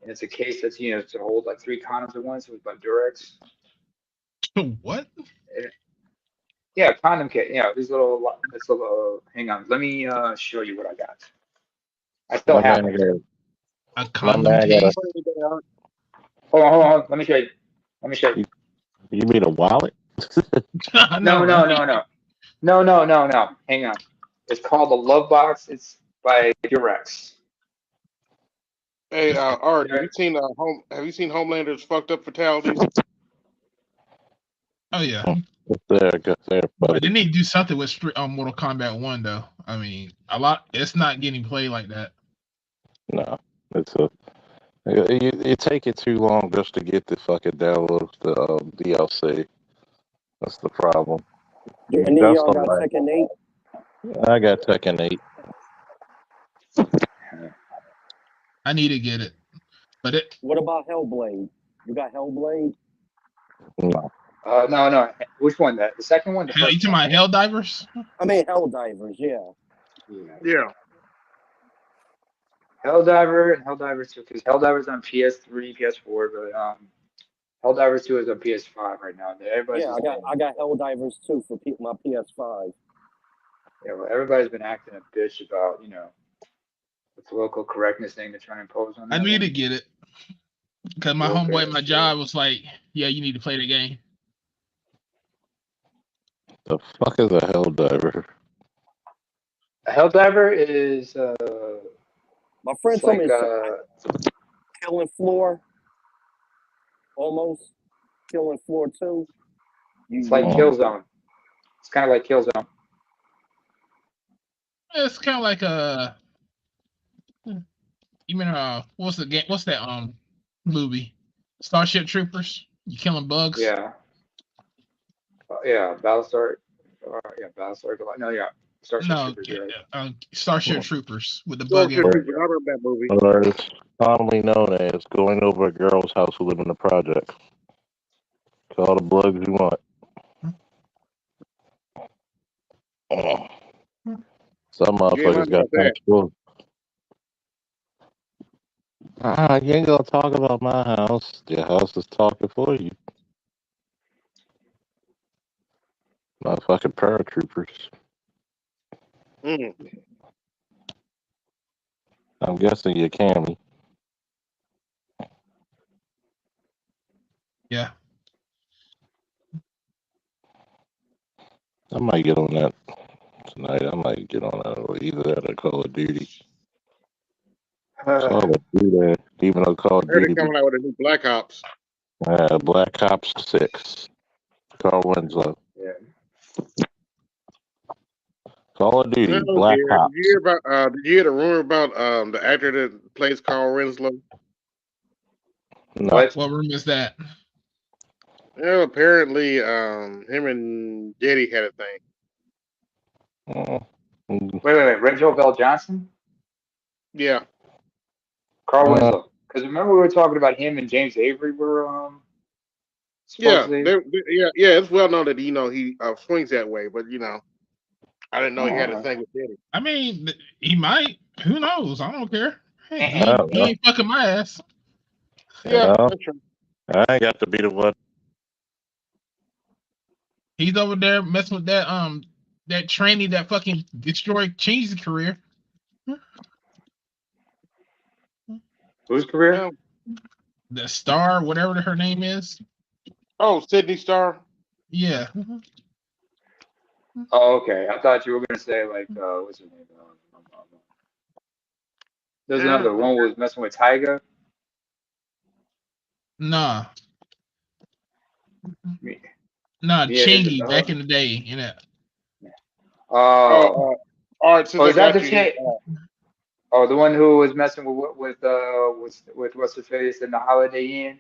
D: and it's a case that's to hold like 3 condoms at once with like Durex.
G: What?
D: And, yeah, condom kit. This little. Hang on, let me show you what I got. I still
N: My
D: have
N: man
D: it.
N: got
G: A
N: my
G: condom
N: man got a
G: case?
D: Hold on. Let me show you.
N: you mean a wallet?
G: I know,
D: No.
G: right?
D: No. Hang on. It's called The Love Box. It's by Durex.
A: Hey, Art,
D: Yeah.
A: have you seen Homelander's fucked up fatalities?
G: Oh yeah.
N: Good there,
G: But
N: buddy.
G: they need to do something with Mortal Kombat 1 though. I mean, it's not getting played like that.
N: No, it's a. You take it too long just to get the fucking download the DLC. That's the problem.
H: Do any of
N: That's
H: y'all
N: the
H: got
N: way.
H: Tekken 8?
N: I got Tekken 8.
G: I need to get it. But
H: What about Hellblade? You got Hellblade?
N: No.
D: No. Which one? The second one? The
G: you
D: first
G: talking
D: one?
G: about Helldivers?
H: I mean Helldivers, yeah.
A: Yeah.
D: Helldiver and Helldivers 2, because Helldivers on PS3, PS4, but Helldivers 2 is on PS5 right now. Everybody's
H: Yeah, I got Helldivers 2 for my PS5.
D: Yeah, well, everybody's been acting a bitch about the political correctness thing they're trying to impose on
G: I
D: that
G: need to
D: one.
G: get it. Because my
D: Woke
G: homeboy at
D: ass
G: my
D: shit.
G: job was like, yeah, you need to play the game.
N: The fuck is a Helldiver?
D: A Helldiver is
H: My friend
D: it's
H: told
D: like
H: me it's Killing Floor. Almost. Killing Floor 2.
D: it's like Killzone. It's kind of like Killzone.
G: It's kind of like you mean what's the game? What's that movie? Starship Troopers. You killing bugs?
D: Yeah. Yeah, Battlestar. Yeah, Battlestar. No, yeah, Starship
G: No,
D: Troopers. You're right.
G: Sprship Troopers with the bug
A: Starship
G: in.
A: Troopers. I remember that movie.
N: Or it's commonly known as going over a girl's house who live in the project. Call the bugs you want. Some motherfuckers got transported. You ain't gonna talk about my house. Your house is talking for you. Motherfucking paratroopers.
A: Mm.
N: I'm guessing you're Cammy.
G: Yeah.
N: I might get on that tonight. I might get on that or either that or Call of Duty. Call of Duty. Even though Call of
A: I heard
N: Duty.
A: they're coming out with a new Black Ops.
N: Black Ops 6. Carl Winslow.
D: Yeah.
N: Call of Duty.
A: Oh,
N: Black
A: dear.
N: Ops.
A: Did you hear about? Did you hear the rumor about the actor that plays Carl Winslow?
N: No.
G: What room is that?
A: Well, apparently, him and Diddy had a thing.
D: Wait. Rachel Bell Johnson?
A: Yeah.
D: Carl Winslow. Because remember we were talking about him and James Avery were
A: Yeah,
D: supposedly.
A: yeah. It's well known that he swings that way, but I didn't know he had a thing with Diddy.
G: I mean, he might. Who knows? I don't care. Hey, he ain't fucking my ass.
A: Yeah, that's true.
N: I ain't got to be the one.
G: He's over there messing with that tranny that fucking destroyed Cheese's career.
D: Whose career?
G: The Star, whatever her name is.
A: Oh, Sydney Star.
G: Yeah.
D: Oh, okay. I thought you were gonna say like what's her name? There's another one who was messing with Tyga.
G: Nah.
D: Yeah,
G: Chingy back in the day, you know.
A: All right. Since
D: is that the
A: you,
D: chick? Oh, the one who was messing with what's her face in the Holiday Inn.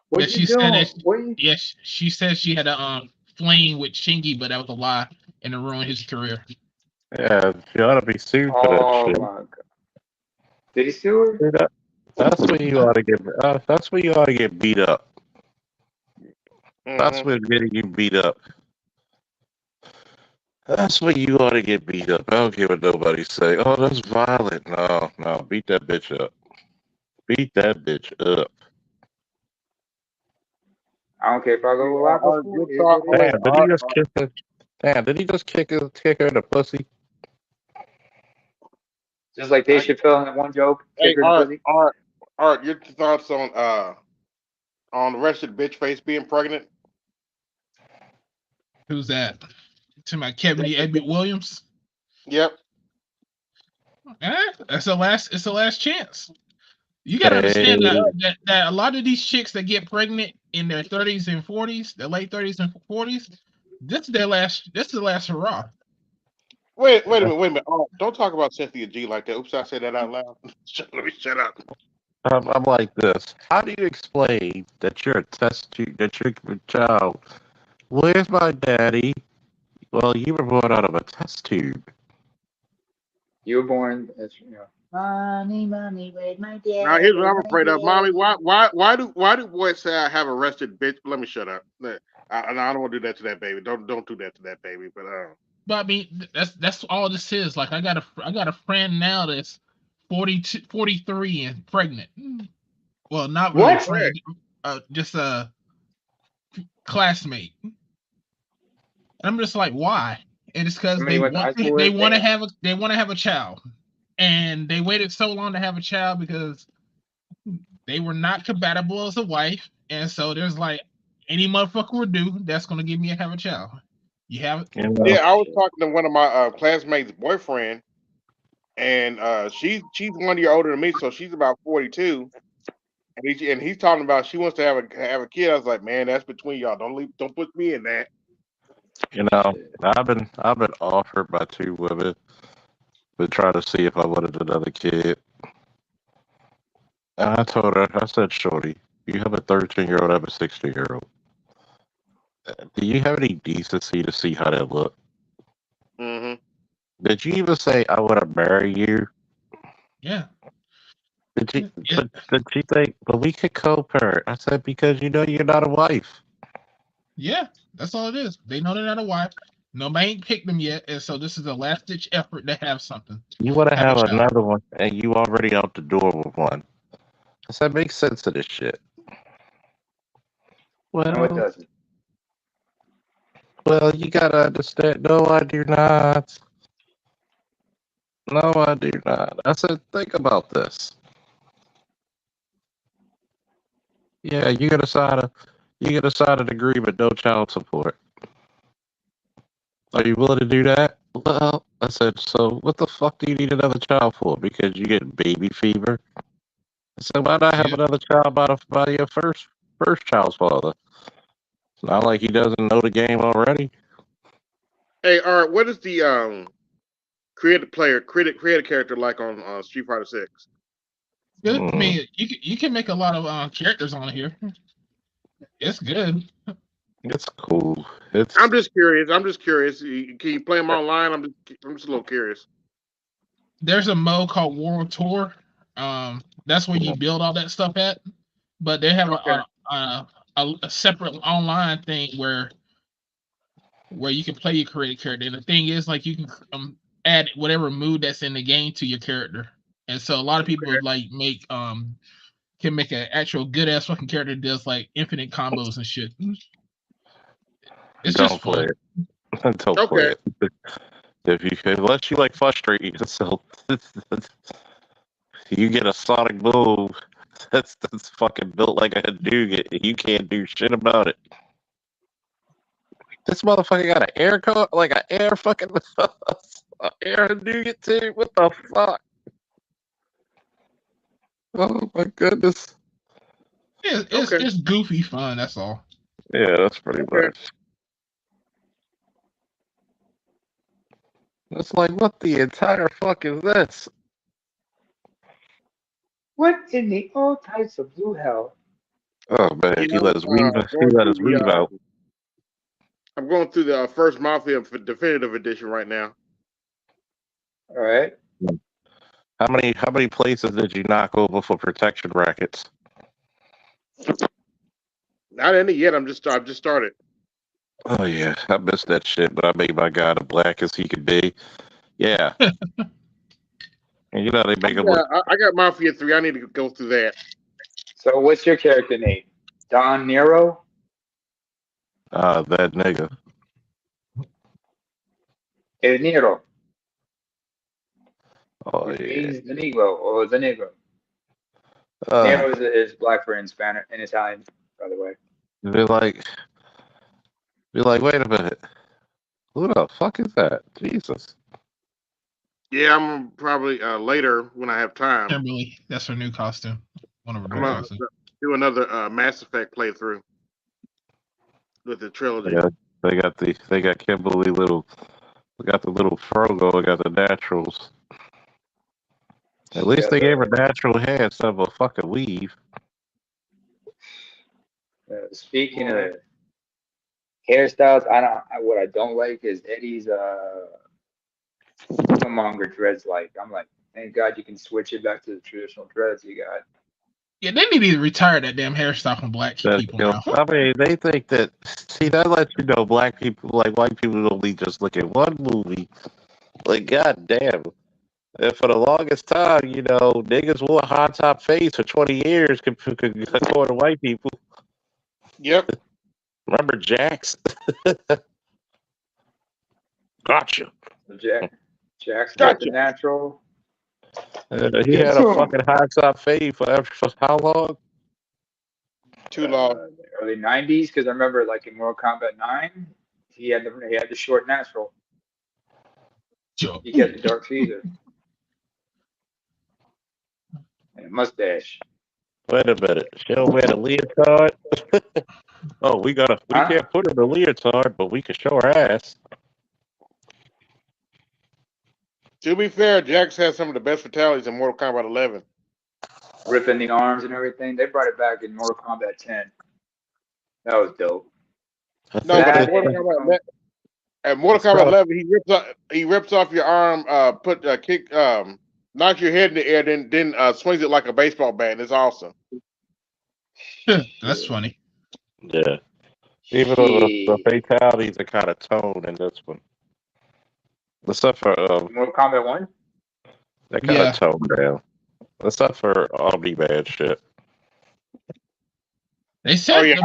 D: What you doing?
G: Yes, she said she had a fling with Chingy, but that was a lie, and it ruined his career.
N: Yeah, she ought to be sued for that shit.
D: Oh my god! Did he sue her?
N: That's where you ought to get. That's where you ought to get beat up. That's where getting you beat up. That's where you ought to get beat up. I don't care what nobody say. Oh, that's violent. No, beat that bitch up. Beat that bitch up.
D: I don't care if I go with Rocco.
N: Damn, did he just kick her? Damn, did he just kick her in the pussy?
D: Just like Dave Chappelle in that one joke.
A: Hey, Art, your thoughts on the rest of the bitch face being pregnant?
G: Who's that?
O: To my Kevin E. Edmund Williams.
A: Yep.
O: That's the last. It's the last chance. You got to understand that a lot of these chicks that get pregnant in their 30s and 40s, their late 30s and 40s, this is their last. This is the last hurrah.
A: Wait a minute. Oh, don't talk about Cynthia G like that. Oops, I said that out loud. Let me shut up.
N: I'm like this. How do you explain that you're a test tube, that you're a child? Where's my daddy? Well, you were born out of a test tube.
D: You were born as mommy, where's my dad?
A: Now here's what I'm afraid of, mommy. Why do boys say I have arrested bitch? Let me shut up. I don't want to do that to that baby. Don't do that to that baby.
O: But I mean, that's all this is. Like I got a friend now that's 42, 43 and pregnant. Well, not really a friend, just a classmate. And I'm just like, why? And it's because they want to have a child, and they waited so long to have a child because they were not compatible as a wife, and so there's like any motherfucker would do that's gonna give me have a child. You have
A: Yeah, I was talking to one of my classmates' boyfriend, and she's 1 year older than me, so she's about 42. And he's talking about she wants to have a kid. I was like, man, that's between y'all. Don't put me in that.
N: You know, I've been offered by 2 women to try to see if I wanted another kid. And I told her, I said, shorty, you have a 13-year-old, I have a 16-year-old. Do you have any decency to see how they look?
A: Mm-hmm.
N: Did you even say I want to marry you?
O: Yeah.
N: Did you think, but we could co-parent? I said, because you know you're not a wife.
O: Yeah, that's all it is. They know they're not a wife. Nobody ain't picked them yet, and so this is a last ditch effort to have something.
N: You want to have another one, and you already out the door with one. I said, make sense of this shit. Well,
D: no, it doesn't.
N: Well, you gotta understand. No, I do not. No, I do not. I said, think about this. Yeah, you gotta sign an agreement, no child support. Are you willing to do that? Well, I said, so what the fuck do you need another child for? Because you get baby fever. I said, why not have another child by your first child's father? It's not like he doesn't know the game already.
A: Hey, Art, what is the create a character like on Street Fighter 6?
O: Good. I mean, you can make a lot of characters on here. It's good.
N: It's cool.
A: I'm just curious. Can you play them online? I'm just a little curious.
O: There's a mode called World Tour. That's where you build all that stuff at. But they have a separate online thing where you can play your created character. And the thing is, like, you can add whatever mood that's in the game to your character. And so a lot of people like can make an actual good ass fucking character that does like infinite combos and shit. It's
N: Don't
O: just
N: play
O: fun.
N: it. Don't play it. Unless you like frustrate yourself, you get a sonic move that's fucking built like a Hadouken, and you can't do shit about it. This motherfucker got an air code, like an air fucking air Hadouken too. What the fuck? Oh my goodness.
O: It's goofy fun. That's all.
N: Yeah, that's pretty much. It's like, what the entire fuck is this?
D: What in the old types of blue hell?
N: Oh man, he let his weave. He let his weave out.
A: I'm going through the first Mafia Definitive Edition right now.
D: All right.
N: How many places did you knock over for protection rackets?
A: Not any yet. I've just started.
N: Oh yeah, I missed that shit, but I made my guy the blackest he could be. Yeah. And you know they make him look.
A: I got Mafia 3. I need to go through that.
D: So what's your character name? Don Nero?
N: That nigga.
D: El Nero.
N: Oh
D: Which
N: yeah.
D: means the Negro or the Negro. Nero is black for in Spanish in Italian, by the way.
N: Be like, wait a minute. Who the fuck is that? Jesus.
A: Yeah, I'm probably later when I have time.
O: Kimberly, that's her new costume. One of her
A: I'm
O: new
A: gonna
O: costumes.
A: do another Mass Effect playthrough with the trilogy.
N: They got Kimberly little. We got the little Frogo. We got the naturals. At least
D: Yeah,
N: they gave her natural hair instead of a fucking weave.
D: speaking of hairstyles, what I don't like is Eddie's Killmonger dreads. Like, I'm like, thank God you can switch it back to the traditional dreads you got.
O: Yeah, they need to retire that damn hairstyle from black
N: That
O: people
N: kill.
O: now.
N: I mean, they think that. See, that lets you know black people, like white people, only just look at one movie. Like, goddamn. And for the longest time, niggas wore high top face for 20 years according to white people.
A: Yep.
N: Remember Jax? Gotcha.
D: Jack's got the
A: Gotcha.
D: natural.
N: He had a fucking high top fade for how long?
A: Too long.
D: The early '90s, because I remember like in Mortal Kombat 9, he had the short natural.
O: Joe.
D: He kept the Dark Caesar and a mustache.
N: Wait a minute. She don't wear the leotard? Oh, we
D: Huh?
N: can't put her in the leotard, but we can show her ass.
A: To be fair, Jax has some of the best fatalities in Mortal Kombat 11.
D: Ripping the arms and everything. They brought it back in Mortal Kombat 10. That was dope.
A: No, but
D: That
A: at Mortal Kombat 11, he rips off your arm, knocks your head in the air, then swings it like a baseball bat. It's awesome.
O: That's funny.
N: Yeah. Even though the fatalities are kind of toned in this one. The stuff for
D: Mortal Kombat 1?
N: they kind of toned down. The stuff for Omni-Man shit.
O: They said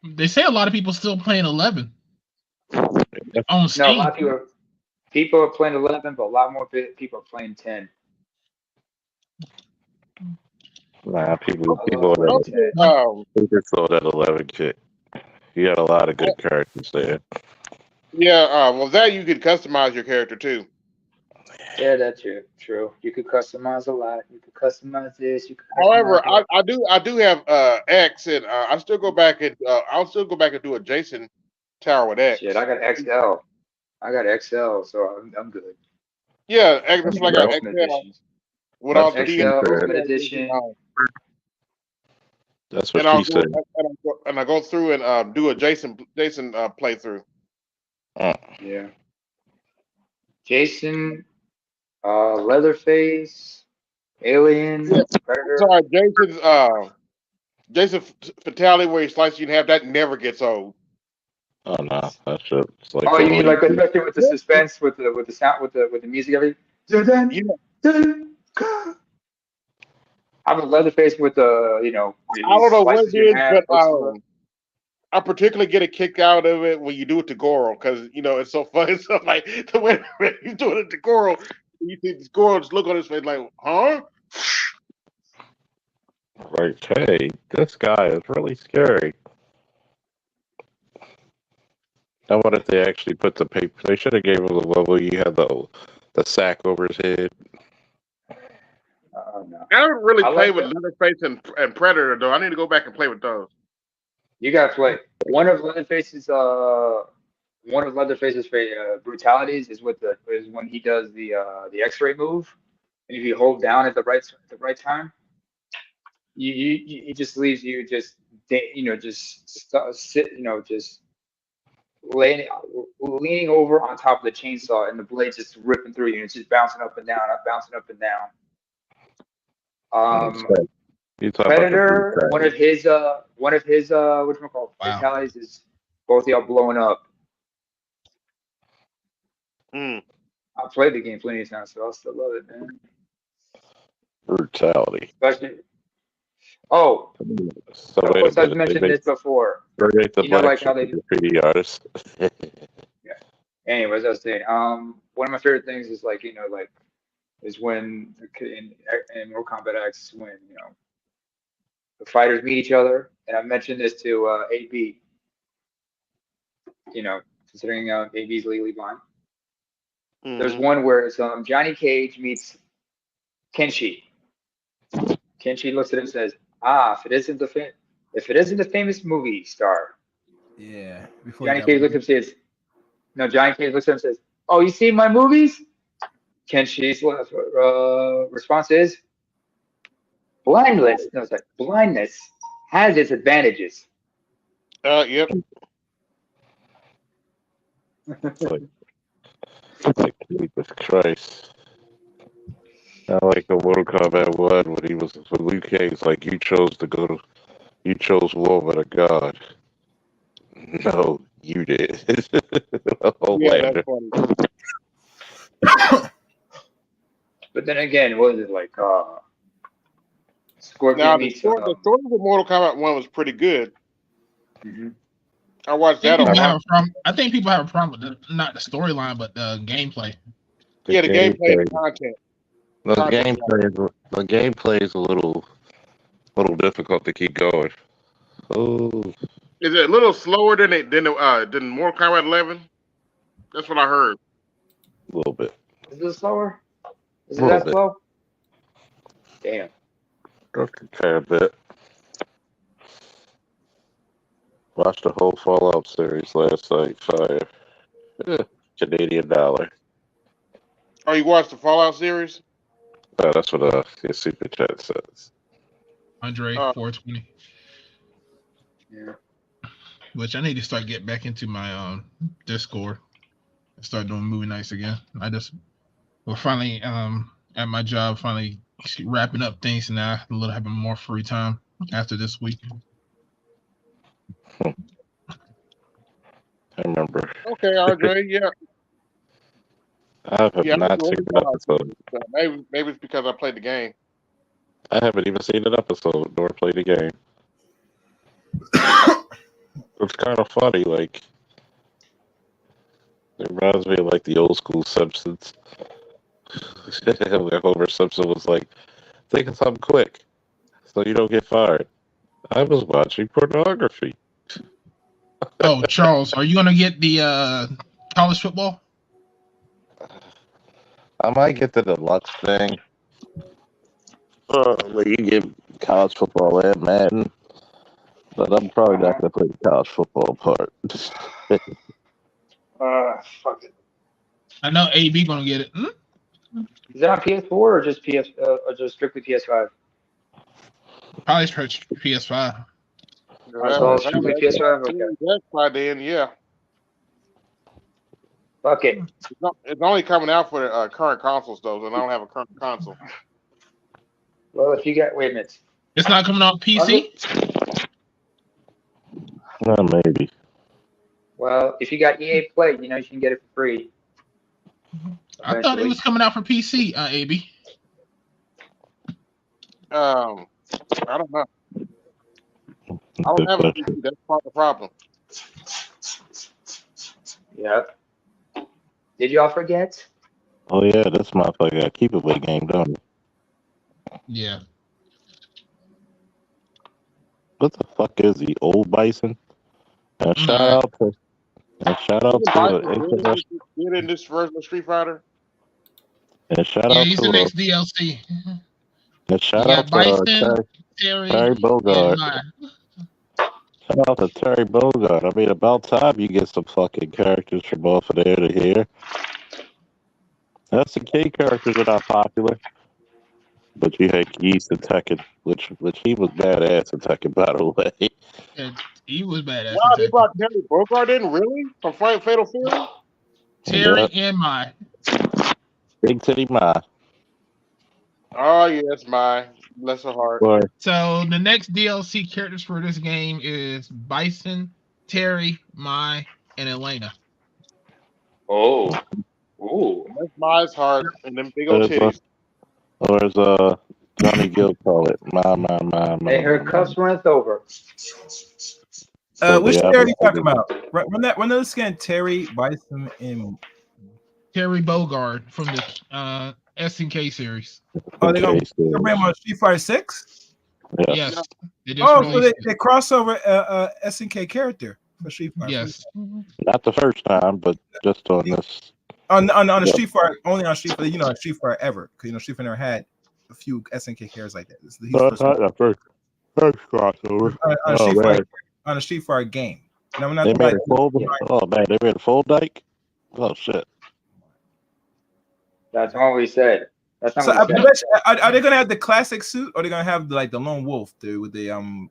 O: they say a lot of people still playing 11 on Steam.
D: No, a lot of people are playing 11, but a lot more people are playing 10.
N: Nah, people just saw that 11 kit. He had a lot of good characters there.
A: Yeah, well, that you could customize your character too.
D: Yeah, that's true. You could customize a lot. You could customize this. You could.
A: However, I do have X, and I still go back and I'll still go back and do a Jason Tower with X.
D: Shit, I got XL. So I'm good.
A: Yeah, that's like I got XL with all the
D: XL Ultimate Edition.
N: That's what she said.
A: And I go through and do a Jason playthrough.
D: Yeah. Jason, Leatherface, Alien, Predator.
A: Sorry, Jason Fatality where he slices you in half, that never gets old.
N: Oh no, that's just like.
D: Oh, you mean like especially with the suspense, with the sound, with the music, everything. I'm a Leatherface with the
A: I don't know what it is, but I particularly get a kick out of it when you do it to Goro because it's so fun. It's so like the way he's doing it to Goro, you see this Goro just look on his face like, huh?
N: Right, hey, this guy is really scary. I wonder if they actually put the paper. They should have gave him the one where you had the sack over his head.
D: No.
A: I don't really play with Leatherface and Predator though. I need to go back and play with those.
D: You gotta play one of Leatherface's brutalities is when he does the X-ray move, and if you hold down at the right time, he just leaves you just leaning over on top of the chainsaw, and the blade just ripping through you, and it's just bouncing up and down, bouncing up and down. Predator, one of his whatchamacallit fatalities is both y'all blowing up. I've played the game plenty of times, so I still love it, man.
N: Brutality.
D: Especially, of course I've mentioned this before.
N: Like how they graffiti artists.
D: Yeah. Anyways, I was saying, one of my favorite things is is when in Mortal Kombat X when the fighters meet each other, and I mentioned this to AB. considering AB's legally blind. There's
A: Mhm.
D: one where it's Johnny Cage meets Kenshi. Kenshi looks at him and says, if it isn't the famous movie star.
M: Yeah. Before
D: Johnny Cage looks at him and says, no, Johnny Cage looks at him and says, oh, you see my movies? Kenshi's response is, blindness has its advantages.
A: Yep.
N: Like, Jesus Christ. I like the Mortal Kombat 1 when he was with Liu Kang's like, you chose war with a god. No, you did.
A: Yeah, that's
N: Homelander.
A: funny.
D: But then again, what is it like? Scorpion
A: Now the
D: meets.
A: story of Mortal Kombat 1 was pretty good.
D: Mhm.
A: I watched that a lot.
O: I think people have a problem with not the storyline, but the gameplay.
A: Yeah, the gameplay and the content.
N: The gameplay is a little difficult to keep going. Oh,
A: Is it a little slower than Mortal Kombat 11? That's what I heard.
N: a little bit.
D: Is it slower? Is it
N: A little
D: that
N: bit.
D: slow? Damn.
N: Just a tad bit. Watched the whole Fallout series last night. Fire. Canadian dollar.
A: Oh, you watched the Fallout series?
N: That's what your super chat says.
O: Andre 420.
D: Yeah.
O: Which I need to start getting back into my Discord and start doing movie nights again. We're finally at my job finally wrapping up things and now a little having more free time after this week.
N: I remember.
A: Okay, Andre, yeah.
N: I have not seen an episode.
A: Maybe it's because I played the game.
N: I haven't even seen an episode nor played a game. It's kind of funny, like it reminds me of like the old school Simpsons. Where Homer Simpson was like, think of something quick so you don't get fired. I was watching pornography.
O: Oh, Charles, are you gonna get the college football?
N: I might get the deluxe thing. Like you get college football and Madden, but I'm probably not gonna play the college football part.
D: Fuck it.
O: I know AB gonna get it.
D: Is that on PS4 or just or just strictly PS5?
O: Probably PS5.
D: So strictly PS5. Okay.
A: That's by then, yeah.
D: Fuck it.
A: It's only coming out for the current consoles though, and I don't have a current console.
D: Well, if you got wait a minute.
O: It's not coming out PC?
N: Maybe.
D: Well, if you got EA Play, you can get it for free.
O: I thought it was coming out for PC, AB.
A: I don't know. I don't have a PC. That's part of the problem.
D: Yeah. Did y'all forget?
N: Oh yeah, this motherfucker got keep away game, don't it?
O: Yeah.
N: What the fuck is he? Old Bison? And shout out to
A: Get in this version of Street Fighter.
N: and shout
O: Yeah,
N: out
O: he's
N: to
O: the next DLC.
N: and shout
O: You
N: out
O: got
N: to
O: Bison,
N: Terry Bogard. Shout out to Terry Bogard. I mean, about time you get some fucking characters from off of there to here. SNK characters are not popular, but you had Geese and Tekken, which he was badass in Tekken, by the way.
O: Yeah, he was badass.
A: Wow, they brought Terry Bogard in, really? From Fatal Fury?
O: Terry and Mai.
N: Big Titty Ma.
A: Oh yes, bless her heart.
O: So the next DLC characters for this game is Bison, Terry, Mai, and Elena.
D: Oh. Ooh.
A: That's Mai's heart and them big old titties.
N: Or as Johnny Gill call it, my.
D: Hey, her cups runneth over.
M: Which Terry are you talking about? Run that scan Terry, Bison, and
O: Terry Bogard from the SNK series.
M: Oh, they're gonna bring him on Street Fighter 6?
N: Yeah.
O: Yes.
M: So they crossover SNK character for Street Fighter.
O: Yes.
N: Not the first time, but just on this.
M: On the
N: Yeah.
M: Street Fighter, only on Street Fighter, Street Fighter ever, because Street Fighter never had a few SNK characters like that. He's the first one.
N: Not the first crossover.
M: On
N: Oh man,
M: a Street Fighter game. No, I'm not
N: they made
M: like,
N: a full. Oh man, they made a full dyke. Oh shit.
D: That's not what we said. That's not
M: so
D: what we said.
M: are they gonna have the classic suit, or are they gonna have the lone wolf dude with the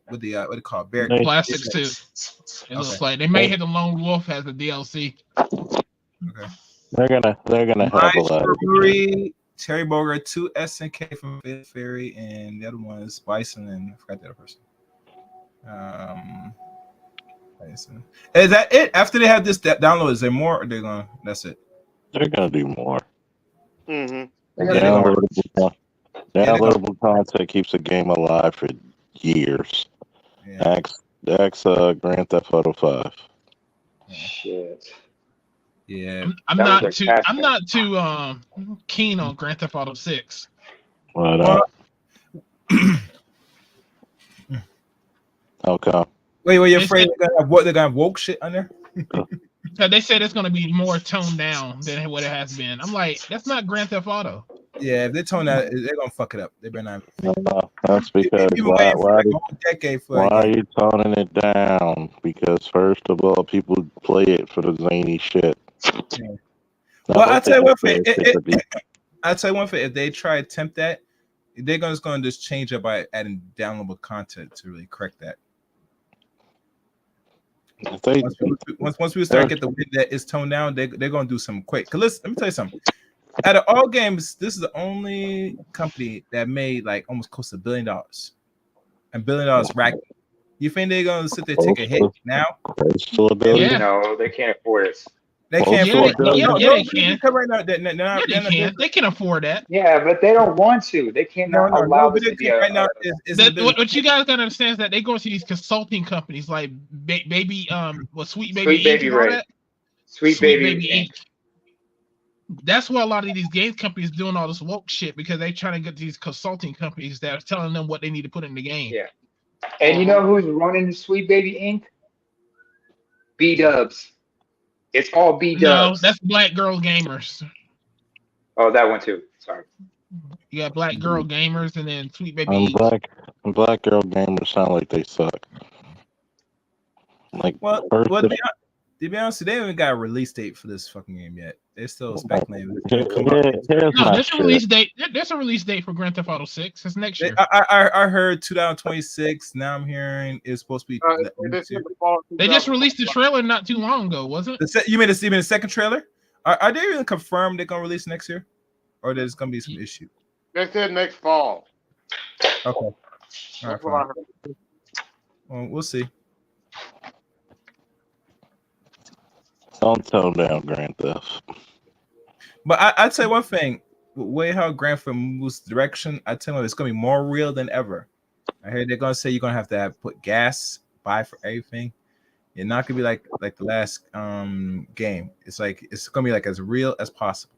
M: what do you call it, bear?
O: Classic suit. It looks like they may hit the lone wolf as a DLC.
M: Okay.
N: They're gonna have a lot.
M: Terry Bogard, 2 SNK from Fifth Fairy, and the other one is Bison, and I forgot the other person. Bison. Is that it? After they have this download, is there more? Or they're gonna? That's it.
N: They're gonna do more.
A: Mm-hmm.
N: Downloadable content keeps the game alive for years.
M: Yeah.
N: Ask Grand Theft Auto 5.
D: Shit.
M: Yeah.
O: I'm not too keen on Grand Theft Auto 6.
N: Okay.
M: Wait, you're afraid they're gonna have woke shit on there?
O: They said it's gonna be more toned down than what it has been. I'm like, that's not Grand Theft Auto.
M: Yeah, if they tone that, they're gonna fuck it up. They better not.
N: No, that's because why are you toning it down? Because first of all, people play it for the zany shit.
M: Yeah. Well, I'll tell you one thing. If they try to attempt that, they're just gonna just change it by adding downloadable content to really correct that. Once we start get the way that it's toned down, they're gonna do something quick. Cause let me tell you something. Out of all games, this is the only company that made like almost close to $1 billion, and $1 billion racking. You think they're gonna sit there and take a hit now?
D: Yeah. No, they can't afford it.
M: They can't afford it.
O: They can.
M: Right now,
O: they can afford that.
D: Yeah, but they don't want to. They cannot allow this to be
O: right now. What you guys gotta understand is that they go to these consulting companies like Sweet Baby Inc. Sweet Baby Inc. That's why a lot of these game companies doing all this woke shit, because they trying to get these consulting companies that are telling them what they need to put in the game.
D: Yeah. And you know who's running Sweet Baby Inc? B-Dubs. It's all B-Dubs.
O: No, that's Black Girl Gamers.
D: Oh, that one too. Sorry.
O: You got Black Girl Gamers and then Sweet Baby Inc.
N: Black Girl Gamers sound like they suck. Like,
M: to be honest, they haven't got a release date for this fucking game yet. They're still speculating.
O: No, there's a release date. There's a release date for Grand Theft Auto 6. It's next year.
M: I heard 2026. Now I'm hearing it's supposed to be.
O: They just released the trailer not too long ago, wasn't it?
M: You mean the second trailer? Are they even confirmed they're gonna release next year, or there's gonna be some issue?
A: They said next fall.
M: Okay. All right, fine. Well, we'll see.
N: Don't tone down Grand Theft.
M: But I'd say one thing: the way how Grand Theft moves direction, I tell you, it's gonna be more real than ever. I heard they're gonna say you're gonna have to put gas, buy for everything. You're not gonna be like the last game. It's gonna be like as real as possible.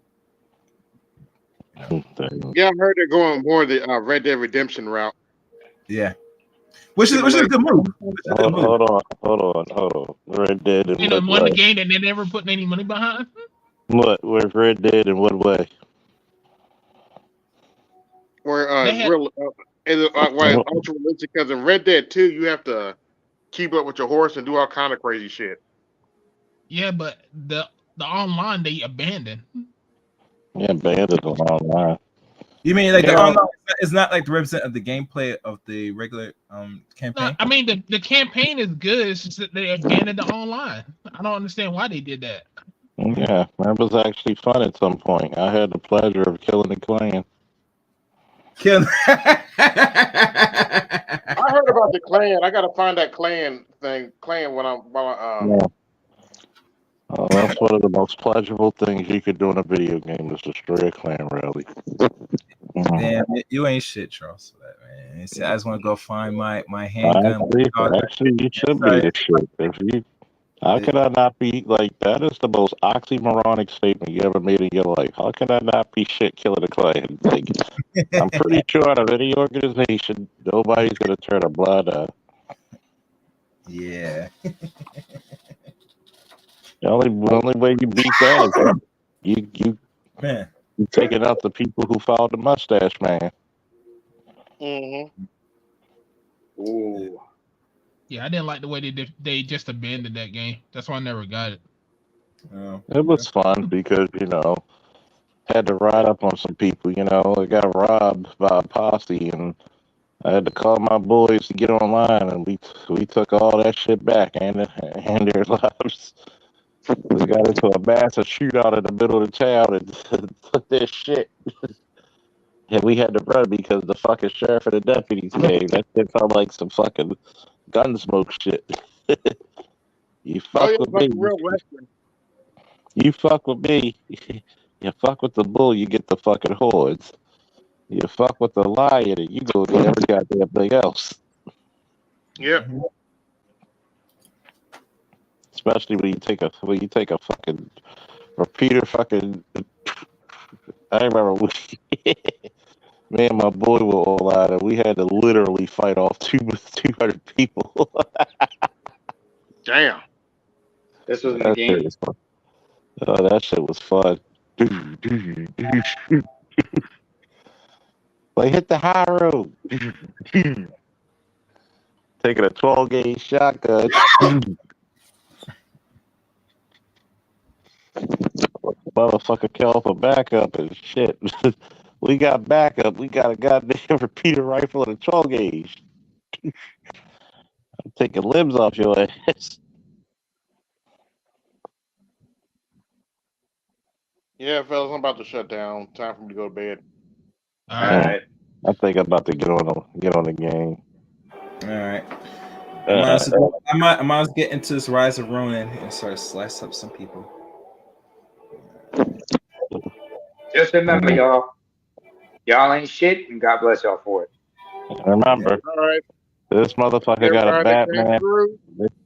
A: Yeah, I heard they're going more the Red Dead Redemption route.
M: Yeah. Which is a good move.
N: Hold on. Red Dead and
O: won the game and they never putting any money behind.
N: What? Where's Red Dead in what way?
A: Where ultra realistic, because in Red Dead 2 you have to keep up with your horse and do all kind of crazy shit.
O: Yeah, but the online they abandoned.
N: Yeah, abandoned online.
M: You mean like the online is not like the represent of the gameplay of the regular campaign?
O: No, I mean the campaign is good. It's just that they abandoned the online. I don't understand why they did that.
N: Yeah, that was actually fun at some point. I had the pleasure of killing the clan.
A: I heard about the clan. I gotta find that clan when I'm
N: Yeah. That's one of the most pleasurable things you could do in a video game is destroy a clan rally.
M: Damn, you ain't shit, Charles. Man. I just want to go find my handgun.
N: Actually, you should be the shit. How can I not be like that? Is the most oxymoronic statement you ever made in your life. How can I not be shit killing a clan? Like, I'm pretty sure out of any organization, nobody's gonna turn a blind eye.
M: Yeah.
N: The only way you beat that is you
M: Man.
N: taking out the people who followed the mustache man.
A: Mm-hmm.
D: Ooh.
O: Yeah, I didn't like the way they just abandoned that game. That's why I never got it.
M: Oh,
N: It was fun because had to ride up on some people. I got robbed by a posse, and I had to call my boys to get online, and we took all that shit back and their lives. We got into a massive shootout in the middle of the town and took their shit. And we had to run because the fucking sheriff and the deputies came. That shit sounded like some fucking gunsmoke shit. You
A: Oh
N: fuck
A: yeah,
N: with
A: it's like
N: me.
A: a real western.
N: You fuck with me. You fuck with the bull, you get the fucking horns. You fuck with the lion, and you go get every goddamn thing else.
A: Yep.
N: Especially when you take a fucking repeater fucking. I remember me and my boy were all out, and we had to literally fight off 200 people.
A: Damn.
D: This was in the
N: That shit
D: game.
N: was fun. Oh, that shit was fun. Like hit the high road. Taking a 12 gauge shotgun. Motherfucker call for backup and shit. We got backup. We got a goddamn repeater rifle and a 12 gauge. I'm taking limbs off your ass.
A: Yeah, fellas, I'm about to shut down. Time for me to go to bed.
O: All
D: All
O: right.
D: right.
N: I think I'm about to get on the game.
M: all right. I might as well get into this Rise of Ronin and start slice up some people.
D: Just remember, y'all ain't shit, and God bless y'all for it.
N: Remember,
A: All right.
N: this motherfucker got a
A: Everybody that came
N: Batman.
A: through.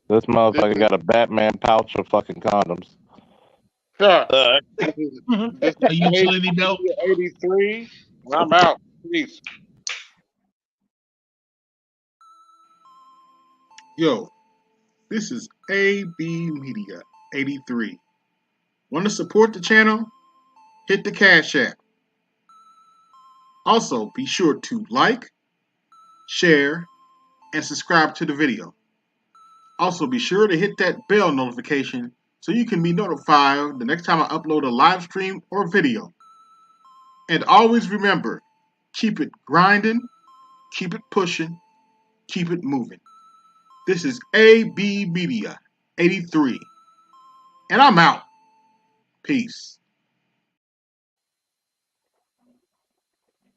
N: This
A: This
N: motherfucker
A: is
N: got a Batman pouch of fucking condoms.
A: this is
O: A utility
A: AB
O: belt.
A: 83. I'm out. Peace.
G: Yo, this is AB Media 83. Want to support the channel? Hit the Cash App. Also, be sure to like, share, and subscribe to the video. Also, be sure to hit that bell notification so you can be notified the next time I upload a live stream or video. And always remember, keep it grinding, keep it pushing, keep it moving. This is AB Media 83. And I'm out. Peace.